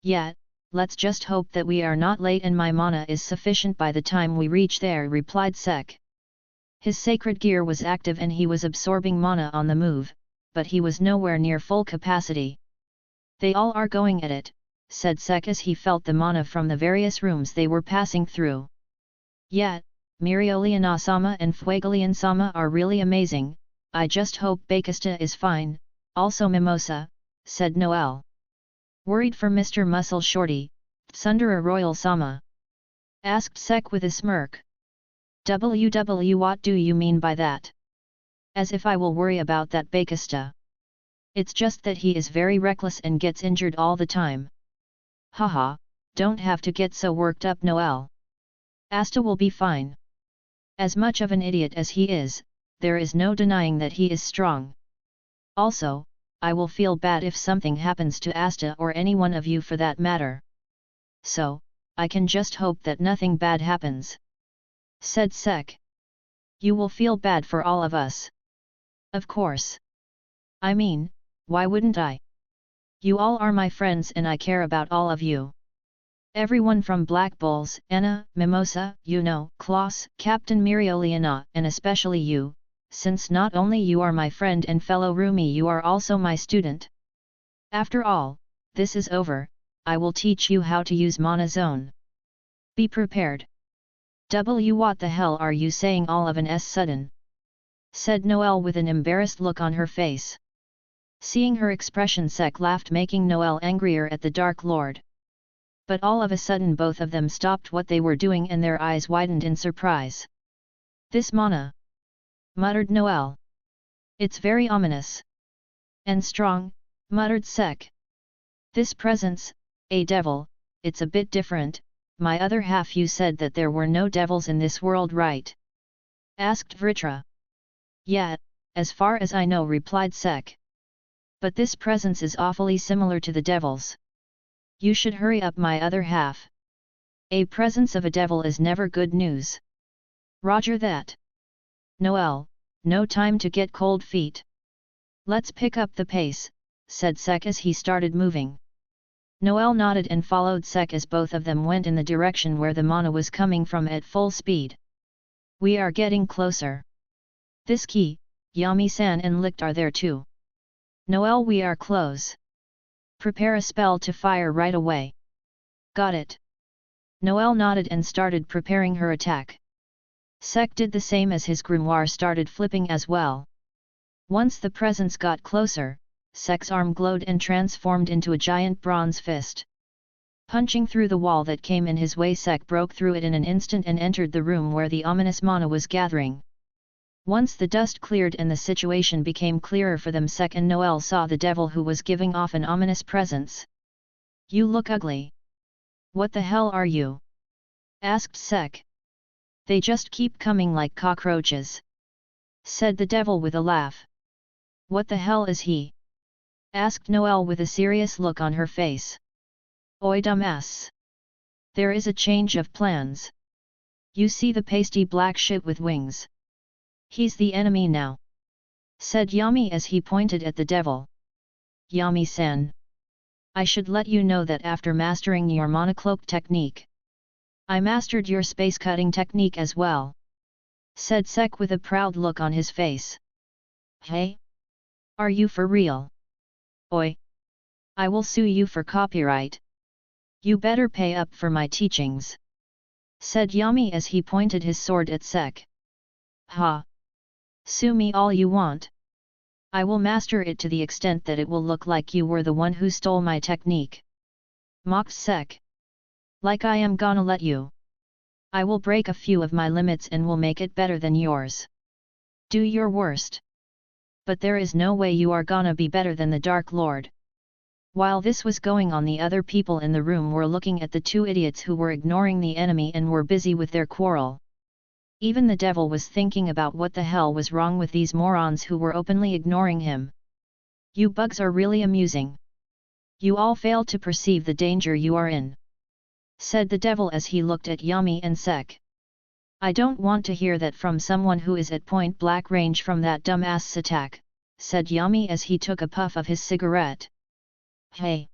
Yeah, let's just hope that we are not late and my mana is sufficient by the time we reach there, replied Sek. His sacred gear was active and he was absorbing mana on the move, but he was nowhere near full capacity. They all are going at it, said Sek as he felt the mana from the various rooms they were passing through. Yet, Miriolian-sama and Fuegalian-sama are really amazing, I just hope Bakista is fine, also Mimosa, said Noelle. Worried for Mr. Muscle Shorty, Tsundere Royal-sama? Asked Sek with a smirk. What do you mean by that? As if I will worry about that Bakista. It's just that he is very reckless and gets injured all the time. Haha, don't have to get so worked up, Noelle. Asta will be fine. As much of an idiot as he is, there is no denying that he is strong. Also, I will feel bad if something happens to Asta or any one of you for that matter. So, I can just hope that nothing bad happens. Said Sek. You will feel bad for all of us. Of course. I mean, why wouldn't I? You all are my friends and I care about all of you. Everyone from Black Bulls, Anna, Mimosa, Klaus, Captain Mirioliana, and especially you, since not only you are my friend and fellow roomie, you are also my student. After all, this is over, I will teach you how to use Mana Zone. Be prepared. What the hell are you saying all of an sudden? Said Noelle with an embarrassed look on her face. Seeing her expression, Sek laughed, making Noelle angrier at the Dark Lord. But all of a sudden both of them stopped what they were doing and their eyes widened in surprise. This mana, muttered Noelle. It's very ominous. And strong, muttered Sek. This presence, a devil, it's a bit different. My other half, you said that there were no devils in this world, right? Asked Vritra. Yeah, as far as I know, replied Sek. But this presence is awfully similar to the devils. You should hurry up, my other half. A presence of a devil is never good news. Roger that. Noelle, no time to get cold feet. Let's pick up the pace, said Sek as he started moving. Noelle nodded and followed Sek as both of them went in the direction where the mana was coming from at full speed. We are getting closer. This key, Yami-san and Licht are there too. Noelle, we are close. Prepare a spell to fire right away. Got it. Noelle nodded and started preparing her attack. Sek did the same as his grimoire started flipping as well. Once the presence got closer, Sek's arm glowed and transformed into a giant bronze fist. Punching through the wall that came in his way, Sek broke through it in an instant and entered the room where the ominous mana was gathering. Once the dust cleared and the situation became clearer for them, Sek and Noelle saw the devil who was giving off an ominous presence. You look ugly. What the hell are you? Asked Sek. They just keep coming like cockroaches. Said the devil with a laugh. What the hell is he? Asked Noelle with a serious look on her face. Oi dumbass. There is a change of plans. You see the pasty black shit with wings? He's the enemy now. Said Yami as he pointed at the devil. Yami-san. I should let you know that after mastering your monocloak technique, I mastered your space cutting technique as well. Said Sek with a proud look on his face. Hey? Are you for real? Oi! I will sue you for copyright. You better pay up for my teachings. Said Yami as he pointed his sword at Sek. Ha! Sue me all you want. I will master it to the extent that it will look like you were the one who stole my technique. Mocked Sek. Like I am gonna let you. I will break a few of my limits and will make it better than yours. Do your worst. But there is no way you are gonna be better than the Dark Lord. While this was going on, the other people in the room were looking at the two idiots who were ignoring the enemy and were busy with their quarrel. Even the devil was thinking about what the hell was wrong with these morons who were openly ignoring him. You bugs are really amusing. You all fail to perceive the danger you are in. Said the devil as he looked at Yami and Sek. I don't want to hear that from someone who is at point blank range from that dumbass attack, said Yami as he took a puff of his cigarette. Hey!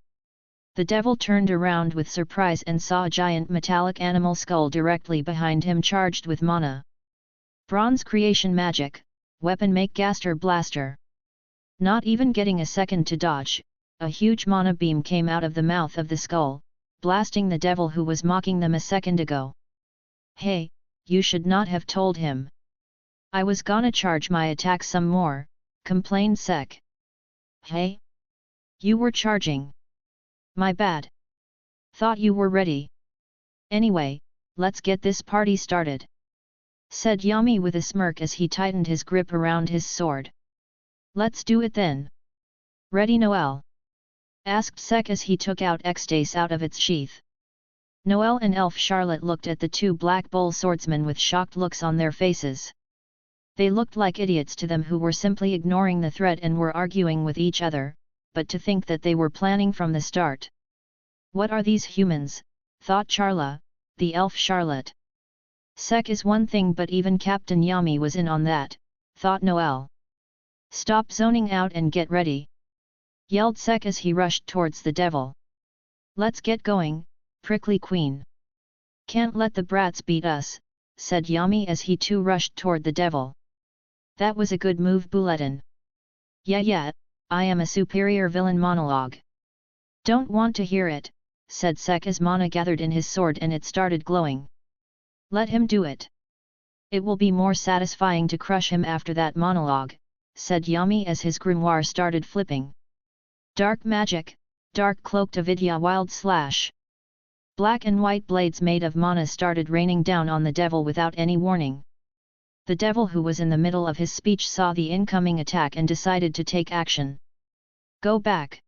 The devil turned around with surprise and saw a giant metallic animal skull directly behind him charged with mana. Bronze creation magic, weapon make Gaster Blaster. Not even getting a second to dodge, a huge mana beam came out of the mouth of the skull, blasting the devil who was mocking them a second ago. Hey, you should not have told him. I was gonna charge my attack some more, complained Sek. Hey? You were charging. My bad. Thought you were ready. Anyway, let's get this party started, said Yami with a smirk as he tightened his grip around his sword. Let's do it then. Ready Noel? Asked Sek as he took out X-Dace out of its sheath. Noel and Elf Charlotte looked at the two Black Bull swordsmen with shocked looks on their faces. They looked like idiots to them who were simply ignoring the threat and were arguing with each other, but to think that they were planning from the start. What are these humans, thought Charla, the Elf Charlotte. Sek is one thing but even Captain Yami was in on that, thought Noel. Stop zoning out and get ready, yelled Sek as he rushed towards the devil. Let's get going, prickly queen. Can't let the brats beat us, said Yami as he too rushed toward the devil. That was a good move Bulletin. Yeah, I am a superior villain monologue. Don't want to hear it, said Sek as mana gathered in his sword and it started glowing. Let him do it. It will be more satisfying to crush him after that monologue, said Yami as his grimoire started flipping. Dark magic, dark cloaked avidya wild slash. Black and white blades made of mana started raining down on the devil without any warning. The devil who was in the middle of his speech saw the incoming attack and decided to take action. Go back.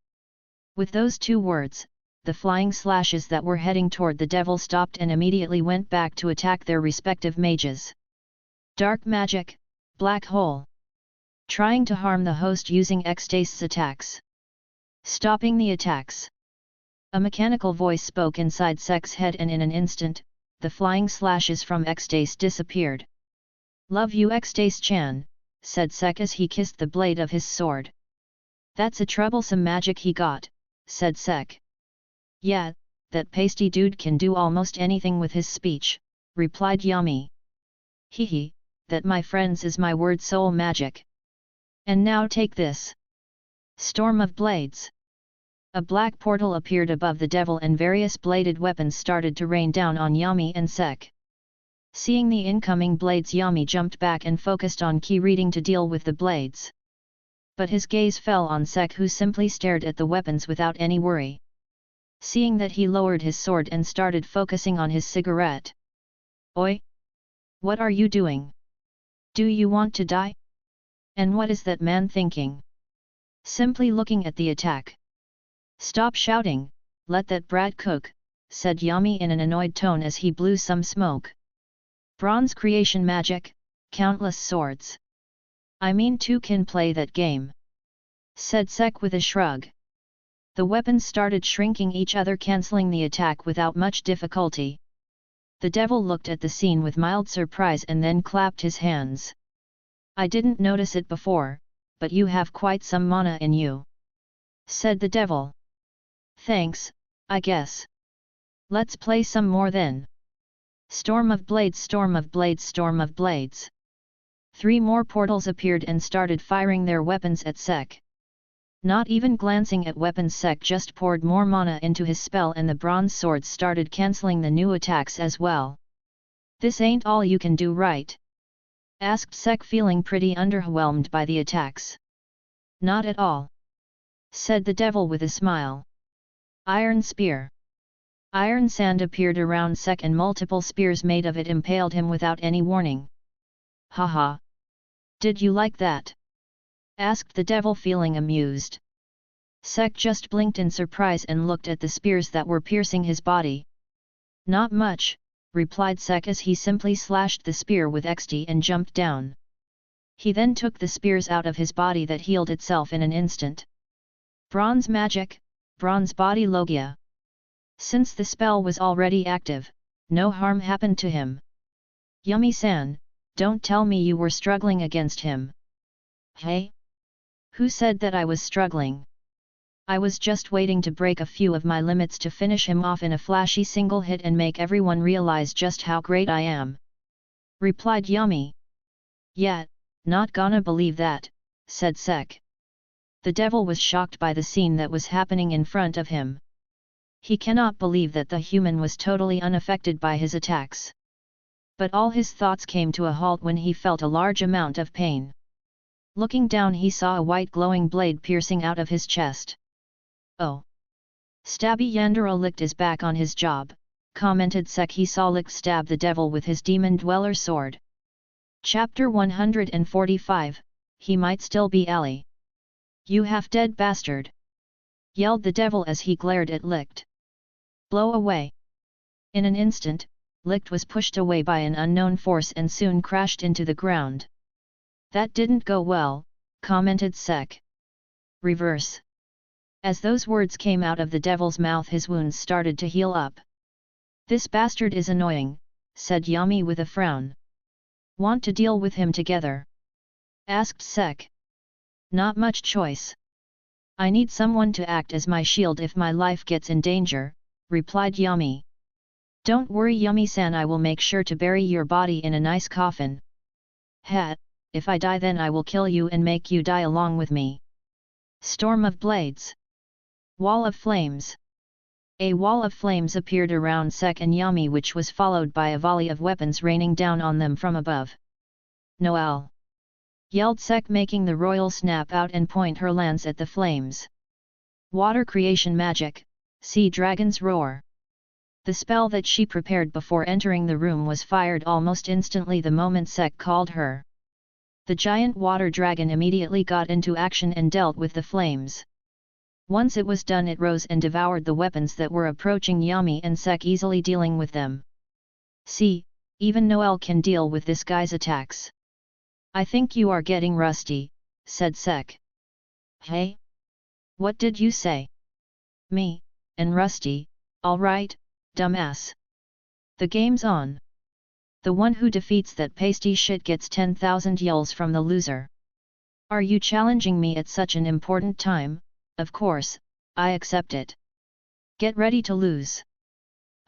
With those two words, the flying slashes that were heading toward the devil stopped and immediately went back to attack their respective mages. Dark magic, black hole. Trying to harm the host using X-Dace's attacks. Stopping the attacks. A mechanical voice spoke inside Sek's head and in an instant, the flying slashes from X-Dace disappeared. Love you X-Dace-chan, said Sek as he kissed the blade of his sword. That's a troublesome magic he got, said Sek. Yeah, that pasty dude can do almost anything with his speech, replied Yami. Hehe, that my friends is my word soul magic. And now take this. Storm of blades. A black portal appeared above the devil and various bladed weapons started to rain down on Yami and Sek. Seeing the incoming blades, Yami jumped back and focused on key reading to deal with the blades. But his gaze fell on Sek, who simply stared at the weapons without any worry. Seeing that, he lowered his sword and started focusing on his cigarette. Oi! What are you doing? Do you want to die? And what is that man thinking? Simply looking at the attack. Stop shouting, let that brat cook, said Yami in an annoyed tone as he blew some smoke. Bronze creation magic, countless swords. I mean, two can play that game, said Sek with a shrug. The weapons started shrinking each other, cancelling the attack without much difficulty. The devil looked at the scene with mild surprise and then clapped his hands. I didn't notice it before, but you have quite some mana in you, said the devil. Thanks, I guess. Let's play some more then. Storm of blades, storm of blades, storm of blades. 3 more portals appeared and started firing their weapons at Sek. Not even glancing at weapons, Sek just poured more mana into his spell and the bronze swords started cancelling the new attacks as well. This ain't all you can do, right? Asked Sek, feeling pretty underwhelmed by the attacks. Not at all, said the devil with a smile. Iron spear. Iron sand appeared around Sek and multiple spears made of it impaled him without any warning. Haha! Did you like that? Asked the devil, feeling amused. Sek just blinked in surprise and looked at the spears that were piercing his body. Not much, replied Sek as he simply slashed the spear with XD and jumped down. He then took the spears out of his body that healed itself in an instant. Bronze magic, bronze body logia. Since the spell was already active, no harm happened to him. Yumi-san, don't tell me you were struggling against him. Hey? Who said that I was struggling? I was just waiting to break a few of my limits to finish him off in a flashy single hit and make everyone realize just how great I am," replied Yami. "Yeah, not gonna believe that," said Sek. The devil was shocked by the scene that was happening in front of him. He cannot believe that the human was totally unaffected by his attacks. But all his thoughts came to a halt when he felt a large amount of pain. Looking down, he saw a white glowing blade piercing out of his chest. "Oh! Stabby Yandere Licht is back on his job," commented Sek. He saw Licht stab the devil with his demon dweller sword. Chapter 145, He might still be Ali. "You half-dead bastard!" yelled the devil as he glared at Licht. "Blow away!" In an instant, Licht was pushed away by an unknown force and soon crashed into the ground. "That didn't go well," commented Sek. "Reverse." As those words came out of the devil's mouth, his wounds started to heal up. "This bastard is annoying," said Yami with a frown. "Want to deal with him together?" asked Sek. "Not much choice. I need someone to act as my shield if my life gets in danger," replied Yami. "Don't worry, Yami-san, I will make sure to bury your body in a nice coffin. If I die, then I will kill you and make you die along with me." Storm of blades. Wall of flames. A wall of flames appeared around Sek and Yami, which was followed by a volley of weapons raining down on them from above. "Noel!" yelled Sek, making the royal snap out and point her lance at the flames. Water creation magic, Sea Dragon's Roar. The spell that she prepared before entering the room was fired almost instantly the moment Sek called her. The giant water dragon immediately got into action and dealt with the flames. Once it was done, it rose and devoured the weapons that were approaching Yami and Sek, easily dealing with them. "See, even Noel can deal with this guy's attacks." "I think you are getting rusty," said Sek. "Hey? What did you say? Me, and rusty? Alright, dumbass. The game's on. The one who defeats that pasty shit gets 10,000 yells from the loser. Are you challenging me at such an important time? Of course, I accept it. Get ready to lose."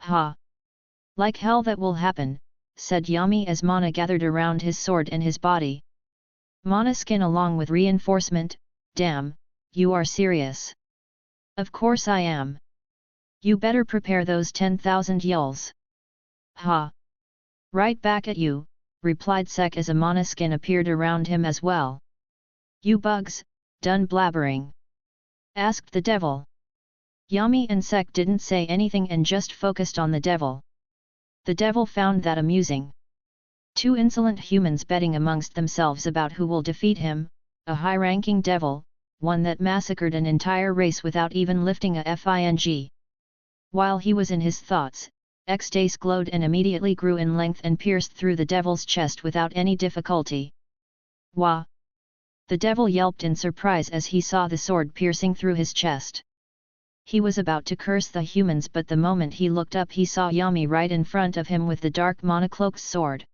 "Ha! Like hell that will happen," said Yami as mana gathered around his sword and his body. "Mana skin along with reinforcement, damn, you are serious." "Of course I am. You better prepare those 10,000 yells." "Ha! Right back at you," replied Sek as a mana skin appeared around him as well. "You bugs, done blabbering?" asked the devil. Yami and Sek didn't say anything and just focused on the devil. The devil found that amusing. Two insolent humans betting amongst themselves about who will defeat him, a high-ranking devil, one that massacred an entire race without even lifting a finger. While he was in his thoughts, X-Dace glowed and immediately grew in length and pierced through the devil's chest without any difficulty. "Wah!" The devil yelped in surprise as he saw the sword piercing through his chest. He was about to curse the humans, but the moment he looked up he saw Yami right in front of him with the dark monocloaked sword.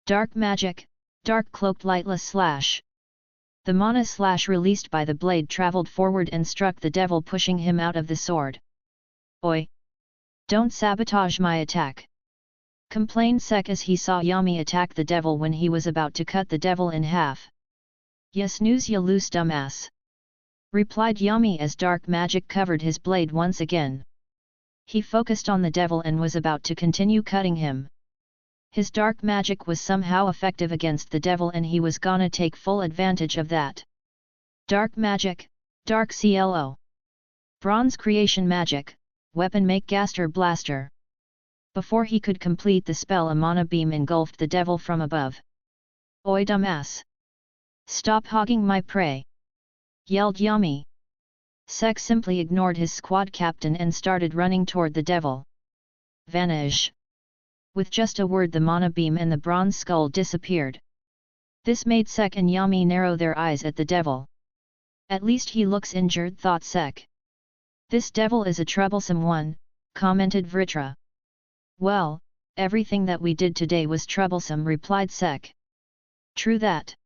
Dark magic, dark cloaked lightless slash. The mana slash released by the blade traveled forward and struck the devil, pushing him out of the sword. "Oi! Don't sabotage my attack!" complained Sek as he saw Yami attack the devil when he was about to cut the devil in half. "Ya snooze ya loose, dumbass!" replied Yami as dark magic covered his blade once again. He focused on the devil and was about to continue cutting him. His dark magic was somehow effective against the devil and he was gonna take full advantage of that. Dark magic, dark clo. Bronze creation magic, weapon make gaster blaster. Before he could complete the spell, a mana beam engulfed the devil from above. "Oi dumbass! Stop hogging my prey!" yelled Yami. Sek simply ignored his squad captain and started running toward the devil. "Vanish!" With just a word, the mana beam and the bronze skull disappeared. This made Sek and Yami narrow their eyes at the devil. "At least he looks injured," thought Sek. "This devil is a troublesome one," commented Vritra. "Well, everything that we did today was troublesome," replied Sek. "True that."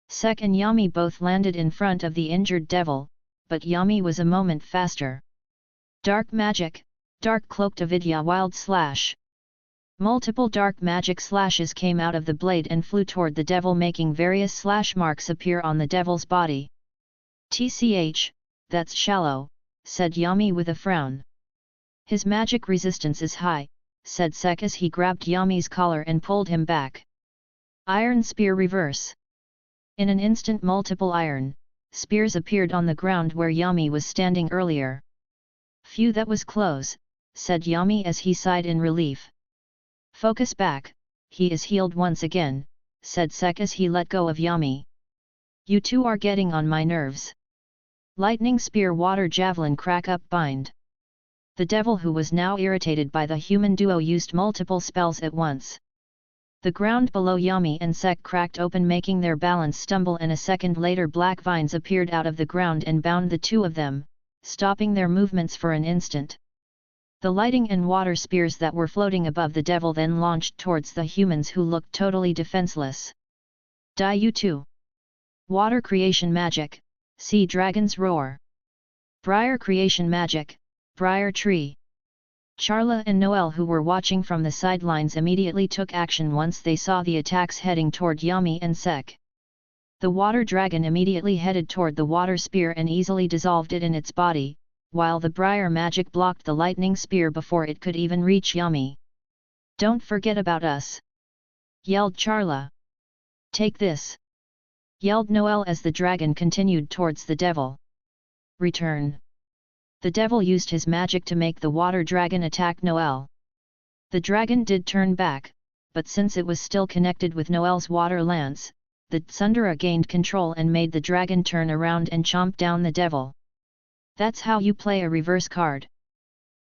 Sek and Yami both landed in front of the injured devil, but Yami was a moment faster. Dark magic, dark cloaked avidya wild slash. Multiple dark magic slashes came out of the blade and flew toward the devil, making various slash marks appear on the devil's body. "Tch, that's shallow," said Yami with a frown. "His magic resistance is high," said Sek as he grabbed Yami's collar and pulled him back. Iron spear reverse. In an instant multiple iron spears appeared on the ground where Yami was standing earlier. "Phew, that was close," said Yami as he sighed in relief. "Focus back, he is healed once again," said Sek as he let go of Yami. "You two are getting on my nerves." Lightning spear water javelin crack up bind. The devil, who was now irritated by the human duo, used multiple spells at once. The ground below Yami and Sek cracked open, making their balance stumble, and a second later black vines appeared out of the ground and bound the two of them, stopping their movements for an instant. The lighting and water spears that were floating above the devil then launched towards the humans, who looked totally defenseless. "Die, you two!" Water creation magic, sea dragon's roar. Briar creation magic, briar tree. Charla and Noel, who were watching from the sidelines, immediately took action once they saw the attacks heading toward Yami and Sek. The water dragon immediately headed toward the water spear and easily dissolved it in its body, while the briar magic blocked the lightning spear before it could even reach Yami. "Don't forget about us!" yelled Charla. "Take this!" yelled Noel as the dragon continued towards the devil. "Return!" The devil used his magic to make the water dragon attack Noel. The dragon did turn back, but since it was still connected with Noel's water lance, the Tsundere gained control and made the dragon turn around and chomp down the devil. "That's how you play a reverse card.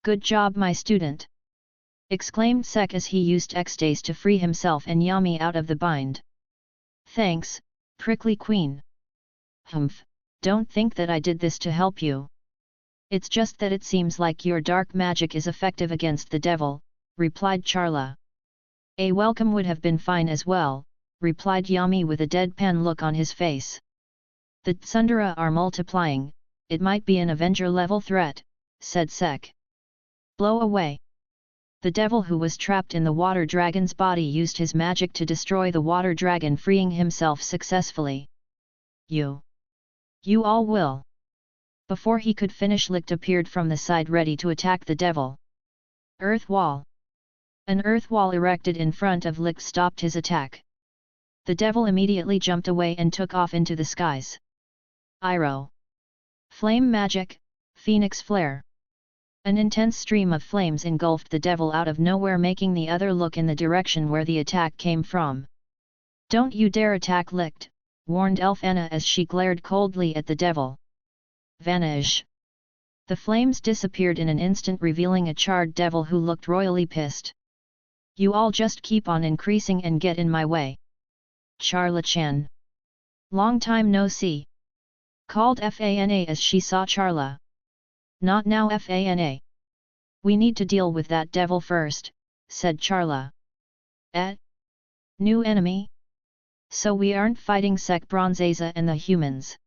Good job, my student!" exclaimed Sek as he used X-Days to free himself and Yami out of the bind. "Thanks, prickly queen." "Humph, don't think that I did this to help you. It's just that it seems like your dark magic is effective against the devil," replied Charla. "A welcome would have been fine as well," replied Yami with a deadpan look on his face. "The Tsundere are multiplying, it might be an Avenger-level threat," said Sek. "Blow away!" The devil, who was trapped in the water dragon's body, used his magic to destroy the water dragon, freeing himself successfully. You all will." Before he could finish, Licht appeared from the side ready to attack the devil. Earth wall. An earth wall erected in front of Licht stopped his attack. The devil immediately jumped away and took off into the skies. Iro. Flame magic, phoenix flare. An intense stream of flames engulfed the devil out of nowhere, making the other look in the direction where the attack came from. "Don't you dare attack Licht," warned Elf Anna as she glared coldly at the devil. "Vanish!" The flames disappeared in an instant, revealing a charred devil who looked royally pissed. "You all just keep on increasing and get in my way." "Charla-chan. Long time no see," called Fana as she saw Charla. "Not now, Fana. We need to deal with that devil first," said Charla. New enemy? So we aren't fighting Sek Bronzeza and the humans?"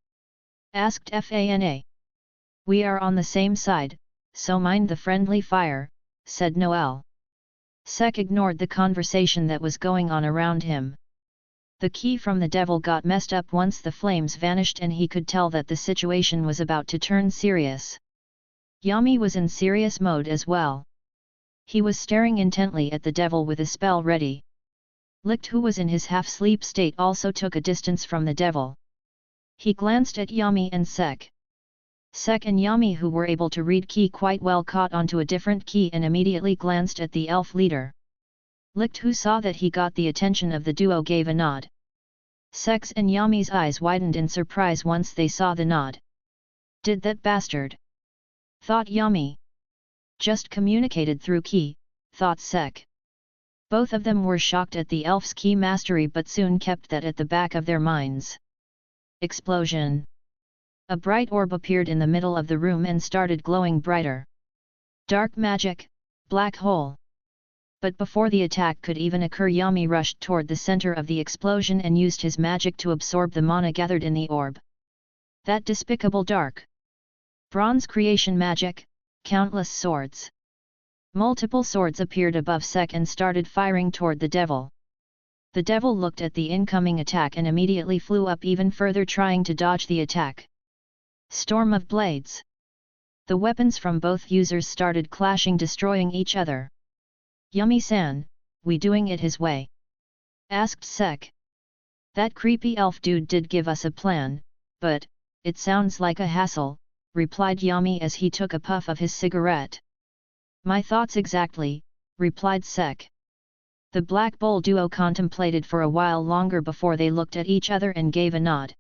asked Fana. "We are on the same side, so mind the friendly fire," said Noel. Sek ignored the conversation that was going on around him. The key from the devil got messed up once the flames vanished, and he could tell that the situation was about to turn serious. Yami was in serious mode as well. He was staring intently at the devil with a spell ready. Licht, who was in his half-sleep state, also took a distance from the devil. He glanced at Yami and Sek. Sek and Yami, who were able to read key quite well, caught onto a different key and immediately glanced at the elf leader. Licht, who saw that he got the attention of the duo, gave a nod. Sek's and Yami's eyes widened in surprise once they saw the nod. "Did that bastard?" thought Yami. "Just communicated through key," thought Sek. Both of them were shocked at the elf's key mastery, but soon kept that at the back of their minds. Explosion. A bright orb appeared in the middle of the room and started glowing brighter. Dark magic, black hole. But before the attack could even occur, Yami rushed toward the center of the explosion and used his magic to absorb the mana gathered in the orb. That despicable dark Bronze creation magic, countless swords. Multiple swords appeared above Sek and started firing toward the devil. The devil looked at the incoming attack and immediately flew up even further, trying to dodge the attack. Storm of blades. The weapons from both users started clashing, destroying each other. Yummy-san, we doing it his way? Asked Sek. That creepy elf dude did give us a plan, but it sounds like a hassle, replied Yami as he took a puff of his cigarette. My thoughts exactly, replied Sek. The Black Bull duo contemplated for a while longer before they looked at each other and gave a nod.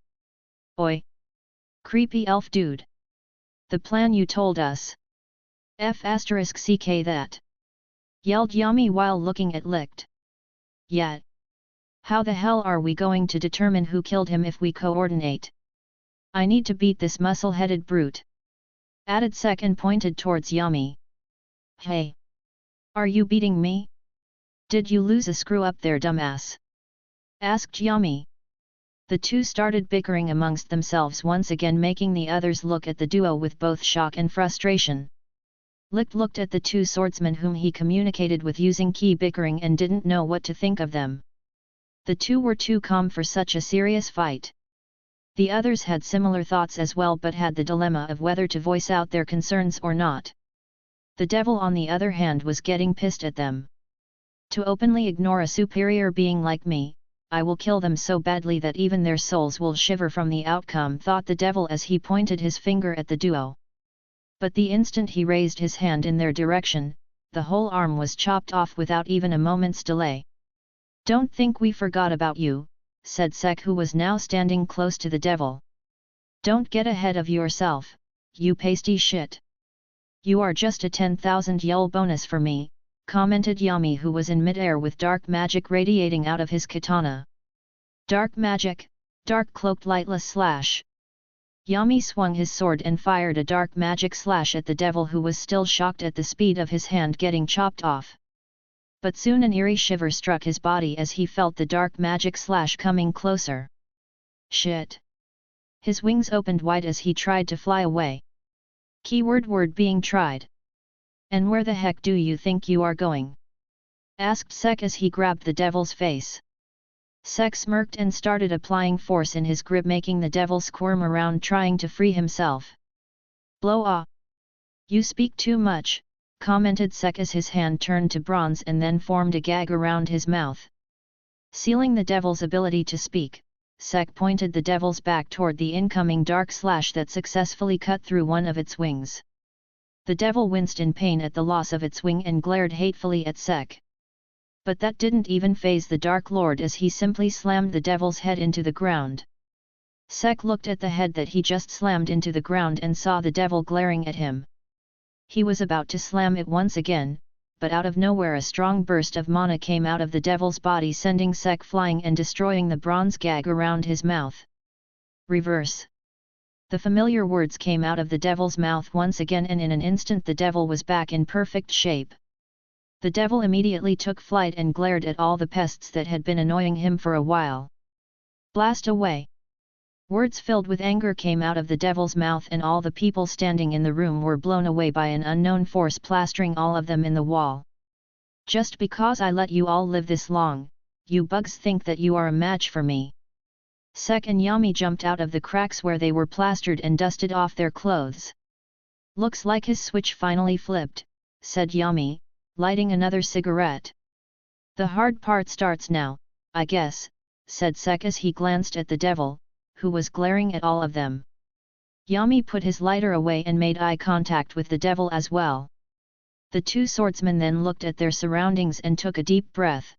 Oi! Creepy elf dude! The plan you told us. *CK that! Yelled Yami while looking at Licht. Yet! How the hell are we going to determine who killed him if we coordinate? I need to beat this muscle-headed brute. Added Sek and pointed towards Yami. Hey! Are you beating me? Did you lose a screw up there, dumbass? Asked Yami. The two started bickering amongst themselves once again, making the others look at the duo with both shock and frustration. Licht looked at the two swordsmen whom he communicated with using key bickering and didn't know what to think of them. The two were too calm for such a serious fight. The others had similar thoughts as well, but had the dilemma of whether to voice out their concerns or not. The devil, on the other hand, was getting pissed at them. To openly ignore a superior being like me, I will kill them so badly that even their souls will shiver from the outcome, thought the devil as he pointed his finger at the duo. But the instant he raised his hand in their direction, the whole arm was chopped off without even a moment's delay. Don't think we forgot about you, said Sek, who was now standing close to the devil. Don't get ahead of yourself, you pasty shit. You are just a 10,000 yell bonus for me, commented Yami, who was in midair with dark magic radiating out of his katana. Dark magic, dark cloaked lightless slash. Yami swung his sword and fired a dark magic slash at the devil, who was still shocked at the speed of his hand getting chopped off. But soon an eerie shiver struck his body as he felt the dark magic slash coming closer. Shit! His wings opened wide as he tried to fly away. Keyword word being tried. And where the heck do you think you are going? Asked Sek as he grabbed the devil's face. Sek smirked and started applying force in his grip, making the devil squirm around trying to free himself. Blow ah! You speak too much, commented Sek as his hand turned to bronze and then formed a gag around his mouth. Sealing the devil's ability to speak, Sek pointed the devil's back toward the incoming dark slash that successfully cut through one of its wings. The devil winced in pain at the loss of its wing and glared hatefully at Sek. But that didn't even faze the Dark Lord as he simply slammed the devil's head into the ground. Sek looked at the head that he just slammed into the ground and saw the devil glaring at him. He was about to slam it once again, but out of nowhere a strong burst of mana came out of the devil's body, sending Sek flying and destroying the bronze gag around his mouth. Reverse. The familiar words came out of the devil's mouth once again, and in an instant the devil was back in perfect shape. The devil immediately took flight and glared at all the pests that had been annoying him for a while. Blast away! Words filled with anger came out of the devil's mouth, and all the people standing in the room were blown away by an unknown force plastering all of them in the wall. Just because I let you all live this long, you bugs think that you are a match for me. Sek and Yami jumped out of the cracks where they were plastered and dusted off their clothes. Looks like his switch finally flipped, said Yami, lighting another cigarette. The hard part starts now, I guess, said Sek as he glanced at the devil, who was glaring at all of them. Yami put his lighter away and made eye contact with the devil as well. The two swordsmen then looked at their surroundings and took a deep breath.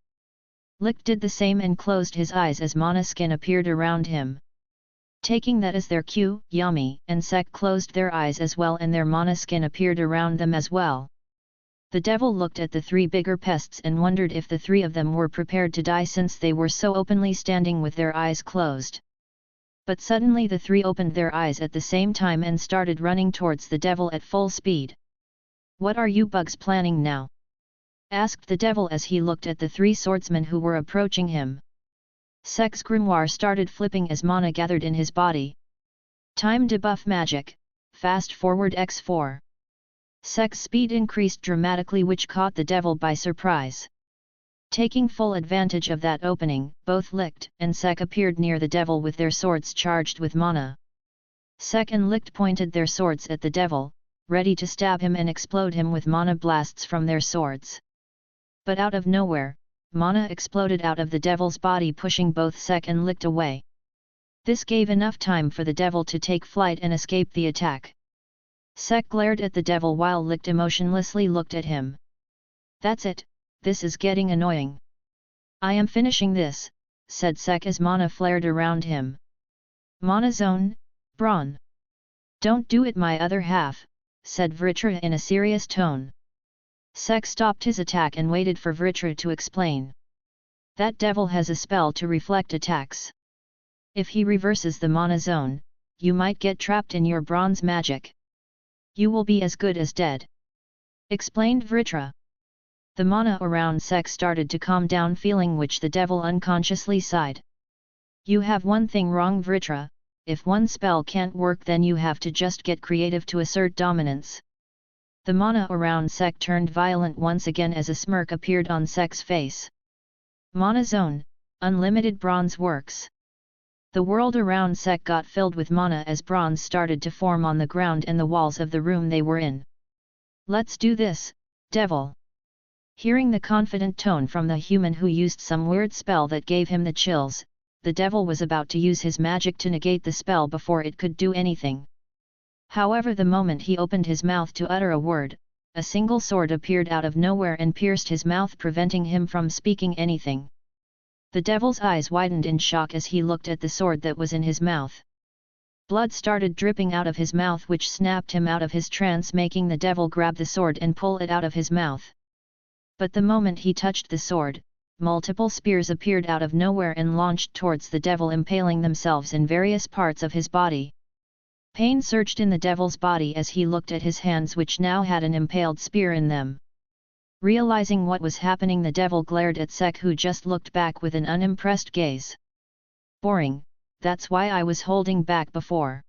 Licht did the same and closed his eyes as mana skin appeared around him. Taking that as their cue, Yami and Sek closed their eyes as well, and their mana skin appeared around them as well. The devil looked at the three bigger pests and wondered if the three of them were prepared to die, since they were so openly standing with their eyes closed. But suddenly the three opened their eyes at the same time and started running towards the devil at full speed. What are you bugs planning now? Asked the devil as he looked at the three swordsmen who were approaching him. Sek's grimoire started flipping as mana gathered in his body. Time debuff magic, fast forward x4. Sek's speed increased dramatically, which caught the devil by surprise. Taking full advantage of that opening, both Licht and Sek appeared near the devil with their swords charged with mana. Sek and Licht pointed their swords at the devil, ready to stab him and explode him with mana blasts from their swords. But out of nowhere, mana exploded out of the devil's body, pushing both Sek and Licht away. This gave enough time for the devil to take flight and escape the attack. Sek glared at the devil while Licht emotionlessly looked at him. "That's it, this is getting annoying. I am finishing this," said Sek as mana flared around him. "Mana zone, Brawn. Don't do it, my other half," said Vritra in a serious tone. Sek stopped his attack and waited for Vritra to explain. "That devil has a spell to reflect attacks. If he reverses the mana zone, you might get trapped in your bronze magic. You will be as good as dead," explained Vritra. The mana around Sek started to calm down, feeling which the devil unconsciously sighed. "You have one thing wrong, Vritra. If one spell can't work, then you have to just get creative to assert dominance." The mana around Sek turned violent once again as a smirk appeared on Sek's face. "Mana zone, unlimited bronze works." The world around Sek got filled with mana as bronze started to form on the ground and the walls of the room they were in. "Let's do this, devil." Hearing the confident tone from the human who used some weird spell that gave him the chills, the devil was about to use his magic to negate the spell before it could do anything. However, the moment he opened his mouth to utter a word, a single sword appeared out of nowhere and pierced his mouth, preventing him from speaking anything. The devil's eyes widened in shock as he looked at the sword that was in his mouth. Blood started dripping out of his mouth, which snapped him out of his trance, making the devil grab the sword and pull it out of his mouth. But the moment he touched the sword, multiple spears appeared out of nowhere and launched towards the devil, impaling themselves in various parts of his body. Pain surged in the devil's body as he looked at his hands, which now had an impaled spear in them. Realizing what was happening, the devil glared at Sek, who just looked back with an unimpressed gaze. "Boring, that's why I was holding back before."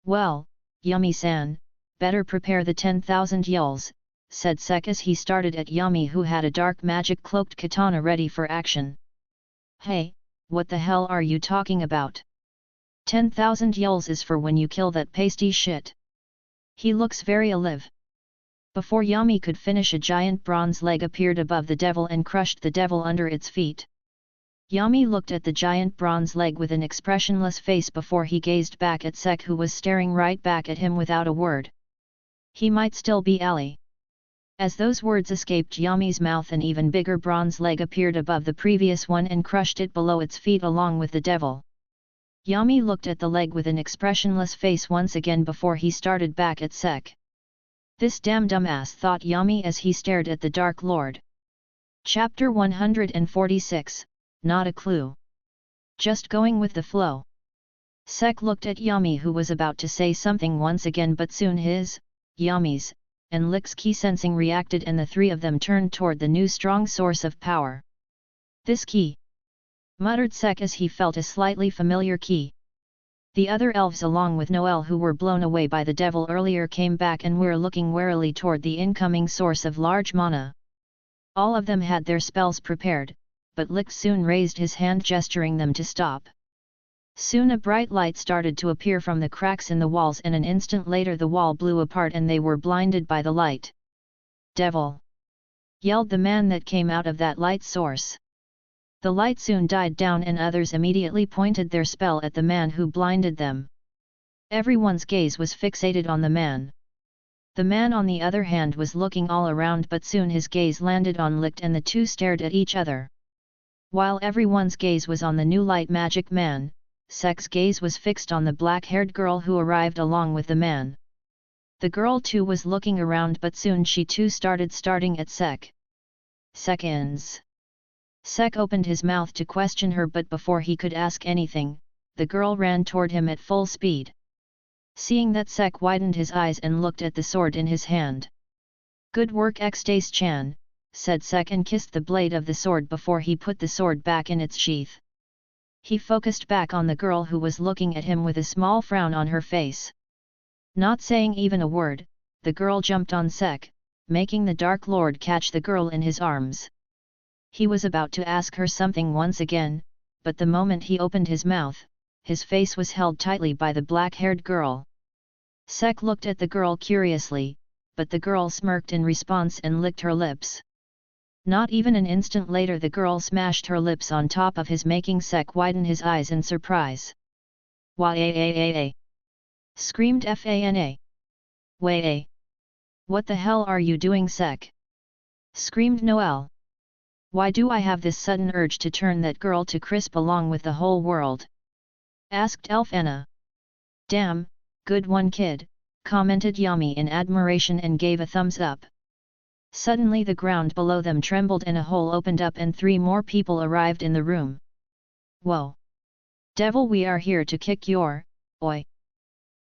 "Well, Yami-san, better prepare the 10,000 yulls," said Sek as he started at Yami, who had a dark magic cloaked katana ready for action. "Hey, what the hell are you talking about? 10,000 yulls is for when you kill that pasty shit. He looks very alive." Before Yami could finish, a giant bronze leg appeared above the devil and crushed the devil under its feet. Yami looked at the giant bronze leg with an expressionless face before he gazed back at Sek, who was staring right back at him without a word. "He might still be Ali." As those words escaped Yami's mouth, an even bigger bronze leg appeared above the previous one and crushed it below its feet along with the devil. Yami looked at the leg with an expressionless face once again before he started back at Sek. "This damn dumbass," thought Yami as he stared at the Dark Lord. Chapter 146, Not a Clue. Just going with the flow. Sek looked at Yami, who was about to say something once again, but soon his, Yami's, and Licht's key sensing reacted, and the three of them turned toward the new strong source of power. "This key," muttered Sek as he felt a slightly familiar key. The other elves, along with Noel, who were blown away by the devil earlier, came back and were looking warily toward the incoming source of large mana. All of them had their spells prepared, but Licht soon raised his hand, gesturing them to stop. Soon a bright light started to appear from the cracks in the walls, and an instant later the wall blew apart and they were blinded by the light. "Devil!" yelled the man that came out of that light source. The light soon died down and others immediately pointed their spell at the man who blinded them. Everyone's gaze was fixated on the man. The man, on the other hand, was looking all around, but soon his gaze landed on Licht and the two stared at each other. While everyone's gaze was on the new light magic man, Sek's gaze was fixed on the black-haired girl who arrived along with the man. The girl too was looking around, but soon she too starting at Sek. "Seconds." Sek opened his mouth to question her, but before he could ask anything, the girl ran toward him at full speed. Seeing that, Sek widened his eyes and looked at the sword in his hand. "Good work, Xtace-chan," said Sek, and kissed the blade of the sword before he put the sword back in its sheath. He focused back on the girl, who was looking at him with a small frown on her face. Not saying even a word, the girl jumped on Sek, making the Dark Lord catch the girl in his arms. He was about to ask her something once again, but the moment he opened his mouth, his face was held tightly by the black-haired girl. Sek looked at the girl curiously, but the girl smirked in response and licked her lips. Not even an instant later the girl smashed her lips on top of his, making Sek widen his eyes in surprise. "Wah-a-a-a-a!" screamed Fana. "Wah-a! What the hell are you doing, Sek?" screamed Noelle. "Why do I have this sudden urge to turn that girl to crisp along with the whole world?" asked Elfana. "Damn, good one kid," commented Yami in admiration and gave a thumbs up. Suddenly the ground below them trembled and a hole opened up and 3 more people arrived in the room. "Whoa! Devil, we are here to kick your, oi!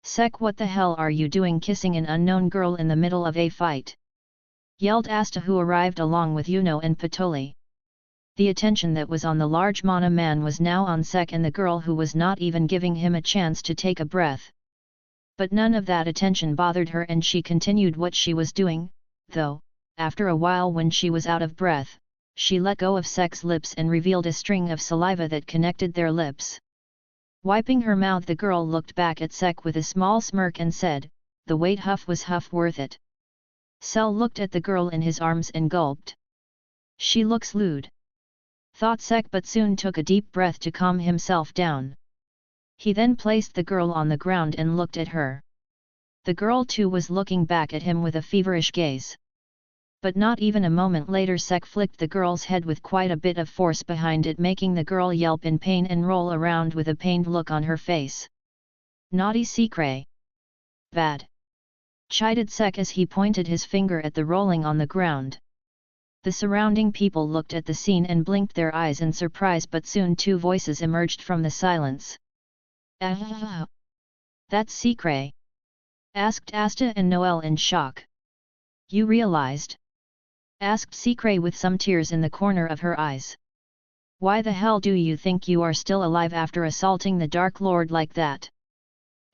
Sek, what the hell are you doing kissing an unknown girl in the middle of a fight?" yelled Asta, who arrived along with Yuno and Patoli. The attention that was on the large Mana man was now on Sek and the girl, who was not even giving him a chance to take a breath. But none of that attention bothered her and she continued what she was doing, though, after a while when she was out of breath, she let go of Sek's lips and revealed a string of saliva that connected their lips. Wiping her mouth, the girl looked back at Sek with a small smirk and said, "The wait, Huff, was Huff worth it?" Sel looked at the girl in his arms and gulped. "She looks lewd," thought Sek, but soon took a deep breath to calm himself down. He then placed the girl on the ground and looked at her. The girl too was looking back at him with a feverish gaze. But not even a moment later Sek flicked the girl's head with quite a bit of force behind it, making the girl yelp in pain and roll around with a pained look on her face. "Naughty secret! Bad!" chided Sek as he pointed his finger at the rolling on the ground. The surrounding people looked at the scene and blinked their eyes in surprise, but soon 2 voices emerged from the silence. "Ah! That's secret?" asked Asta and Noelle in shock. "You realized?" asked Secret with some tears in the corner of her eyes. "Why the hell do you think you are still alive after assaulting the Dark Lord like that?"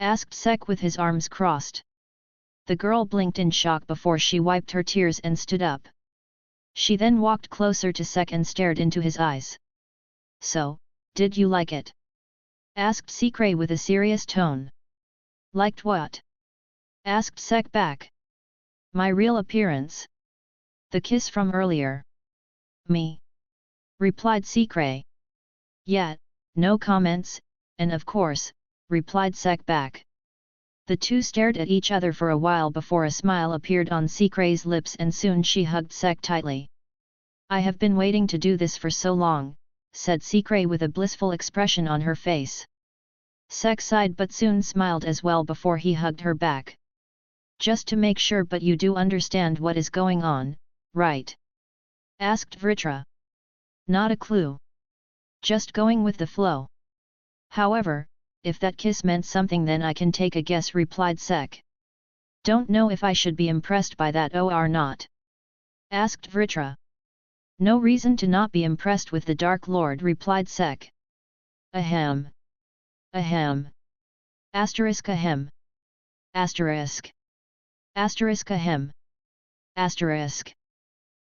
asked Sek with his arms crossed. The girl blinked in shock before she wiped her tears and stood up. She then walked closer to Sek and stared into his eyes. "So, did you like it?" asked Secret with a serious tone. "Liked what?" asked Sek back. "My real appearance. The kiss from earlier." "Me?" replied Secret. "Yeah, no comments, and of course," replied Sek back. The two stared at each other for a while before a smile appeared on Secret's lips and soon she hugged Sek tightly. "I have been waiting to do this for so long," said Secret with a blissful expression on her face. Sek sighed but soon smiled as well before he hugged her back. "Just to make sure, but you do understand what is going on, right?" asked Vritra. "Not a clue. Just going with the flow. However, if that kiss meant something then I can take a guess," replied Sek. "Don't know if I should be impressed by that or not?" asked Vritra. "No reason to not be impressed with the Dark Lord," replied Sek. "Ahem. Ahem. Asterisk ahem. Asterisk. Asterisk ahem. Asterisk."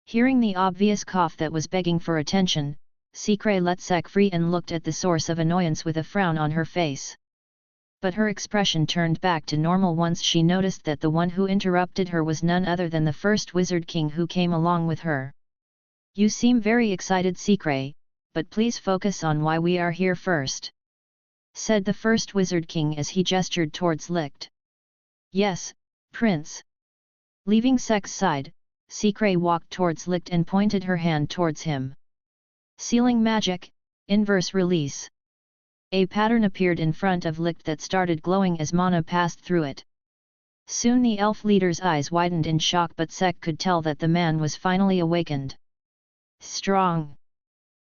Hearing the obvious cough that was begging for attention, Secret let Sek free and looked at the source of annoyance with a frown on her face. But her expression turned back to normal once she noticed that the one who interrupted her was none other than the first Wizard King who came along with her. "You seem very excited, Secret, but please focus on why we are here first," said the first Wizard King as he gestured towards Licht. "Yes, Prince." Leaving Sek's side, Secret walked towards Licht and pointed her hand towards him. Sealing magic, inverse release. A pattern appeared in front of Licht that started glowing as mana passed through it. Soon the elf leader's eyes widened in shock, but Sek could tell that the man was finally awakened. Strong,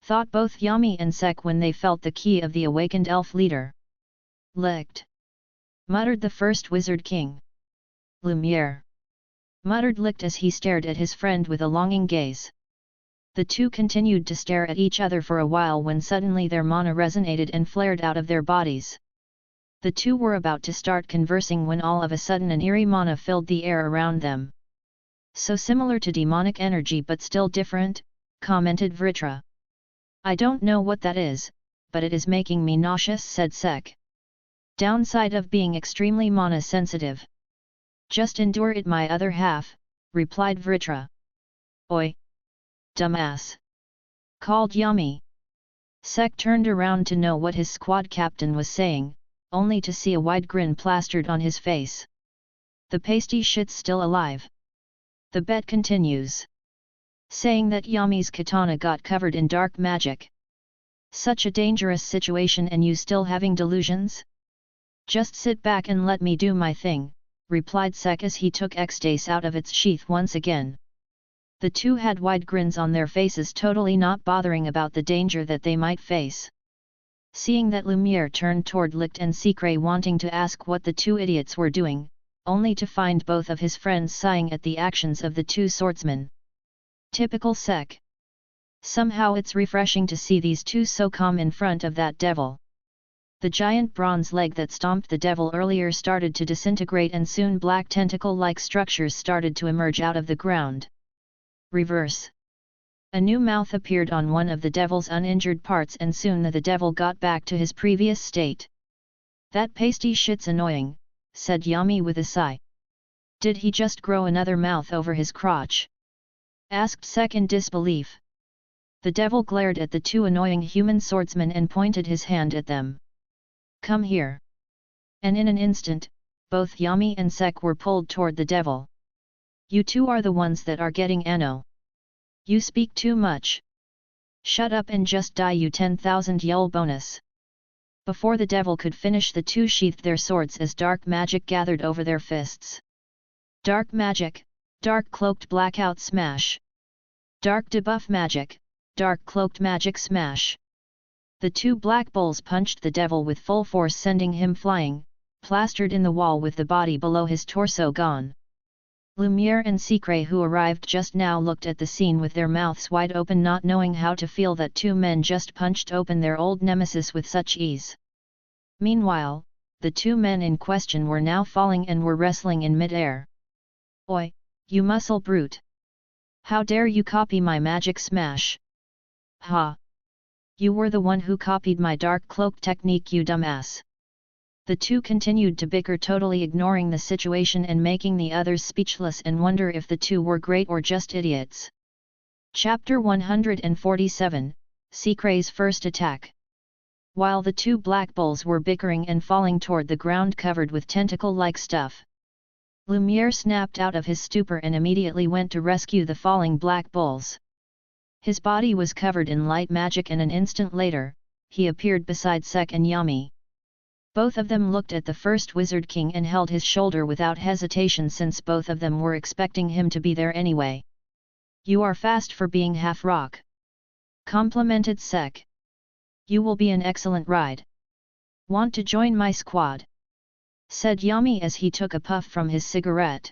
thought both Yami and Sek when they felt the key of the awakened elf leader. Licht, muttered the first Wizard King. Lumiere, muttered Licht as he stared at his friend with a longing gaze. The two continued to stare at each other for a while when suddenly their mana resonated and flared out of their bodies. The two were about to start conversing when all of a sudden an eerie mana filled the air around them. So similar to demonic energy but still different, commented Vritra. I don't know what that is, but it is making me nauseous, said Sek. Downside of being extremely mana sensitive. Just endure it, my other half, replied Vritra. Oi! Dumbass! Called Yami. Sek turned around to know what his squad captain was saying, only to see a wide grin plastered on his face. The pasty shit's still alive. The bet continues. Saying that Yami's katana got covered in dark magic. Such a dangerous situation and you still having delusions? Just sit back and let me do my thing, replied Sek as he took X-Dace out of its sheath once again. The two had wide grins on their faces, totally not bothering about the danger that they might face. Seeing that Lumiere turned toward Licht and Secret wanting to ask what the two idiots were doing, only to find both of his friends sighing at the actions of the two swordsmen. Typical Sek. Somehow it's refreshing to see these two so calm in front of that devil. The giant bronze leg that stomped the devil earlier started to disintegrate and soon black tentacle-like structures started to emerge out of the ground. Reverse. A new mouth appeared on one of the devil's uninjured parts and soon the devil got back to his previous state. That pasty shit's annoying, said Yami with a sigh. Did he just grow another mouth over his crotch? Asked Sek in disbelief. The devil glared at the two annoying human swordsmen and pointed his hand at them. Come here. And in an instant, both Yami and Sek were pulled toward the devil. You two are the ones that are getting anno. You speak too much. Shut up and just die, you 10,000 yell bonus. Before the devil could finish, the two sheathed their swords as dark magic gathered over their fists. Dark magic, dark cloaked blackout smash. Dark debuff magic, dark cloaked magic smash. The two black bowls punched the devil with full force, sending him flying, plastered in the wall with the body below his torso gone. Lumiere and Secret, who arrived just now, looked at the scene with their mouths wide open, not knowing how to feel that two men just punched open their old nemesis with such ease. Meanwhile, the two men in question were now falling and were wrestling in mid-air. Oi, you muscle brute! How dare you copy my magic smash? Ha! You were the one who copied my dark cloak technique, you dumbass! The two continued to bicker, totally ignoring the situation and making the others speechless and wonder if the two were great or just idiots. Chapter 147, Secret's first attack. While the two black bulls were bickering and falling toward the ground covered with tentacle-like stuff, Lumiere snapped out of his stupor and immediately went to rescue the falling black bulls. His body was covered in light magic and an instant later, he appeared beside Sek and Yami. Both of them looked at the first Wizard King and held his shoulder without hesitation, since both of them were expecting him to be there anyway. You are fast for being half rock, complimented Sek. You will be an excellent ride. Want to join my squad? Said Yami as he took a puff from his cigarette.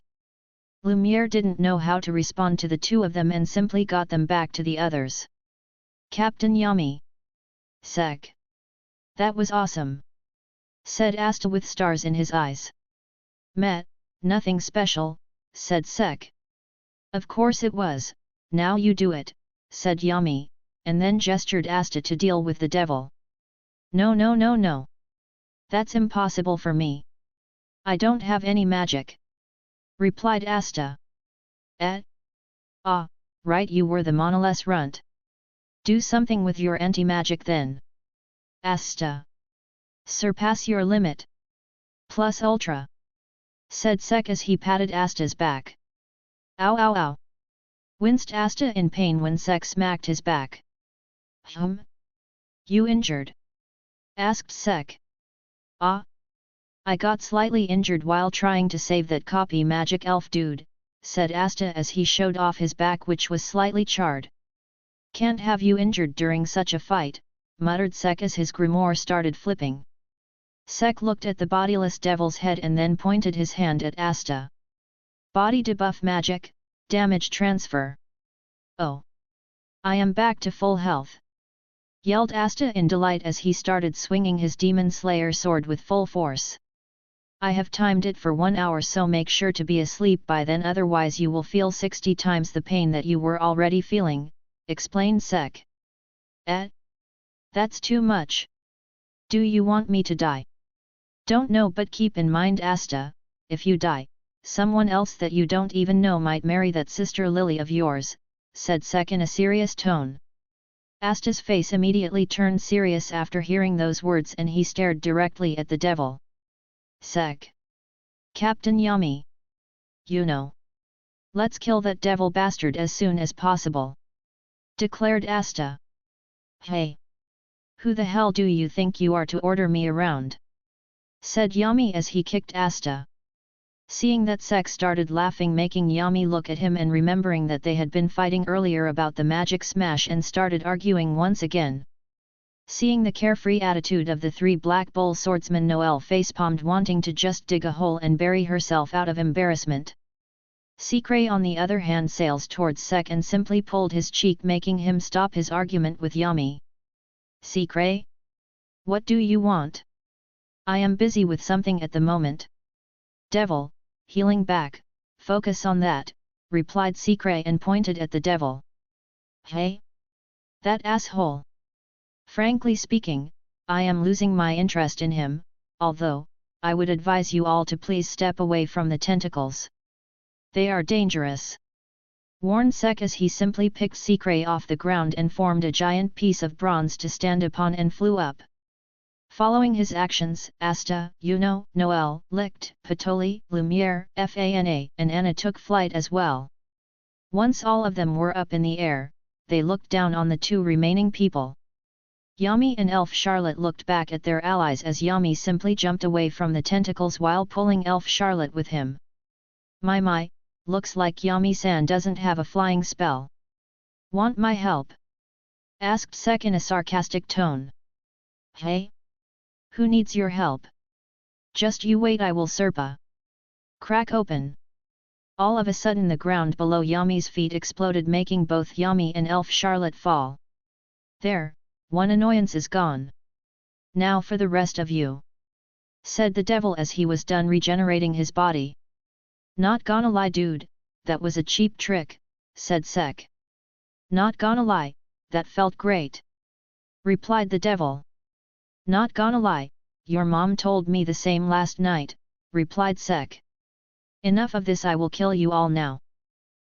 Lumiere didn't know how to respond to the two of them and simply got them back to the others. Captain Yami. Sek. That was awesome, said Asta with stars in his eyes. Met, nothing special, said Sek. Of course it was, now you do it, said Yami, and then gestured Asta to deal with the devil. No no no no. That's impossible for me. I don't have any magic, replied Asta. Ah, right, you were the monoless runt. Do something with your anti-magic then. Asta. Surpass your limit. Plus ultra, said Sek as he patted Asta's back. Ow ow ow. Winced Asta in pain when Sek smacked his back. You injured? Asked Sek. Ah. I got slightly injured while trying to save that copy magic elf dude, said Asta as he showed off his back, which was slightly charred. Can't have you injured during such a fight, muttered Sek as his grimoire started flipping. Sek looked at the bodiless devil's head and then pointed his hand at Asta. Body debuff magic, damage transfer. Oh. I am back to full health. yelled Asta in delight as he started swinging his demon slayer sword with full force. I have timed it for 1 hour, so make sure to be asleep by then, otherwise you will feel 60 times the pain that you were already feeling, explained Sek. That's too much. Do you want me to die? Don't know, but keep in mind, Asta, if you die, someone else that you don't even know might marry that sister Lily of yours, said Sek in a serious tone. Asta's face immediately turned serious after hearing those words, and he stared directly at the devil. Sek. Captain Yami. You know. Let's kill that devil bastard as soon as possible, declared Asta. Hey! Who the hell do you think you are to order me around? Said Yami as he kicked Asta. Seeing that, Sek started laughing, making Yami look at him and remembering that they had been fighting earlier about the magic smash and started arguing once again. Seeing the carefree attitude of the 3 Black Bull swordsmen, Noelle facepalmed, wanting to just dig a hole and bury herself out of embarrassment. Secret on the other hand sails towards Sek and simply pulled his cheek, making him stop his argument with Yami. Secret? What do you want? I am busy with something at the moment. Devil, healing back, focus on that, replied Secret and pointed at the devil. Hey? That asshole! Frankly speaking, I am losing my interest in him, although, I would advise you all to please step away from the tentacles. They are dangerous. Warned Sek as he simply picked Secret off the ground and formed a giant piece of bronze to stand upon and flew up. Following his actions, Asta, Yuno, Noelle, Licht, Patoli, Lumiere, Fana, and Anna took flight as well. Once all of them were up in the air, they looked down on the 2 remaining people. Yami and Elf Charlotte looked back at their allies as Yami simply jumped away from the tentacles while pulling Elf Charlotte with him. My, looks like Yami-san doesn't have a flying spell. Want my help? Asked Sek in a sarcastic tone. Hey? Who needs your help? Just you wait, I will Surpa. Crack open. All of a sudden the ground below Yami's feet exploded, making both Yami and Elf Charlotte fall. There, one annoyance is gone. Now for the rest of you, said the devil as he was done regenerating his body. Not gonna lie, dude, that was a cheap trick, said Sek. Not gonna lie, that felt great, replied the devil. Not gonna lie, your mom told me the same last night, replied Sek. Enough of this, I will kill you all now,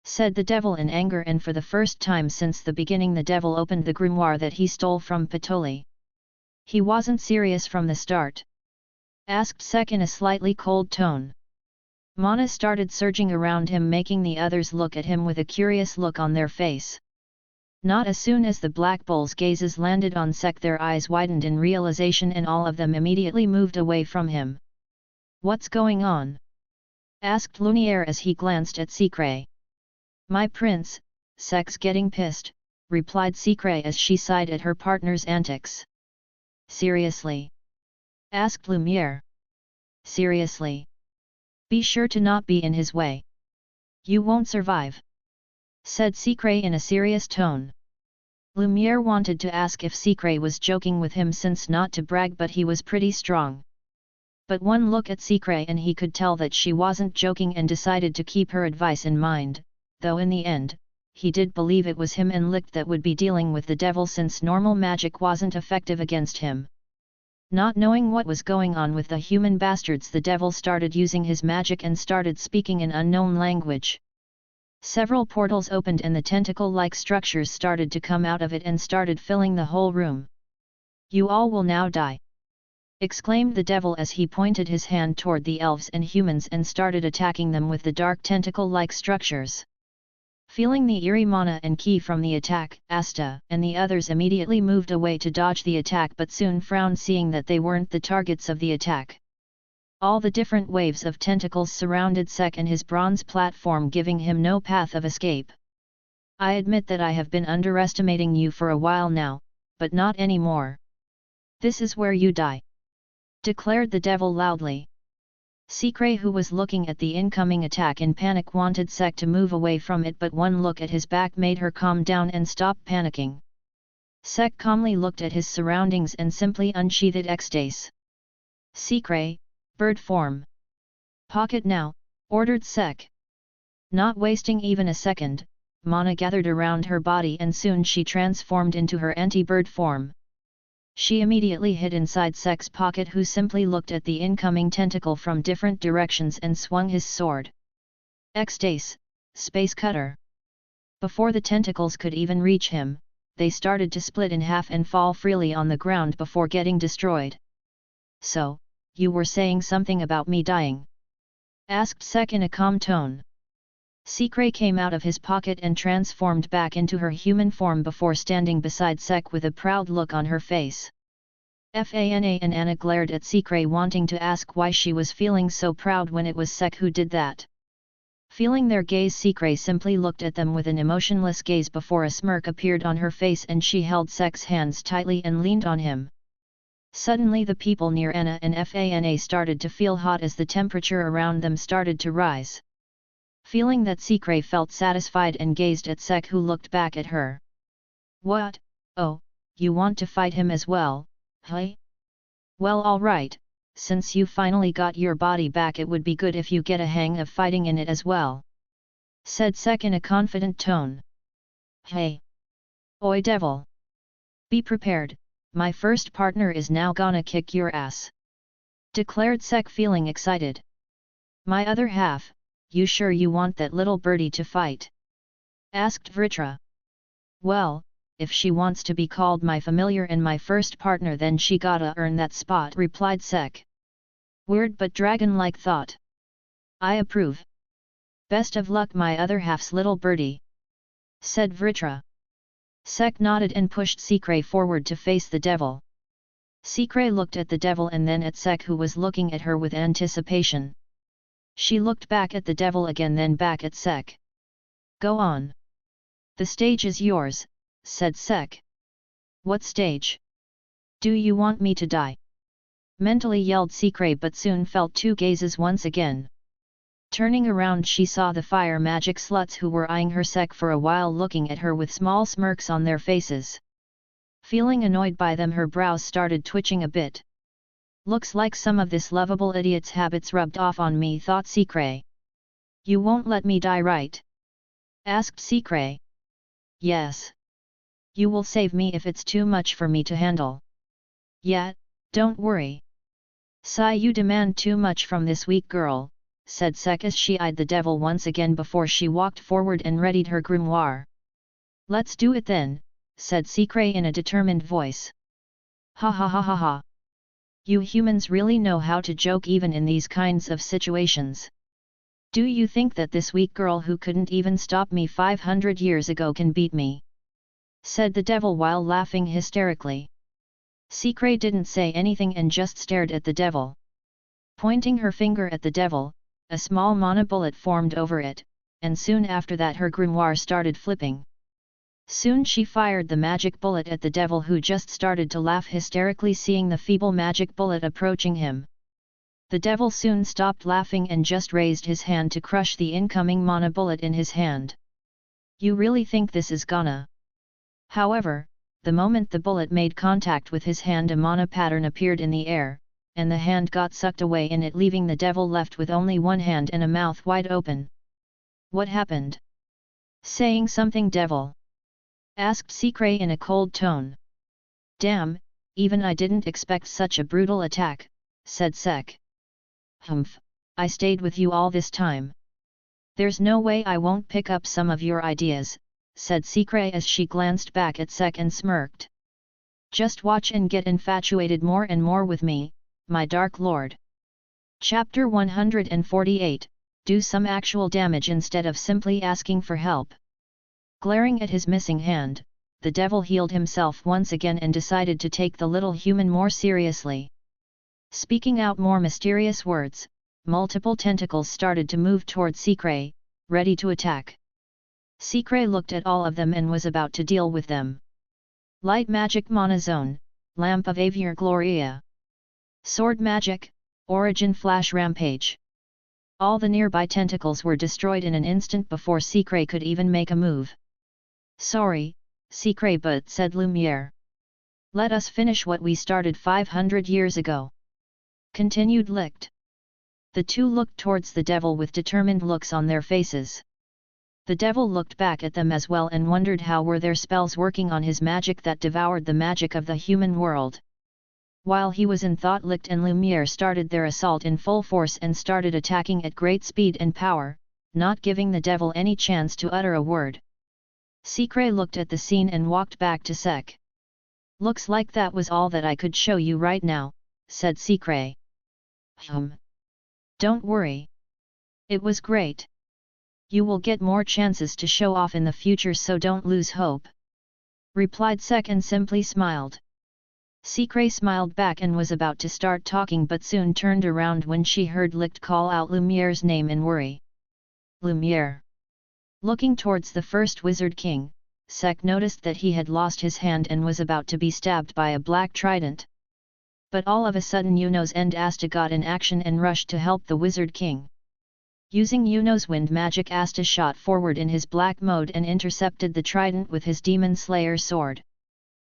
said the devil in anger, and for the first time since the beginning the devil opened the grimoire that he stole from Patoli. He wasn't serious from the start, asked Sek in a slightly cold tone. Mana started surging around him, making the others look at him with a curious look on their face. Not as soon as the Black Bull's gazes landed on Sek, their eyes widened in realization and all of them immediately moved away from him. What's going on? Asked Lumiere as he glanced at Secret. My prince, Sek's getting pissed, replied Secret as she sighed at her partner's antics. Seriously? Asked Lumiere. Seriously. Be sure to not be in his way. You won't survive, said Secret in a serious tone. Lumiere wanted to ask if Secret was joking with him, since not to brag, but he was pretty strong. But one look at Secret and he could tell that she wasn't joking and decided to keep her advice in mind, though in the end, he did believe it was him and Licht that would be dealing with the devil, since normal magic wasn't effective against him. Not knowing what was going on with the human bastards, the devil started using his magic and started speaking in unknown language. Several portals opened and the tentacle-like structures started to come out of it and started filling the whole room. You all will now die, exclaimed the devil as he pointed his hand toward the elves and humans and started attacking them with the dark tentacle-like structures. Feeling the eerie mana and ki from the attack, Asta and the others immediately moved away to dodge the attack, but soon frowned seeing that they weren't the targets of the attack. All the different waves of tentacles surrounded Sek and his bronze platform, giving him no path of escape. I admit that I have been underestimating you for a while now, but not anymore. This is where you die, declared the devil loudly. Secret, who was looking at the incoming attack in panic, wanted Sek to move away from it, but one look at his back made her calm down and stop panicking. Sek calmly looked at his surroundings and simply unsheathed ecstasy. Secret, bird form. Pocket now, ordered Sek. Not wasting even a second, mana gathered around her body and soon she transformed into her anti-bird form. She immediately hid inside Sek's pocket, who simply looked at the incoming tentacle from different directions and swung his sword. Ecstasy, space cutter. Before the tentacles could even reach him, they started to split in half and fall freely on the ground before getting destroyed. So, you were saying something about me dying? Asked Sek in a calm tone. Secret came out of his pocket and transformed back into her human form before standing beside Sek with a proud look on her face. Fana and Anna glared at Secret, wanting to ask why she was feeling so proud when it was Sek who did that. Feeling their gaze, Secret simply looked at them with an emotionless gaze before a smirk appeared on her face and she held Sek's hands tightly and leaned on him. Suddenly the people near Anna and Fana started to feel hot as the temperature around them started to rise. Feeling that, Secret felt satisfied and gazed at Sek, who looked back at her. What? Oh, you want to fight him as well, huh? Well, alright, since you finally got your body back, it would be good if you get a hang of fighting in it as well, said Sek in a confident tone. Hey! Oi devil! Be prepared, my first partner is now gonna kick your ass, declared Sek, feeling excited. My other half, you sure you want that little birdie to fight? Asked Vritra. Well, if she wants to be called my familiar and my first partner, then she gotta earn that spot, replied Sek. Weird but dragon-like thought. I approve. Best of luck, my other half's little birdie, said Vritra. Sek nodded and pushed Secret forward to face the devil. Secret looked at the devil and then at Sek, who was looking at her with anticipation. She looked back at the devil again, then back at Sek. Go on. The stage is yours, said Sek. What stage? Do you want me to die? Mentally yelled Secret, but soon felt two gazes once again. Turning around, she saw the fire magic sluts who were eyeing her Sek for a while, looking at her with small smirks on their faces. Feeling annoyed by them, her brows started twitching a bit. Looks like some of this lovable idiot's habits rubbed off on me, thought Secret. You won't let me die, right? Asked Secret. Yes. You will save me if it's too much for me to handle. Yeah, don't worry. Sigh, you demand too much from this weak girl, said Sek as she eyed the devil once again before she walked forward and readied her grimoire. Let's do it then, said Secret in a determined voice. Ha ha ha ha ha. You humans really know how to joke even in these kinds of situations. Do you think that this weak girl who couldn't even stop me 500 years ago can beat me? Said the devil while laughing hysterically. Secret didn't say anything and just stared at the devil. Pointing her finger at the devil, a small mana bullet formed over it, and soon after that her grimoire started flipping. Soon she fired the magic bullet at the devil, who just started to laugh hysterically seeing the feeble magic bullet approaching him. The devil soon stopped laughing and just raised his hand to crush the incoming mana bullet in his hand. You really think this is gonna? However, the moment the bullet made contact with his hand, a mana pattern appeared in the air, and the hand got sucked away in it, leaving the devil left with only one hand and a mouth wide open. What happened? Saying something, devil? Asked Secret in a cold tone. Damn, even I didn't expect such a brutal attack, said Sek. Humph, I stayed with you all this time. There's no way I won't pick up some of your ideas, said Secret as she glanced back at Sek and smirked. Just watch and get infatuated more and more with me, my Dark Lord. Chapter 148, Do some actual damage instead of simply asking for help. Glaring at his missing hand, the devil healed himself once again and decided to take the little human more seriously. Speaking out more mysterious words, multiple tentacles started to move towards Secret, ready to attack. Secret looked at all of them and was about to deal with them. Light Magic Mana Zone, Lamp of Avier Gloria. Sword Magic, Origin Flash Rampage. All the nearby tentacles were destroyed in an instant before Secret could even make a move. Sorry, secret but said Lumiere. Let us finish what we started 500 years ago. Continued Licht. The two looked towards the devil with determined looks on their faces. The devil looked back at them as well and wondered how were their spells working on his magic that devoured the magic of the human world. While he was in thought, Licht and Lumiere started their assault in full force and started attacking at great speed and power, not giving the devil any chance to utter a word. Secret looked at the scene and walked back to Sek. Looks like that was all that I could show you right now, said Secret. Don't worry. It was great. You will get more chances to show off in the future, so don't lose hope, replied Sek and simply smiled. Secret smiled back and was about to start talking but soon turned around when she heard Licht call out Lumiere's name in worry. Lumiere. Looking towards the first Wizard King, Sek noticed that he had lost his hand and was about to be stabbed by a black trident. But all of a sudden Yuno's and Asta got in action and rushed to help the Wizard King. Using Yuno's wind magic, Asta shot forward in his black mode and intercepted the trident with his Demon Slayer sword.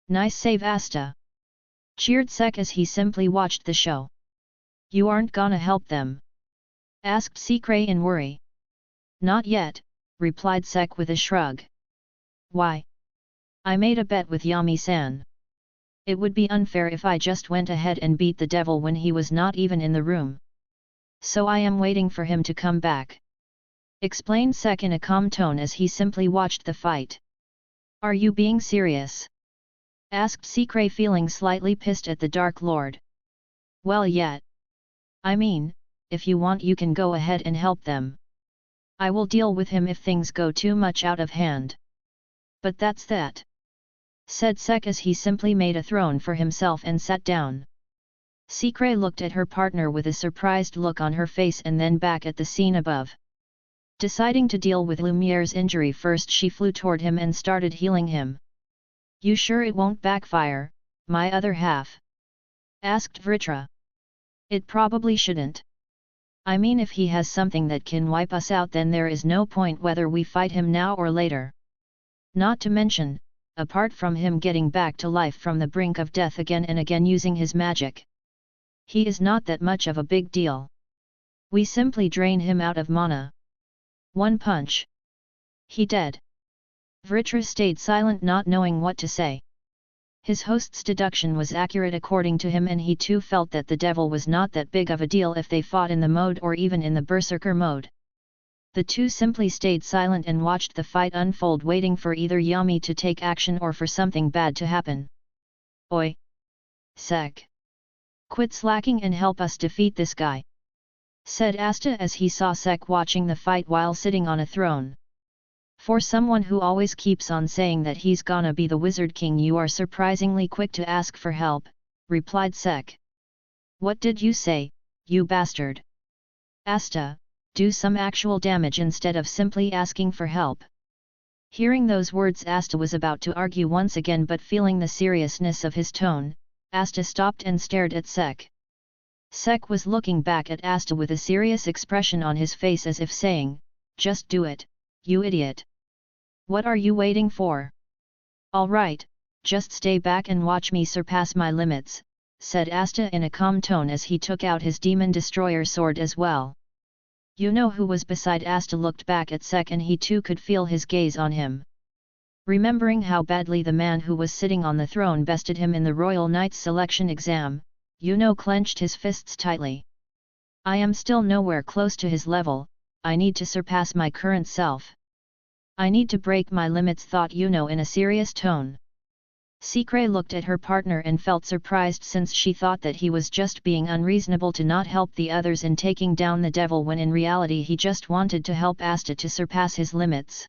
Nice save, Asta! Cheered Sek as he simply watched the show. You aren't gonna help them? Asked Secret in worry. Not yet, replied Sek with a shrug. Why? I made a bet with Yami-san. It would be unfair if I just went ahead and beat the devil when he was not even in the room. So I am waiting for him to come back, explained Sek in a calm tone as he simply watched the fight. Are you being serious? Asked Secret, feeling slightly pissed at the Dark Lord. Well, yet. I mean, if you want you can go ahead and help them. I will deal with him if things go too much out of hand. But that's that, said Sek as he simply made a throne for himself and sat down. Secret looked at her partner with a surprised look on her face and then back at the scene above. Deciding to deal with Lumiere's injury first, she flew toward him and started healing him. You sure it won't backfire, my other half? Asked Vritra. It probably shouldn't. I mean, if he has something that can wipe us out, then there is no point whether we fight him now or later. Not to mention, apart from him getting back to life from the brink of death again and again using his magic, he is not that much of a big deal. We simply drain him out of mana. One punch. He dead. Vritra stayed silent, not knowing what to say. His host's deduction was accurate according to him, and he too felt that the devil was not that big of a deal if they fought in the mode or even in the berserker mode. The two simply stayed silent and watched the fight unfold, waiting for either Yami to take action or for something bad to happen. Oi! Sek! Quit slacking and help us defeat this guy, said Asta as he saw Sek watching the fight while sitting on a throne. For someone who always keeps on saying that he's gonna be the Wizard King, you are surprisingly quick to ask for help, replied Sek. What did you say, you bastard? Asta, do some actual damage instead of simply asking for help. Hearing those words, Asta was about to argue once again, but feeling the seriousness of his tone, Asta stopped and stared at Sek. Sek was looking back at Asta with a serious expression on his face as if saying, just do it, you idiot. What are you waiting for? All right, just stay back and watch me surpass my limits, said Asta in a calm tone as he took out his Demon Destroyer sword as well. You know who was beside Asta looked back at Sek and he too could feel his gaze on him. Remembering how badly the man who was sitting on the throne bested him in the Royal Knights selection exam, Yuno clenched his fists tightly. I am still nowhere close to his level, I need to surpass my current self. I need to break my limits, thought Yuno in a serious tone. Secret looked at her partner and felt surprised, since she thought that he was just being unreasonable to not help the others in taking down the devil, when in reality he just wanted to help Asta to surpass his limits.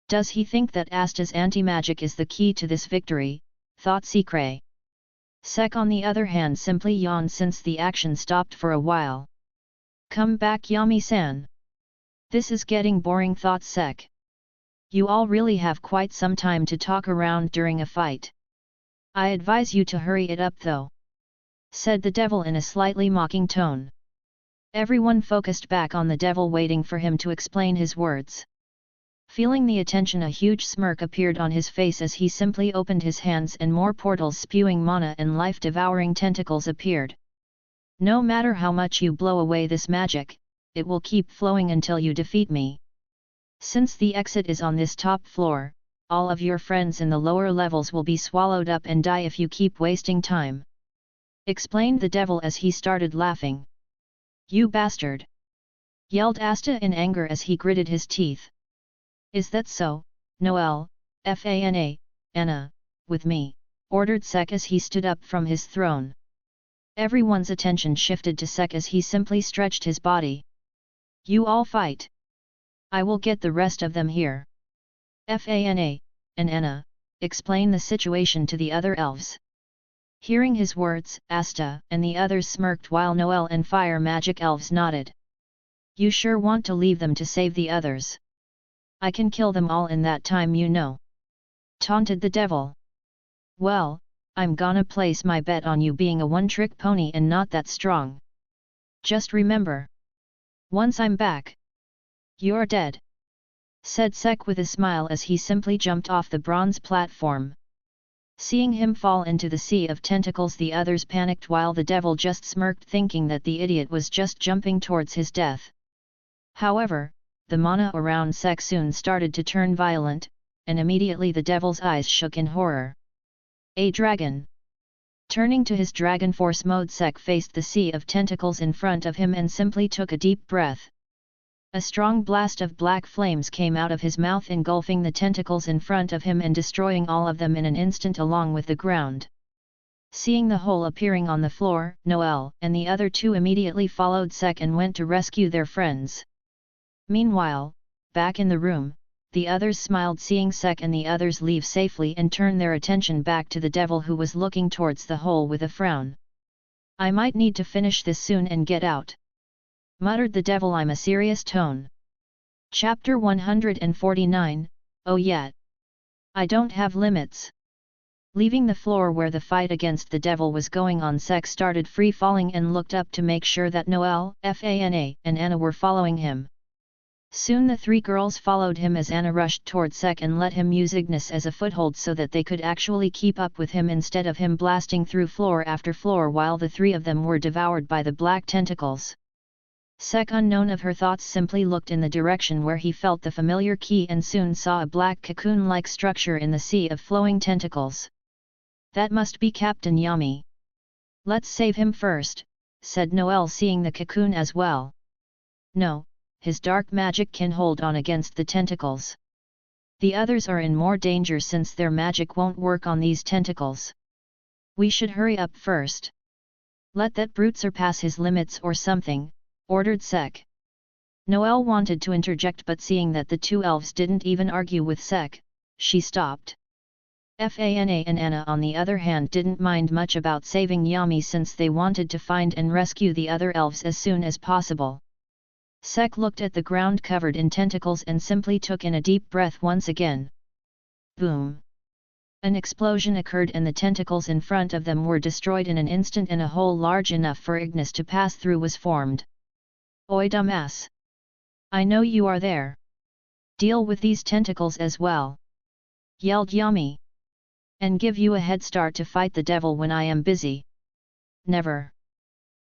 Does he think that Asta's anti-magic is the key to this victory, thought Secret. Sek on the other hand simply yawned since the action stopped for a while. Come back, Yami-san. This is getting boring, thought Sek. You all really have quite some time to talk around during a fight. I advise you to hurry it up though, said the devil in a slightly mocking tone. Everyone focused back on the devil, waiting for him to explain his words. Feeling the attention, a huge smirk appeared on his face as he simply opened his hands and more portals spewing mana and life-devouring tentacles appeared. No matter how much you blow away this magic, it will keep flowing until you defeat me. Since the exit is on this top floor, all of your friends in the lower levels will be swallowed up and die if you keep wasting time," explained the devil as he started laughing. "You bastard!" yelled Asta in anger as he gritted his teeth. "Is that so, Noel, Anna, with me," ordered Sek as he stood up from his throne. Everyone's attention shifted to Sek as he simply stretched his body. "You all fight. I will get the rest of them here." Anna and Anna explained the situation to the other elves. Hearing his words, Asta and the others smirked while Noel and fire magic elves nodded. "You sure want to leave them to save the others? I can kill them all in that time, you know," taunted the devil. "Well, I'm gonna place my bet on you being a one-trick pony and not that strong. Just remember, once I'm back, you're dead," said Sek with a smile as he simply jumped off the bronze platform. Seeing him fall into the sea of tentacles, the others panicked while the devil just smirked, thinking that the idiot was just jumping towards his death. However, the mana around Sek soon started to turn violent, and immediately the devil's eyes shook in horror. "A dragon!" Turning to his dragon force mode, Sek faced the sea of tentacles in front of him and simply took a deep breath. A strong blast of black flames came out of his mouth, engulfing the tentacles in front of him and destroying all of them in an instant along with the ground. Seeing the hole appearing on the floor, Noel and the other two immediately followed Sek and went to rescue their friends. Meanwhile, back in the room, the others smiled seeing Sek and the others leave safely and turn their attention back to the devil, who was looking towards the hole with a frown. "I might need to finish this soon and get out," muttered the devil in a serious tone. Chapter 149, Oh yeah! I don't have limits. Leaving the floor where the fight against the devil was going on, Sek started free falling and looked up to make sure that Noel, Anna and Anna were following him. Soon the three girls followed him as Anna rushed towards Sek and let him use Ignis as a foothold so that they could actually keep up with him instead of him blasting through floor after floor while the three of them were devoured by the black tentacles. Sek, unknown of her thoughts, simply looked in the direction where he felt the familiar key and soon saw a black cocoon-like structure in the sea of flowing tentacles. "That must be Captain Yami. Let's save him first," said Noel, seeing the cocoon as well. "No, his dark magic can hold on against the tentacles. The others are in more danger since their magic won't work on these tentacles. We should hurry up first. Let that brute surpass his limits or something," ordered Sek. Noel wanted to interject, but seeing that the two elves didn't even argue with Sek, she stopped. Anna and Anna on the other hand didn't mind much about saving Yami since they wanted to find and rescue the other elves as soon as possible. Sek looked at the ground covered in tentacles and simply took in a deep breath once again. Boom! An explosion occurred and the tentacles in front of them were destroyed in an instant, and a hole large enough for Ignis to pass through was formed. "Oi dumbass! I know you are there. Deal with these tentacles as well," yelled Yami. "And give you a head start to fight the devil when I am busy." "Never!"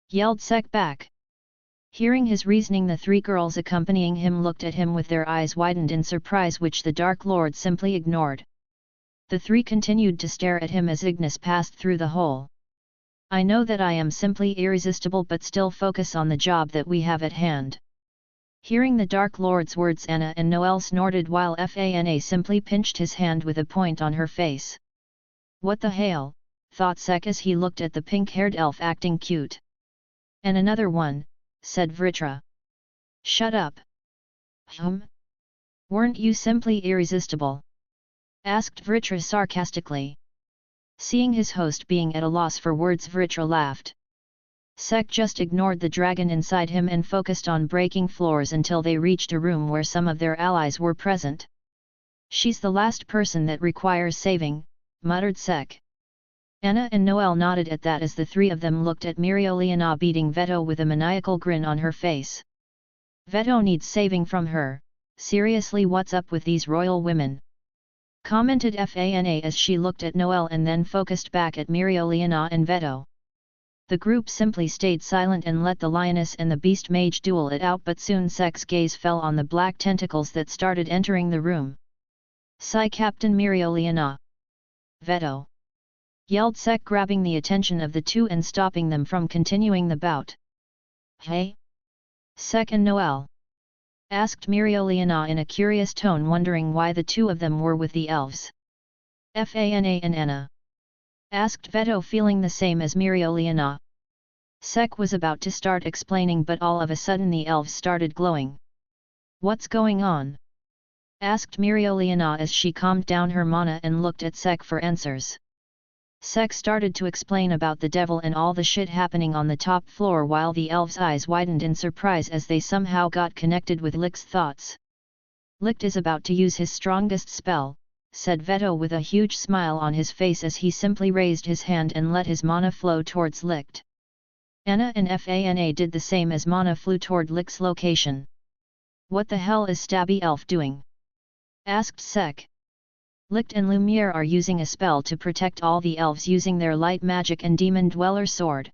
yelled Sek back. Hearing his reasoning, the three girls accompanying him looked at him with their eyes widened in surprise, which the Dark Lord simply ignored. The three continued to stare at him as Ignis passed through the hole. "I know that I am simply irresistible, but still focus on the job that we have at hand." Hearing the Dark Lord's words, Anna and Noel snorted while Anna simply pinched his hand with a point on her face. "What the hell?" thought Sek as he looked at the pink-haired elf acting cute. "And another one," said Vritra. "Shut up." Weren't you simply irresistible?" asked Vritra sarcastically. Seeing his host being at a loss for words, Vritra laughed. Sek just ignored the dragon inside him and focused on breaking floors until they reached a room where some of their allies were present. "She's the last person that requires saving," muttered Sek. Anna and Noel nodded at that as the three of them looked at Mirioliana beating Veto with a maniacal grin on her face. "Veto needs saving from her," seriously, what's up with these royal women? Commented Fana as she looked at Noelle and then focused back at Miriolina and Veto. The group simply stayed silent and let the lioness and the beast mage duel it out, but soon Sek's gaze fell on the black tentacles that started entering the room. "Sigh, Captain Miriolina!" Veto! yelled Sek, grabbing the attention of the two and stopping them from continuing the bout. "Hey? Sek and Noelle?" asked Miriolina in a curious tone, wondering why the two of them were with the elves. "Fana and Anna?" asked Veto, feeling the same as Miriolina. Sek was about to start explaining, but all of a sudden the elves started glowing. "What's going on?" asked Miriolina as she calmed down her mana and looked at Sek for answers. Sek started to explain about the devil and all the shit happening on the top floor, while the elves' eyes widened in surprise as they somehow got connected with Licht's thoughts. "Licht is about to use his strongest spell," said Veto with a huge smile on his face as he simply raised his hand and let his mana flow towards Licht. Anna and Fana did the same as mana flew toward Licht's location. "What the hell is Stabby Elf doing?" asked Sek. "Licht and Lumiere are using a spell to protect all the elves using their light magic and demon dweller sword.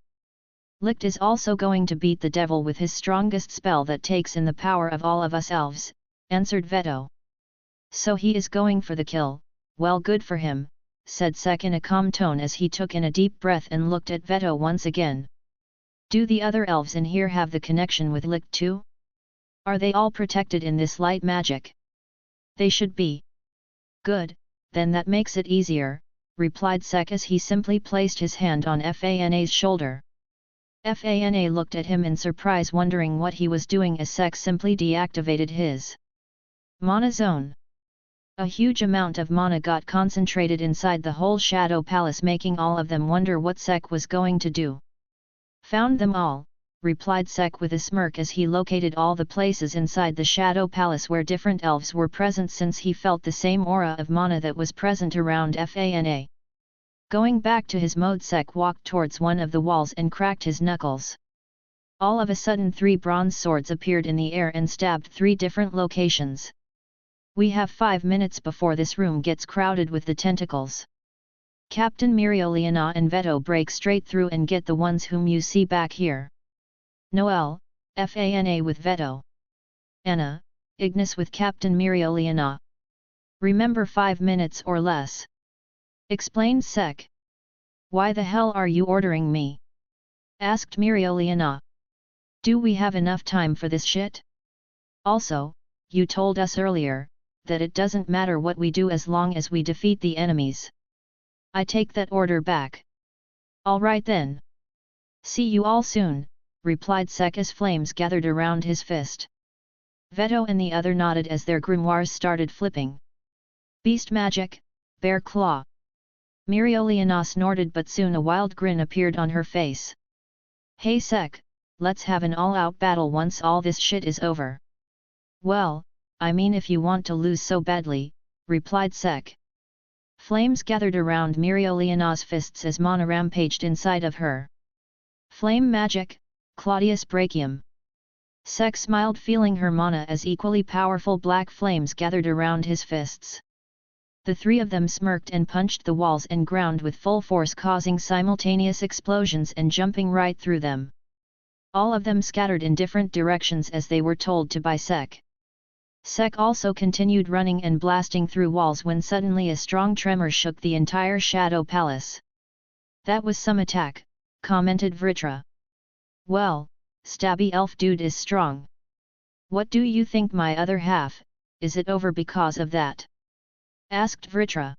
Licht is also going to beat the devil with his strongest spell that takes in the power of all of us elves," answered Veto. "So he is going for the kill, well, good for him," said Sek in a calm tone as he took in a deep breath and looked at Veto once again. "Do the other elves in here have the connection with Licht too? Are they all protected in this light magic?" "They should be." "Good, then that makes it easier," replied Sek as he simply placed his hand on Fana's shoulder. Fana looked at him in surprise, wondering what he was doing as Sek simply deactivated his mana zone. A huge amount of mana got concentrated inside the whole Shadow Palace, making all of them wonder what Sek was going to do. "Found them all," replied Sek with a smirk as he located all the places inside the Shadow Palace where different elves were present, since he felt the same aura of mana that was present around Fana. Going back to his mode, Sek walked towards one of the walls and cracked his knuckles. All of a sudden 3 bronze swords appeared in the air and stabbed 3 different locations. "We have 5 minutes before this room gets crowded with the tentacles. Captain Miriolina and Veto break straight through and get the ones whom you see back here. Noelle, Fana with Veto. Anna, Ignis with Captain Miriolina. Remember 5 minutes or less," explained Sek. "Why the hell are you ordering me?" asked Miriolina. "Do we have enough time for this shit? Also, you told us earlier that it doesn't matter what we do as long as we defeat the enemies." "I take that order back." "All right then. See you all soon," replied Sek as flames gathered around his fist. Veto and the other nodded as their grimoires started flipping. "Beast magic, bear claw." Miriolina snorted, but soon a wild grin appeared on her face. "Hey Sek, let's have an all-out battle once all this shit is over." "Well, I mean if you want to lose so badly," replied Sek. Flames gathered around Miriolina's fists as mana rampaged inside of her. "Flame magic, Claudius Brachium." Sek smiled, feeling her mana as equally powerful black flames gathered around his fists. The 3 of them smirked and punched the walls and ground with full force, causing simultaneous explosions and jumping right through them. All of them scattered in different directions as they were told to by Sek. Sek also continued running and blasting through walls when suddenly a strong tremor shook the entire Shadow Palace. "That was some attack," commented Vritra. "Well, Stabby Elf dude is strong. What do you think my other half, is it over because of that?" asked Vritra.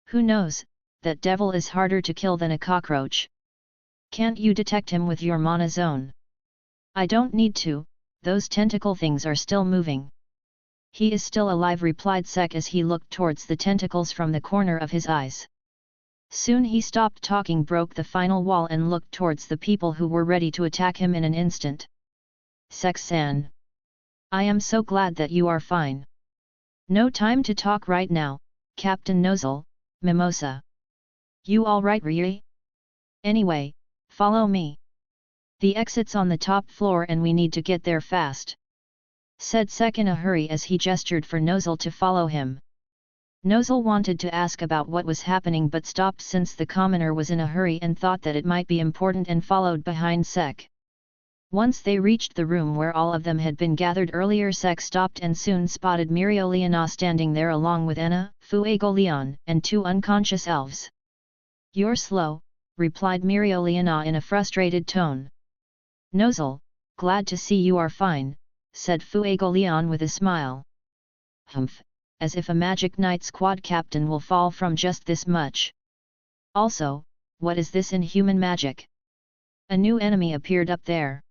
"Who knows, that devil is harder to kill than a cockroach. Can't you detect him with your mana zone?" "I don't need to, those tentacle things are still moving." "He is still alive," replied Sek as he looked towards the tentacles from the corner of his eyes. Soon he stopped talking, broke the final wall and looked towards the people who were ready to attack him in an instant. "Sek-san, I am so glad that you are fine. No time to talk right now, Captain Nozzle, Mimosa. You all right, Rhya? Anyway, follow me. The exit's on the top floor and we need to get there fast." said Sek in a hurry as he gestured for Nozel to follow him. Nozel wanted to ask about what was happening but stopped since the commoner was in a hurry and thought that it might be important and followed behind Sek. Once they reached the room where all of them had been gathered earlier, Sek stopped and soon spotted Mereoleona standing there along with Enna, Fuegoleon, and 2 unconscious elves. "You're slow," replied Mereoleona in a frustrated tone. "Nozel, glad to see you are fine," said Fuegoleon with a smile. "Humph, as if a magic knight squad captain will fall from just this much. Also, what is this inhuman magic? A new enemy appeared up there.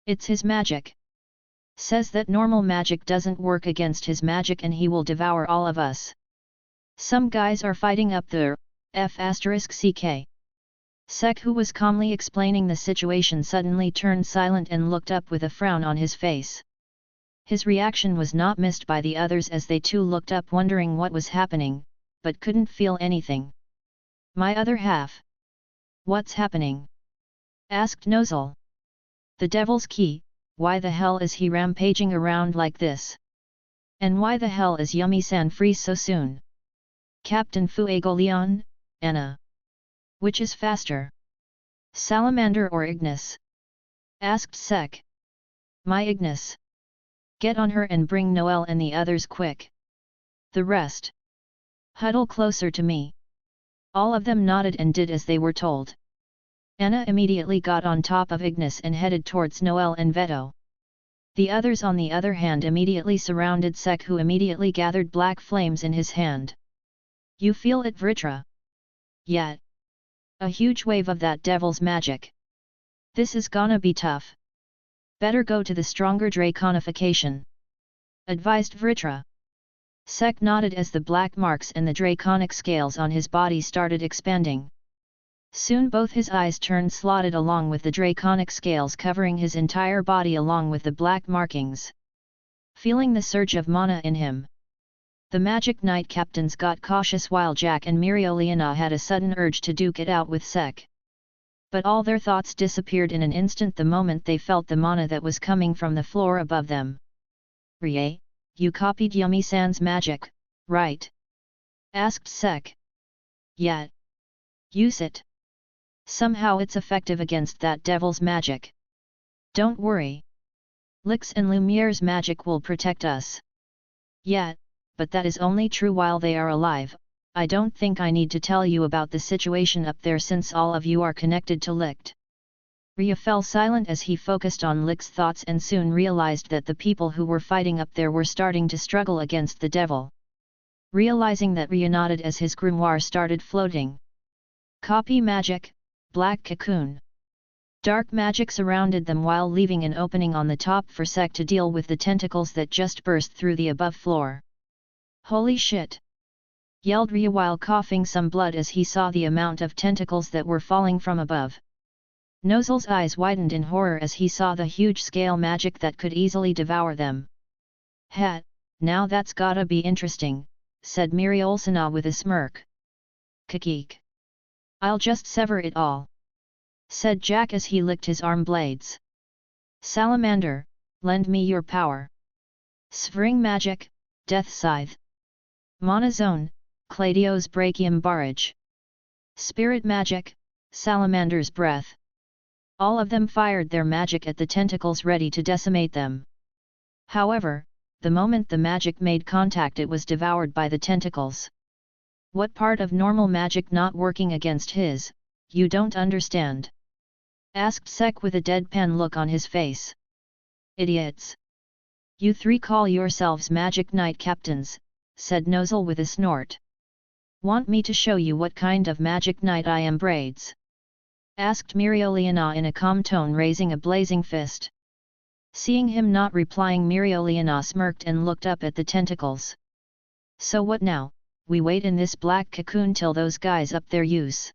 It's his magic. Says that normal magic doesn't work against his magic and he will devour all of us. Some guys are fighting up there, F***ck. Sek, who was calmly explaining the situation, suddenly turned silent and looked up with a frown on his face. His reaction was not missed by the others as they too looked up wondering what was happening, but couldn't feel anything. "My other half. What's happening?" asked Nozel. "The Devil's Key, why the hell is he rampaging around like this? And why the hell is Yumi-san free so soon? Captain Fuegoleon, Enna. Which is faster? Salamander or Ignis?" asked Sek. "My Ignis. Get on her and bring Noel and the others quick. The rest. Huddle closer to me." All of them nodded and did as they were told. Enna immediately got on top of Ignis and headed towards Noel and Veto. The others on the other hand immediately surrounded Sek, who immediately gathered black flames in his hand. "You feel it, Vritra? Yet. A huge wave of that devil's magic. This is gonna be tough. Better go to the stronger draconification," advised Vritra. Sek nodded as the black marks and the draconic scales on his body started expanding. Soon both his eyes turned slotted along with the draconic scales covering his entire body along with the black markings. Feeling the surge of mana in him, the magic knight captains got cautious while Jack and Mereoleona had a sudden urge to duke it out with Sek. But all their thoughts disappeared in an instant the moment they felt the mana that was coming from the floor above them. "Rhya, you copied Yumi-san's magic, right?" asked Sek. "Yeah. Use it. Somehow it's effective against that devil's magic. Don't worry. Lix and Lumiere's magic will protect us." "Yeah, but that is only true while they are alive. I don't think I need to tell you about the situation up there since all of you are connected to Licht." Rhya fell silent as he focused on Licht's thoughts and soon realized that the people who were fighting up there were starting to struggle against the devil. Realizing that, Rhya nodded as his grimoire started floating. "Copy magic, black cocoon." Dark magic surrounded them while leaving an opening on the top for Sek to deal with the tentacles that just burst through the above floor. "Holy shit!" yelled Rhya while coughing some blood as he saw the amount of tentacles that were falling from above. Nozel's eyes widened in horror as he saw the huge scale magic that could easily devour them. "Ha, now that's gotta be interesting," said Mereoleona with a smirk. "Kikik. I'll just sever it all," said Jack as he licked his arm blades. "Salamander, lend me your power." "Spring magic, death scythe." "Mana zone, Cladio's brachium barrage." "Spirit magic, Salamander's breath." All of them fired their magic at the tentacles ready to decimate them. However, the moment the magic made contact it was devoured by the tentacles. "What part of normal magic not working against his, you don't understand?" asked Sek with a deadpan look on his face. "Idiots! You three call yourselves magic knight captains," said Nozel with a snort. "Want me to show you what kind of magic knight I am, braids?" asked Mereoleona in a calm tone, raising a blazing fist. Seeing him not replying, Mereoleona smirked and looked up at the tentacles. "So what now, we wait in this black cocoon till those guys up there use."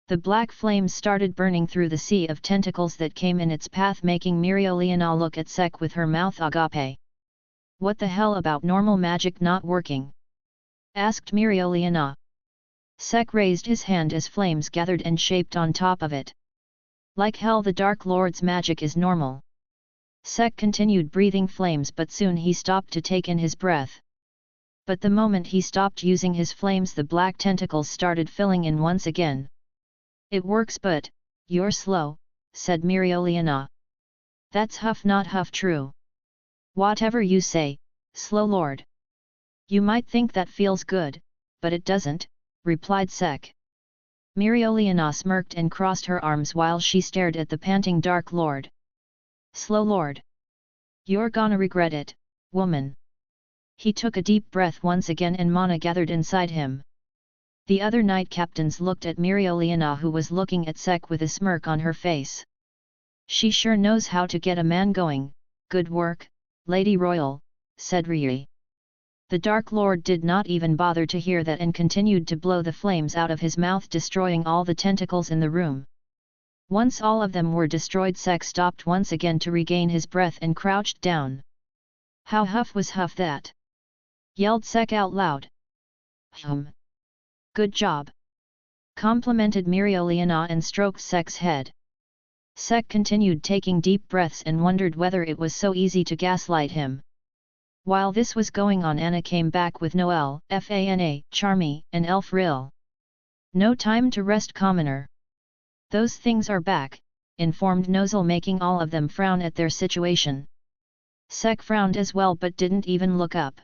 The black flames started burning through the sea of tentacles that came in its path, making Mereoleona look at Sek with her mouth agape. "What the hell about normal magic not working?" asked Mereoleona. Sek raised his hand as flames gathered and shaped on top of it. "Like hell the Dark Lord's magic is normal. Sek continued breathing flames, but soon he stopped to take in his breath. But the moment he stopped using his flames, the black tentacles started filling in once again. "It works, but you're slow," said Mereoleona. "That's huff not huff true." "Whatever you say, slow lord. You might think that feels good, but it doesn't," replied Sek. Mereoleona smirked and crossed her arms while she stared at the panting Dark Lord. "Slow lord. You're gonna regret it, woman." He took a deep breath once again and mana gathered inside him. The other knight captains looked at Mereoleona, who was looking at Sek with a smirk on her face. "She sure knows how to get a man going, good work, Lady Royal," said Rhya. The Dark Lord did not even bother to hear that and continued to blow the flames out of his mouth, destroying all the tentacles in the room. Once all of them were destroyed, Sek stopped once again to regain his breath and crouched down. "How huff was huff that?" yelled Sek out loud. Good job," complimented Mereoleona and stroked Sek's head. Sek continued taking deep breaths and wondered whether it was so easy to gaslight him. While this was going on, Anna came back with Noelle, Fana, Charmy, and Elf Rill. "No time to rest, commoner. Those things are back," informed Nozel, making all of them frown at their situation. Sek frowned as well but didn't even look up.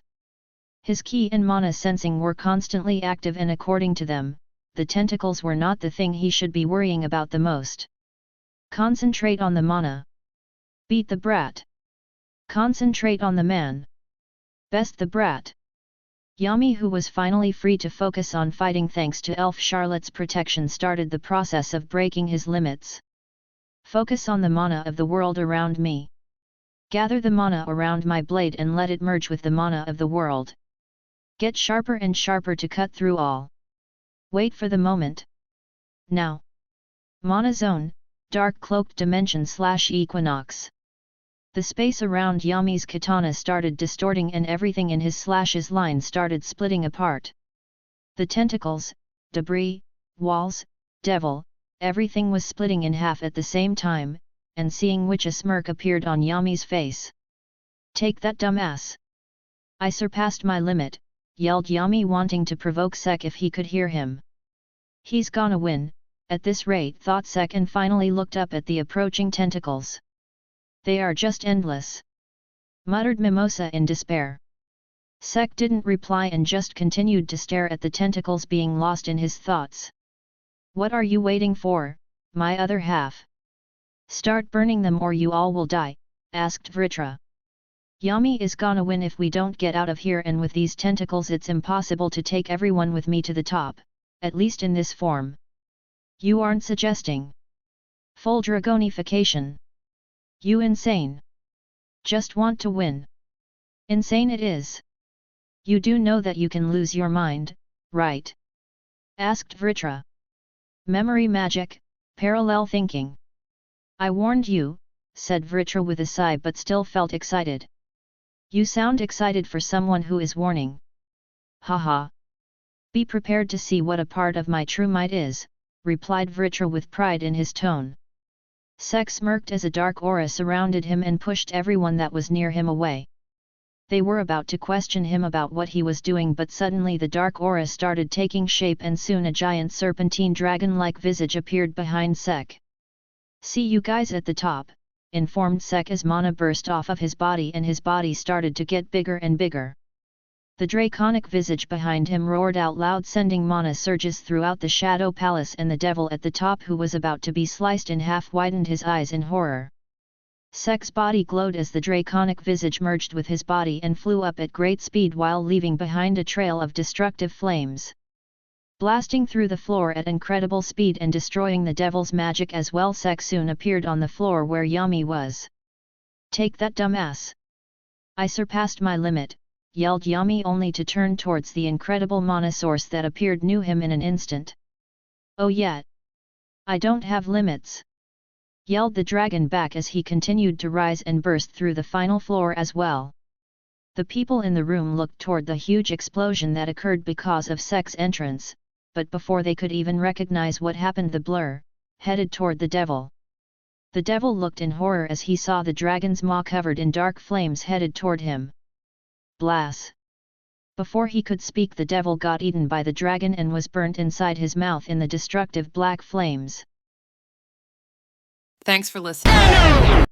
His ki and mana sensing were constantly active, and according to them, the tentacles were not the thing he should be worrying about the most. Concentrate on the mana. Beat the brat. Concentrate on the man. Best the brat. Yami, who was finally free to focus on fighting thanks to Elf Charlotte's protection, started the process of breaking his limits. "Focus on the mana of the world around me. Gather the mana around my blade and let it merge with the mana of the world. Get sharper and sharper to cut through all. Wait for the moment. Now." Mana Zone, Dark Cloaked Dimension / Equinox. The space around Yami's katana started distorting and everything in his slash's line started splitting apart. The tentacles, debris, walls, devil, everything was splitting in half at the same time, and seeing which a smirk appeared on Yami's face. "Take that, dumbass. I surpassed my limit," yelled Yami, wanting to provoke Sek if he could hear him. "He's gonna win, at this rate," thought Sek, and finally looked up at the approaching tentacles. "They are just endless," muttered Mimosa in despair. Sek didn't reply and just continued to stare at the tentacles, being lost in his thoughts. "What are you waiting for, my other half? Start burning them or you all will die," asked Vritra. "Yami is gonna win if we don't get out of here, and with these tentacles it's impossible to take everyone with me to the top, at least in this form." "You aren't suggesting full dragonification? You insane? Just want to win? Insane it is. You do know that you can lose your mind, right?" asked Vritra. "Memory magic, parallel thinking. I warned you," said Vritra with a sigh, but still felt excited. "You sound excited for someone who is warning. Haha. Be prepared to see what a part of my true might is," replied Vritra with pride in his tone. Sek smirked as a dark aura surrounded him and pushed everyone that was near him away. They were about to question him about what he was doing, but suddenly the dark aura started taking shape and soon a giant serpentine dragon-like visage appeared behind Sek. "See you guys at the top," informed Sek as mana burst off of his body and his body started to get bigger and bigger. The draconic visage behind him roared out loud, sending mana surges throughout the Shadow Palace, and the devil at the top, who was about to be sliced in half, widened his eyes in horror. Sek's body glowed as the draconic visage merged with his body and flew up at great speed while leaving behind a trail of destructive flames. Blasting through the floor at incredible speed and destroying the devil's magic as well, Sek soon appeared on the floor where Yami was. "Take that, dumbass. I surpassed my limit," yelled Yami, only to turn towards the incredible mana source that appeared near him in an instant. "Oh yeah? I don't have limits," yelled the dragon back as he continued to rise and burst through the final floor as well. The people in the room looked toward the huge explosion that occurred because of Sek's entrance, but before they could even recognize what happened, the blur headed toward the devil. The devil looked in horror as he saw the dragon's maw covered in dark flames headed toward him. Blas! Before he could speak, the devil got eaten by the dragon and was burnt inside his mouth in the destructive black flames. Thanks for listening.